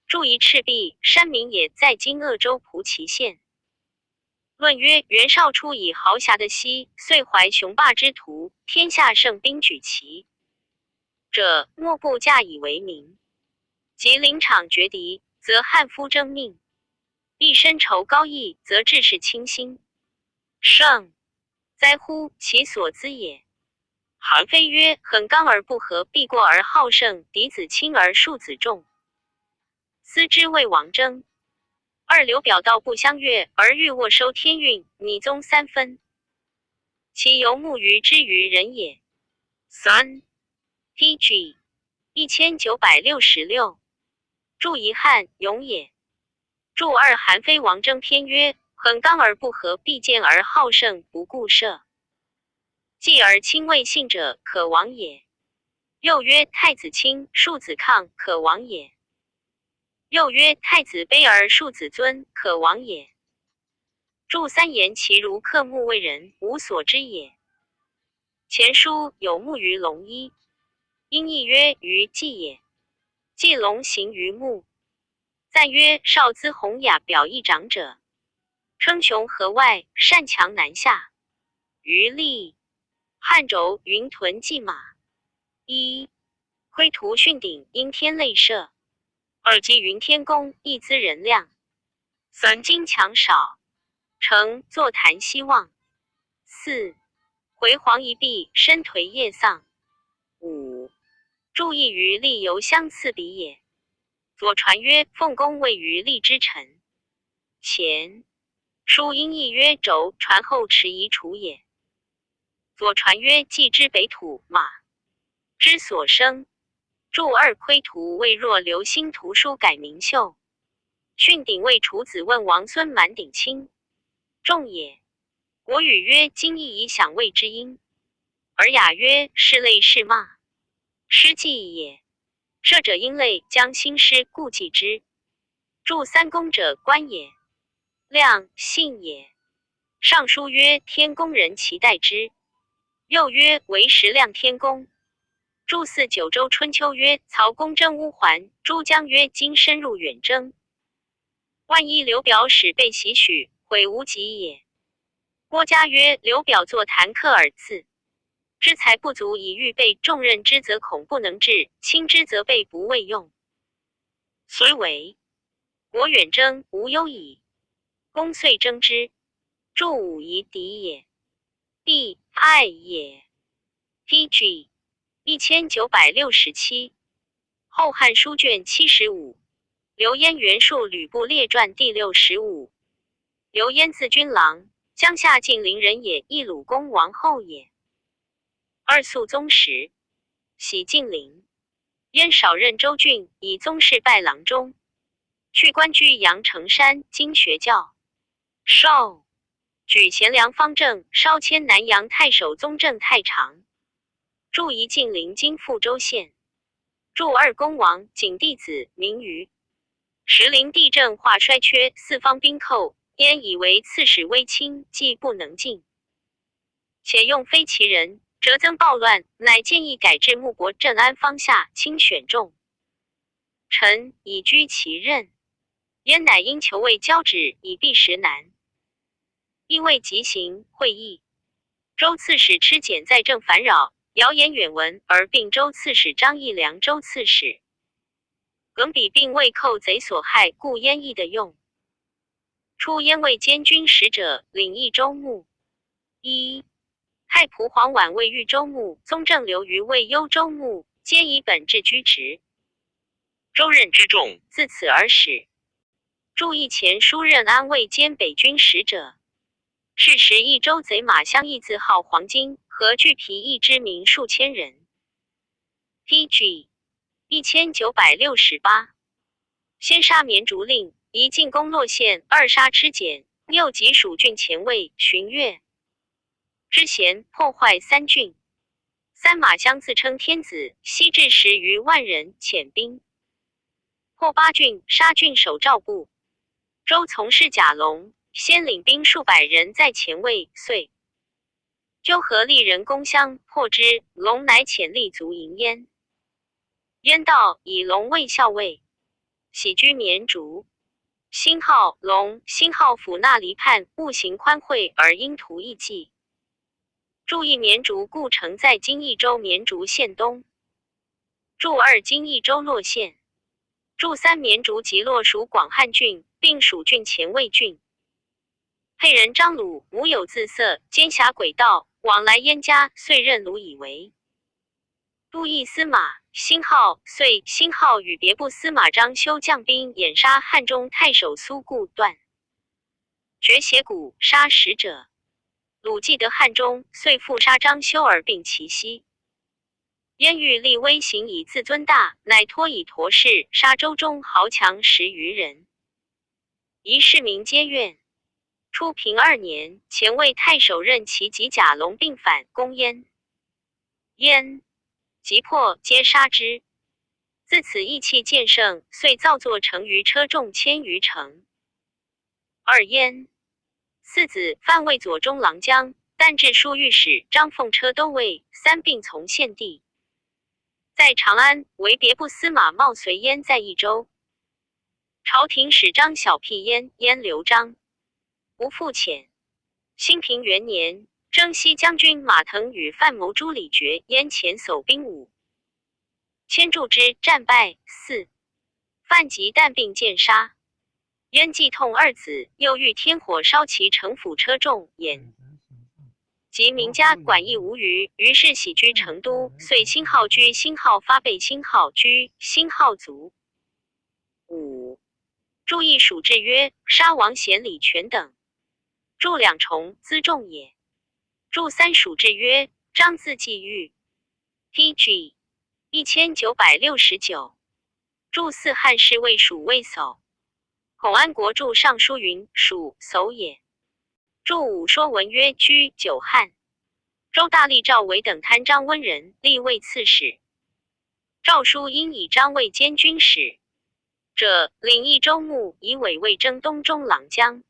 驻夷赤壁，山民也在今鄂州蒲祁县。论曰：袁绍初以豪侠的西，遂怀雄霸之图，天下盛兵举旗者，莫不驾以为名。及临场决敌，则汉夫争命；必深仇高义，则志士倾心。圣哉乎，其所资也！韩非曰：很刚而不和，必过而好胜，嫡子轻而庶子重。思之谓王征。二刘表道不相悦，而欲握收天运，拟宗三分。其游牧于之于人也。三 PG 1966，注遗憾勇也。注二韩非王征篇曰：很刚而不和，必见而好胜，不顾射。继而亲为信者，可亡也。又曰：太子轻，庶子亢，可亡也。又曰：太子卑而庶子尊，可亡也。注三言其如克木为人，无所知也。前书有木于龙一，因义曰于季也。季龙行于木。赞曰：少资弘雅，表一长者，称雄河外，善强南下。余力汉轴云屯骑马。一窥图训鼎，因天类射。二积云天宫，一资人量。三精强少，成坐谈希望。四回黄一璧，身颓夜丧。五注意于力由相似比也。左传曰：奉公位于力之臣。前书因义曰：轴传后持遗除也。左传曰：既之北土马之所生。注二窥图谓若留心图书改名秀。训鼎谓楚子问王孙满鼎卿重也。国语曰：今亦以享谓之音。而雅曰：是类是骂。诗记也。射者因类，将兴师，故记之。注三公者官也。亮信也。尚书曰：天公人其待之。又曰：为时亮天公。注四九州春秋曰：曹公征乌桓。诸将曰：今深入远征。万一刘表使被袭许，悔无及也。郭嘉曰：刘表作谈客而次。知才不足以预备重任之，则恐不能治；轻之则备不未用。虽为国远征，无忧矣。公遂征之。注五夷敌也。必爱也。PG 1967，后汉书卷75，刘焉元述吕布列传第65。刘焉字君郎，江夏晋陵人也，义鲁公王后也。二肃宗时，徙晋陵，焉少任州郡，以宗室拜郎中，去官居阳城山，经学教授。举贤良方正，稍迁南阳太守宗正太常。驻宜晋陵今富州县。驻二公王景帝子名瑜。时临地震化衰缺，四方兵寇，燕以为刺史威轻，既不能进，且用非其人，折增暴乱，乃建议改制穆国镇安方下，轻选众。臣以居其任，燕乃因求为交趾，以避时难。亦未急行会议，州刺史吃俭在政烦扰，谣言远闻，而并州刺史张义良州刺史。耿比并为寇贼所害，故燕邑的用。初燕为监军使者，领益州牧。一太仆黄婉为豫州牧，宗正刘虞为幽州牧，皆以本治居职。州任之众，自此而始。注意前书任安慰兼北军使者。是时益州贼马相义自号黄金，和巨皮一之民数千人。PG 1968。先杀绵竹令，一进攻洛县，二杀吃碱，六及蜀郡前卫、荀悦知贤，破坏三郡。三马相自称天子，西至10余万人，遣兵破八郡，杀郡守赵部。周从事贾龙先领兵数百人在前卫，遂纠合利人攻襄，破之。龙乃遣立足迎燕。燕道以龙为校尉，喜居绵竹。兴号龙，兴号府纳离叛，务行宽惠，而因图异计。注意绵竹故城在今益州绵竹县东。注二今益州洛县。注三绵竹及洛属广汉郡，并属郡前卫郡。沛人张鲁母有自色，奸侠诡道，往来燕家，遂任鲁以为都邑司马。兴号遂兴号与别部司马张修将兵掩杀汉中太守苏固，断绝斜骨，杀使者。鲁既得汉中，遂复杀张修而并其息。燕欲立威行以自尊大，乃托以驼氏杀州中豪强10余人。夷市民皆怨。初平2年，前卫太守任其及贾龙并反攻燕，燕急迫，皆杀之。自此意气渐盛，遂造作乘舆车众1000余乘。二燕四子范为左中郎将，但至枢御史张凤车都尉，三并从献帝。在长安为别部司马茂随燕在益州。朝廷使张小辟燕，燕留张。无复遣。兴平元年，征西将军马腾与范谋诛李傕，燕前守兵5千助之，战败。4范及但并见杀。燕既痛二子，又遇天火烧其城府车众，眼及民家管役无余，于是徙居成都，遂兴号居，兴号发被兴号居，兴号卒。5注意属制曰：杀王贤、李全等。注2重，辎重也。注3属制曰：张自季玉。PG 1969。注4汉室尉属尉叟。孔安国注尚书云：属叟也。注5说文曰：居九汉。周大力赵伟等贪张温人，立为刺史。诏书因以张为监军使者，领益州牧，以委为征东中郎将。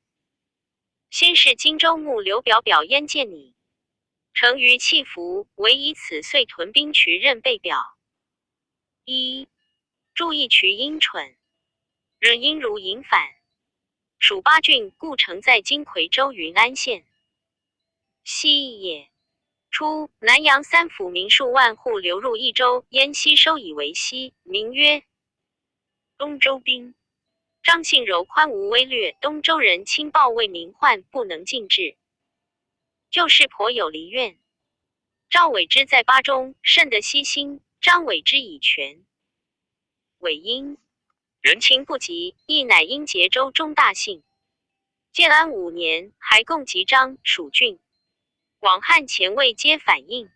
先是荆州牧刘表表燕见你，成于弃服，唯以此遂屯兵渠任备表。1注意渠阴蠢，任因如引反，属八郡，故城在今夔州云安县西也。初，南阳3府民数万户流入益州，燕西收以为西，名曰东州兵。张信柔宽无威略，东州人轻暴为民患，不能禁制。就是颇有离怨。赵伟之在巴中，甚得悉心，张伟之以权。韦因人情不及，亦乃因结州中大幸。建安5年，还共及张、蜀郡。广汉前卫皆反应。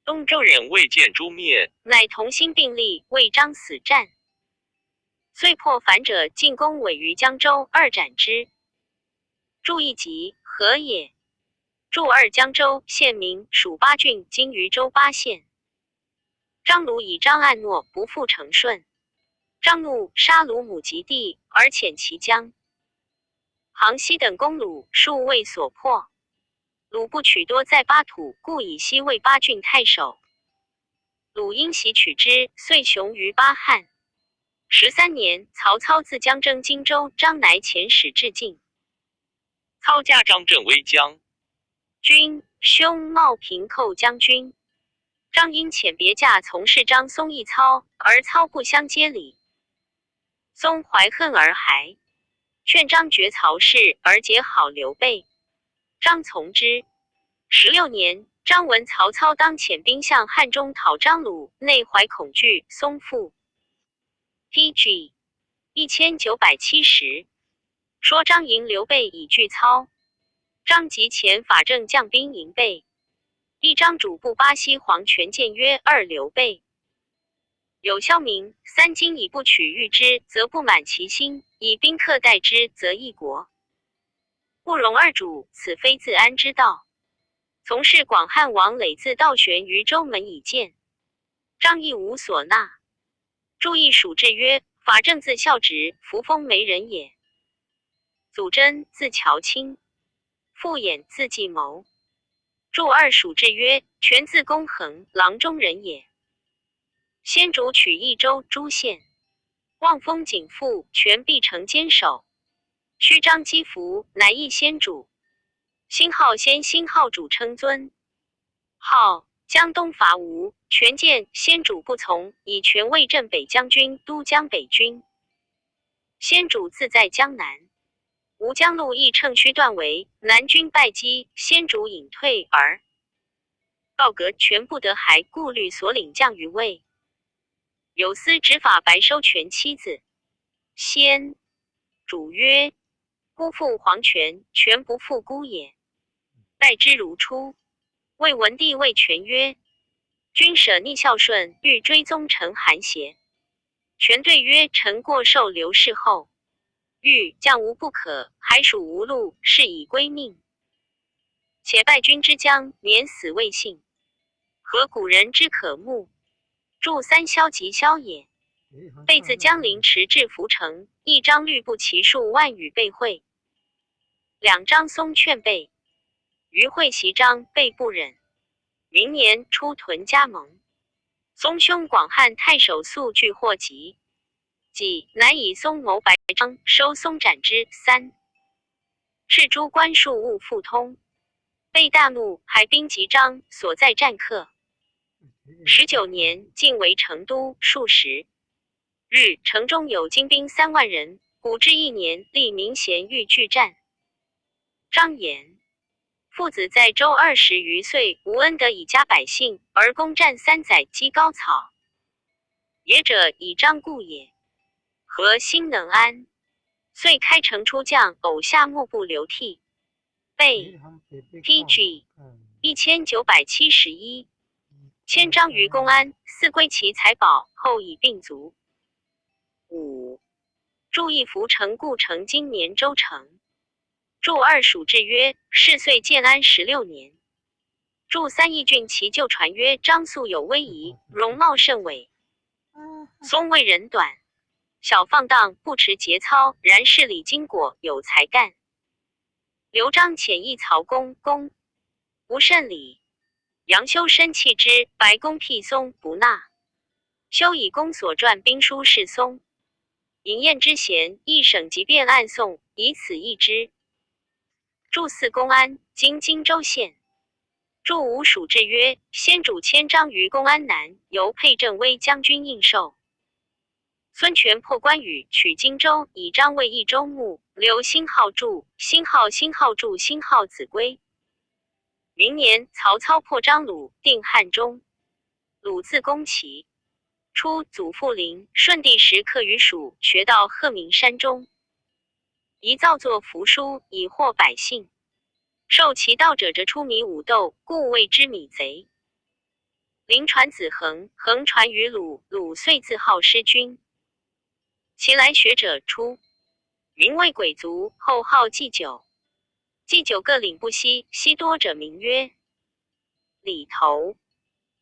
东州人未见诛灭，乃同心并力，为张死战。遂破反者进攻尾于江州，二斩之。注一级，何也？注二江州，县名，属巴郡，今渝州巴县。张鲁以张按诺不复成顺，张怒杀鲁母及弟，而遣其将。杭西等攻鲁，数未所破。鲁不取多在巴土，故以西为巴郡太守。鲁因袭取之，遂雄于巴汉。13年，曹操自江征荆州，张乃遣使至晋。操驾张镇威将军，兄茂平寇将军。张因遣别驾从事张松一操，而操不相接礼。松怀恨而还，劝张绝曹氏而结好刘备。张从之。16年，张闻曹操当遣兵向汉中讨张鲁，内怀恐惧，松复。PG 1970，说张迎刘备以拒操。张即遣法正将兵迎备。一张主簿巴西黄权谏曰：二刘备有骁名，3今以不取御之，则不满其心；以宾客待之，则异国。不容二主，此非自安之道。从事广汉王累自道玄于州门以见。张亦无所纳。注意属志曰：法正字孝直，扶风媒人也。祖真字乔清，复衍字季谋。注二属志曰：权字公衡，郎中人也。先主取益州诸县，望风景复，权必成坚守。虚张击服，乃益先主。新号先，新号主称尊。号江东伐吴，权见先主不从，以权为镇北将军、都江北军。先主自在江南，吴江路亦乘虚断为，南军败击，先主隐退而告革，权不得还，故虑所领将于魏。有司执法白收权妻子。先主曰：孤负黄权，权不负孤也。待之如初。魏文帝谓权曰：君舍逆孝顺，欲追宗臣韩邪？权对曰：臣过受刘氏后，欲将无不可，还属无路，是以归命。且败军之将，免死未信，何古人之可慕？注三萧即萧也。备自江陵驰至涪城，一张律不其数万语备会。两张松劝备。于会袭张，备不忍。明年出屯加盟。松兄广汉太守素具获疾，己乃以松谋白张，收松斩之。3是诸官庶务复通。备大怒，还兵击张所在战客。19年，进为成都数十日，城中有精兵3万人。古至1年，立明贤欲拒战。张言：父子在周20余岁，无恩德以家百姓，而攻战3载，积高草。也者以张故也，何心能安？遂开城出将，偶下目不流涕。备 PG 1971，迁张于公安，赐归其财宝，后以并卒。5注意涪城，故城今年州城。注二属志曰：是岁建安16年。注三义郡其旧传曰：张素有威仪，容貌甚伟。松为人短，小放荡，不持节操，然事理经过，有才干。刘璋遣议曹公，公无甚礼。杨修生弃之，白公辟松不纳。修以公所传兵书示松。营宴之贤，一省即便案宋，以此议之。注四公安，今荆州县。注五属志曰：先主迁张于公安南，由沛正威将军应受。孙权破关羽，取荆州，以张为益州牧，留新号驻，新号驻，新号子规。明年，曹操破张鲁，定汉中。鲁字公齐。初，祖父陵，顺帝时客于蜀，学到鹤鸣山中。宜造作符书，以惑百姓。受其道者，则出米五斗，故谓之米贼。临传子恒，恒传于鲁，鲁遂自号师君。其来学者出，名为鬼卒，后号祭酒。既9个领不息，悉多者名曰里头。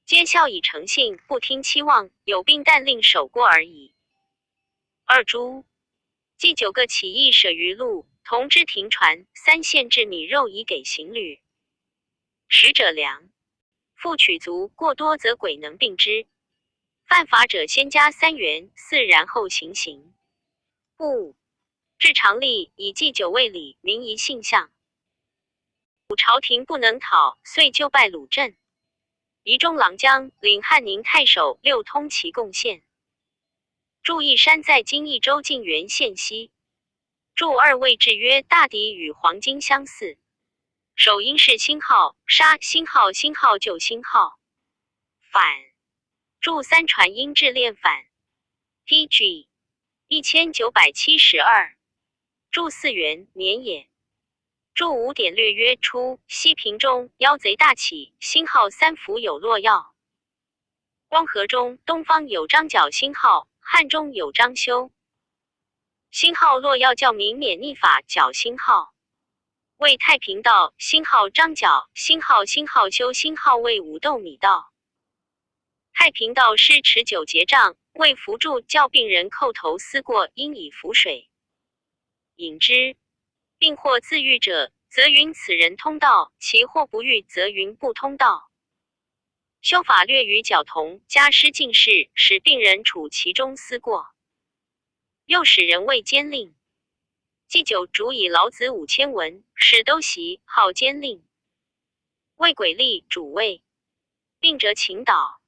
皆孝以诚信，不听期望，有病但令守过而已。二诸，既9个起义舍于路，同之停船，3献制米肉以给行旅。食者良，复取足过多，则鬼能并之。犯法者先加3元4，然后行刑。故至常例，以祭9位礼，民宜信相。朝廷不能讨，遂就拜鲁镇。宜中郎将，领汉宁太守，6通其贡献。筑义山在今益州晋源县西。筑2位制曰大抵与黄金相似。首因是星号，杀星号，星号救星号。反。筑3传因制练反。PG 1972。筑4元年也。筑5典略曰初，西平中妖贼大起，星号3伏有洛药。光和中东方有张角星号，汉中有张修。星号洛药教民免逆法，角星号。为太平道，星号张角，星号修，星号为武斗米道。太平道师持9节杖，为扶助教病人叩头思过，应以符水饮之。病或自愈者，则云此人通道；其或不愈，则云不通道。修法略于角童，加施进士，使病人处其中思过。又使人为监令。祭9主以老子5000文，使都袭，号监令。为鬼力主位。病者请导。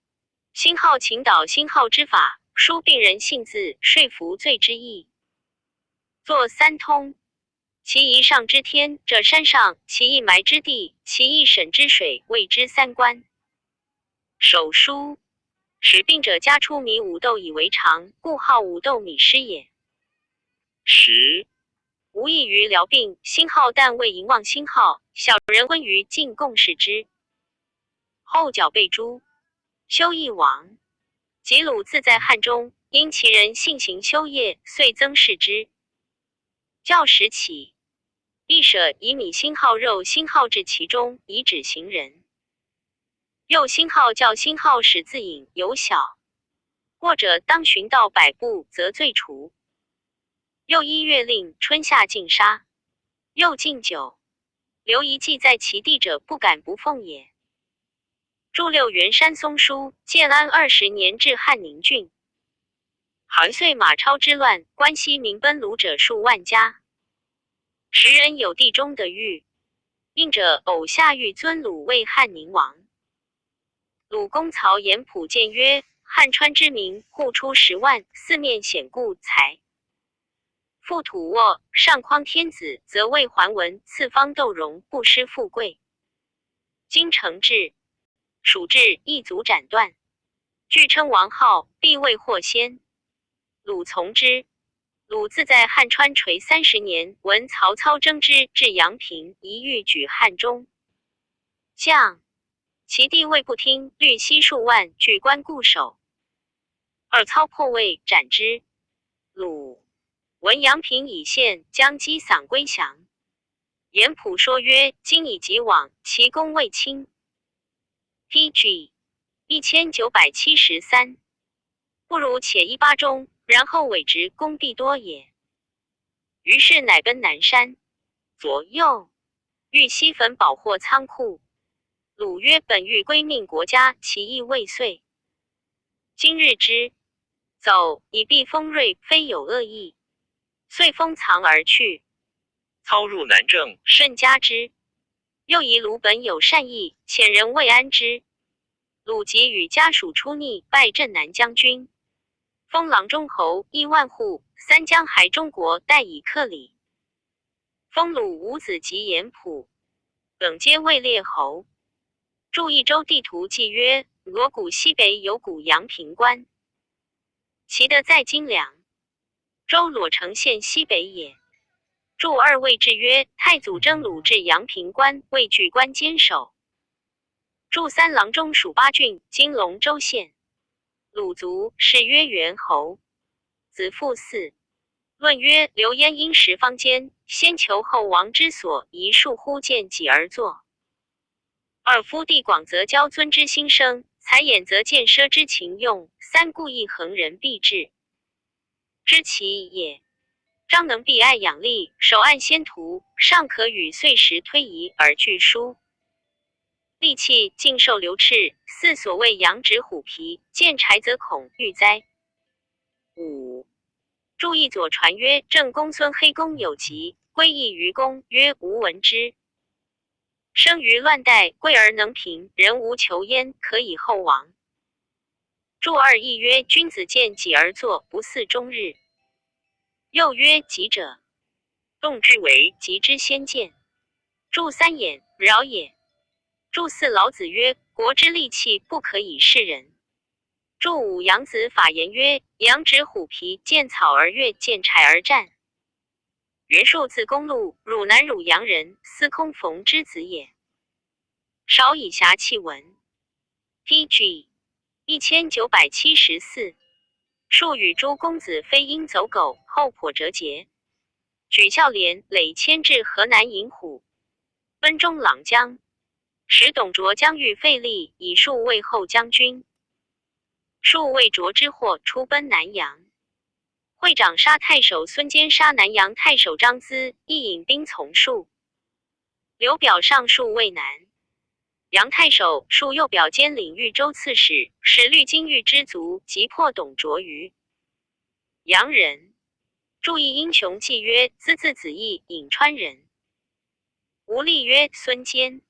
星号请导星号之法，书病人信字，说服罪之意。作3通。其一上之天，者山上；其一埋之地，其一沈之水，谓之3关。手书。使病者家出米5斗以为常，故号5斗米师也。10。无异于疗病，星号但为淫妄星号，小人昏于尽共视之。后剿被诛。修义王。及鲁自在汉中，因其人性行修业，遂增视之。教时起。亦舍以米星号肉星号至其中，以指行人。又星号教星号使自饮有小过者，当寻到100步，则罪除。又1月令春夏禁杀。又禁酒。留一记在其地者，不敢不奉也。筑6元山松书，建安20年至汉宁郡。韩遂马超之乱，关西民奔鲁者数万家。时人有地中的玉，应者偶下狱尊鲁为汉宁王。鲁公曹延普谏曰：汉川之民户出10万，四面险固，才复土沃，上匡天子，则为桓文赐方斗荣，不失富贵。今承制，蜀制一族斩断，据称王号，必未获先。鲁从之。鲁自在汉川垂30年，闻曹操征之，至阳平，一欲举汉中。将其弟未不听，律悉数万，据关固守。二操破魏，斩之。鲁闻阳平已陷，将击散归降。严普说曰：今已及往，其功未轻。PG 1973。不如且一巴中，然后委直，功必多也。于是乃奔南山。左右欲西焚宝货仓库。鲁曰：本欲归命国家，其意未遂。今日之走，以避锋锐，非有恶意，遂封藏而去。操入南郑，甚加之。又疑鲁本有善意，遣人未安之。鲁即与家属出逆，拜镇南将军。封郎中侯1万户，3江海中国代以克礼。封鲁五子及严普，等皆位列侯。筑益州地图记曰：罗谷西北有谷阳平关，其德在今梁州裸城县西北也。筑2位制曰：太祖征鲁至阳平关，为据关坚守。筑3郎中属巴郡，今龙州县。鲁族，谥曰元侯。子父嗣。论曰：刘焉因食方间，先求后王之所，宜数乎见己而作。二夫地广则骄尊之心生，财眼则见奢之情用，三故意恒人必至。知其也。张能必爱养力，手按先途，尚可与岁时推移而据书。利器尽受流赤，似所谓羊脂虎皮，见柴则恐欲灾。五。注意左传曰：正公孙黑公有疾，归异于公，曰吾闻之。生于乱代，贵而能平，人无求焉，可以后王。注二亦曰：君子见己而作，不似终日。又曰：己者，动之为吉之先见。注三也，饶也。注四老子曰：国之利器，不可以示人。注五杨子法言曰：羊脂虎皮，见草而悦，见柴而战。袁术字公路，汝南汝阳人，司空冯之子也。少以侠气闻。PG 1974。术与诸公子非因走狗，后颇折节。举孝廉累迁至河南饮虎，奔中朗江。使董卓将欲废立，以术为后将军。术为卓之祸，出奔南阳。会长杀太守孙坚，杀南阳太守张咨，亦引兵从术。刘表上术渭南。杨太守术右表兼领豫州刺史，使律金豫之卒，击破董卓于阳人。注意英雄记曰：资字子义，颍川人。吴立曰：孙坚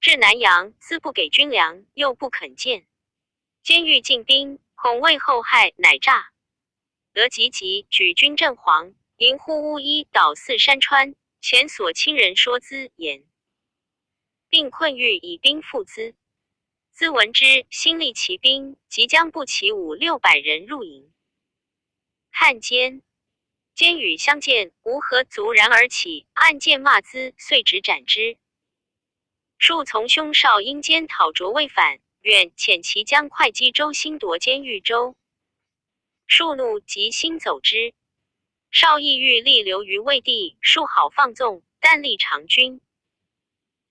至南阳，资不给军粮，又不肯见。坚欲进兵，恐为后害，乃诈。得急举军阵黄，迎呼乌衣，倒泗山川。前所亲人说资言，并困欲以兵复资。资闻之，心力骑兵，即将步骑500-600人入营。看坚与相见，无何足，然而起，按剑骂资，遂直斩之。术从兄少因坚讨卓未反，愿遣其将会稽州兴夺监豫州。术怒，即兴走之。少意欲立留于魏地，术好放纵，但立长军。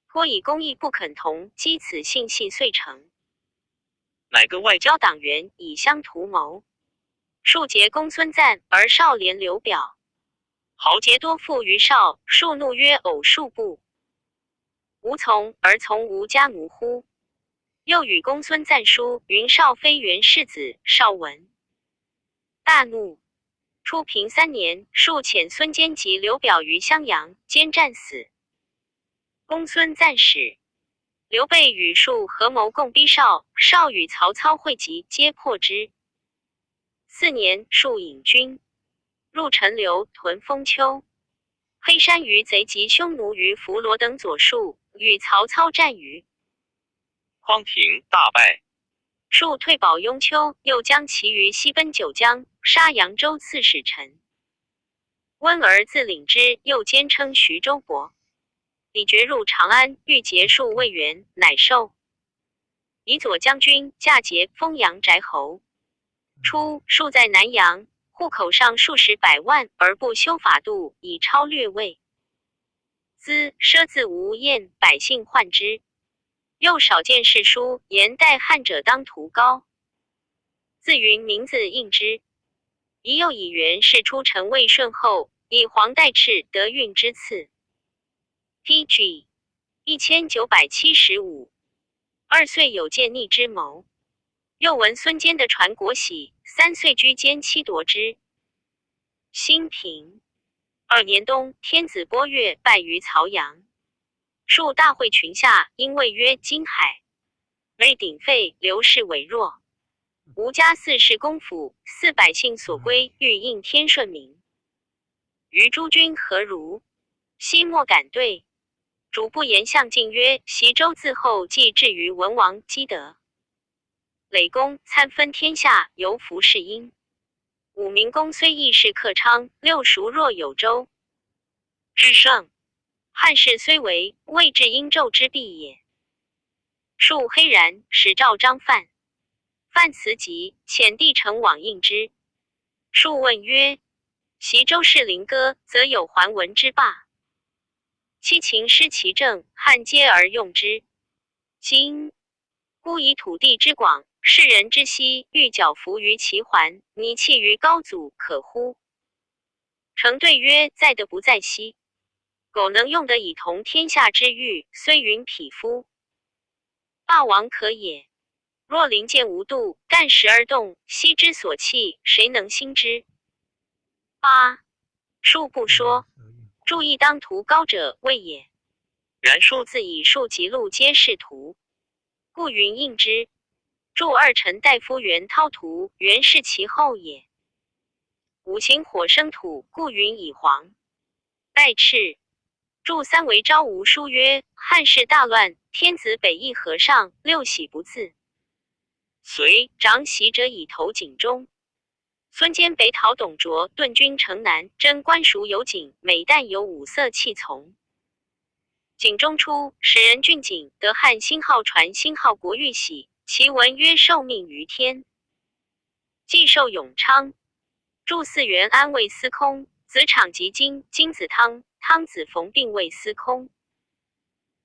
颇以公义不肯同，积此性系遂成。乃个外交交党员以相图谋。术结公孙瓒，而少怜刘表。豪杰多附于少，术怒曰：偶数不吾从，而从吾家奴乎？又与公孙瓒书，云少非袁氏子。少闻，大怒。初平3年，术遣孙坚及刘表于襄阳，坚战死。公孙瓒死。刘备与术合谋共逼少，少与曹操会集，皆破之。4年，术引军入陈留，屯封丘。黑山余贼及匈奴于伏罗等左戍，与曹操战于匡亭，大败。术退保雍丘，又将其余西奔九江，杀扬州刺史陈温而自领之，又兼称徐州伯。李傕入长安，欲劫术魏援，乃受。以左将军，驾节封阳翟侯。初，术在南阳，户口上数十百万，而不修法度，以超略魏。资奢自无厌，百姓患之。又少见世书，言代汉者当图高。自云名字应之。宜又以元氏出陈魏顺后，以黄代赤得运之赐。PG 1975。2岁有见逆之谋。又闻孙坚的传国玺，3岁居监妻夺之。兴平2年冬，天子播越败于曹阳。数大会群下，因谓曰：今海累鼎沸，刘氏痿弱。吾家四世公府，四百姓所归，欲应天顺民。于诸君何如？悉莫敢对。主不言相进曰：袭州自后，既至于文王积德。累公参分天下，犹服是因。武明公虽义士克昌，六熟若有州之胜。汉室虽为，未至殷纣之弊也。术黑然，使召张范。范辞疾，遣帝城往应之。术问曰：袭周氏邻歌，则有桓文之霸。七秦失其政，汉皆而用之。今孤以土地之广，世人之稀，欲剿服于其环，泥弃于高祖，可乎？诚对曰：在的不在稀。苟能用得以同天下之欲，虽云匹夫，霸王可也。若临见无度，干时而动，息之所弃，谁能兴之？八数不说，注意当图高者谓也。然数自以数及禄皆是图，故云应之。注二臣大夫袁涛图，原是其后也。五行火生土，故云以黄。拜赤。注三为昭吴书曰：汉室大乱，天子北议和尚，六喜不自。隋长喜者以投井中。孙坚北讨董卓，顿军城南，征官蜀有井，每旦有五色器从。井中出，使人郡井，得汉兴号传兴号国玉玺，其文曰：受命于天。既寿永昌。注四原安卫司空，子昶及金，金子汤，汤子冯并卫司空。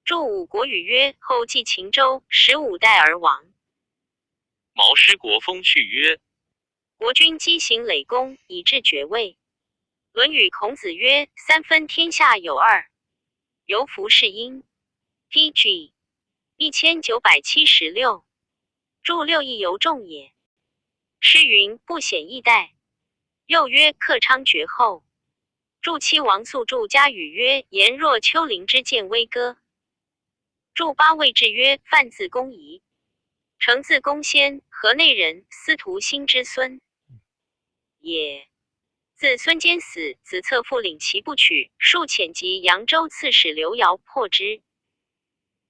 注五国语曰：后继秦州，15代而亡。毛师国风序曰：国君积行累功，以至爵位。论语孔子曰：三分天下有二，由服是因。PG 1976。注六艺尤重也。诗云：不显易代。又曰：克昌绝后。注七王肃注家语曰：言若丘陵之见微歌。注八谓制曰：范字公仪。成字公先，河内人，司徒辛之孙也。自孙坚死，子策复领其不取，数遣及扬州刺史刘繇破之。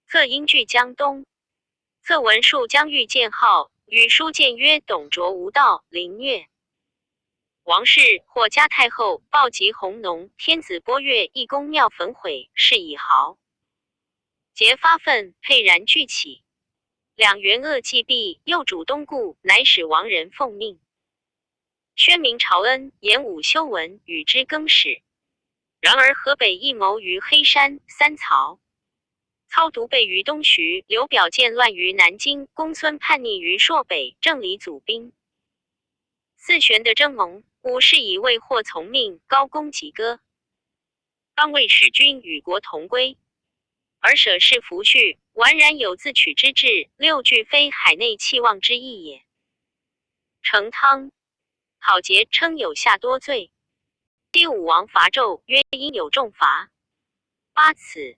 策因据江东。策闻数将欲建号，与书谏曰：董卓无道，凌虐。王氏或嘉太后暴疾弘农，天子拨月，一宫庙焚毁，是以豪桀发愤，沛然俱起。两元恶既毕，又主东顾，乃使王人奉命。宣明朝恩，演武修文，与之更始。然而河北一谋于黑山，三曹。操独备于东徐，刘表见乱于南京，公孙叛逆于朔北，郑离祖兵。四玄的征盟，武士以为或从命，高公及歌。方为使君与国同归，而舍是服序，完然有自取之志，六句非海内气望之意也。成汤。郝桀称有下多罪。第武王伐纣，曰因有重罚。八此。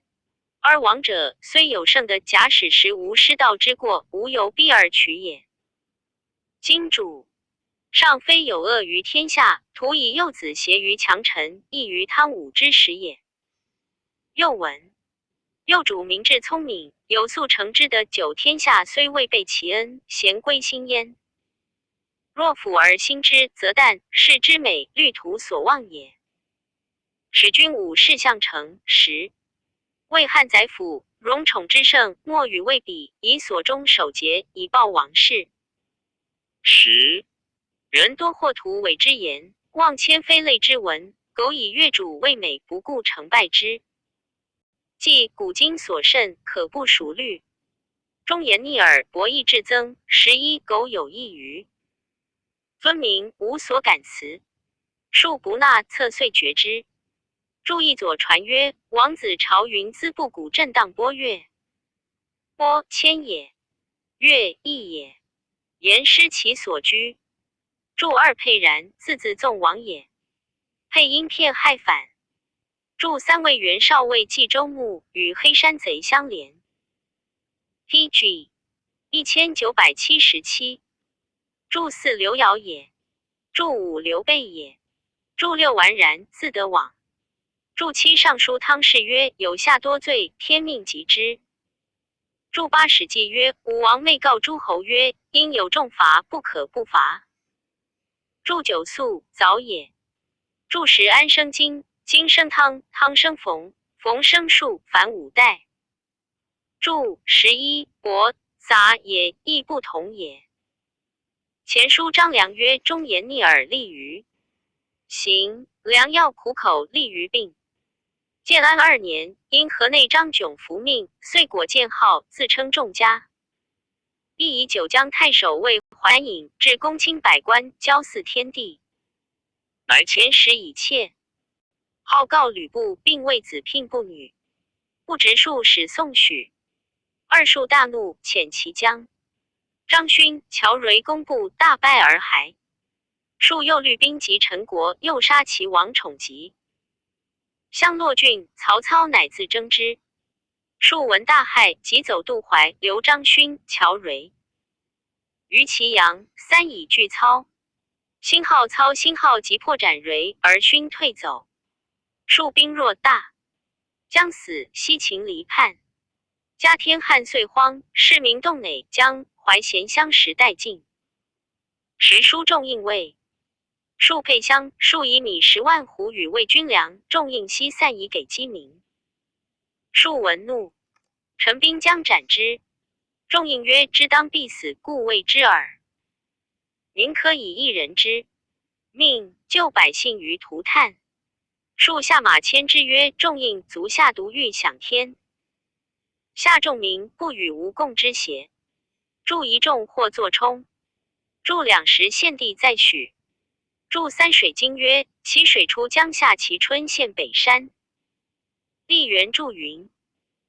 而王者虽有胜的假使时无失道之过，无由逼而取也。今主尚非有恶于天下，徒以幼子挟于强臣，亦于汤武之时也。又闻幼主明智聪明，有速成之德久，天下虽未备其恩，贤归心焉。若辅而兴之，则旦世之美，虑图所望也。使君武士相成10。为汉宰辅，荣宠之盛，莫与魏比，以所终守节，以报王室。10。人多或图伪之言，妄谦非类之文，苟以越主为美，不顾成败之。即古今所甚，可不数虑。忠言逆耳，博弈至增。11。苟有异于尊名，无所感辞，庶不纳，策遂绝之。注一左传曰：王子朝云兹不古震荡波月。波谦也，月义也。言失其所居。注二沛然，字纵王也。沛因骗害反。注三位袁绍为冀州牧，与黑山贼相连。PG 1977。注四刘繇也。注五刘备也。注六完然，字德往。注七尚书汤氏曰：有下多罪，天命及之。注八史记曰：武王妹告诸侯曰：因有重罚，不可不罚。注九肃早也。注十安生金，金生汤，汤生冯，冯生数，凡5代。注11伯杂也，亦不同也。前书张良曰：忠言逆耳，利于行。良药苦口利于病。建安2年，因河内张炯服命，遂果建号，自称仲家。亦以九江太守为桓隐，至公卿百官，交祀天地。乃前时以妾，号告吕布，并为子聘不女。不直数使宋许，二数大怒，遣其将。张勋、乔蕤攻部大败而还。数又率兵及陈国，诱杀其王宠吉。相洛郡，曹操乃自征之。数闻大害，即走渡淮，留张勋、乔蕤于祁阳。3以拒操。辛号操辛号即破斩蕤，而勋退走。数兵偌大，将死，西秦离叛。家天旱遂荒，市民洞馁，将淮咸相时殆尽。时书众应魏。数配乡，数以米10万斛与魏军粮，众应悉散以给饥民。数闻怒，陈兵将斩之。众应曰：知当必死，故为之耳。宁可以一人之命，救百姓于涂炭。数下马迁之曰：众应足下毒欲享天。下众民不与无共之邪？筑一众或作冲。筑2时献帝在许。筑3水经曰：其水出江夏其春县北山。历元筑云：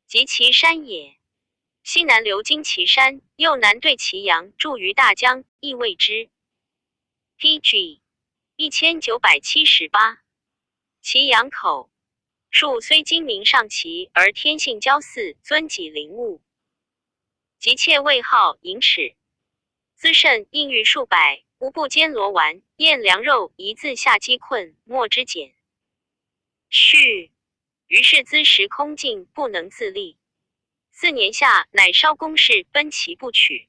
及其山也。西南流经其山，右南对祁阳，筑于大江，亦谓之。PG 1978。祁阳口。数虽精明上齐，而天性骄肆，尊己凌物。及妾位号盈尺，资甚，应欲数百，无不煎罗丸，宴凉肉，一字下饥困，莫之减。续。于是资时空尽，不能自立。4年夏，乃烧宫室，奔其不取。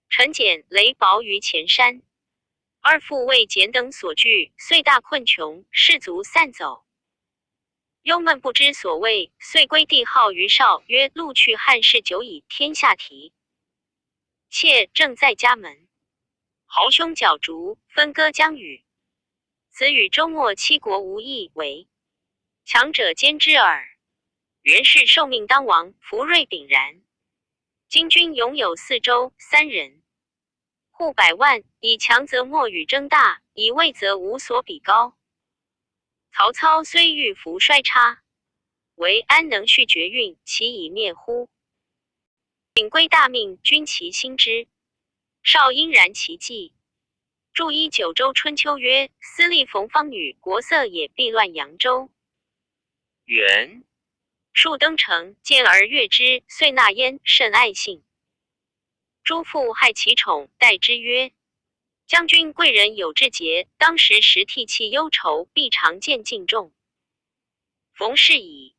陈简、雷薄于前山。二父为简等所惧，遂大困穷，士卒散走。忧闷不知所谓，遂归帝号于少，曰：陆去汉室久矣，天下题。妾正在家门，豪凶角逐，分割疆域。此与周末七国无异，为强者兼之耳。袁氏受命当王，福瑞炳然。今军拥有4州3人，户100万，以强则莫与争大，以魏则无所比高。曹操虽欲服衰差，唯安能续绝运，其以灭乎？秉归大命，君其心之。少因然其计。注一九州春秋曰：私立冯方女，国色也必乱扬州。元。数登城，见而悦之，遂纳焉，甚爱信。诸父害其宠，待之曰：将军贵人有志节，当时涕泣忧愁，必常见敬重。冯氏矣。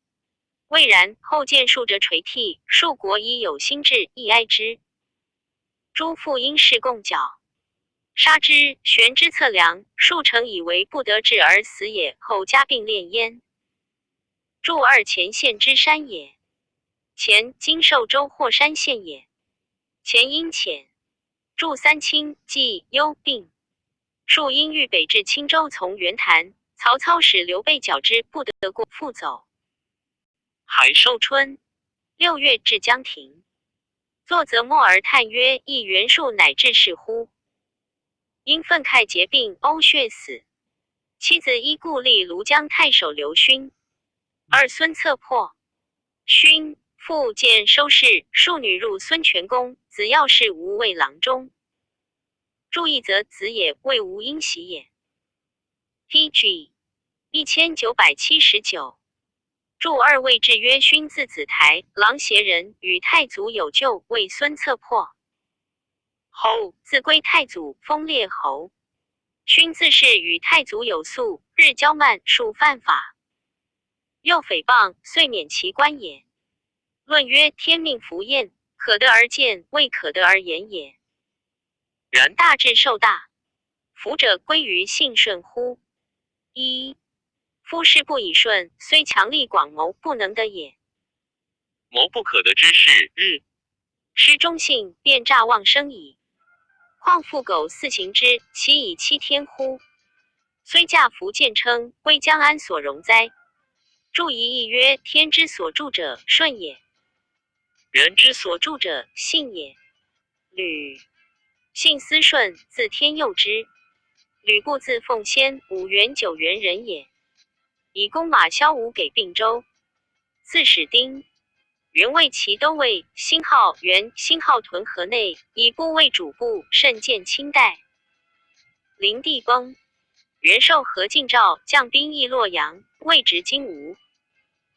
未然，后见数者垂涕，数国已有心志，亦哀之。诸父因事共剿，杀之，悬之测量，数城以为不得志而死也，后加并练焉。筑2前县之山也。前今寿州霍山县也。前因遣。筑3清，冀、幽、并。数因欲北至青州，从袁谭，曹操使刘备剿之，不得过，复走。海寿春6月至江亭。作则默而叹曰：亦袁术乃至是乎？因愤慨结病，呕血死。妻子依故立庐江太守刘勋。二孙策破。勋父见收视，庶女入孙权宫，子要是无为郎中。注意则子也，谓无因喜也。PG 1979。注2谓制曰：勋字子台，郎协人，与太祖有旧，为孙策破。后自归太祖，封列侯。勋自是与太祖有宿，日骄慢，属犯法。又诽谤，遂免其官也。论曰：天命福宴，可得而见，未可得而言也。然大智受大，福者归于信顺乎？一夫事不以顺，虽强力广谋，不能得也。谋不可得之事，日失忠信，便诈妄生矣。况复苟4行之，其以欺天乎？虽驾福建称，归江安所容哉？注意义曰：天之所著者，顺也；人之所著者，信也。吕姓思顺，字天佑之。吕布字奉先，5原9原人也。以弓马骁武给并州，字史丁。原为齐都尉，兴号元，兴号屯河内，以部为主簿，甚见清代。灵帝崩，元授何进诏，将兵役洛阳，未执金吾。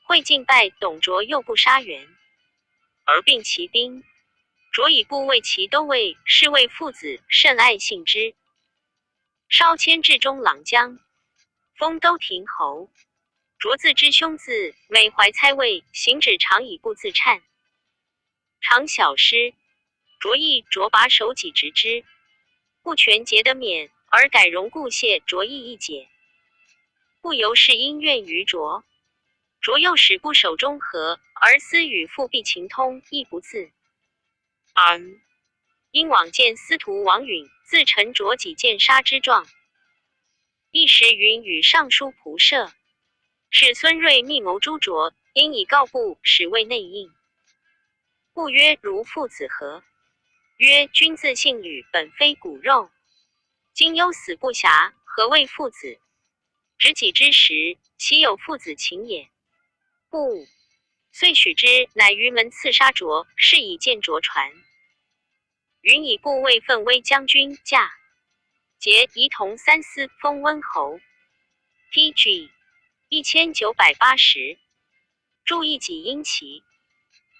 会进拜董卓，又不杀元，而并其兵。卓以部为齐都尉，是谓父子，甚爱信之。稍迁至中郎将，封都亭侯。卓自知兄字，每怀猜位，行止常以步自颤。常小失，卓亦卓拔手己直之，不全节得免，而改容故谢，卓亦一解。不由是因怨于卓。卓又使部守中和，而私与父必情通，亦不自安。因往见司徒王允，自陈卓己见杀之状。一时允与尚书仆射，使孙睿密谋诛卓，因以告部，使为内应。部曰：如父子何？曰：君自姓吕，本非骨肉，今忧死不暇，何谓父子？执己之时，岂有父子情也？不，遂许之，乃于门刺杀卓，是以见卓传。允以部为奋威将军，驾节仪同三司，封温侯。PG 1980。注意己殷齐。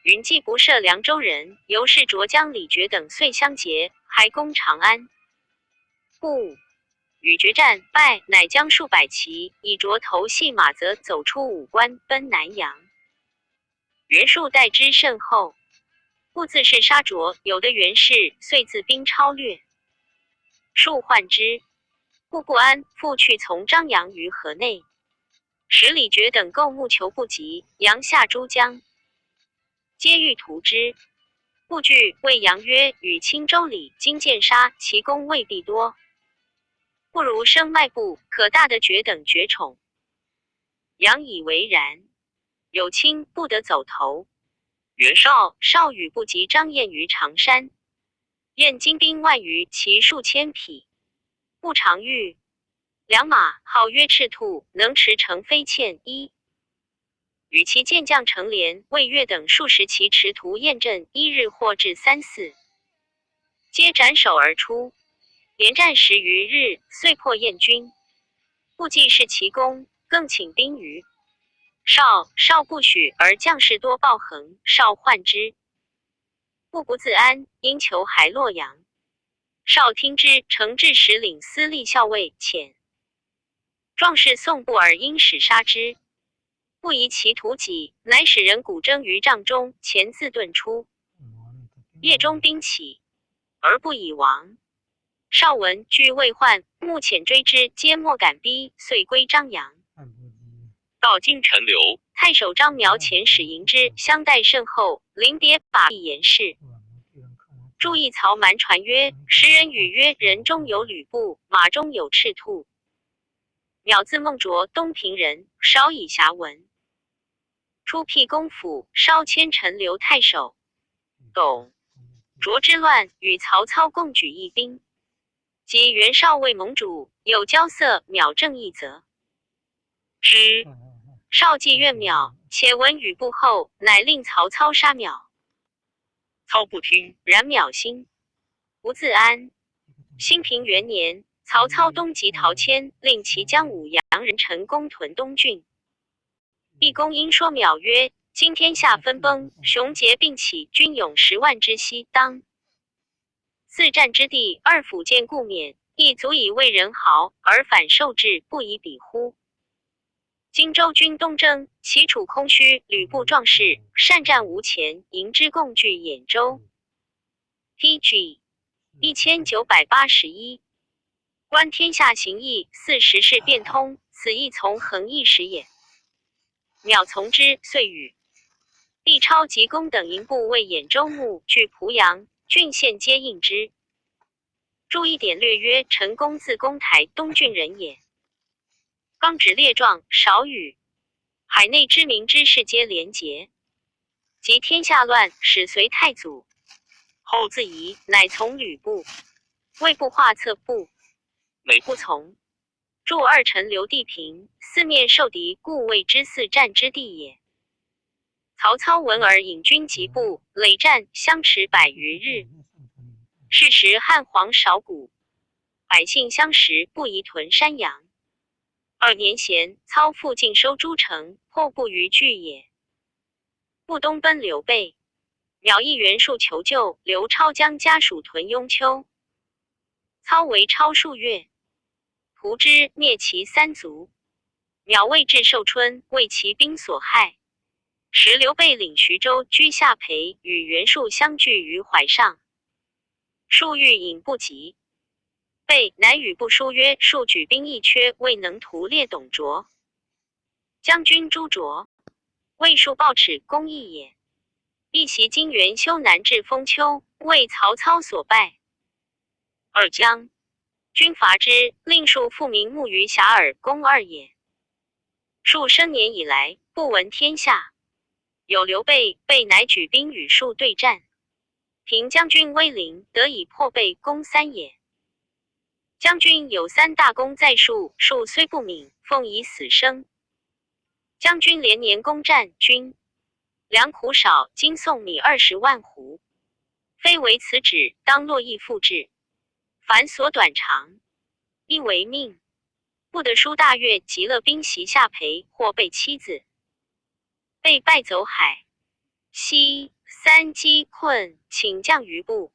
允既不赦凉州人，由是卓将李傕等遂相结，还攻长安。不与决战败，乃将数百骑以卓头系马则走出武关，奔南阳。袁术待之甚厚，不自是杀卓，有的袁氏，遂自兵超略。术患之，不安，复去从张扬于河内，使李傕等构木求不及，阳下诸将，皆欲屠之。不惧，谓杨曰：与青州里今见杀，其功未必多，不如生迈步，可大得傕等绝宠。杨以为然。有卿不得走头。袁绍与不及张燕于常山，燕精兵万余，骑数千匹，不常遇。良马号曰赤兔，能驰骋飞堑一。与其健将成连、魏越等数十骑驰屠燕阵，一日或至3、4，皆斩首而出。连战10余日，遂破燕军。不计是其功，更请兵于绍不许，而将士多暴横，绍患之。不自安，因求还洛阳。绍听之，承制使领司隶校尉，遣壮士送布而因使杀之。不疑其图己，乃使人鼓征于帐中，前自遁出。夜中兵起，而不以亡。绍闻，惧未患，目遣追之，皆莫敢逼，遂归张阳。到京陈留，太守张苗遣使迎之，相待甚厚，临别把必言事。注意曹瞒传曰：时人语曰，人中有吕布，马中有赤兔。苗字孟卓，东平人，少以遐闻。出辟公府，稍迁陈留太守。董卓之乱，与曹操共举一兵，及袁绍为盟主，有交色，邈正一则。之绍既怨邈，且闻吕布后，乃令曹操杀邈。操不听，然邈心不自安。兴平元年，曹操东击陶谦，令其将武阳人陈攻屯东郡。毕公因说邈曰：今天下分崩，雄杰并起，军勇10万之西，当四战之地，2辅见故免，亦足以为人豪，而反受制，不以比乎？荆州军东征，齐楚空虚，吕布壮士，善战无前，迎之共据兖州。PG 1981。观天下形意，似时事变通，此亦从恒易时也。邈从之，遂与毕超及公等营部为兖州牧，据濮阳郡县，皆应之。注一点略曰：陈公字公台，东郡人也。刚直列状，少语。海内知名之士皆连结。及天下乱，始随太祖。后自疑，乃从吕布。魏部画策部，每不从。助二臣刘地平，四面受敌，故谓之四战之地也。曹操闻而引军疾步，累战相持100余日。是时汉皇少谷，百姓相食，不宜屯山阳。2年咸，操复尽收诸城，破不逾据也。不东奔刘备，邈议袁术求救，刘超将家属屯雍丘。操围超数月，屠之，灭其3族。邈谓至寿春，为其兵所害。时刘备领徐州居下邳，与袁术相聚于淮上。术欲引不及，备乃与部书曰：术举兵一缺，未能屠猎董卓。将军朱卓魏术抱齿公义也。一袭金元修南至封丘，为曹操所败。二将军伐之，令术复名慕于遐迩，公二也。术生年以来，不闻天下。有刘备，备乃举兵与术对战。平将军威灵，得以破备，攻3也。将军有3大功在术，术虽不敏，奉以死生。将军连年攻战，军粮苦少，今送米20万斛。非为此旨，当络绎复制。凡所短长，亦为命。不得书大悦，极乐兵袭下邳，或被妻子。被败走海西，3击困，请降于部。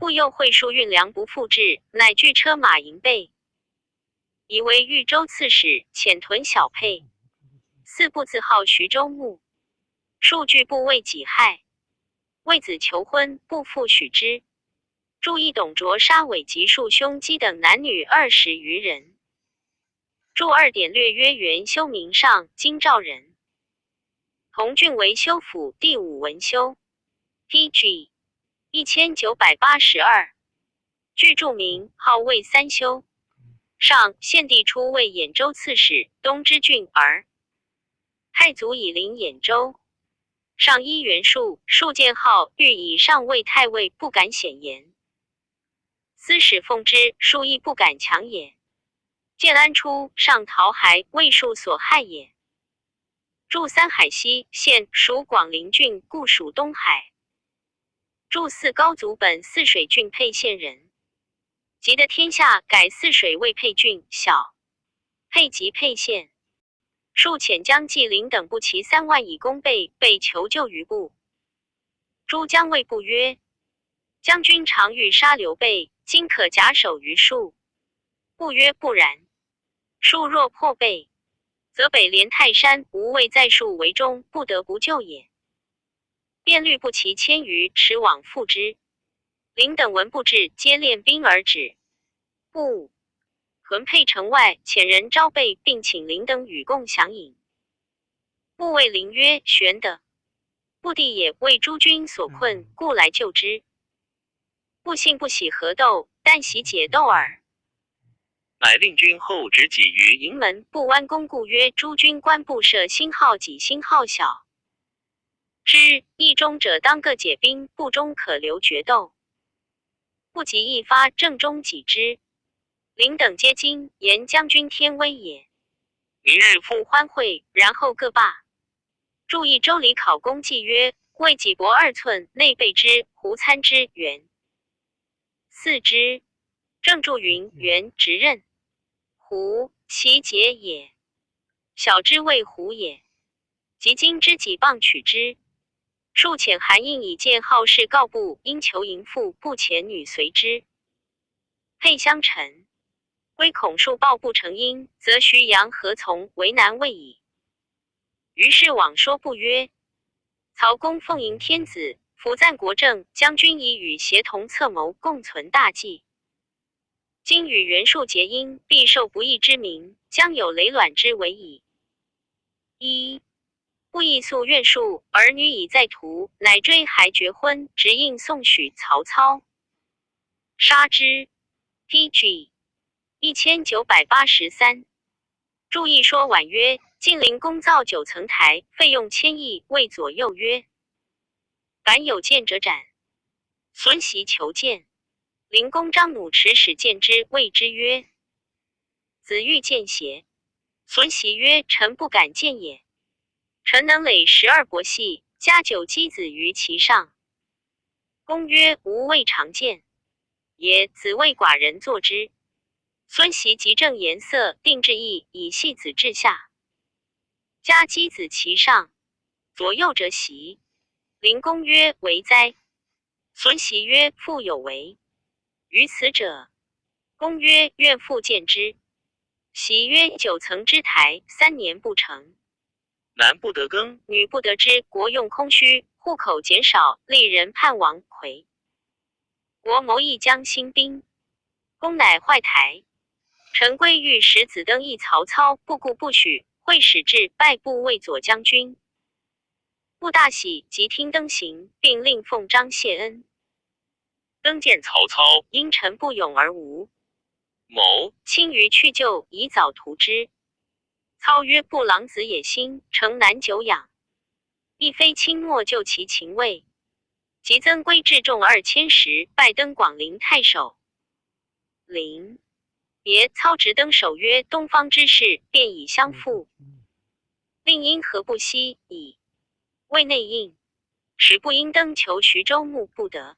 部又会书运粮不复至，乃据车马迎备。以为豫州刺史，遣屯小沛。四部自号徐州牧。数据部为己害。为子求婚，不复许之。注意董卓杀韦及数兄姬等男女20余人。注2点略曰元修名上，京兆人。同郡为修府第5文修。PG 1982。据注明，号魏三修。上献帝初为兖州刺史，东知郡儿。太祖以临兖州。上依袁术，术见号欲以上为太尉，不敢显言。司使奉之，术亦不敢强也。建安初，上逃还，魏术所害也。驻3海西县，属广陵郡，故属东海。驻4高祖本泗水郡沛县人。及得天下，改泗水为沛郡，小沛及沛县。术遣将纪灵等部骑3万以攻备，被求救于部。诸将谓部曰：将军常欲杀刘备，今可假手于术。部曰：不然。术若破备，则北连泰山，无谓在术为中，不得不救也。便律部骑1000余，驰往复之。灵等闻不至，皆练兵而止。部屯沛城外，遣人招备，并请灵等与共享饮。部谓灵曰：玄的。部弟也为诸军所困，故来救之。部信不喜合斗，但喜解斗耳。乃令军后执己于营门，部弯弓故曰：诸军官部设星号己，星号小。之义中者当各解兵，部中可留决斗。不及一发，正中己之。灵等皆惊，言将军天威也。明日复欢会，然后各罢。注意周礼考公记曰：为己薄2寸，内备之，胡参之，元四之。正注云：元直刃，胡其节也。小之谓胡也。及今之己棒取之。数遣韩印以见好事告部，因求淫妇，部遣女随之。沛相陈。归恐术报不成因，则徐阳何从，为难未矣。于是往说部曰：曹公奉迎天子，辅赞国政，将军以与协同策谋，共存大计。今与袁术结因，必受不义之名，将有累卵之为矣。一不亦素怨术，儿女已在途，乃追还绝婚，直应送许曹操，杀之。PG 1983。注意说婉曰：晋灵公造9层台，费用1000亿，谓左右曰：凡有见者斩。孙袭求见，灵公张弩持使见之，谓之曰：子欲见邪？孙袭曰：臣不敢见也。臣能垒12帛系，加9箕子于其上。公曰：吾未尝见。也，子谓寡人作之。孙袭即正颜色，定制意，以系子至下，加箕子其上，左右者袭。灵公曰：为哉？孙袭曰：复有为。于此者。公曰：愿复见之。袭曰：9层之台，3年不成。男不得耕，女不得织，国用空虚，户口减少，吏人叛亡魁。国谋议将兴兵，公乃坏台。陈规欲使子登议曹操，不顾不许，会使至，拜部卫左将军。部大喜，即听登行，并令奉章谢恩。登见曹操，因臣不勇而无。某轻于去就，以早图之。操曰：布郎子也兴，诚难久养，亦非轻莫就其情位。即增归至众2000石，拜登广陵太守。陵别操直登守曰：东方之事，便以相负。令因何不息？以为内应。使不应登求徐州牧不得。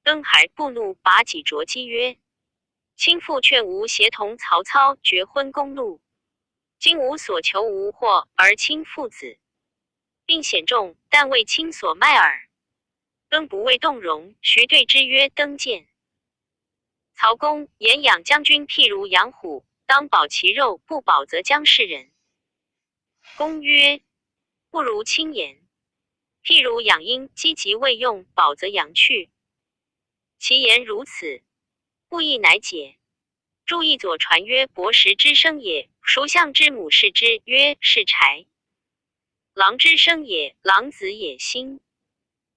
登还不怒，拔戟着击曰：卿父劝吾协同曹操绝昏公路，今吾所求无获，而卿父子，并显众，但为卿所卖耳。登不为动容，徐对之曰：登见。曹公言养将军譬如养虎，当保其肉，不保则将噬人。公曰：不如卿言。譬如养鹰，积极未用，保则阳去。其言如此，不亦乃解。注意左传曰：伯食之生也，孰象之母视之？曰：是柴。狼之生也，狼子也兴。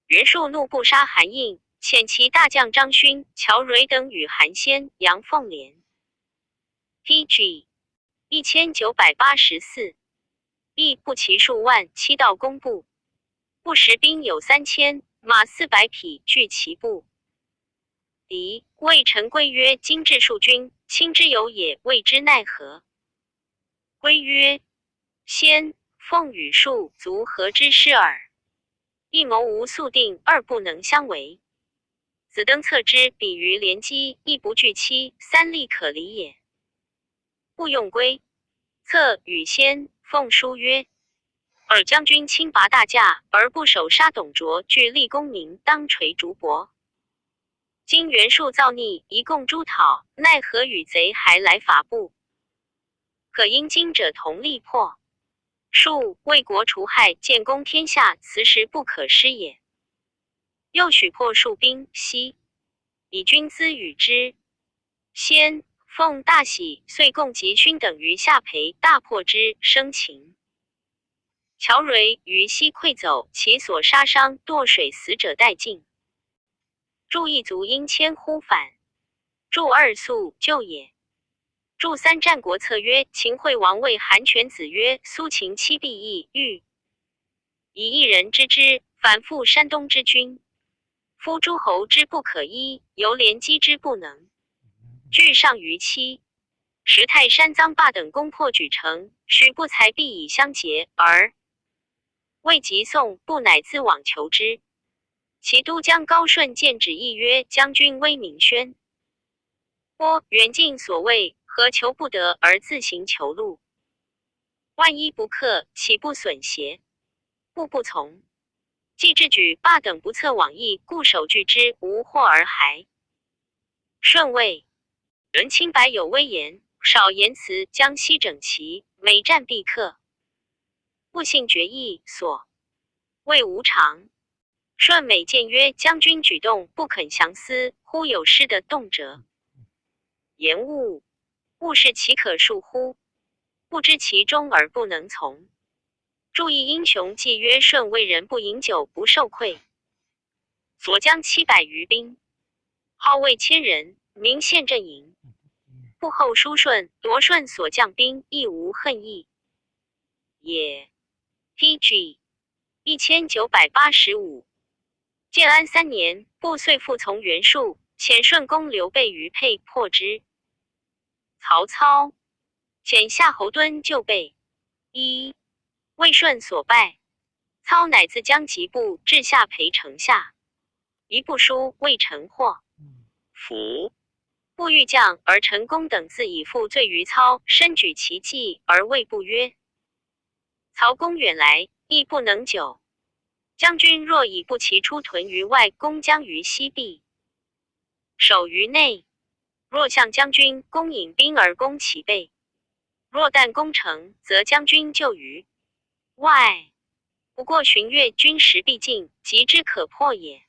袁术怒不杀韩印，遣其大将张勋、乔蕤等与韩先、杨凤联。PG 1984，亦不齐数万，七道攻部。不识兵有3000，马400匹，据其部。敌谓陈规曰：今至数军，卿之有也，谓之奈何？规曰：先奉与术，足何之事耳。一谋无速定，二不能相违。子登策之，比于连击，亦不惧期，3力可离也。不用规。策与先奉书曰：尔将军轻拔大驾，而不守杀董卓，据立功名，当垂竹帛。今袁术造逆，一共诛讨，奈何与贼还来伐不？可因今者同力破。术为国除害，建功天下，此时不可失也。又许破术兵，西以军资与之。先奉大喜，遂共集勋等于下邳，大破之，生擒。乔蕤于西溃走，其所杀伤堕水死者殆尽。祝一卒因迁忽返。祝2速救也。祝3战国策曰：秦惠王谓韩全子曰：苏秦妻必义欲以一人之之，反复山东之君。夫诸侯之不可依，犹连击之不能。据上于期。时泰山臧霸等攻破莒城，许不才必以相结，而未及宋，不乃自往求之。其都将高顺见旨意曰：将军威名宣。或远近所谓，何求不得而自行求路？万一不克，岂不损邪？不从。既智举霸等不测往意，固守拒之，无获而还。顺谓：人清白有威严，少言辞，将西整齐，每战必克。不信决议，所谓无常。顺美谏曰：将军举动不肯详思，忽有失的动辄。言物是其可恕乎？不知其中而不能从。注意英雄既曰：顺为人不饮酒，不受贿。所将700余兵，号谓1000人，名县阵营。布后书顺，夺顺所将兵，亦无恨意也。TG 1985。建安3年，部遂复从袁术，遣顺公刘备于沛破之。曹操遣夏侯惇救备。1. 魏顺所败，操乃自将疾部至下邳城下，一部书谓陈获。服。部欲将而陈宫等自以负罪于操，深举其计而谓部曰：曹公远来，亦不能久。将军若以不齐出屯于外，攻将于西壁，守于内；若向将军攻引兵而攻其背，若但攻城，则将军就于外。不过旬月，军时必尽，即之可破也。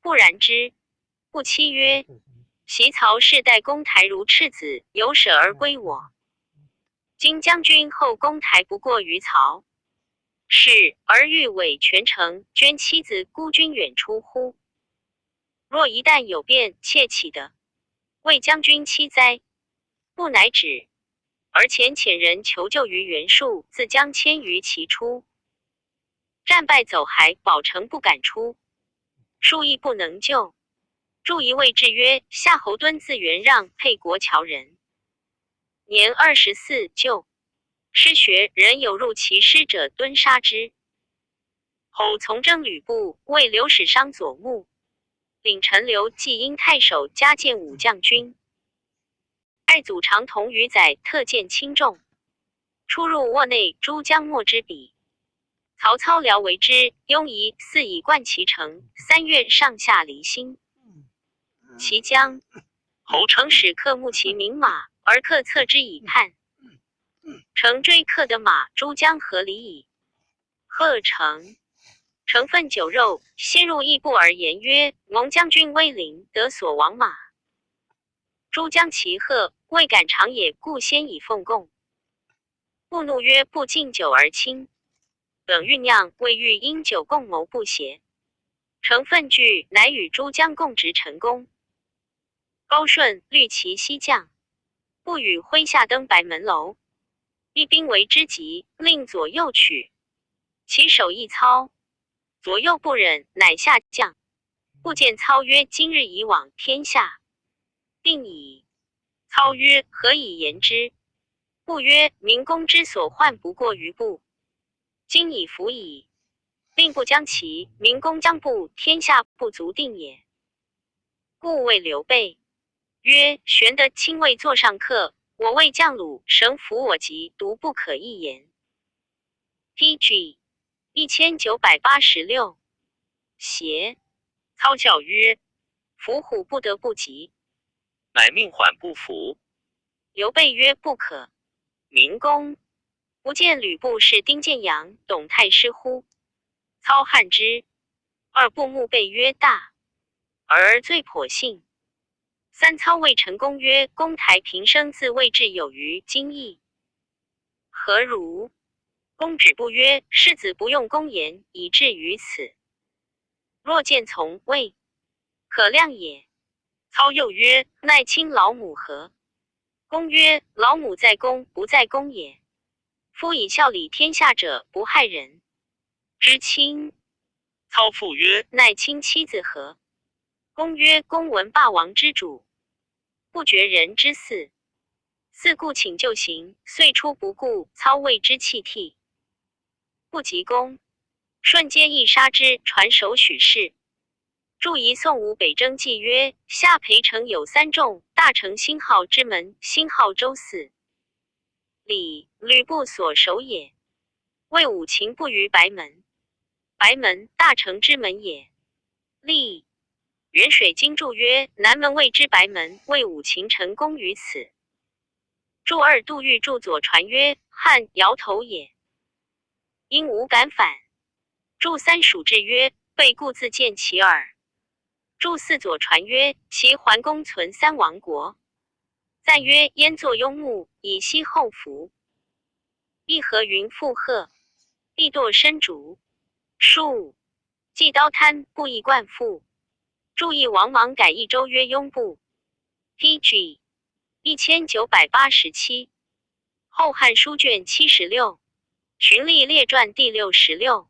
不然之。不期曰：袭曹氏待公台如赤子，有舍而归我。今将军后攻台不过于曹，是而欲委全城，捐妻子孤军远出乎？若一旦有变，窃起的，为将军妻哉？不乃止，而遣人求救于袁术，自将迁于其出。战败走还，保城不敢出，术亦不能救。著一位志曰：夏侯惇字元让，沛国谯人，年24，就。师学人有入其师者，敦杀之。后从征吕布，为刘使商左牧，领陈留济阴太守，加建武将军。二祖常同于载，特见轻重，出入卧内，诸将莫之比。曹操辽为之，雍仪似以冠其城，3月上下离心。其将侯成使克慕其名马，而克策之以叛。乘追克的马，诸将合离矣。贺成乘奋酒肉，先入驿部而言曰：蒙将军威临，得所亡马。诸将其贺，未敢尝也，故先以奉贡。不怒曰：不敬酒而亲。本酝酿，未欲因酒共谋不协。乘奋惧，乃与诸将共执陈宫。高顺虑其西将，不与麾下登白门楼。一兵为之急，令左右取，其手一操，左右不忍，乃下降。不见操曰：今日以往天下，定矣。操曰：何以言之？不曰：明公之所患不过于部，今已服矣。令不将其，明公将部，天下不足定也。故谓刘备曰：玄德亲卫座上客，我为将虏，绳服我疾，独不可一言。TG 1986。邪。操教曰：伏虎不得不及。乃命缓不服。刘备曰：不可。明公不见吕布是丁建阳、董太师乎？操汉之。二部目备曰：大。而最颇信。三操谓陈宫曰：公台平生自谓至有余，今亦何如？公止步曰：世子不用公言，以至于此。若见从魏，可量也。操又曰：奈亲老母何？公曰：老母在公，不在公也。夫以孝理天下者，不害人之亲。操复曰：奈亲妻子何？公曰：公闻霸王之主，不绝人之嗣。嗣故请就行，遂出不顾。操谓之弃替，不及公，瞬间亦杀之，传首许氏。著一宋吴北征记曰：下邳城有3众，大城兴号之门，兴号周四。礼，吕布所守也。魏武秦布于白门，白门，大城之门也。立，元水经注曰：南门谓之白门，魏武秦陈宫于此。注二杜预注左传曰：汉摇头也。因无敢反。注三蜀志曰：备故自见其耳。注四左传曰：其桓公存3王国。赞曰：焉作幽木，以息后福。亦何云附鹤，必堕深竹。数既刀贪，不亦冠父。注意王莽改益州曰雍部。TG 1987，后汉书卷76，循吏列传第66。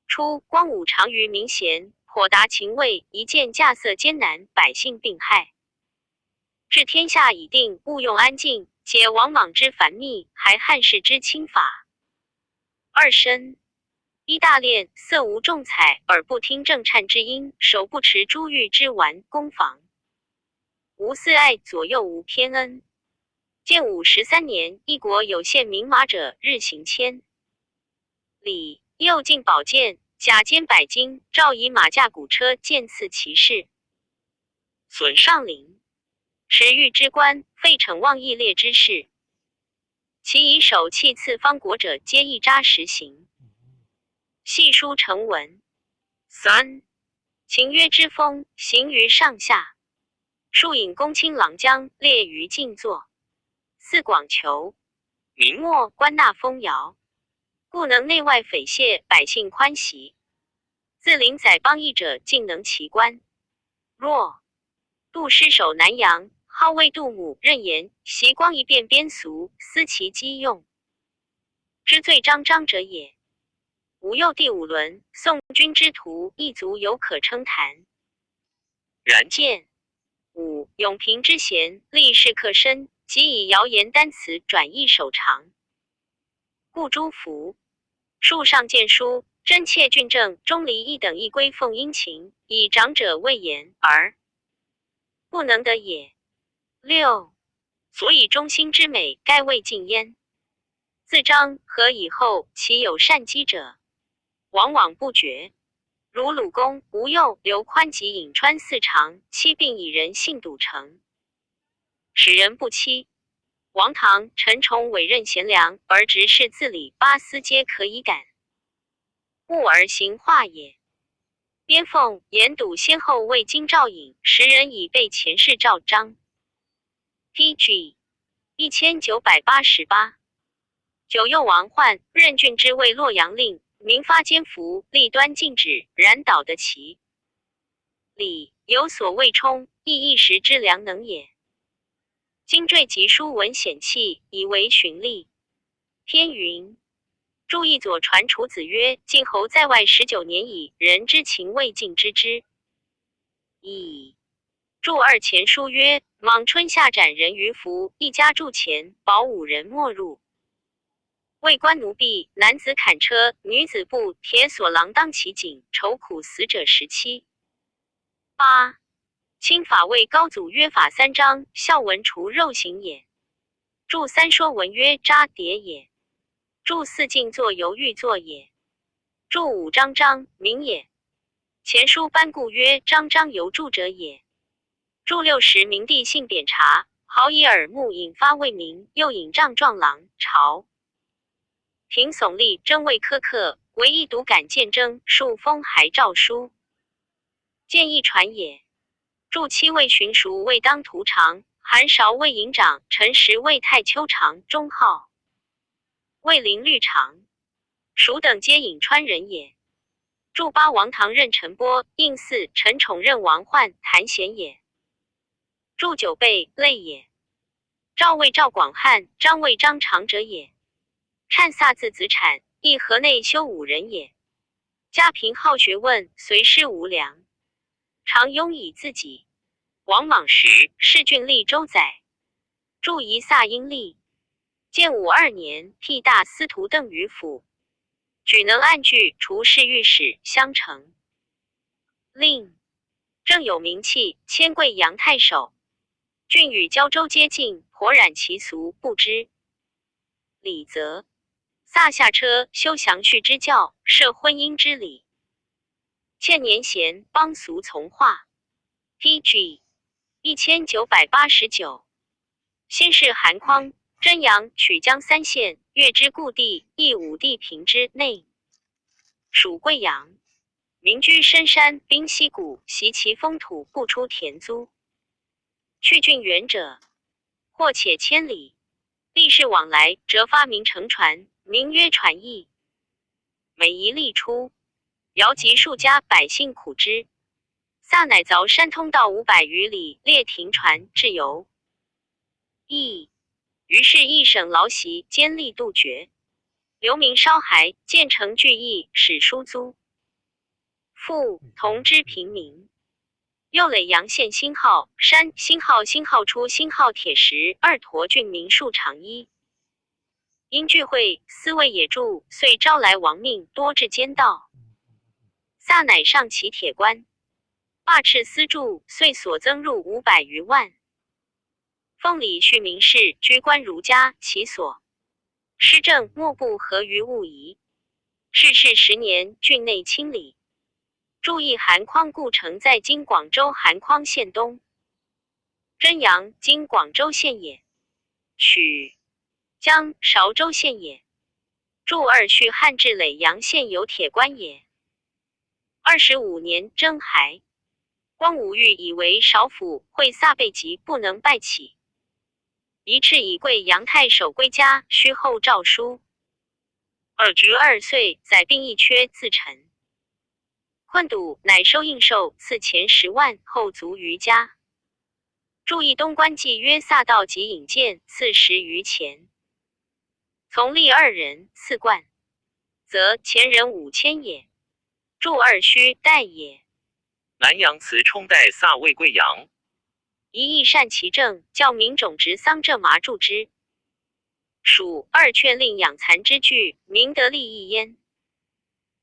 初，光武常于民贤，颇达秦魏，一见稼穑艰难，百姓病害。治天下已定，务用安静，解王莽之繁密，还汉室之轻法。二申，一大练，色无重彩，耳不听正颤之音，手不持珠玉之玩攻防。无私爱，左右无偏恩。建武13年，一国有献名马者，日行千里。右进宝剑，甲兼百金，诏以马驾鼓车，剑刺骑士。损上陵，持御之官，废惩妄议列之事。其以手弃刺方国者，皆一札实行。细书成文。三，秦约之风，行于上下。数引公卿郎将，列于静坐。四广求明末官纳丰徭，故能内外匪懈，百姓欢喜。自临宰邦邑者，尽能其官。若杜师守南阳，号为杜母，任言习光一变边俗，思其机用，之最彰彰者也。吾右第5轮，宋军之徒，一族犹可称谈。然见5永平之贤，立士克深，即以谣言单词转译手长。故诸服树上见书，真切俊正，钟离一等一归奉殷勤，以长者谓言而不能得也。六，所以中兴之美，盖未尽焉。自章和以后，其有善机者，往往不绝。如鲁公、吴右、刘宽及颍川4常，妻病以人性笃诚，使人不欺。王唐、陈崇委任贤良，而执事自理，八司皆可以感。目而行化也。边凤、严笃先后为京兆尹，10人已被前世诏章。PG 1988。九右王焕任郡之为洛阳令，民发奸服，立端禁止，然导得其礼有所谓冲，亦一时之良能也。今缀集书文显器，以为循例。篇云：注意左传楚子曰：晋侯在外19年矣，人之情未尽知之。乙注2前书曰：莽春夏斩人于服，一家住前，保5人没入。为官奴婢，男子砍车，女子步，铁索郎当其颈，愁苦死者17。8清法为高祖约法3章，孝文除肉刑也。注3说文曰扎牒也。注4静坐犹豫坐也。注5章章名也。前书班固曰章章犹著者也。注60明帝性贬察，好以耳目引发为民，又引杖状郎朝。平耸立征未苛刻，唯一独感见征，数封还诏书。见一传也。注7为巡属未当涂常，韩韶为营长，陈实为太丘常，中号为临律常。蜀等皆颍川人也。注8王唐任陈波，应4陈宠任王焕，谭贤也。注9备类也。赵为赵广汉，张为张长者也。缮飒字子产，亦河内修武人也。家贫好学问，随师无良，常拥以自己。王莽时，世郡历州宰。注遗萨阴历。建武2年，辟大司徒邓于府，举能按据，除侍御史相承。令正有名气，迁贵阳太守。郡与交州接近，颇染其俗，不知。礼则萨下车，修祥序之教，设婚姻之礼。欠年贤，邦俗从化。PG 1989。先是韩匡、真阳、曲江3县，越之故地，亦武帝平之内。属贵阳，民居深山，滨溪谷，习其风土，不出田租。去郡远者，或且千里。地势往来，则发明乘船，名曰船驿。每一例出，遥及数家，百姓苦之。萨乃凿山通道500余里，列停船至游。义。于是一省劳习兼力杜绝。刘明烧骸，建成聚义，史书租。复同知平民。右垒阳县新号山新号出新号铁石二驼郡民数长一。因聚会思为野助，遂招来亡命多至奸盗。萨乃上其铁官，罢斥私铸，遂所增入500余万。奉礼续名士居官儒家其所。施政莫不合于物宜。世事10年，郡内清理。注意韩匡故城在今广州韩匡县东。真阳今广州县也。许江韶州县也。注二续汉至耒阳县有铁官也。25年征骸，光武欲以为少府会撒被疾不能拜起，一敕以贵阳太守归家，须后诏书。2岁，载病一缺，自陈。困堵，乃收应寿，赐钱10万，后卒于家。注意东官妓约撒道及引荐，赐10余钱。从吏2人，赐冠，则前人5000也。注二须代也。南阳祠冲代撒为贵阳。一义善其政，教民种植桑藄麻助之。属2劝令养蚕之具，民得利益焉。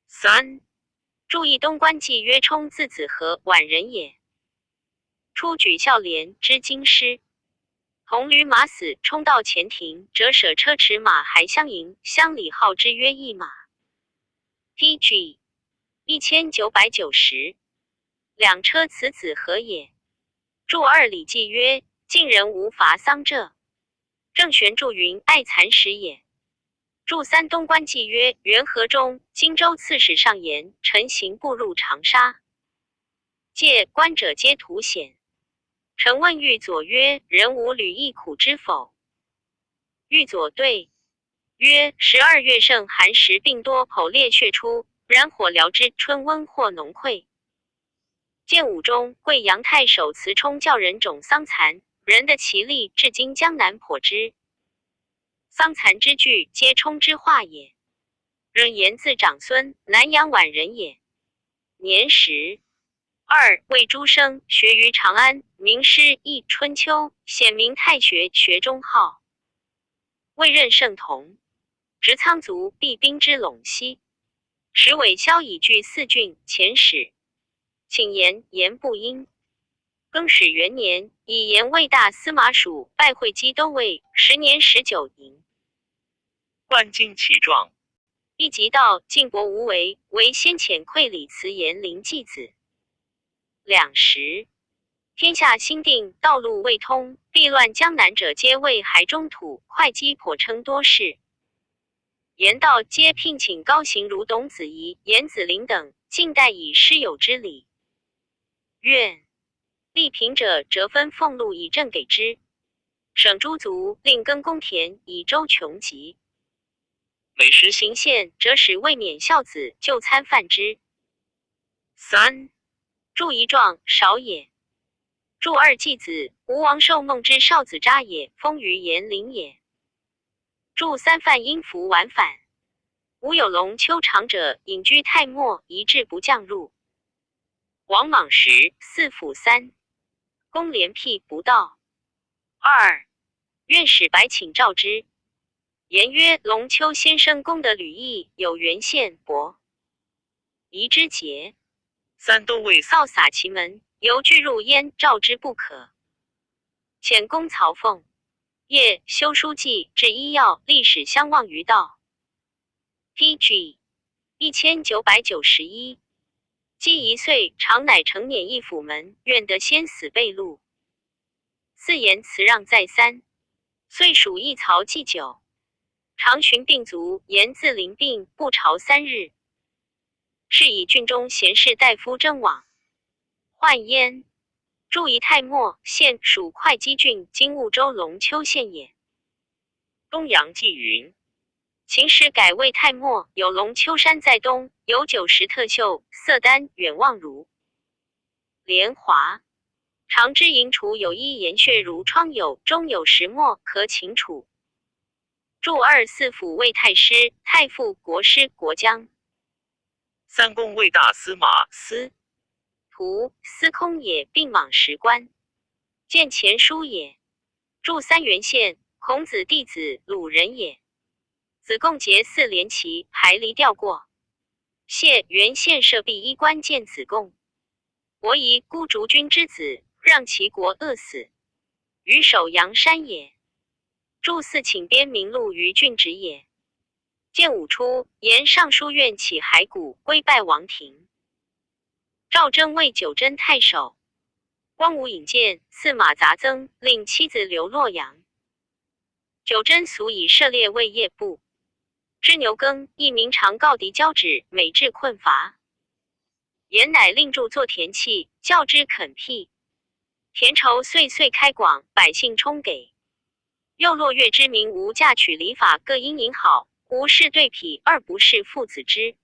3注意东官妓约冲字子和宛人也。初举孝廉之京师。同驴马死，冲到前庭，折舍车驰马还相迎，乡里号之曰一马。TG 1990。两车此子何也？注2礼记曰：晋人无伐桑藄。郑玄注云：爱蚕食也。注3东官记曰：元和中，荆州刺史上言，臣行步入长沙，借官者皆图显。臣问御佐曰：人无履役苦之否？御佐对曰：12月盛寒时病多，剖裂血出，然火疗之，春温或脓溃。建武中，贵阳太守慈冲教人种桑蚕，人的其力，至今江南颇之。桑蚕之具，皆冲之化也。人言字长孙，南阳宛人也。年12，魏诸生，学于长安，名师亦春秋，显明太学，学中号。未任圣童，执仓卒，避兵之陇西。时韦骁以据4郡，遣使请言不应。更始元年，以言为大司马署，拜会稽都尉，10年19银。冠荆其状。一即道晋国无为，为先遣馈礼辞延陵季子。20，天下兴定，道路未通，避乱江南者皆为海中土，会稽颇称多事。言道皆聘请高行如董子仪、严子陵等，晋代以师友之礼。愿立平者，折分俸禄以赈给之。省诸族，令耕公田，以周穷极。每时行县，则使未免孝子就餐饭之。3注一状少也。注2季子，吴王寿梦之少子扎也，封于延陵也。注3犯阴符晚返。吴有龙丘长者，隐居太末，一至不降入。王莽时4府3，公廉辟不到。2院使白请召之。言曰：龙丘先生功德履役，有原县伯夷之节。3都尉扫洒其门，由拒入焉，召之不可。遣公曹凤夜修书记至医药，历史相望于道。PG 1991。积1岁，常乃成辇一府门，愿得先死被戮。4言辞让再三，遂属一曹祭酒。常寻病卒，言自临病，不朝3日。是以郡中贤士大夫征往，患焉。注仪太末县，属会稽郡，今婺州龙丘县也。东阳纪云：秦时改为太末，有龙丘山在东，有9石特秀，色丹远望如莲华。常知营除有一岩穴如疮疣，中有石墨，可请除。注二四府卫太师、太傅、国师、国将。三公卫大司马司徒司空也，并莽十官。见前书也。注三原县，孔子弟子，鲁人也。子贡节4连旗，排离调过。谢原县设弼衣冠见子贡。伯夷孤竹君之子，让其国饿死，于守阳山也。注四请边名录于郡职也。建武初，沿尚书院起骸骨，归拜王庭。赵祯为九真太守。光武引荐，赐马杂曾，令妻子留洛阳。九真俗以涉猎为业部。知牛耕，一名常告敌交趾，每至困乏。言乃令著作田契，教之垦辟。田畴岁岁开广，百姓充给。又落月之民无嫁娶礼法，各因引好，无是对匹，二不是父子之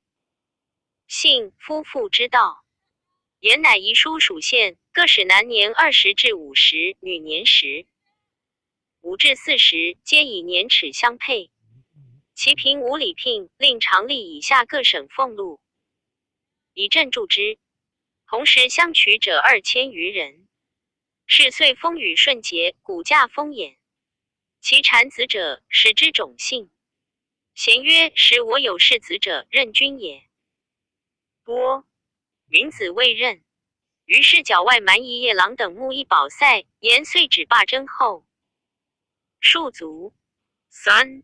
信夫妇之道。言乃遗书属县，各使男年20至50，女年10、5至40，皆以年齿相配。其平无礼聘，令常例以下各省俸禄，以赈助之。同时相取者2000余人。是岁风雨顺节，骨架丰衍。其产子者，使之种姓。咸曰：使我有世子者，任君也。多名子未任。于是角外蛮夷夜郎等目一保塞，延岁止罢征后。戍卒。3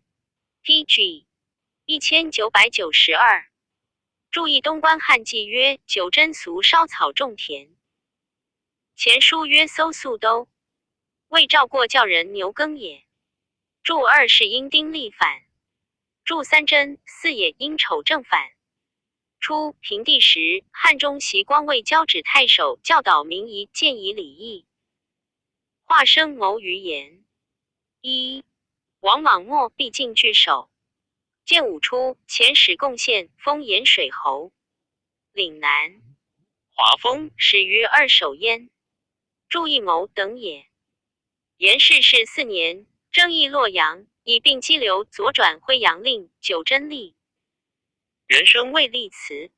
PG 1992。注意东关汉纪曰：九真俗烧草种田。前书曰：搜粟兜。魏赵过教人牛耕也。注二是因丁立反。注三真四也因丑正反。初，平帝时，汉中袭光卫交趾太守，教导民仪，建以礼义。华生谋于言。一，王莽末必尽据守。建武初，遣使贡献，封盐水侯。岭南。华丰始于2守焉。注一谋等也。延世世4年，征议洛阳，以并激流，左转徽阳令，九真立。人生未立辞，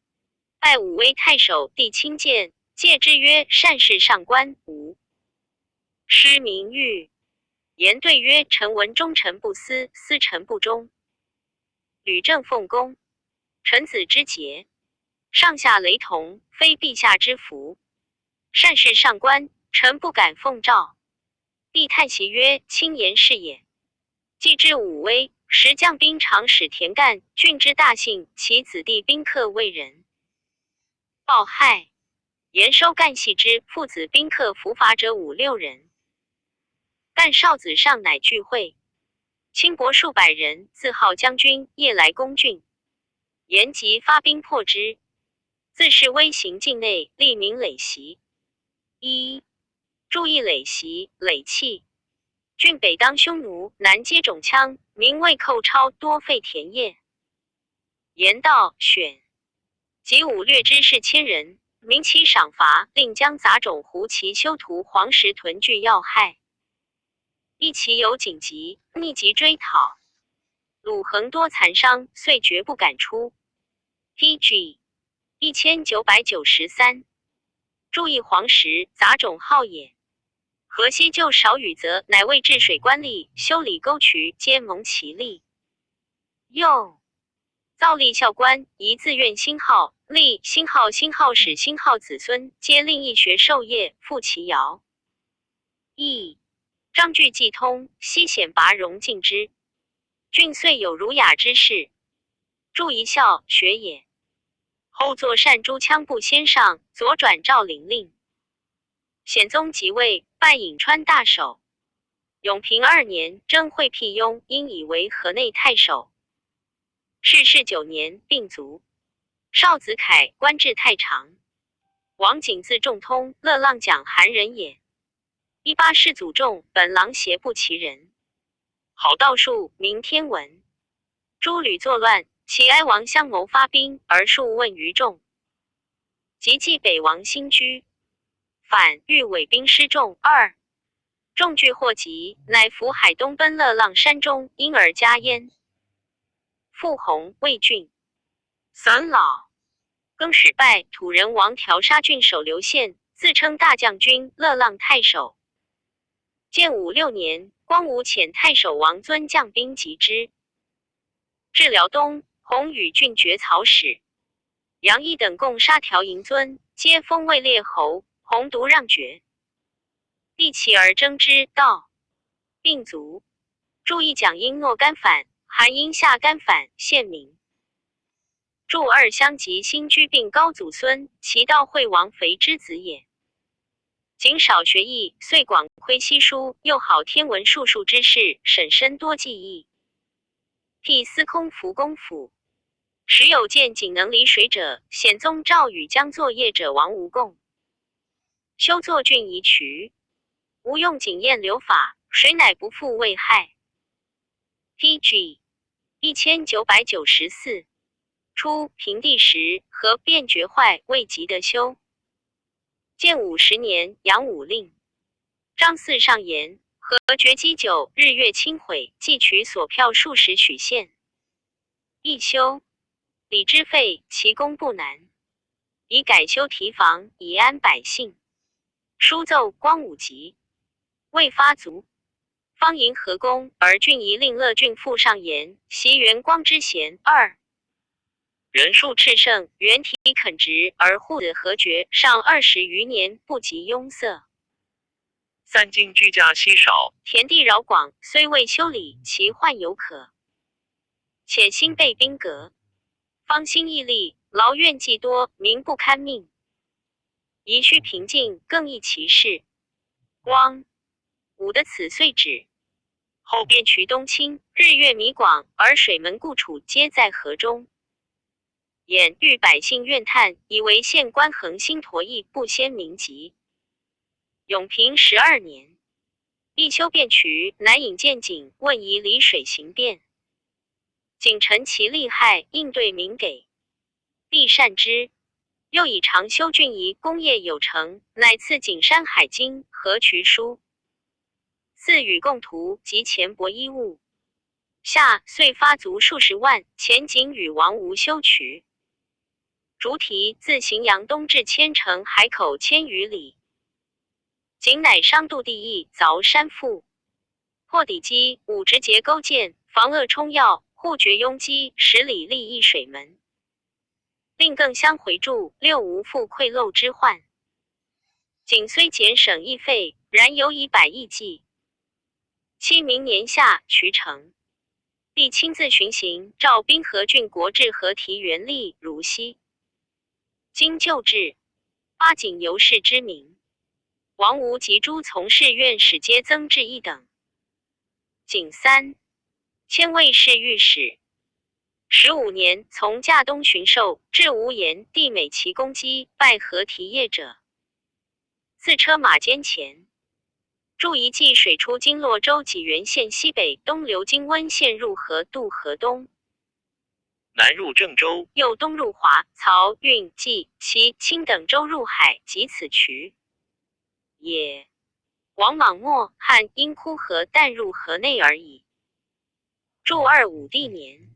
拜武威太守，帝亲见，戒之曰：善事上官无失名誉。言对曰：臣闻忠臣不私，私臣不忠。吕正奉公，臣子之节，上下雷同，非陛下之福。善事上官，臣不敢奉诏。帝叹息曰：轻言是也。既至武威，时将兵常使田干，郡之大幸，其子弟宾客为人。报害，言收干系之，父子宾客伏伐者5、6人。干少子上乃聚会，轻薄数百人，自号将军，夜来攻郡。言即发兵破之，自是威行境内，立名垒袭。一，注意垒袭、垒器。郡北当匈奴，南接种羌，民为寇超，多废田业。言道选。及武略之士1000人，民其赏罚，令将杂种胡骑修图黄石屯聚要害。一其有紧急，密集追讨。鲁恒多残伤，遂绝不敢出。PG 1993。注意黄石，杂种号也。河西就少雨则，乃为治水官吏，修理沟渠，皆蒙其利。又造立校官，宜自愿兴号，立兴号、兴号使、兴号子孙，皆另一学授业，复其尧。义章句既通，西显拔荣敬之。郡遂有儒雅之士。注一校，学也。后作善诸羌部先上，左转赵陵令。显宗即位，拜颍川大守。永平2年，征会辟雍，因以为河内太守。世世9年，病卒。少子恺，官至太常。王景字仲通，乐浪蒋韩人也。18世祖仲，本郎协部其人。好道术，名天文。诸吕作乱，其哀王相谋发兵，而数问于众。即继北王新居。反欲伪兵失众。2众惧祸及，乃伏海东奔乐浪山中，因而加焉。傅弘、魏郡。3老更始拜土人王调沙郡守刘县，自称大将军、乐浪太守。建武6年，光武遣太守王尊将兵击之。至辽东，洪与郡爵曹使、杨毅等共杀条营尊，皆封位列侯，洪独让爵。立其而征之，道并卒。注意蒋英诺干反，韩英下干反，县民。祝二相及新居并高祖孙，其道惠王肥之子也。仅少学艺，遂广窥西书，又好天文术数之事，审深多技艺。替司空扶公府。时有见井能离水者，显宗赵禹将作业者王无贡。修作郡夷渠，无用井验流法，水乃不复未害。PG 1994初，平地时河变决坏，未及得修。建武10年，杨武令。张嗣上言：河决积久，日月清毁，既取所票数十许县。亦修。李之废，其功不难，以改修堤防，以安百姓。书奏光武集，未发卒。方迎河公，而郡夷令乐郡父上言：袭元光之贤。2人数炽盛，原体垦植，而户子何绝，上20余年，不及庸塞。3今居家稀少，田地饶广，虽未修理，其患犹可。且新被兵革，方兴毅力，劳怨既多，民不堪命。宜须平静，更易其事。光武的此岁止，后便渠东清，日月弥广，而水门固处皆在河中。眼遇百姓怨叹，以为县官恒心陀役，不先民籍。永平12年，立修便渠，南引见井，问夷离水行便。仅陈其利害，应对民给，必善之。又以长修郡夷，功业有成，乃赐景山海经、河渠书。赐与贡图及钱帛衣物。夏遂发卒数十万，前景与王吴修渠。竹堤自荥阳东至千城海口千余里。景乃商渡地邑，凿山腹，破底基，武直结沟涧，防恶冲要，护绝拥积，10里立一水门。令更相回注，六无复溃漏之患。景虽减省役费，然犹以100亿计。7明年夏，渠成，帝亲自巡行，召滨河郡国治河堤原吏如西。今旧制，8景由是之名。王吴及诸从事院使皆增至1等。景3，迁卫士御史。15年，从驾东巡狩，至无言，帝美其功绩，拜河堤业者。自车马监前。筑一济水出经洛州济源县西北，东流经温县入河，渡河东，南入郑州，又东入华、曹、运、济、齐、青等州入海，及此渠也。王莽末，汉因枯河淡入河内而已。筑2武帝年，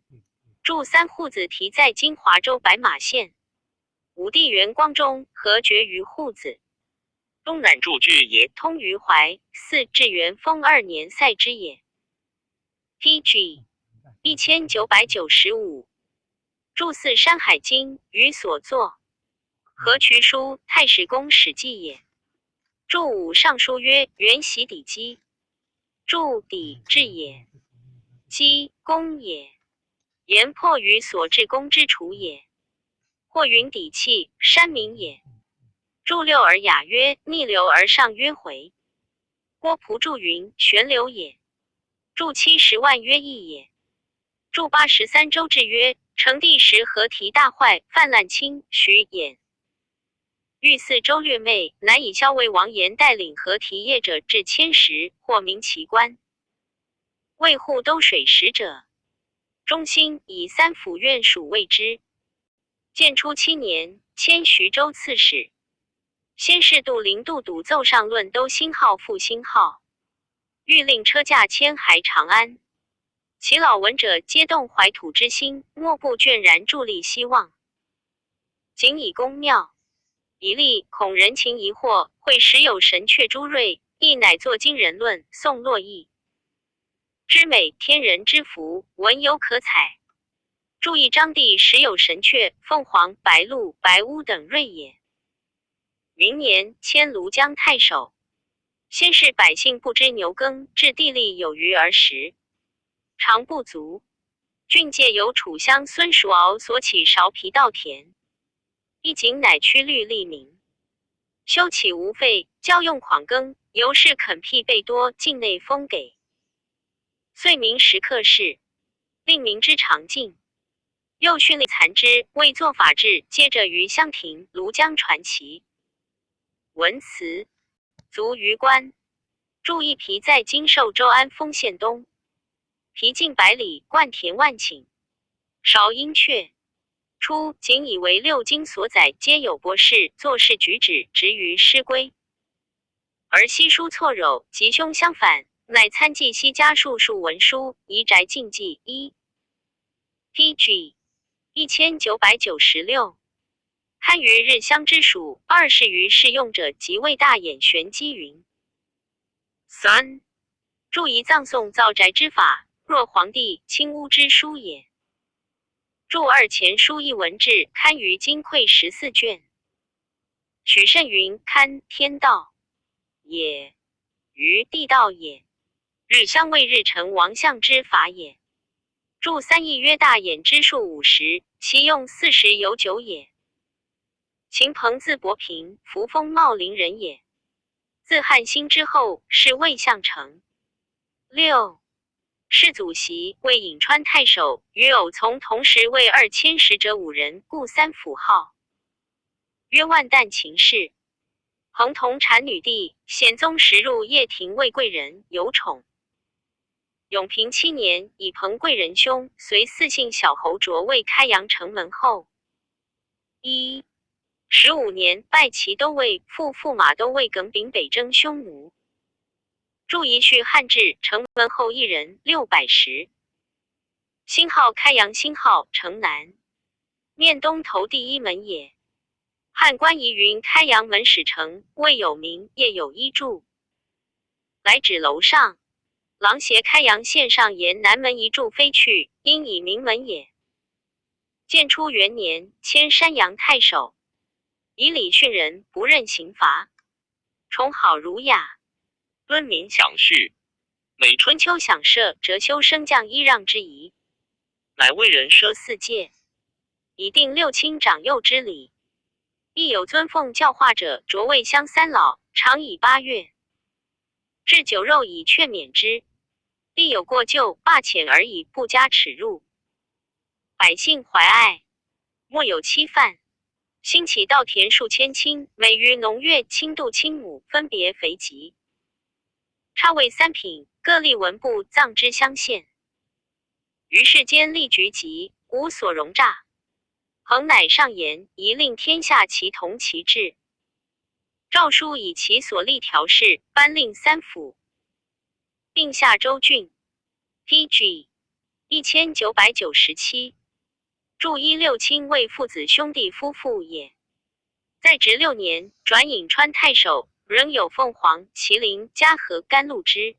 筑3户子题在今华州白马县。武帝元光中，河决于户子。东南筑据也，通于淮。4至元丰2年塞之也。PG 1995筑4山海经与所作。河渠书太史公史记也。筑5尚书曰元习底基。筑底制也。基功也。言破于所至功之处也。或云底气山民也。筑6而雅曰逆流而上曰回。郭璞筑云旋流也。筑70万曰义也。筑83州治曰成帝时河堤大坏，泛滥侵徐兖。欲4州略昧，乃以校尉王延带领河堤业者至千石，或名其官。卫护兜水使者。中兴以3府院属卫之。建初7年，迁徐州刺史。先是度灵度笃奏上论都星号复星号，欲令车驾迁还长安。其老闻者皆动怀土之心，莫不倦然伫立希望。仅以公庙一例，恐人情疑惑，会时有神阙朱瑞，亦乃作今人论，宋洛邑之美，天人之福，文犹可采。注意章帝时有神阙、凤凰、白鹭、白乌等瑞也。明年迁庐江太守。先是百姓不知牛耕，至地利有余而食，常不足。郡界由楚乡孙叔敖所起苕皮稻田，一井乃趋律利民，修起无费，教用狂耕，由是垦辟备多，境内丰给。遂民时刻事，令民之常进。又训令残之，为作法制，接着于乡亭、庐江传奇。文辞卒于官，著一皮在今寿州安丰县东，皮径百里，灌田万顷，韶音阙。初仅以为六经所载皆有博士做事举止，执于诗规。而西书错糅，吉凶相反，乃参记西家述述文书，移宅禁忌一 PG 1996。堪于日乡之属，20余适用者即为大眼玄机云。3. 注仪葬送造宅之法，若皇帝亲巫之书也。注二前书一文志，堪于今匮14卷。许慎云堪天道也，于地道也。日乡为日辰王相之法也。注三义曰大眼之数50，其用40有9也。秦彭字伯平，扶风茂陵人也。自汉兴之后，是魏相成。6. 世祖袭为颍川太守，与偶从同时为2000使者5人，故3府号。曰万旦秦氏。彭同产女弟，显宗时入掖庭为贵人，有宠。永平7年，以彭贵人兄，随四姓小侯卓为开阳城门后。15年，拜齐都尉、副驸马都尉耿炳北征匈奴。注一序汉至城门后一人610。星号开阳，星号城南，面东头第一门也。汉官仪云开阳门始城，未有名，业有一柱。来指楼上，廊斜开阳县上沿南门一柱飞去，因以名门也。建初元年，迁山阳太守。以礼训人，不任刑罚，崇好儒雅，敦民享士。每春秋享射，折修升降揖让之仪，乃为人奢4戒，以定六亲长幼之礼。亦有尊奉教化者，着位乡3老，常以8月。置酒肉以劝勉之。必有过旧，罢遣而已，不加耻辱。百姓怀爱，莫有欺犯。兴起稻田数千顷，每于农月轻度青亩，分别肥瘠。差位3品，各立文部葬之乡县。于世间立局极，无所容诈。彭乃上言，宜令天下齐同其志。诏书以其所立条事，颁令3府，并下州郡。PG 1997。注16卿为父子兄弟夫妇也。在职6年，转颍川太守，仍有凤凰、麒麟、嘉禾、甘露之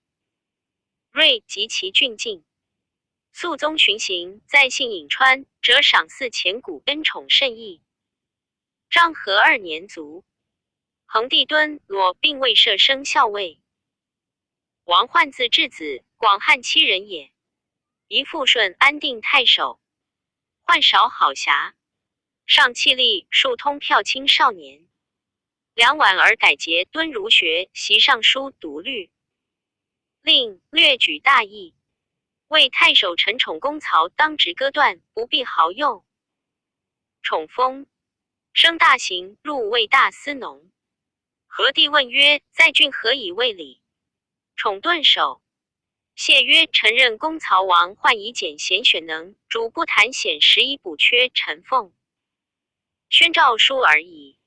瑞及其郡境。肃宗巡行，在幸颍川，则赏赐钱谷，恩宠甚益。章和2年卒。恒帝敦裸并未设升校尉。王焕字质子，广汉7人也。姨父顺安定太守。宦少好侠，上气力，数通票卿少年。两晚而改节，敦儒学，习尚书，读律，令略举大义。为太守陈宠公曹当值割断，不避好右。宠封，升大行，入卫大司农。何帝问曰：在郡何以为礼？宠顿首。谢曰：臣任公曹王患以简贤选能，主不谈显时以补缺，臣奉宣诏书而已。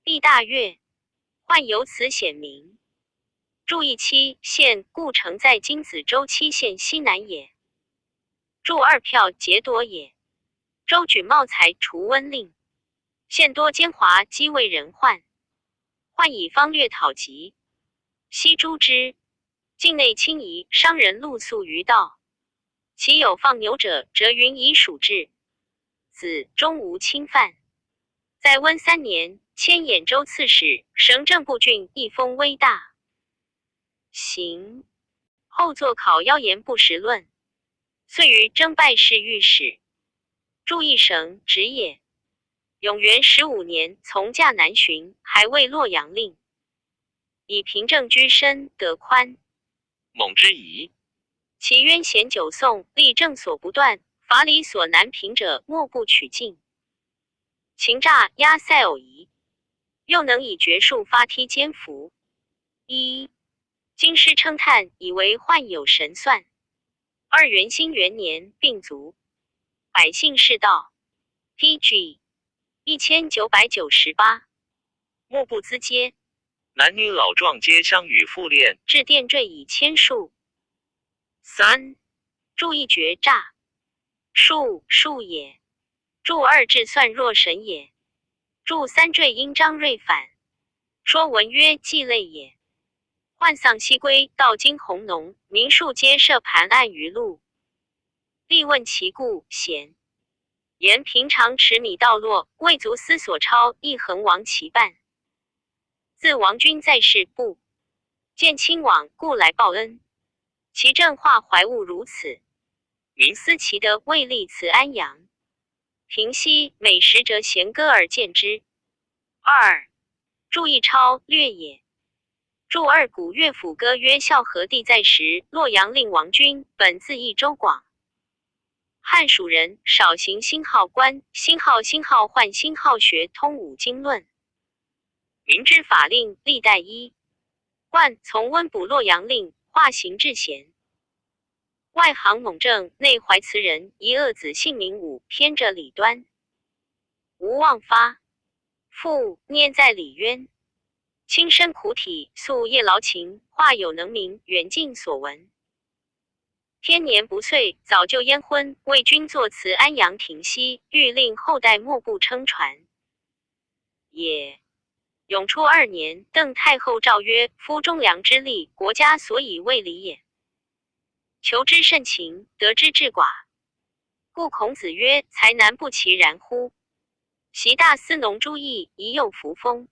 帝大悦。患由此显明。注意7县故城在今子州7县西南也。注2票劫夺也。州举茂才除瘟令，县多奸猾积为人患，患以方略讨疾。悉诛之。境内轻夷商人露宿于道，其有放牛者，则云以属治。子终无侵犯。在温3年，迁兖州刺史，省政部郡，一封威大。行。后作考妖言不实论，遂于征拜侍御史。注一省职也。永元15年，从驾南巡，还为洛阳令，以平正居身，得宽。猛之夷。其冤嫌久讼，力正所不断，法理所难平者，莫不取尽。情诈压塞偶夷，又能以绝术发踢奸服。京师称叹，以为患有神算。2元兴元年，病卒。百姓世道。PG 1998。目不资阶。男女老壮皆相与复练。至殿坠以千数。3注一绝诈。数也。注2至算若神也。注3坠因张瑞反。说文曰祭类也。涣丧西归，道经弘农，民庶皆设盘案于路。历问其故，咸。言平常持米道落，未足思所超，亦恒亡其半。自王君在世，不见亲往，故来报恩。其正化怀物如此，民思其德，未立辞安阳。平息每时则弦歌而见之。2注一超略也。注2古乐府歌曰：孝和帝在时，洛阳令王君，本自益州广。汉属人，少行星号官，星号换星号学，通五经论。明之法令，历代一贯，从温补洛阳令，化行至贤。外行猛正，内怀慈人，一恶子姓名武，偏着李端。无妄发。父念在李渊。亲身苦体，夙夜劳勤，化有能名，远近所闻。天年不遂，早就燕婚，为君作辞安阳亭西，欲令后代莫不称传也。永初2年，邓太后诏曰：夫忠良之力，国家所以为礼也。求之甚勤，得之至寡。故孔子曰：才难不其然乎？习大司农朱毅，宜有扶风。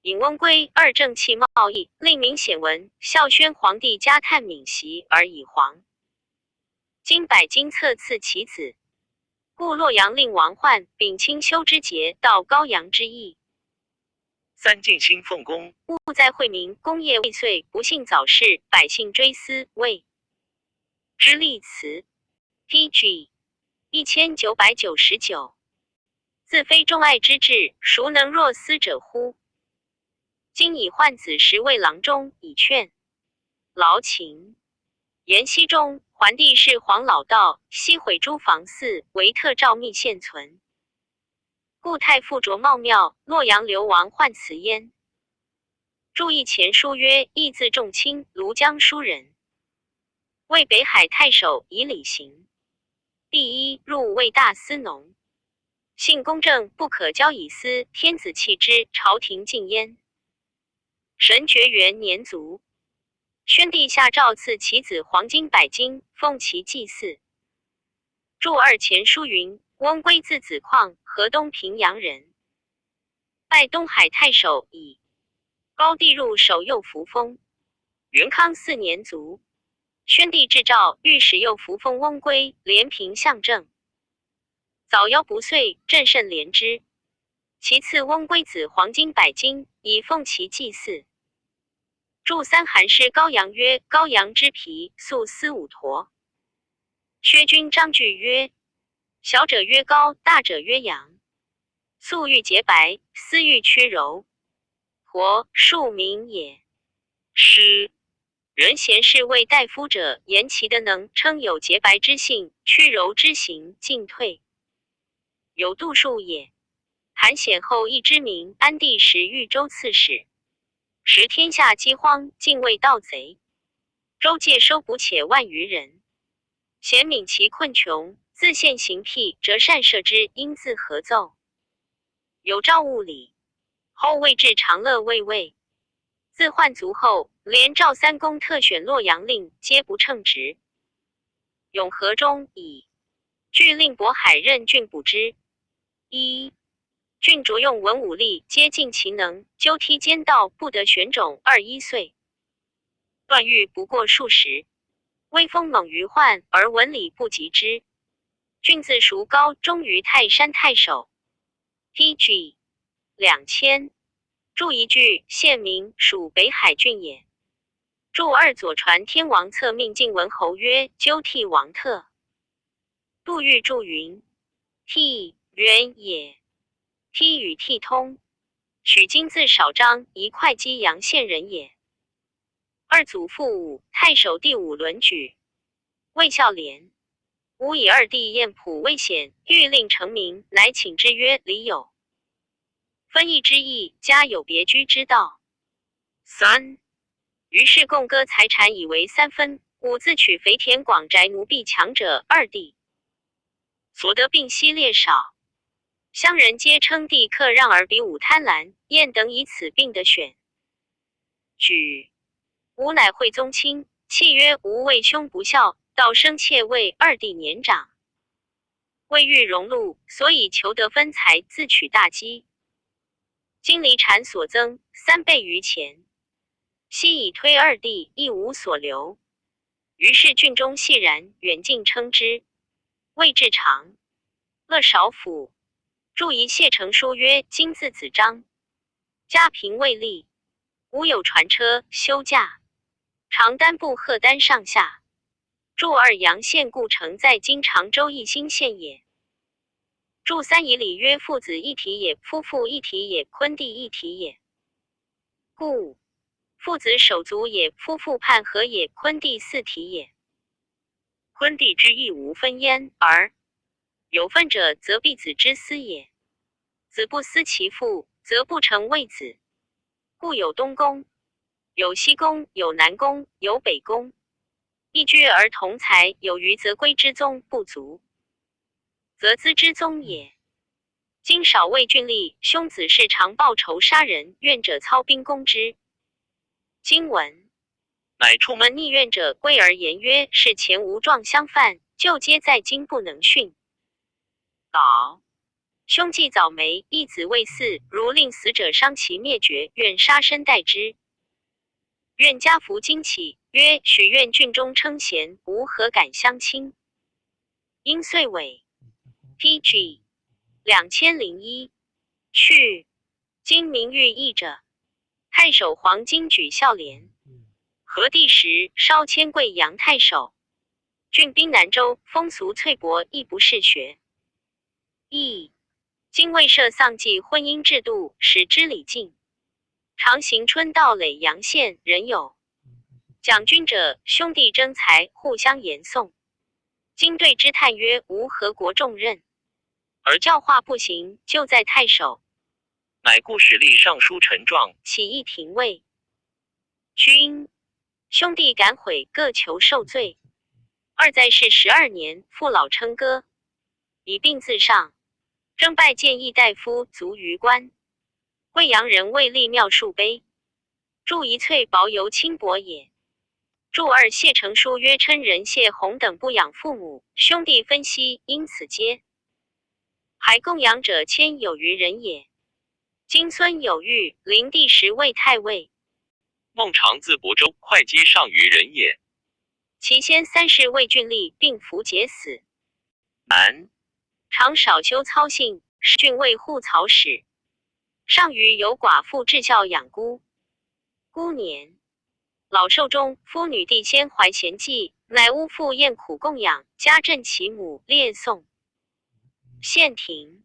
尹温归2正气贸易，令民显闻。孝宣皇帝加探敏袭而以皇。今百金册赐其子，故洛阳令王焕秉清修之节，到高阳之意。3尽心奉公。务在惠民，功业未遂，不幸早逝，百姓追思，谓之立辞。PG 1999。自非众爱之志，孰能若斯者乎？今以宦子时为郎中，以劝劳勤。延熹中，桓帝是黄老道，西毁诸房寺，唯特诏密现存。故太傅卓茂庙，洛阳流亡患辞焉。注意前书曰：义字仲卿，庐江书人，为北海太守，以礼行。第1入卫大司农，性公正，不可交以私，天子弃之，朝廷敬焉。神爵元年卒。宣帝下诏赐其子黄金100斤，奉其祭祀。注2前书云：翁归字子况，河东平阳人，拜东海太守，以高帝入守右扶风。元康4年卒。宣帝制诏，御史右扶风翁归，连平相政。早夭不遂，朕甚怜之。其次翁归子黄金100斤，以奉其祭祀。注3韩诗高阳曰：高阳之皮，素丝5驼。薛君章句曰：小者曰高，大者曰阳。素欲洁白，丝欲屈柔。驼，庶民也。诗人贤士为大夫者，言其德能，称有洁白之性，屈柔之行，进退有度数也。韩显后裔之名，安帝时豫州刺史。时天下饥荒，尽为盗贼。州界收捕且万余人。贤悯其困穷，自现行辟，折善赦之，应自合奏。有诏务理，后位至长乐卫尉。自换卒后，连赵三公特选洛阳令，皆不称职。永和中以据令渤海任郡补之。一郡着用文武力，皆尽其能，纠梯奸盗，不得选种。21岁，段誉不过数十，威风猛于患，而文理不及之。郡自孰高，终于泰山太守。TG 2000。注一句，县名属北海郡也。注二左传天王册命晋文侯曰：纠替王特。杜预注云：替原也。梯与替通，许金字少章，一会稽阳县人也。二祖父武，太守第5轮举，魏孝廉。吾以二弟晏普未显，欲令成名，乃请之曰：礼有分邑之意，家有别居之道。3于是共割财产以为3分。武自取肥田广宅奴婢强者2地，所得并悉列少。乡人皆称帝克让而比武贪婪，晏等以此并得选。举吾乃惠宗亲，契曰：吾为兄不孝，道生妾为2弟年长，为欲荣禄，所以求得分财，自取大积。今离产所增3倍于前，昔已推2弟，亦无所留。于是郡中系然，远近称之。魏志长，乐少府。注一谢成书曰：今字子张，家贫未立，无有传车，休驾。长单部贺单上下。注2阳县故城在今常州义兴县也。注3以礼曰：父子一体也，夫妇一体也，昆弟一体也。故父子手足也，夫妇判合也，昆弟四体也。昆弟之义无分焉，而有分者，则必子之私也。子不思其父，则不成谓子。故有东宫，有西宫，有南宫，有北宫。一居而同财，有余则归之宗，不足则资之宗也。今少尉郡吏，兄子事常报仇杀人，愿者操兵攻之。今闻乃出门逆愿者，归而言曰：是前无状相犯，就皆在今不能训。导兄既早没，一子未嗣，如令死者伤其灭绝，愿杀身代之。愿家福惊起，曰：许愿郡中称贤，吾何敢相亲？因遂委。PG 2001。去今名誉义者，太守黄巾举孝廉。和帝时，稍迁贵阳太守。郡兵南州，风俗粹薄，亦不适学。今未设丧祭婚姻制度，使之礼敬。常行春到累阳县，人有讲军者，兄弟争财，互相言颂。今对之叹曰：吾何国重任？而教化不行，就在太守。乃故使吏上书陈状，起义廷尉。君兄弟敢悔，各求受罪。二在世12年，父老称歌，以病自上。征拜谏议大夫，卒于官。贵阳人为立庙数碑。注一翠薄尤轻薄也。注2谢成书曰：称人谢弘等不养父母，兄弟分析，因此皆还供养者千有余人也。今孙有玉，灵帝时为太尉。孟尝字亳州，会稽上虞人也。其先3世为郡吏，并服节死。南常少修操信，是郡尉护曹使。上虞有寡妇至孝养孤。孤年老寿终，夫女弟先怀贤计，乃巫妇宴苦供养，家镇其母，列送县庭。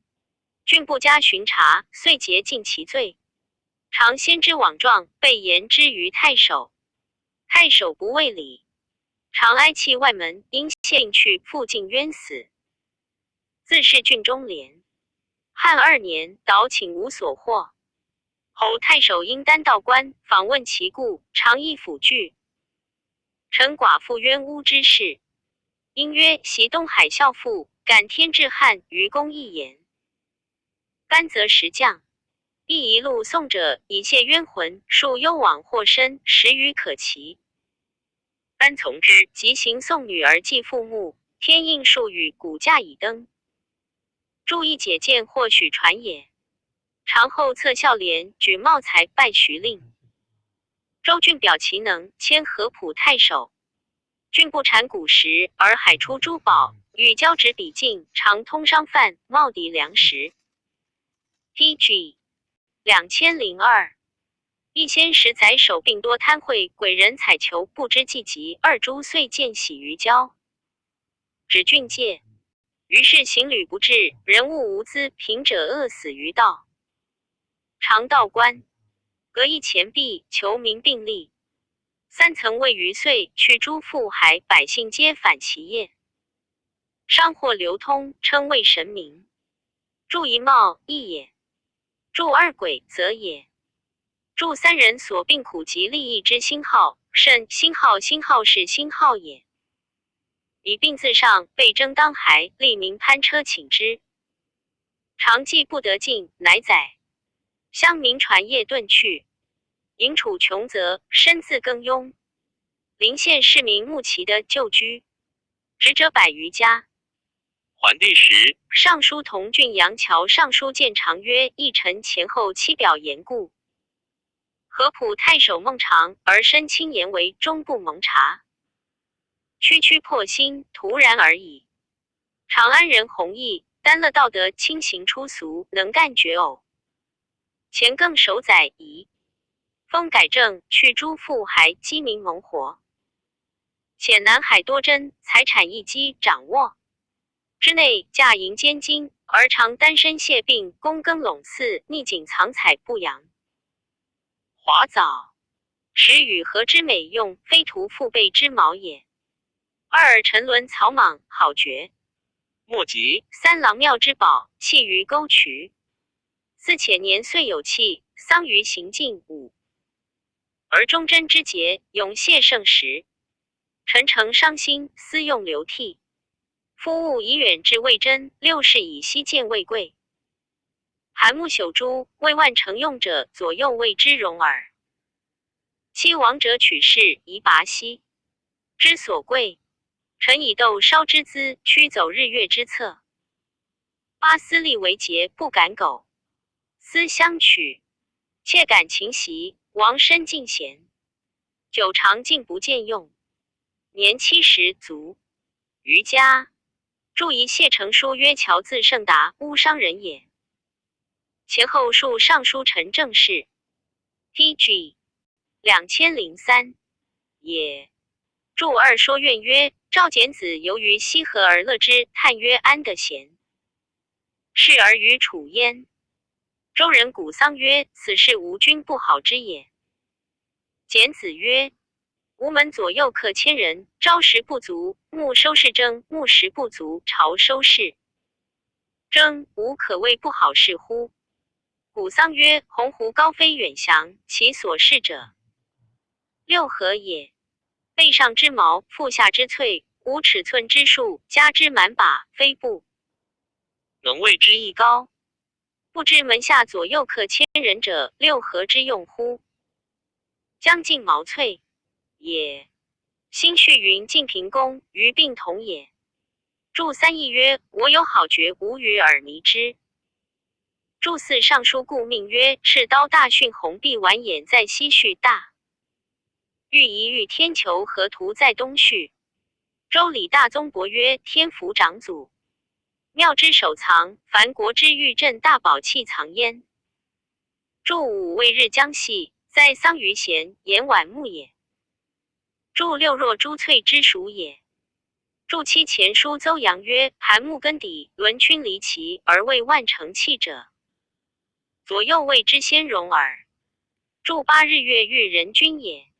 郡不加巡查，遂竭尽其罪。常先知枉状，被言之于太守。太守不畏礼，常哀泣外门，因县去，复进冤死。自是郡中廉。汉2年，导请无所获。后太守因单道官访问其故，常议抚据。臣寡妇冤污之事，因曰袭东海孝妇，感天至汉于公一言。甘则时降，亦一路送者，以谢冤魂，数幽往或身，10余可期。甘从之，即行送女儿祭父墓，天应数语，骨架已登。注意解见或许传也。常后策孝廉，举茂才拜徐令。周郡表其能，迁合浦太守。郡不产谷食，而海出珠宝，与交趾比近，常通商贩，贸抵粮食。PG 2002一先时宰首并多贪贿，鬼人采求不知计及，2株遂见喜于郊。指郡戒，于是行旅不至，人物无资，贫者饿死于道。常道官革一钱币，求民并利。3层位于岁，去诸富海，百姓皆反其业。商货流通，称谓神明。助一茂亦也，助2鬼则也。助3人所病苦及利益之星号，甚星号是星号也。以病字上，被征当还，立名攀车请之。常计不得进，乃宰。乡民传夜遁去。营处穷则身自耕庸。临县市民慕其的旧居，职者100余家。桓帝时，尚书同郡杨桥尚书见长曰：一臣前后期表言故。合浦太守孟尝而身轻言为终不蒙察。区区破心，徒然而已。长安人弘毅，丹乐道德清行出俗，能干绝偶。前更守宰夷，封改正，去诸富还，积民谋活。且南海多珍，财产一机掌握。之内驾营监金，而常单身谢病，躬耕陇肆，逆景藏采不扬。华藻时与和之美用，非图父辈之毛也。2耳沉沦草莽，好绝。莫及。3郎庙之宝，弃于沟渠。4且年岁有气，丧于行径。5而忠贞之节，永谢盛时。臣诚伤心，思用流涕。夫务以远至魏真，6世以西见魏贵。韩木朽珠，为万乘用者，左右谓之容耳。七王者取士，宜拔兮。之所贵，臣以斗烧之资，驱走日月之策。8私立为节，不敢苟。思相取，妾感情袭，王身尽贤。9常进不见用，年70卒。余家著一谢成书曰：乔字盛达，乌商人也。前后述尚书陈政事。PG 2003也。著2说苑曰：赵简子由于西河而乐之，叹曰：安得闲？是而于楚焉。周人古桑曰：此事吾君不好之也。简子曰：吾门左右客1000人，朝食不足，暮收拾征；暮食不足，朝收拾征，吾可谓不好事乎？古桑曰：鸿鹄高飞远翔，其所视者6合也。背上之毛，腹下之翠，无尺寸之数，加之满把，非不能谓之亦高。不知门下左右客1000人者，6合之用乎？将尽毛翠也。新序云：晋平公于并同也。注3义曰：我有好觉，无与尔迷之。注4尚书故命曰：赤刀大训红璧完眼在西序大。欲一遇天球河图在东序。周礼大宗伯曰：天福长祖。庙之首藏，凡国之御镇大宝器藏焉。注5未日将系，在桑于贤，言晚木也。注6若珠翠之属也。注7前书邹阳曰：盘木根底，轮群离奇，而为万乘器者，左右谓之先容耳。注8日月遇人君也。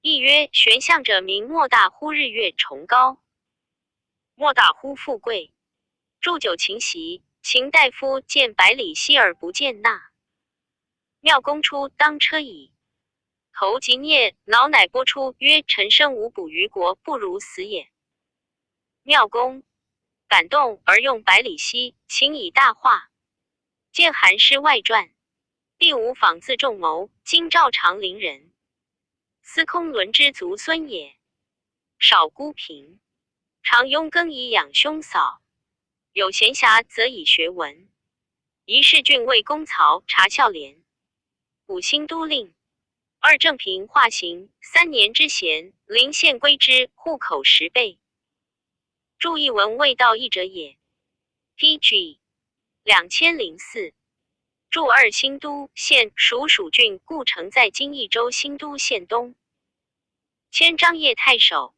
亦曰：玄象者名莫大乎日月崇高，莫大乎富贵。注9秦袭，秦大夫见百里奚而不见纳。妙公出当车矣。头即啮，脑乃播出曰：臣生无补于国，不如死也。妙公感动而用百里奚，请以大化。见韩诗外传，第五访自仲谋，今赵长陵人，司空伦之族孙也。少孤贫，常佣耕以养兄嫂，有闲暇则以学文。一世郡尉公曹查孝廉，五新都令，二正平化刑，3年之闲，临县归之，户口10倍。注一文未到一者也。PG 2004。驻2新都县，属郡，故城在今益州新都县东。迁张掖太守，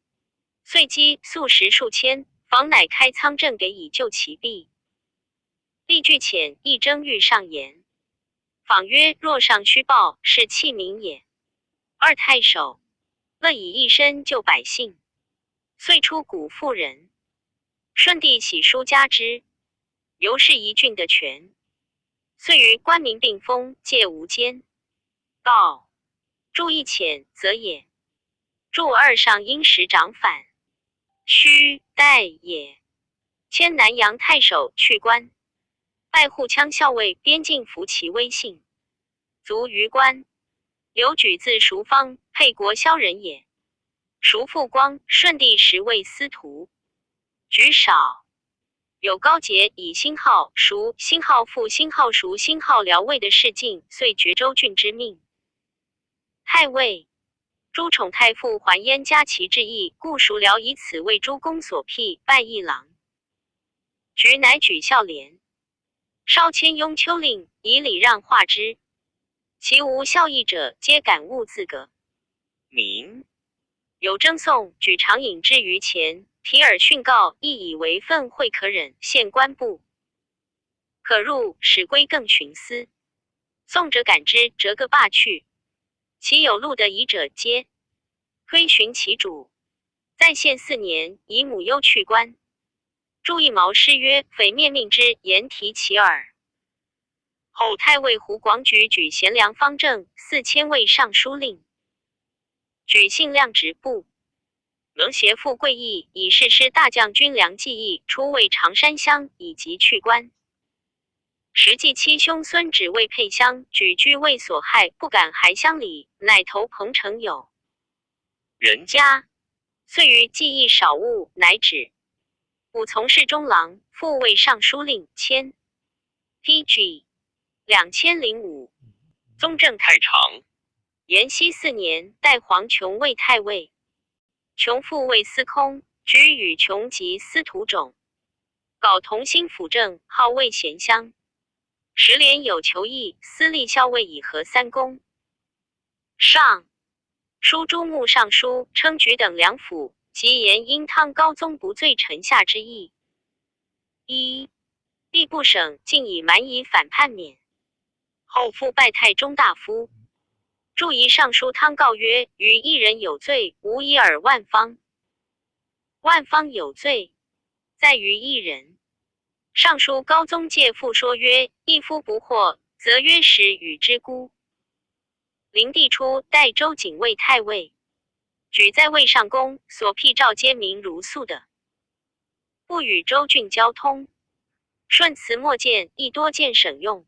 遂积粟食数千，房乃开仓赈给以救其弊。吏具遣一征欲上言，访曰：若上虚报，是弃民也。二太守乐以一身救百姓，遂出谷妇人。顺帝喜书加之，由是一郡的权。遂与官民并封，戒无奸。告注一遣则也。注2上因时长反，须代也。迁南阳太守去官，拜护羌校尉边境服其威信，卒于官。刘举字淑方，沛国萧人也。叔父光，顺帝时为司徒。举少有高节以辛号叔、辛号父、辛号叔、辛号辽魏的事晋，遂绝州郡之命。太尉诸宠太傅还燕加其志意，故叔辽以此为诸公所辟，拜议郎。举乃举孝廉，稍迁雍丘令，以礼让化之。其无孝义者，皆感悟自革。明有征送，举常引之于前，提耳训告，亦以为愤会可忍，献官部。可入，使归更徇私。宋者感之，折个罢去。其有路得疑者，皆推寻其主。在县4年，以母忧去官。注一毛诗曰：匪面命之，言提其耳。后太尉胡广举贤良方正，4000位尚书令。举信量直部，能协富贵义，以誓师大将军梁继义出为常山乡，以及去官。时继妻兄孙只为沛乡，举居为所害，不敢还乡里，乃投彭城友人家。遂于记忆少务，乃止。武从事中郎，复为尚书令，迁。PG 2005。宗正太常。延熙4年，代黄琼为太尉，琼复为司空，举与琼及司徒种，搞同心辅政，号魏贤乡。时连有求议，司隶校尉以和3公。上书诸牧尚书，称举等两府，即言因汤高宗不罪臣下之意。1. 吏部省竟以蛮夷反叛免，后复拜太中大夫。注仪尚书汤告曰：于一人有罪，无以尔万方。万方有罪，在于一人。尚书高宗介复说曰：一夫不惑，则曰时与之孤。灵帝初，代州警卫太尉，举在位上宫，所辟诏皆明如素的，不与州郡交通。顺辞莫见，亦多见省用。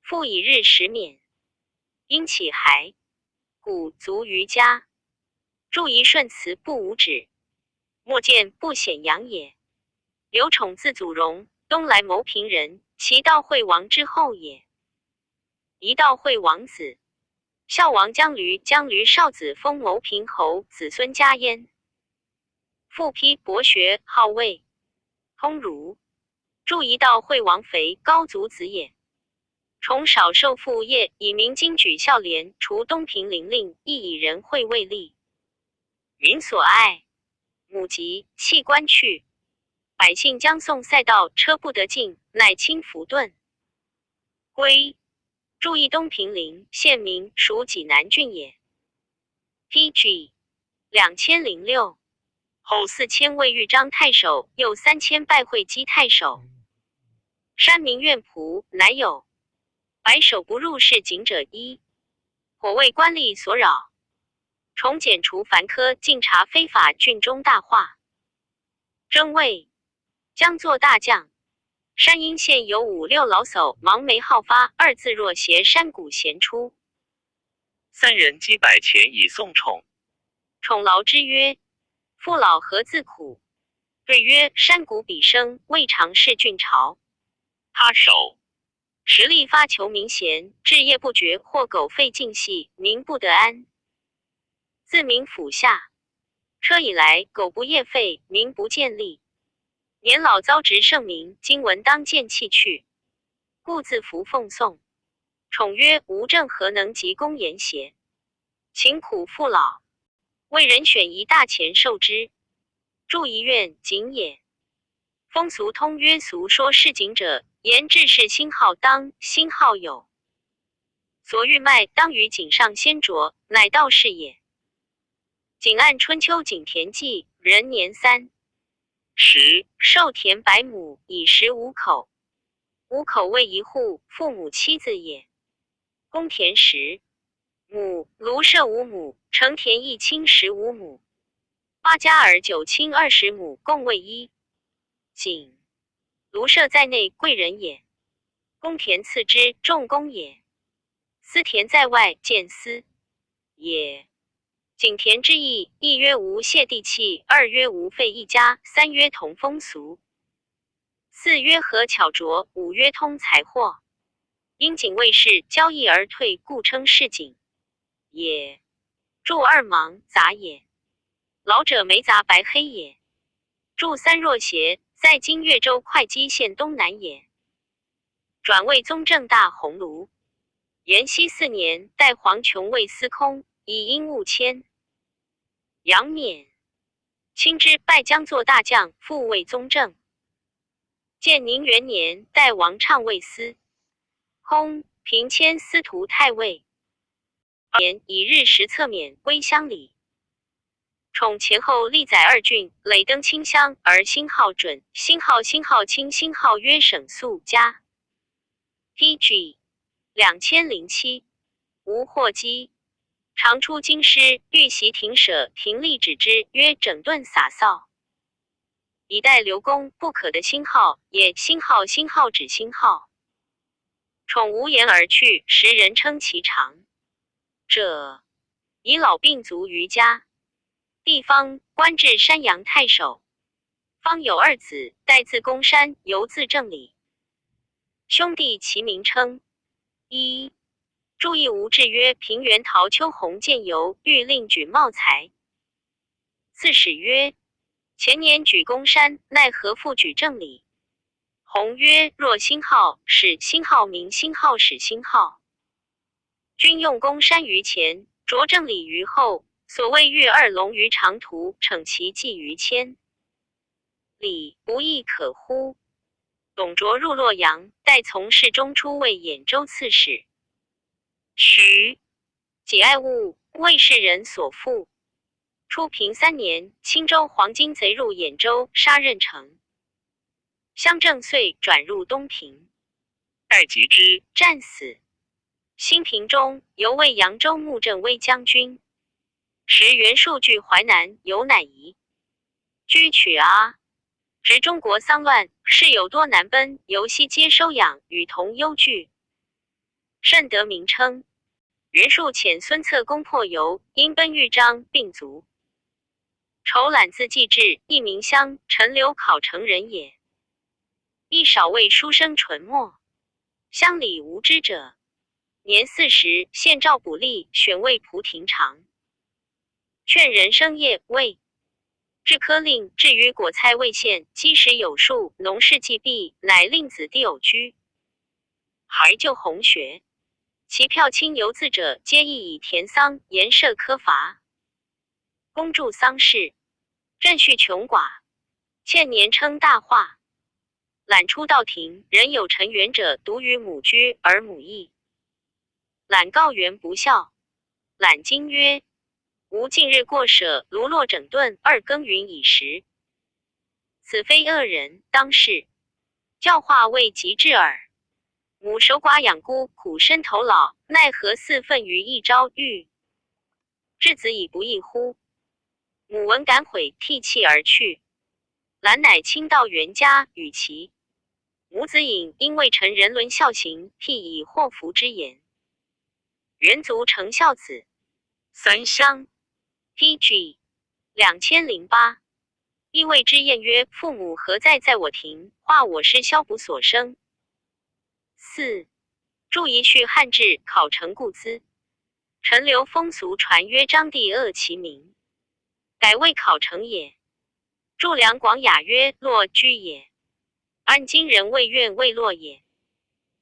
复以日时免。因起还，故卒于家。注仪顺辞不无止，莫见不显扬也。刘宠字祖荣，东莱牟平人，其悼惠王之后也。一悼惠王子，孝王姜驴少子封牟平侯，子孙家焉。复批博学，好魏，通儒。注一悼惠王肥高族子也。崇少受父业，以明经举孝廉，除东平陵令，亦以仁惠为立。民所爱，母疾，弃官去。百姓将送赛道，车不得进，乃轻扶盾归。注意东平陵，县名，属济南郡也。PG 2006。后4000位豫章太守，又3000拜会稽太守。山民院仆，乃有白首不入市井者一，火为官吏所扰，重剪除凡科，尽查非法，郡中大化。征魏，将作大将。山阴县有5、6老叟，芒梅好发，二字若携山谷闲出。3人击百钱以送宠。宠劳之曰：父老何自苦？对曰：山谷彼生，未尝是郡朝。他守。时力发求民闲，至夜不绝，或狗吠尽细，民不得安。自民府下，车以来，狗不夜吠，民不见利。年老遭职盛名，今闻当见弃去，故自服奉送。宠曰：吾正何能及公言邪？勤苦父老，为人选一大钱受之。筑一院，井也。风俗通约俗说市井者，言治世兴号当，兴号有。所欲卖当于井上先着，乃道是也。井岸春秋井田记，壬年3、10，授田100亩，以食5口。5口为一户，父母妻子也。公田10亩，庐舍5亩，成田一顷15亩。8家尔9顷20亩，共为一井。庐舍在内，贵人也。公田次之，重公也。私田在外，见私也。井田之意，一曰无泄地气，二曰无废一家，三曰同风俗，四曰和巧拙，五曰通财货。因井卫士交易而退，故称市井也。注2芒，杂也。老者没杂白黑也。注3若邪，在今越州会稽县东南也。转魏宗正大鸿胪。延熙4年，代黄琼为司空，以因务迁。杨冕，亲之，拜将作大将，复为宗正。建宁元年，代王畅为司空，平迁司徒太尉。年，以日食册免，归乡里。宠前后历载2郡，累登清乡，而星号准，星号清，星号曰省宿家。TG 2007，吴霍基。常出京师，欲袭廷舍，廷吏止之，曰：整顿洒扫，以待刘公，不可得星号，也。星号指星号。宠无言而去，时人称其长者，以老病卒于家。地方官至山阳太守。方有2子，代自公山，犹自正里。兄弟其名称：一。注意吴志曰：平原陶丘鸿渐游，欲令举茂才。四使曰：前年举公山，奈何复举正里？鸿曰：若星号，使星号名星号，使星号。君用公山于前，着正里于后。所谓月2龙于长途，骋其计于千里，不亦可乎？董卓入洛阳，待从事中出为兖州刺史。徐己爱物，为世人所负。初平3年，青州黄巾贼入兖州，杀任城。襄正遂转入东平，待及之，战死。兴平中，犹为扬州牧镇威将军。时袁术据淮南，有乃夷居取阿。值中国丧乱，士有多南奔，由西皆收养，与同忧惧，甚得名称。袁术遣孙策攻破牖，因奔豫章，并卒。筹览字记志，一名乡，陈留考成人也。亦少为书生纯墨，乡里无知者。年40，县诏补吏，选为蒲亭长。劝人生业，谓治科令，至于果菜未现，积食有数，农事既毕，乃令子弟偶居，还就弘学。其票亲游字者，皆亦以田桑盐设科罚。公助丧事，政序穷寡，欠年称大化。览出道庭，人有成员者，独于母居，而母义。览告元不孝。览今曰：吾近日过舍，卢洛整顿，2耕耘以食。此非恶人，当是教化未及至耳。母守寡养孤，苦生头老，奈何四分于一朝遇？稚子以不义乎？母闻感悔，涕泣而去。兰乃亲到袁家，与其母子饮，因未成人伦孝行，辟以祸福之言。元族成孝子。三乡 PG 2008。亦谓之晏曰：父母何在我庭？化我师萧卜所生。4. 注遗序汉志，考成故资。陈留风俗传曰张帝恶其名，改谓考成也。注梁广雅曰洛居也，按今人谓苑未洛也。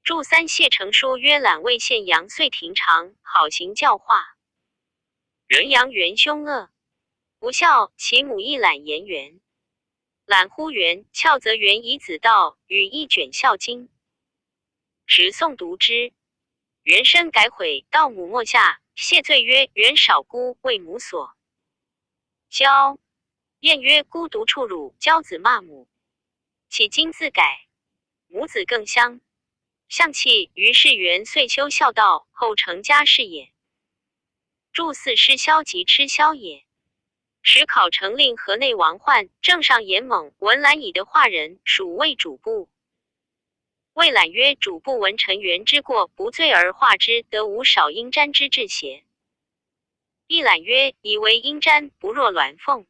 注三谢成书曰览魏县阳岁庭长，好行教化。人阳元凶恶，不孝，其母亦览颜元。览乎元，翘则元以子道，与一卷孝经。时诵读之，元生改悔，到母末下，谢罪曰：元少孤，为母所教。晏曰：孤独处辱，教子骂母，岂今自改？母子更相相弃，于是元遂修孝道，后成家事也。注四失萧及吃萧也。时考成令河内王焕，政上严猛，闻览以的化人，属魏主簿。魏览曰：主簿闻陈元之过，不罪而化之，得无少阴瞻之志邪？亦览曰：以为阴瞻，不若鸾凤。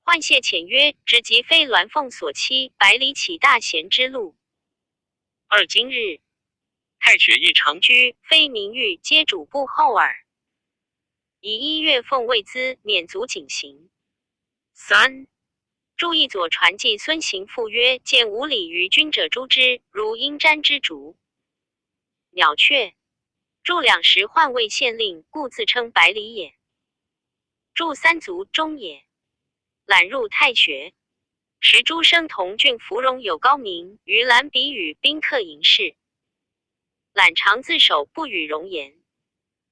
焕谢遣曰：只即非鸾凤所期，百里起大贤之路。二今日太学一长居，非名誉，皆主簿后耳。以1月俸未资，免足警刑。3. 注意左传记孙行父曰：见无礼于君者诛之，如阴瞻之竹。鸟雀。注2时换位县令，故自称百里也。注3族中也。览入太学，时诸生同郡芙蓉有高明，于兰比与宾客营事。览常自守，不与容言。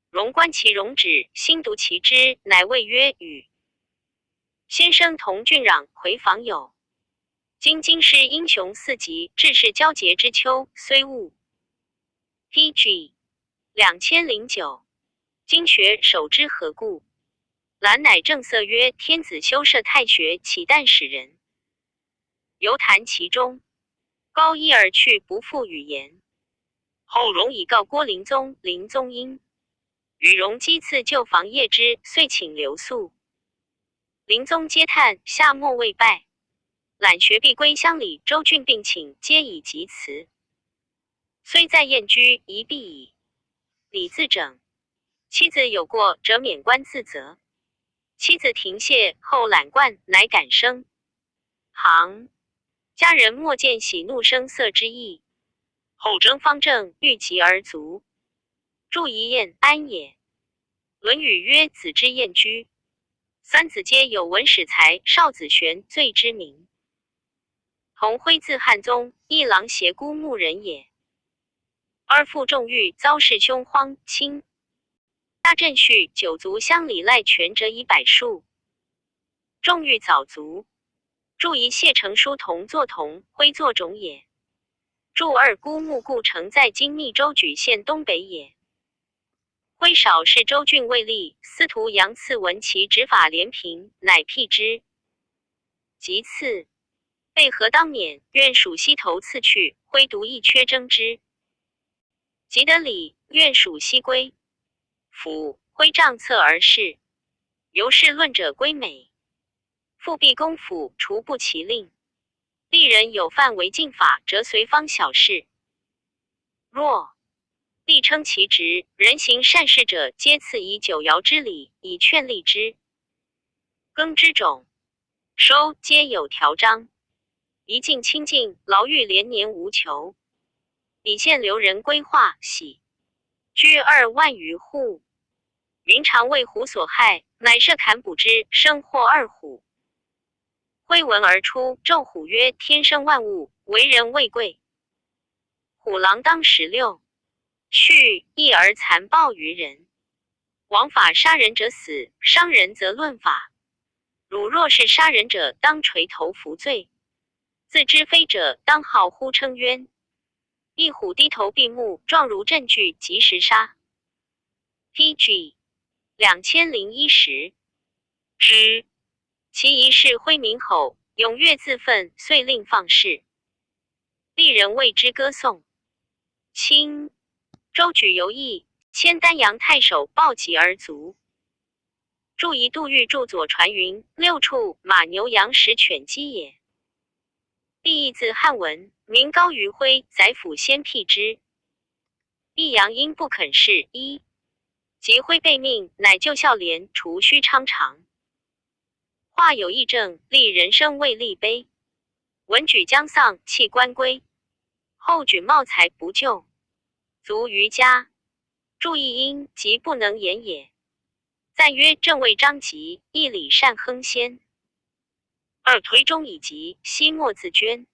荣观其容止，心读其之，乃谓曰：与先生同郡壤，回访友。今师英雄四极，志士交结之秋，虽误。PG 2009。经学守之何故？兰乃正色曰：天子修设太学，岂但使人犹谈其中。高一而去，不复语言。后荣以告郭灵宗，灵宗因与荣讥刺旧房业之，遂请留宿。灵宗嗟叹，夏末未拜。览学必归乡里，周郡并请，皆以疾辞。虽在燕居，宜必以礼自整。妻子有过，则免官自责。妻子停谢后，览冠，乃感生行。家人莫见喜怒声色之意。后征方正，欲疾而卒。注遗燕安也。论语曰：子之燕居。三子皆有文史才，少子玄最知名。同徽字汉宗，一郎邪姑牧人也。二父重欲，遭事凶荒，亲家正序，九族乡里赖权者以百数。重欲早卒。注遗谢成书同作同，徽作种也。注二姑牧故城在今密州莒县东北也。徽少是州郡未立，司徒杨赐闻其执法廉平，乃辟之。及次，被何当免，愿属西头赐去，徽独一缺征之。即得礼，愿属西归。府徽帐侧而视，由是论者归美。复辟公府，除不其令。吏人有犯违禁法，则随方小事。若吏称其职，人行善事者，皆赐以九爻之礼，以劝励之。耕之种收皆有条章，一尽清净，牢狱连年无囚。李县留人归化，喜居2万余户。云常为虎所害，乃设砍捕之，生获2虎。徽闻而出，咒虎曰：天生万物，为人未贵。虎狼当16，去一而残暴于人。王法杀人者死，伤人则论法。汝若是杀人者，当垂头服罪；自知非者，当号呼称冤。一虎低头闭目，状如证据，及时杀。PG 2010之，其一世挥名吼，踊跃自奋，遂令放肆。历人为之歌颂。清周举游艺，迁丹阳太守，暴疾而卒。注一杜预著左传云：六畜马牛羊食犬鸡也。立义字汉文，名高于辉，宰辅先辟之。益阳因不肯事，一及辉被命，乃就孝廉，除须昌长。话有议政，立人生为立碑。文举将丧，弃官归。后举茂才不就，卒于家。注意因即不能言也。赞曰：正谓张籍，义礼善亨先。二推中以及，惜莫自捐。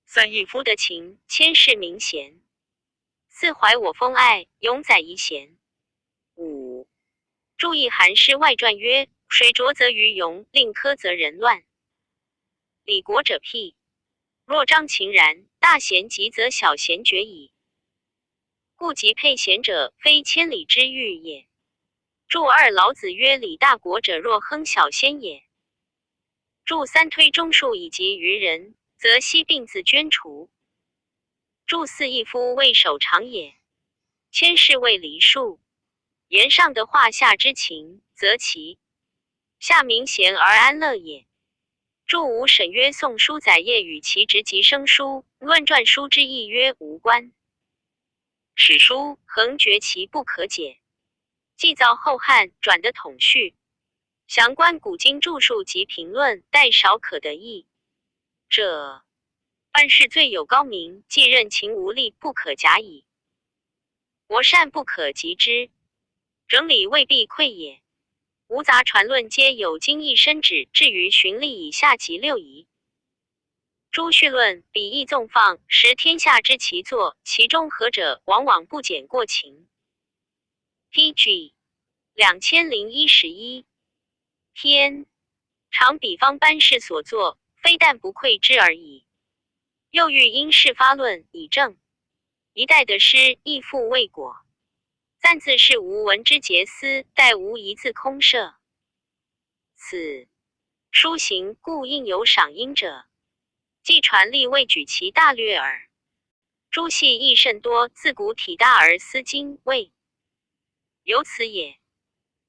三义夫得情，谦世明贤。四怀我风爱，永载遗贤。五注意韩诗外传曰：水浊则鱼涌，令苛则人乱。理国者辟，若张情然，大贤极则小贤绝矣。故及配贤者，非千里之欲也。注二老子曰：理大国者，若亨小先也。注三推中术以及于人，则悉并自捐除。注四一夫为守常也，谦士为梨树。言上的话下之情，则其下明贤而安乐也。注五审曰：宋书载业与其职及生书，论传书之意曰无关。史书横绝其不可解，既造后汉转的统序，详观古今著述及评论，殆少可得意者。办事最有高明，既任情无力，不可假矣。博善不可及之，整理未必愧也。无杂传论皆有经义深旨，至于循例以下及六仪。诸序论比义纵放，识天下之奇作，其中合者往往不减过情。PG 2011篇，常比方班氏所作，非但不愧之而已。又欲因事发论以正一代的诗，亦复未果。赞字是无文之节思，殆无一字空设。此书行故应有赏音者，既传历未举其大略耳。诸戏亦甚多，自古体大而思精未，由此也。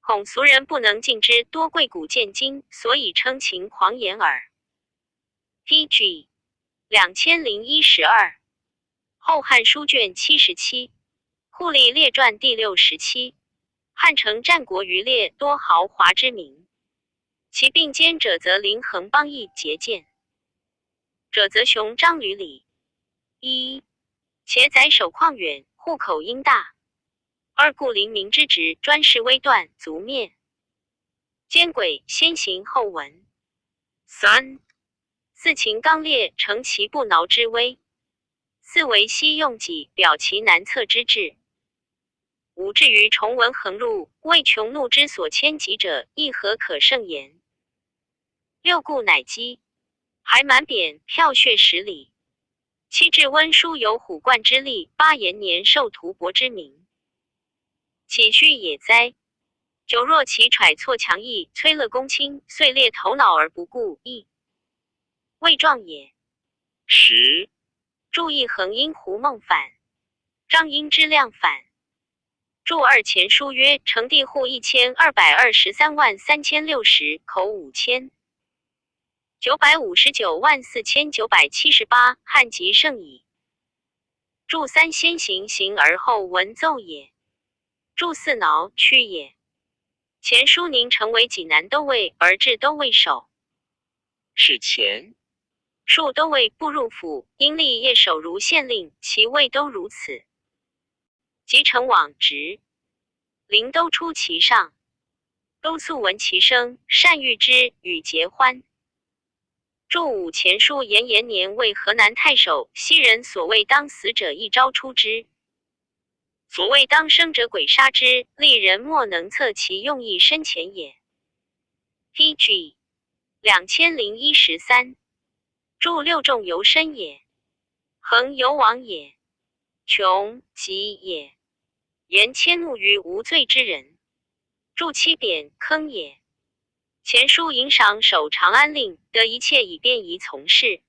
恐俗人不能尽之，多贵古见今，所以称情狂言耳。PG 2012后汉书卷77，户吏列传第67。汉承战国余烈，多豪华之名。其并肩者则临衡邦邑节俭，者则雄张履礼。一且宰守旷远，户口应大。二故临民之职，专事微断，族灭。奸诡先行后闻。三四秦刚烈，成其不挠之威。四为西用己，表其难测之志。五至于重文横入，为穷怒之所牵及者，亦何可胜言？六故乃讥，还满扁，票血10里。七至温书有虎冠之力，八延年受屠伯之名。岂虚也哉？九若其揣错强毅，摧勒公卿，遂裂头脑而不顾，亦未壮也。10注意横阴胡孟反，张英之量反。注二前书曰：成帝户12233060，口5000。9594978，汉极盛矣。注三先行行而后文奏也。注四挠屈也。前书宁成为济南都尉，而至都尉守。是前数都尉不入府，因立业守如县令，其位都如此。即成往直，临都出其上，都素闻其声，善遇之，与结欢。注五前书延延年为河南太守，昔人所谓当死者一朝出之，所谓当生者鬼杀之，历人莫能测其用意深浅也。PG 2013注六众由深也，恒由往也。穷疾也。言迁怒于无罪之人，助其贬坑也。前书迎赏守长安令，得一切以便宜从事。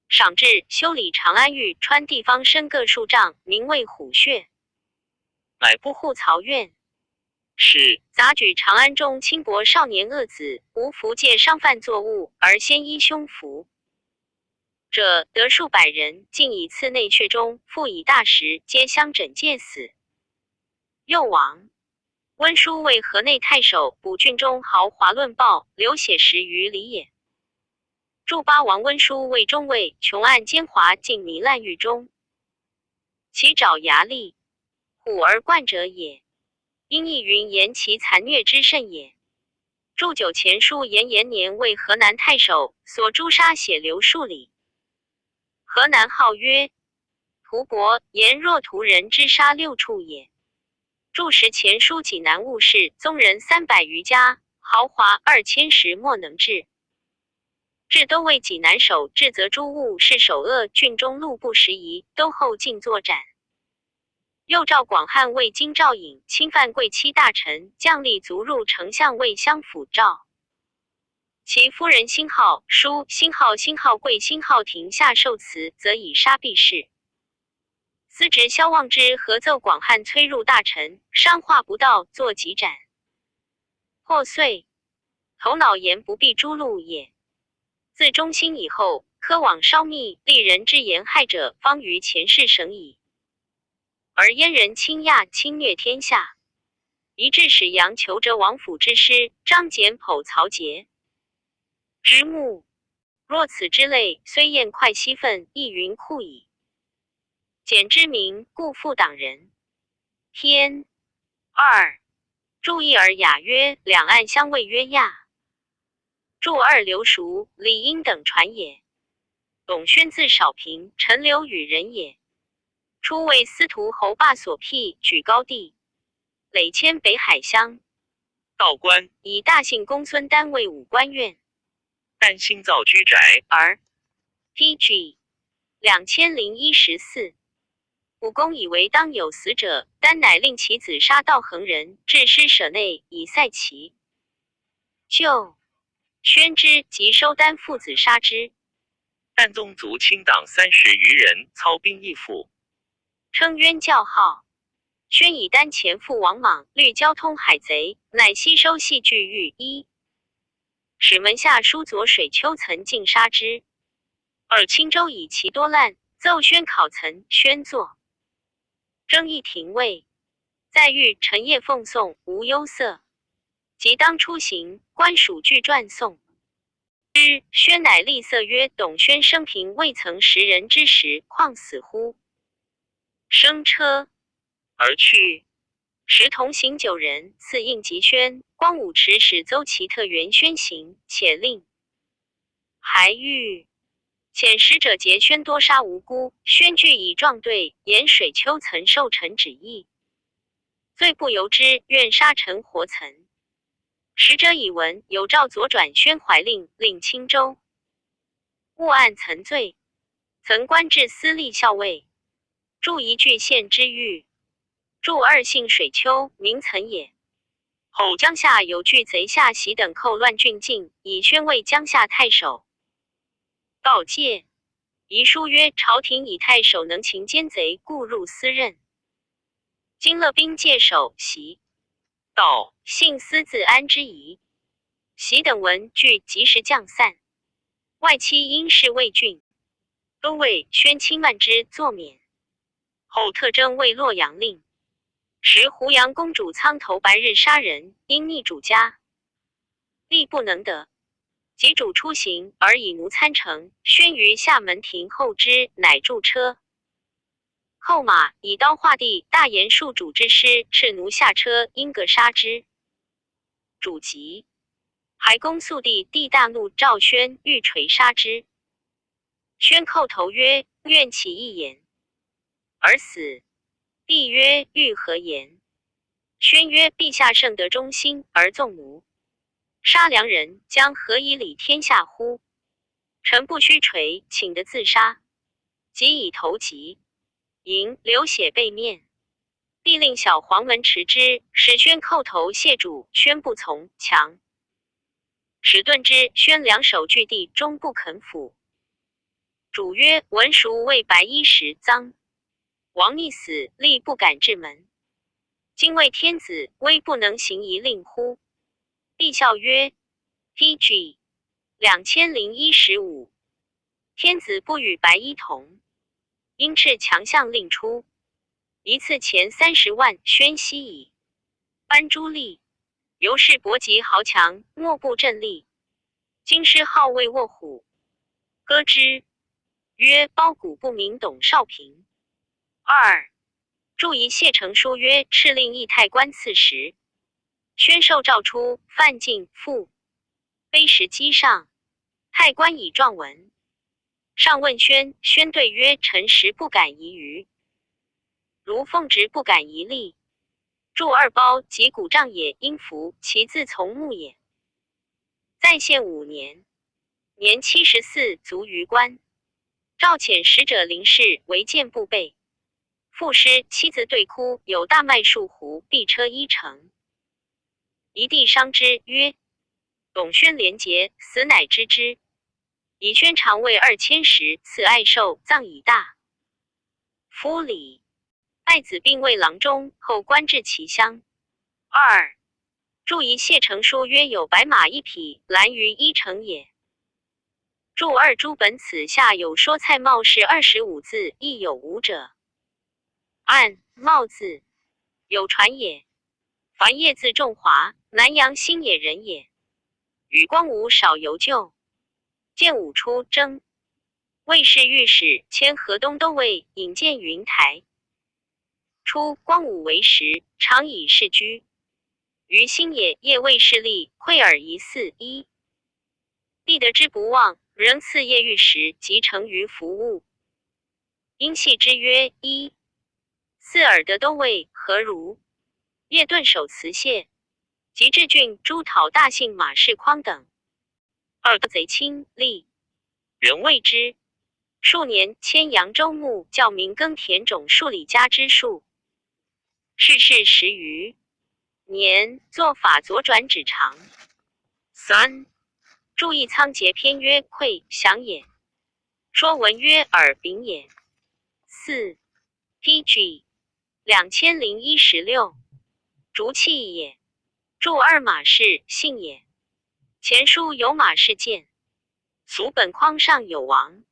赏制修理长安御川地方深各数丈，名为虎穴。乃不护曹院。是杂举长安中轻薄少年恶子，无福借商贩作物，而先依胸服者得数百人，竟以次内阙中，复以大石，皆相枕戒死。又王温书为河内太守，补郡中豪华论报，流血10余里也。祝八王温书为中尉，穷暗奸猾，竟糜烂狱中。其爪牙利，虎而贯者也。因义云言其残虐之甚也。祝九前书延延年为河南太守，所诛杀血流数里。河南号曰屠伯，言若屠人之杀6处也。祝时前书济南务事，宗人300余家，豪华2000石莫能治。至都尉济南守治则诸务是首恶，郡中路不拾遗，都后尽作斩。又赵广汉为京兆尹，侵犯贵戚大臣，将吏卒入丞相卫相府赵。其夫人辛浩书辛浩贵辛浩庭下受辞，则以杀避事。司职萧望之合奏广汉催入大臣，商话不到，作急斩。或遂头脑言不必诛戮也。自中兴以后，科网稍密，利人之言害者，方于前世省矣。而燕人倾轧侵略天下，一致使杨求哲王府之师，张简剖曹节之目。若此之类，虽厌快息愤，亦云酷矣。简之名，故复党人。天2注意而雅曰，两岸相谓曰亚。注2刘叔、李英等传也。董宣字少平，陈留与人也。初为司徒侯霸所辟，举高地，累迁北海乡。道官以大姓公孙丹为武官院，丹新造居宅，而 PG 2014。武公以为当有死者，丹乃令其子杀道衡人，置尸舍内，以赛其。就宣之，即收丹父子杀之。丹宗族亲党30余人，操兵义府，称冤教号。宣以丹前父王莽虑交通海贼，乃吸收戏剧狱1，使门下书左水丘岑尽杀之。2青州以其多滥，奏宣考岑，宣作。征议廷尉，在狱陈夜奉送，无忧色。即当出行，官属具传颂之。宣乃厉色曰：董宣生平未曾识人之时，况死乎？升车而去。时同行9人，赐应吉宣、光武持使邹齐特元宣行，且令还狱。遣使者劫宣多杀无辜，宣据以状对，言水丘曾受臣旨意，罪不由之，愿杀臣活岑。使者以闻，有诏左转宣怀令，令青州误案岑罪，曾官至司隶校尉，驻宜郡县知狱。驻2姓水丘，名岑也。后江夏有据贼下袭等寇乱郡境，以宣为江夏太守。告诫遗书曰：朝廷以太守能擒奸贼，故入司任。今勒兵戒守袭，道姓司自安之疑。袭等闻惧，及时降散。外戚因事魏郡都尉宣亲慢之，作免。后特征为洛阳令。时胡杨公主苍头白日杀人，因逆主家，力不能得。及主出行，而以奴参乘，宣于厦门庭后之，乃驻车。后马以刀划地，大言数主之师，斥奴下车，因革杀之。主急，还公肃帝，帝大怒，诏宣，欲锤杀之。宣叩头曰：愿起一言，而死。帝曰：欲何言？宣曰：陛下圣德忠心，而纵奴杀良人，将何以理天下乎？臣不须垂，请得自杀。即以头疾。迎流血背面。帝令小黄门持之，使宣叩头谢主，宣不从，强。使顿之，宣两手据地，终不肯俯。主曰：文孰为白衣时赃？王逆死，力不敢至门。今为天子，威不能行一令乎？帝笑曰 ：PG 2015，天子不与白衣同，因敕强项令出，一次钱30万，宣西矣。班诸吏，由是伯及豪强，莫不振立。京师号为卧虎，歌之曰：包谷不明董少平。2. 注意谢成书曰：敕令议太官赐食。宣受诏出，范进复碑石机上，太官以状文。上问宣，宣对曰：臣实不敢疑于。如奉职不敢疑立。铸2包及古杖也，应服，其自从木也。在县5年，年74，卒于官。诏遣使者临事，为见不备。赋诗妻子对哭，有大麦数斛，必车1乘。一帝伤之，曰：董宣廉洁，死乃知之。以宣常位2000石，赐爱寿，葬以大夫礼。爱子并为郎中，后官至其乡。2. 注一谢成书曰：有白马1匹，蓝鱼1乘也。注2诸本此下有说蔡瑁是25字，亦有无者。按瑁字有传也，凡业字仲华，南阳新野人也。与光武少游旧。建武出征，魏氏御史迁河东都尉，引荐云台。初，光武为时，常以世居。于新野业魏势力，会尔疑似一。帝得之不忘，仍赐业御史及成于服务。因系之曰：一，四尔得都尉何如？业顿守辞谢，及至郡诸讨大姓马士匡等。2贼亲吏，人谓之。数年，迁扬州牧，教民耕田种数里家之数。世事10余年，作法左转指长。3. 注意仓颉篇曰：馈降也。说文曰：耳秉也。4. PG 2016，竹器也。注2马氏，姓也。前书有马氏见，俗本框上有王，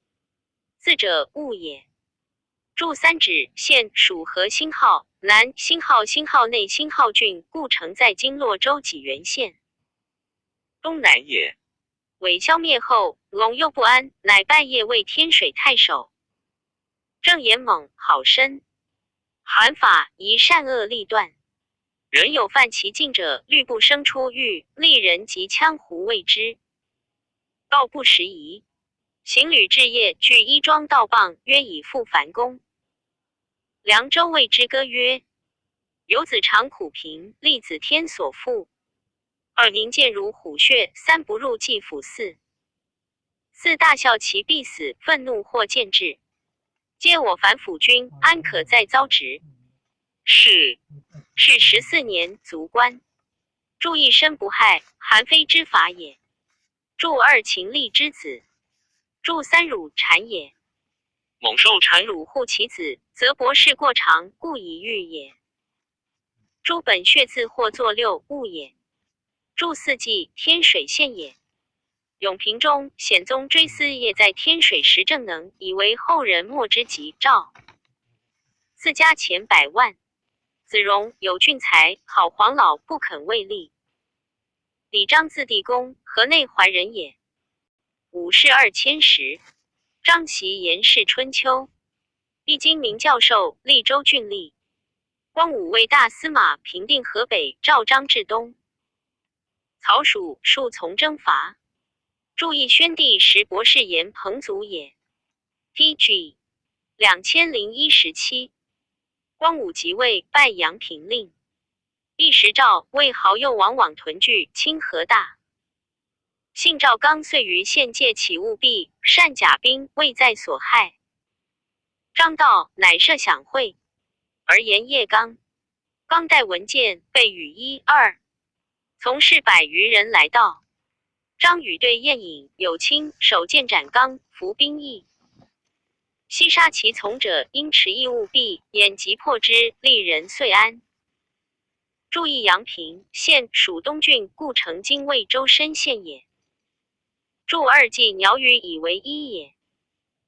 字者物也。注3指县属河新号，南新号内新号郡，故城在今洛州济源县东南也。韦消灭后，陇右不安，乃拜谒为天水太守。正言猛，好深，韩法宜善恶立断。人有犯其禁者，律不生出狱，利人及羌胡谓之。告不时宜。行旅至夜，具衣装道棒，曰以复繁公。凉州谓之歌曰：有子长苦贫，立子天所负。2宁见如虎穴，3不入季府4。4大笑其必死，愤怒或见至，皆我反腐君，安可再遭职？是14年，卒官。注一身不害，韩非之法也。注2秦吏之子。注3辱谗也。猛受谗辱护其子，则博士过长，故以御也。注本血字或作6物也。注4纪天水县也。永平中显宗追思业在天水时正能，以为后人莫之及赵。自家钱100万。子荣有俊才，好黄老，不肯为立。李章字地公，河内怀人也。武士2000石。张习言是春秋。一经名教授，利州郡吏。光武为大司马，平定河北，赵章至东。曹蜀数从征伐。注意宣帝时博士言彭祖也。PG 2017。光武即位，拜阳平令。一时赵为豪右王往屯聚清河大。信赵刚遂于县界起务弊，善甲兵，未在所害。张道乃设享会，而言叶刚。刚带文件备与1、2，从事100余人来到。张与对宴饮有卿手剑斩刚，服兵役。西杀其从者，因持义务必眼疾破之，利人遂安。注意阳平县属东郡，故城今魏州深县也。注2季鸟语以为一也。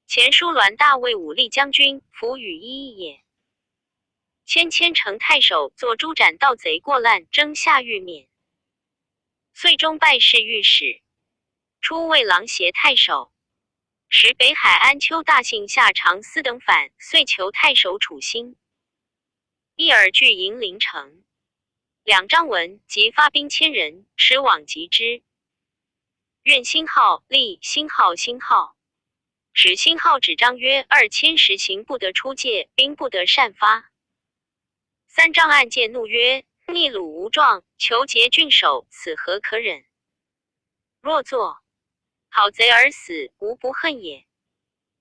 前书栾大卫武力将军，服与一也。迁城太守，作诸斩盗贼过滥，征下狱免。遂中拜侍御史，初为郎协太守。时北海安丘大姓下长司等反，遂求太守处心。一耳拒迎陵城。两张文即发兵1000人，使往击之。愿兴号，立兴号，使兴号指章曰：2000石行不得出界，兵不得擅发。3张案件怒曰：逆虏无状，求劫郡守，此何可忍？若作好贼而死，无不恨也。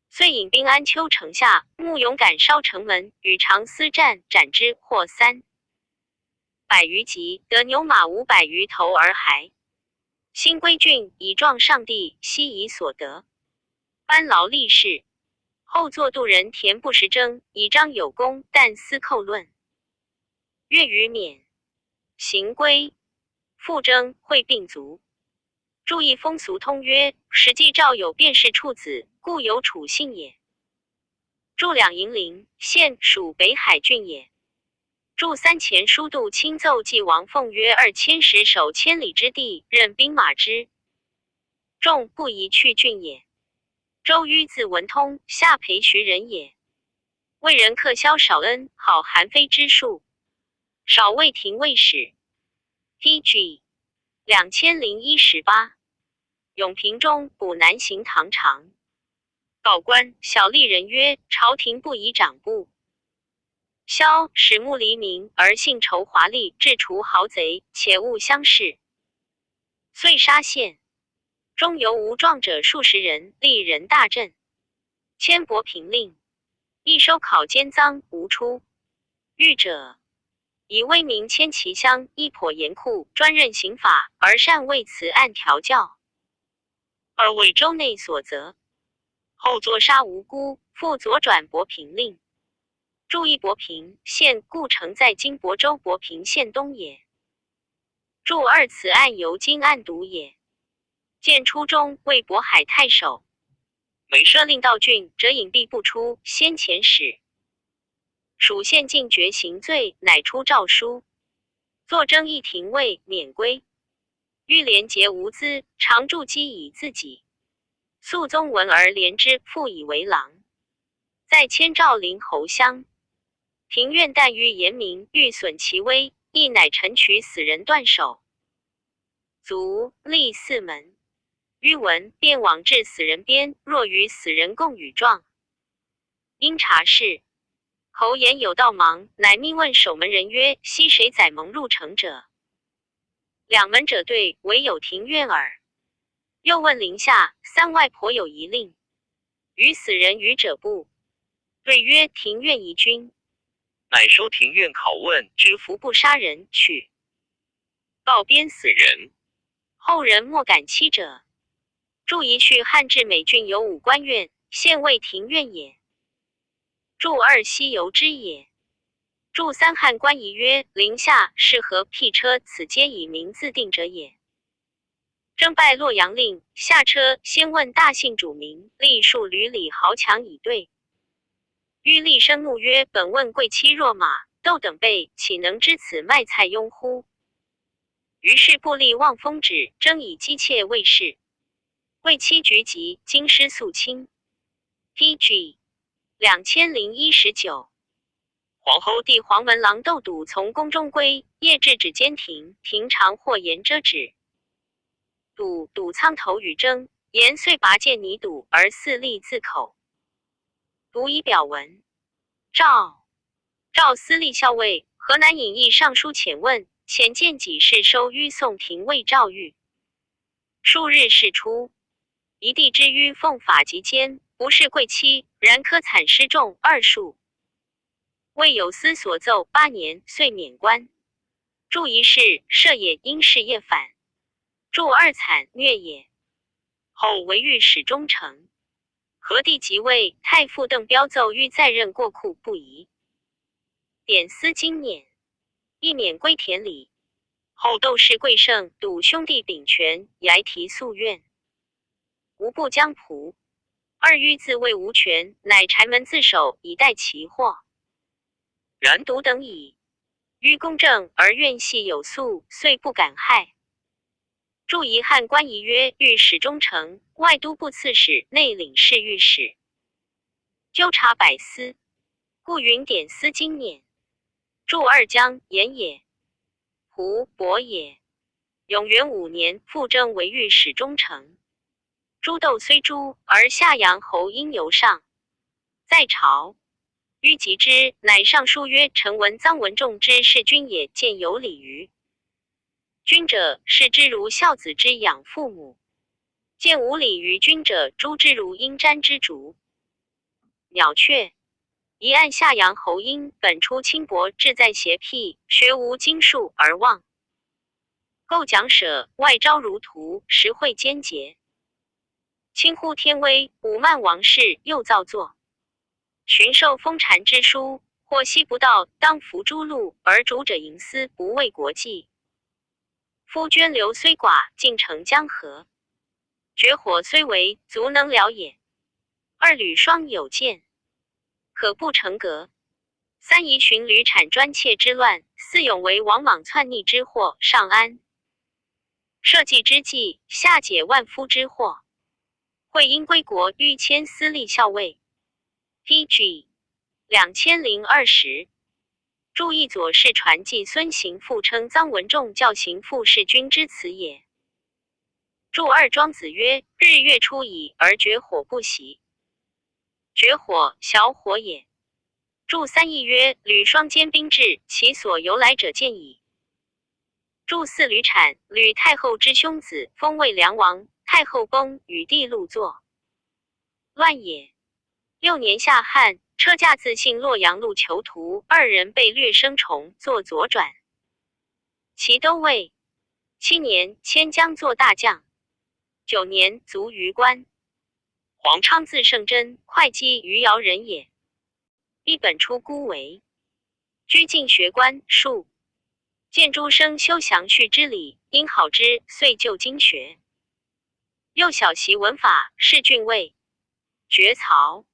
遂引兵安丘城下，慕勇敢烧城门，与长司战，斩之，获300余级，得牛马500余头而还。新归郡，以状上帝，悉以所得。班劳立事。后作渡人田不识征，以彰有功，但司寇论。月余免。行归。复征，会并卒。注意风俗通曰：实际诏有便是处子，故有处姓也。注2营陵县属北海郡也。注3前书度亲奏纪王凤曰：2000石守千里之地，任兵马之众，不宜去郡也。周瑜字文通，下邳徐人也。魏人客萧少恩，好韩非之术，少尉廷尉使。PG 2018。永平中补南行堂常。告官小吏人曰：朝廷不以长部。萧始慕黎民，而信筹华丽，制除豪贼，且勿相视。遂杀县。中犹无状者数十人，立人大振。迁博平令。一收考奸赃，无出。狱者以威名迁其乡，一颇严酷，专任刑法，而善为此案调教。而为州内所责。后作杀无辜，复左转博平令。注意博平县，故城在今亳州博平县东也。注2此案由今案牍也。建初中为渤海太守，每设令到郡，则隐蔽不出，先遣使。属县禁决刑罪，乃出诏书。作征议廷尉，免归。欲廉洁无资，常助积以自己。肃宗闻而怜之，复以为郎。在迁诏临侯乡。庭院但欲严明，欲损其威，亦乃臣取死人断手。卒，立4门。欲闻便往至死人边，若与死人共语状。因察事，侯言有道忙，乃命问守门人曰：昔谁载蒙入城者？2门者对，唯有庭院耳。又问陵下3外颇有疑令，与死人语者不？对曰：庭院疑君。乃收庭院拷问，知服不杀人，去。告鞭死人。后人莫敢欺者。注一去汉至美郡有5官院，现为庭院也。注2西游之也。注3汉官仪曰：陵下是何辟车，此皆以名自定者也。征拜洛阳令，下车先问大姓主名，立数闾里豪强以对。欲厉声怒曰：本问贵戚若马，窦等辈，岂能知此卖菜庸乎？于是部吏望风止，征以姬妾卫士。为妻局急，京师肃清。PG 2019。皇后帝黄门郎窦笃从宫中归，夜至指监庭，庭常或言遮止。笃苍头与征，言遂拔剑拟笃，而肆力自口。笃以表文。诏司隶校尉，河南尹议尚书遣问，遣见己事收於宋廷尉诏谕。数日事出。一帝之于奉法及监，不是贵戚，然科惨失众2数。为有司所奏8年，遂免官。注一事，射也因事业反。注2惨虐也。后为御史中丞。和帝即位，太傅邓彪奏欲再任过库不宜。典司经辇，一免归田里。后窦氏贵盛笃兄弟秉权，睚提诉愿。无不将仆。2欲自谓无权，乃柴门自守，以待其祸。然独等矣。于公正而愿系有素，遂不敢害。注遗汉官仪曰御史中丞，外都部刺史，内领侍御史，纠察百司，故云典司经辇。注2江盐也。胡伯也。永元5年复征为御史中丞。朱窦虽诛，而夏阳侯因由上，在朝。於及之，乃上书曰：臣闻臧文仲之弑君也，见有礼于君者，视之如孝子之养父母；见无礼于君者，诛之如鹰瞻之竹。鸟雀。一案夏阳侯因本出轻薄，志在邪僻，学无经术而忘。构讲舍，外招如徒，实会奸节。轻忽天威，侮慢王室，又造作。寻受封禅之书，或悉不到，当服诸禄，而主者营私，不为国计。夫涓流虽寡，竟成江河；绝火虽为，足能燎也。2履霜有见，可不成革。3夷寻吕产专窃之乱，4永为王莽篡逆之祸，上安。社稷之计，下解万夫之祸。会因归国，欲迁司隶校尉。PG 2020。注意左氏传记孙行父称臧文仲教行父弑君之词也。注2庄子曰：日月出矣，而绝火不息。绝火，小火也。注3义曰：吕双兼兵制，其所由来者见矣。注4吕产，吕太后之兄子，封为梁王。太后崩，与弟入作，乱也。6年夏旱，车驾自幸洛阳路囚徒2人被掠生虫，作左转。其都尉。7年迁江作大将。9年卒于官。黄昌字圣真，会稽余姚人也。一本出孤为，居进学官术。见诸生修详序之礼，因好之，遂就经学。又小习文法，仕郡尉。爵曹。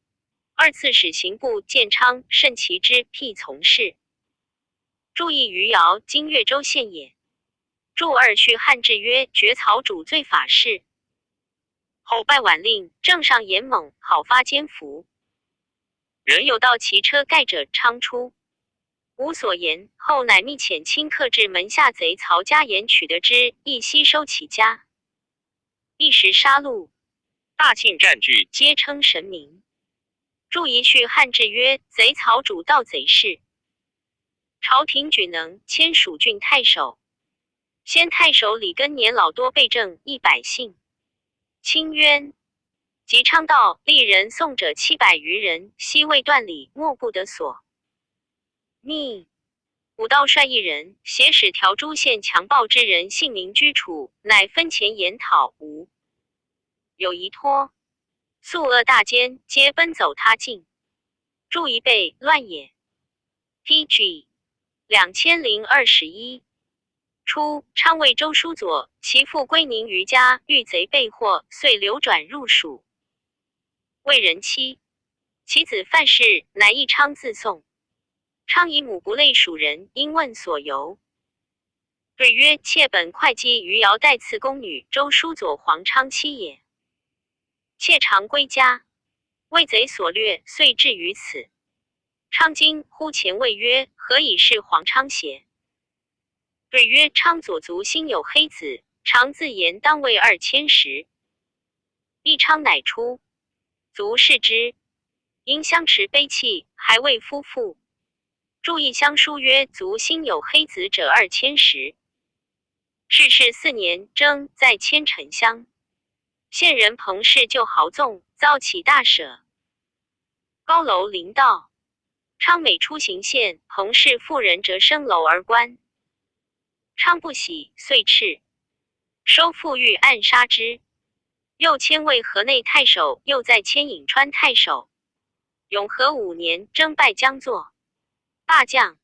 2刺史刑部建昌，甚其之辟从事。注意余姚，今越州县也。注2续汉制曰：爵曹主罪法事。后拜宛令，政上严猛，好发奸服。人有盗其车盖者昌出，无所言。后乃密遣卿客至门下贼曹家言，取得之，亦悉收其家。一时杀戮，大庆占据，皆称神明。注一续汉制曰：贼曹主盗贼事。朝廷举能迁蜀郡太守。先太守李根年老多被政，一百姓清冤。及昌道，吏人宋者700余人，悉未断理，莫不得所。密。武道率一人，挟使条诸县强暴之人姓名居处，乃分钱研讨，无有遗脱。宿恶大奸，皆奔走他境。注一备乱也。PG 2021。初，昌为州书佐，其父归宁于家，遇贼被获，遂流转入蜀。为人妻，其子范氏乃义昌自送。昌以母不类蜀人，因问所由，对曰：妾本会稽余姚代次宫女，州书佐黄昌妻也。妾常归家，为贼所掠，遂至于此。昌今呼前谓曰：何以是黄昌邪？对曰：昌左足心有黑子，常自言当为2000石。义昌乃出，卒视之，因相持悲泣，还为夫妇。注意相书曰：卒心有黑子者2000石。世事4年，征在千城乡。县人彭氏就豪纵，遭起大赦。高楼临道，昌美出行县，彭氏妇人折升楼而观。昌不喜，遂斥，收复欲暗杀之。又迁为河内太守，又在迁颍川太守。永和5年，征拜江作大将。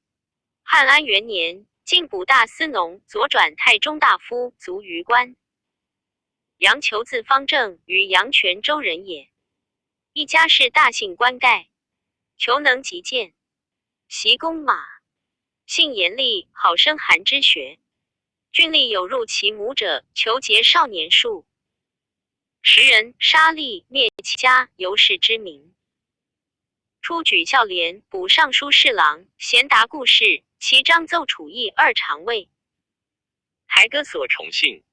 汉安元年，进补大司农，左转太中大夫，卒于官。杨求字方正，于阳泉州人也。一家是大姓官盖，求能极谏，习弓马，性严厉，好生寒之学。郡吏有入其母者，求节少年数。时人杀吏灭其家，由是之名。初举孝廉，补尚书侍郎，贤达故事，其章奏楚议2常尉。台歌所崇信。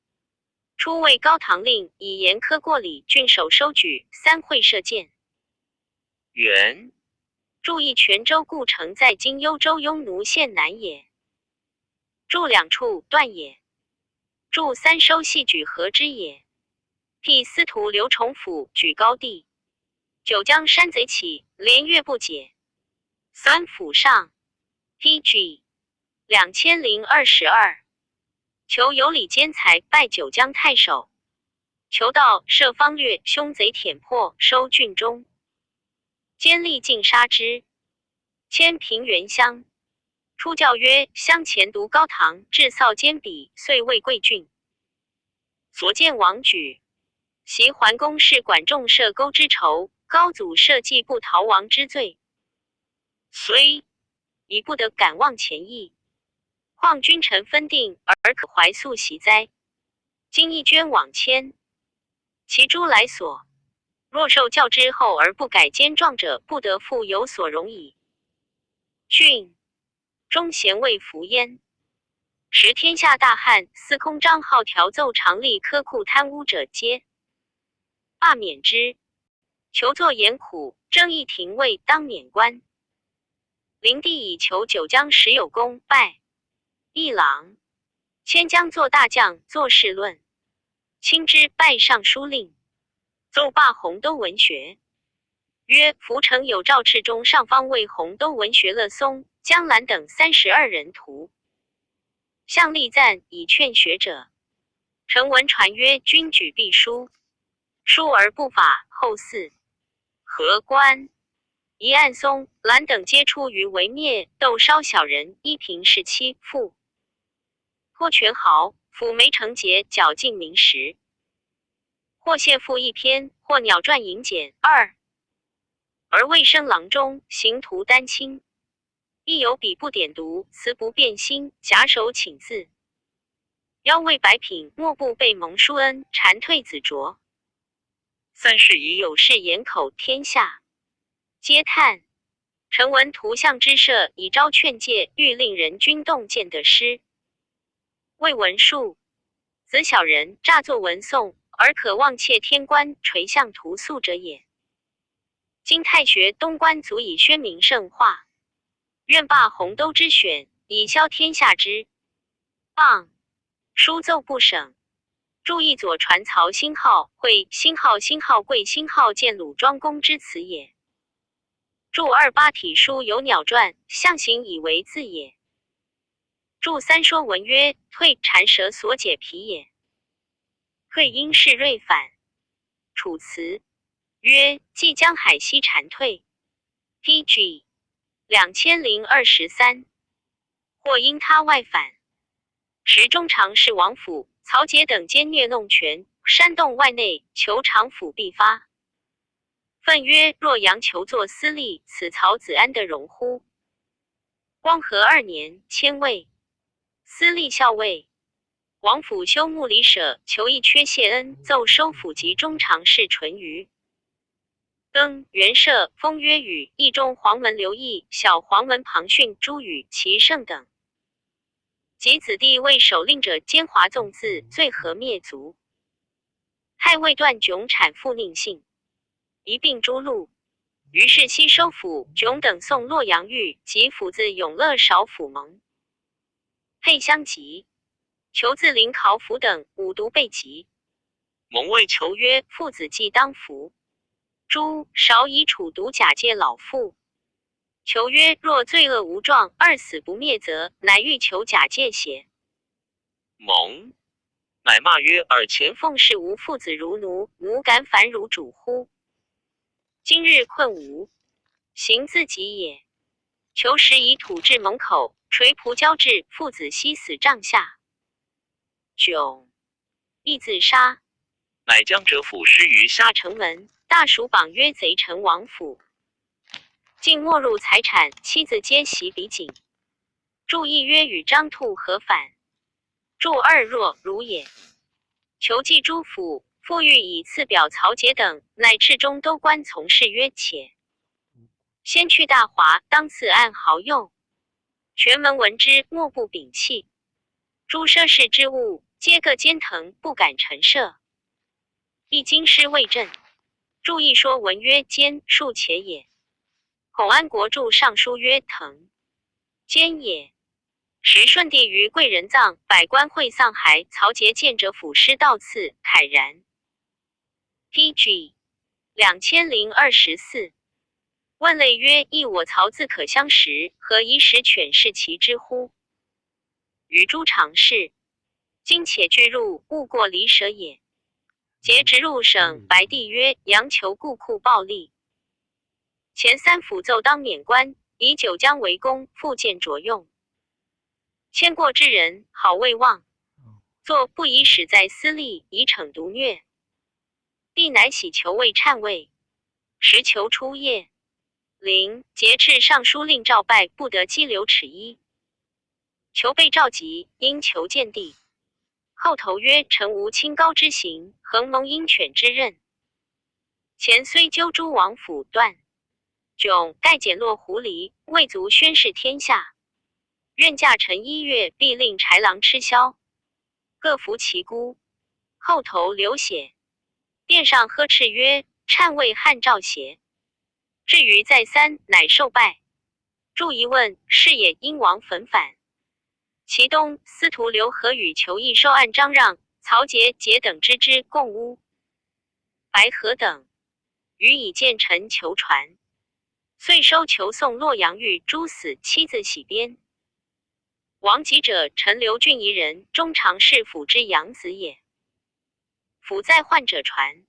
初为高唐令，以严苛过礼，郡守收举，3会射箭。元驻一泉州故城在今幽州雍奴县南也。驻2处断也。驻3收系举河之也。替司徒刘崇甫举高地。九江山贼起，连月不解。孙府上 PG 2022。求有礼兼才，拜九江太守。求道设方略，凶贼舔破，收郡中。奸吏尽杀之。迁平原乡。初教曰：乡前读高堂，至扫兼笔，遂为贵郡。所见王举，袭桓公是管仲射钩之仇，高祖设计不逃亡之罪，虽已不得敢忘前意，况君臣分定，而可怀素袭哉？今一捐往迁，其诸来所，若受教之后而不改奸状者，不得复有所容矣。郡中贤未服焉。时天下大旱，司空张浩调奏常吏苛酷贪污者，皆罢免之。求作严苦，征议廷尉，当免官。灵帝以求九江时有功，拜议郎。迁江作大将，作事论。亲之，拜尚书令。奏罢洪都文学。曰：涪城有赵赤中上方为洪都文学乐松、江兰等32人徒。向立赞以劝学者。臣闻传曰：君举必书，书而不法，后嗣何官？一案松、兰等皆出于为灭，斗烧小人，依凭是妻妇，托权豪，抚梅成节，绞尽民时。或献赋1篇，或鸟传引简2，而未生郎中，行徒丹青。亦有笔不点读，词不变心，假手请字。腰为白品，莫不被蒙叔恩，蝉蜕子卓。3世已有事言口，天下皆叹。臣闻图像之设，以招劝诫，欲令人君动见的诗。谓文术，子小人诈作文颂，而可妄窃天官，垂象图素者也。今太学东关足以宣明圣化，愿罢洪都之选，以消天下之谤。书奏不省。注意左传曹兴浩会兴浩贵兴浩见鲁庄公之词也。注28体书有鸟传，象形以为字也。注3说文曰：退蝉蛇所解皮也。退因是锐反。楚辞曰：即江海西蝉蜕。PG 2023。或因他外反。时中常侍王府、曹节等奸虐弄权，煽动外内，求常府必发。愤曰：若杨求作私利，此曹子安得容乎？光和2年，迁尉，司隶校尉。王府修墓里舍，求一缺谢恩，奏收府及中常侍淳于。庚元社封曰宇，义中黄门刘毅、小黄门庞训、朱宇、齐胜等。及子弟为首令者，奸猾纵字，罪何灭族。太尉段炯产妇佞幸，一并诛戮。于是西收府炯等送洛阳狱及府自永乐少府蒙。配相及，求自临考府等五毒被疾。蒙谓求曰：父子既当服。朱少以楚毒假借老父。求曰：若罪恶无状，二死不灭，则乃欲求假借邪？蒙乃骂曰：尔前奉事无父子如奴，奴敢反汝主乎？今日困吾，行自己也。求时以土至蒙口，垂蒲交至，父子悉死帐下。迥亦自杀。乃将者腐尸于下城门，大蜀榜曰贼臣王府。竟没入财产，妻子皆袭比景。注意曰：与张兔何反？注二若如也。求记诸府，复欲以赐表曹节等，乃敕中都官从事曰：且先去大华，当赐暗豪右。全门闻之，莫不屏气。诸奢侈之物，皆各坚腾，不敢陈设。亦京师未震。注意说文曰：坚，数且也。孔安国注上书曰：腾，坚也。时顺帝于贵人葬，百官会丧骸，曹节见者腐尸到次，慨然。PG 2024。问类曰：亦我曹自可相识，何以使犬是其之乎？与诸常侍，今且俱入，勿过离舍也。节直入省，白帝曰：阳求故库暴利。前三府奏当免官，以九江为公，复见着用。迁过之人，好未忘。作不以使在私利，以惩毒虐。帝乃喜求谓忏位，时求出夜。灵节敕尚书令诏拜，不得羁留尺一。求被召集，因求见帝。后头曰：臣无清高之行，恒蒙鹰犬之任。前虽纠诸王府断，迥盖减落狐狸，未足宣示天下。愿驾臣1月，必令豺狼吃枭。各服其孤。后头流血。殿上呵斥曰：忏位汉诏邪？至于再三，乃受拜。注疑问，是也因王焚反。其东司徒刘和与求议受案张让、曹节等之共诬。白河等予以见臣求传，遂收求送洛阳狱，诛死，妻子洗鞭。王吉者，陈留郡夷人，中常侍府之养子也。府在患者传，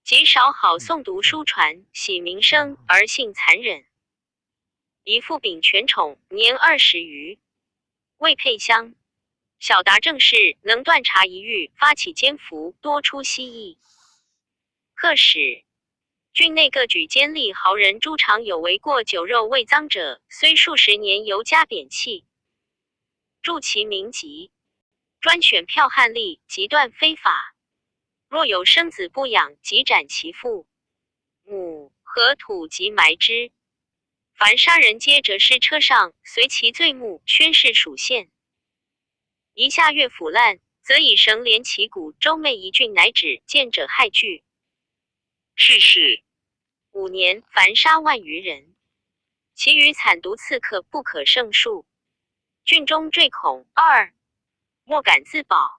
极少好诵读书传，喜名声，而性残忍。姨父秉权宠，年20余，未配乡。小达政事，能断察一域，发起奸服，多出西邑。客使郡内各举奸吏豪人，诸常有为过酒肉未赃者，虽数十年，犹加贬弃。著其名籍，专选剽悍吏，极断非法。若有生子不养，即斩其父母，合土及埋之。凡杀人皆折尸车上，随其罪目，宣示属县。一下月腐烂，则以绳连其骨，周昧一郡，乃止，见者害惧。是5年，凡杀万余人，其余惨毒刺客不可胜数。郡中坠恐，莫敢自保。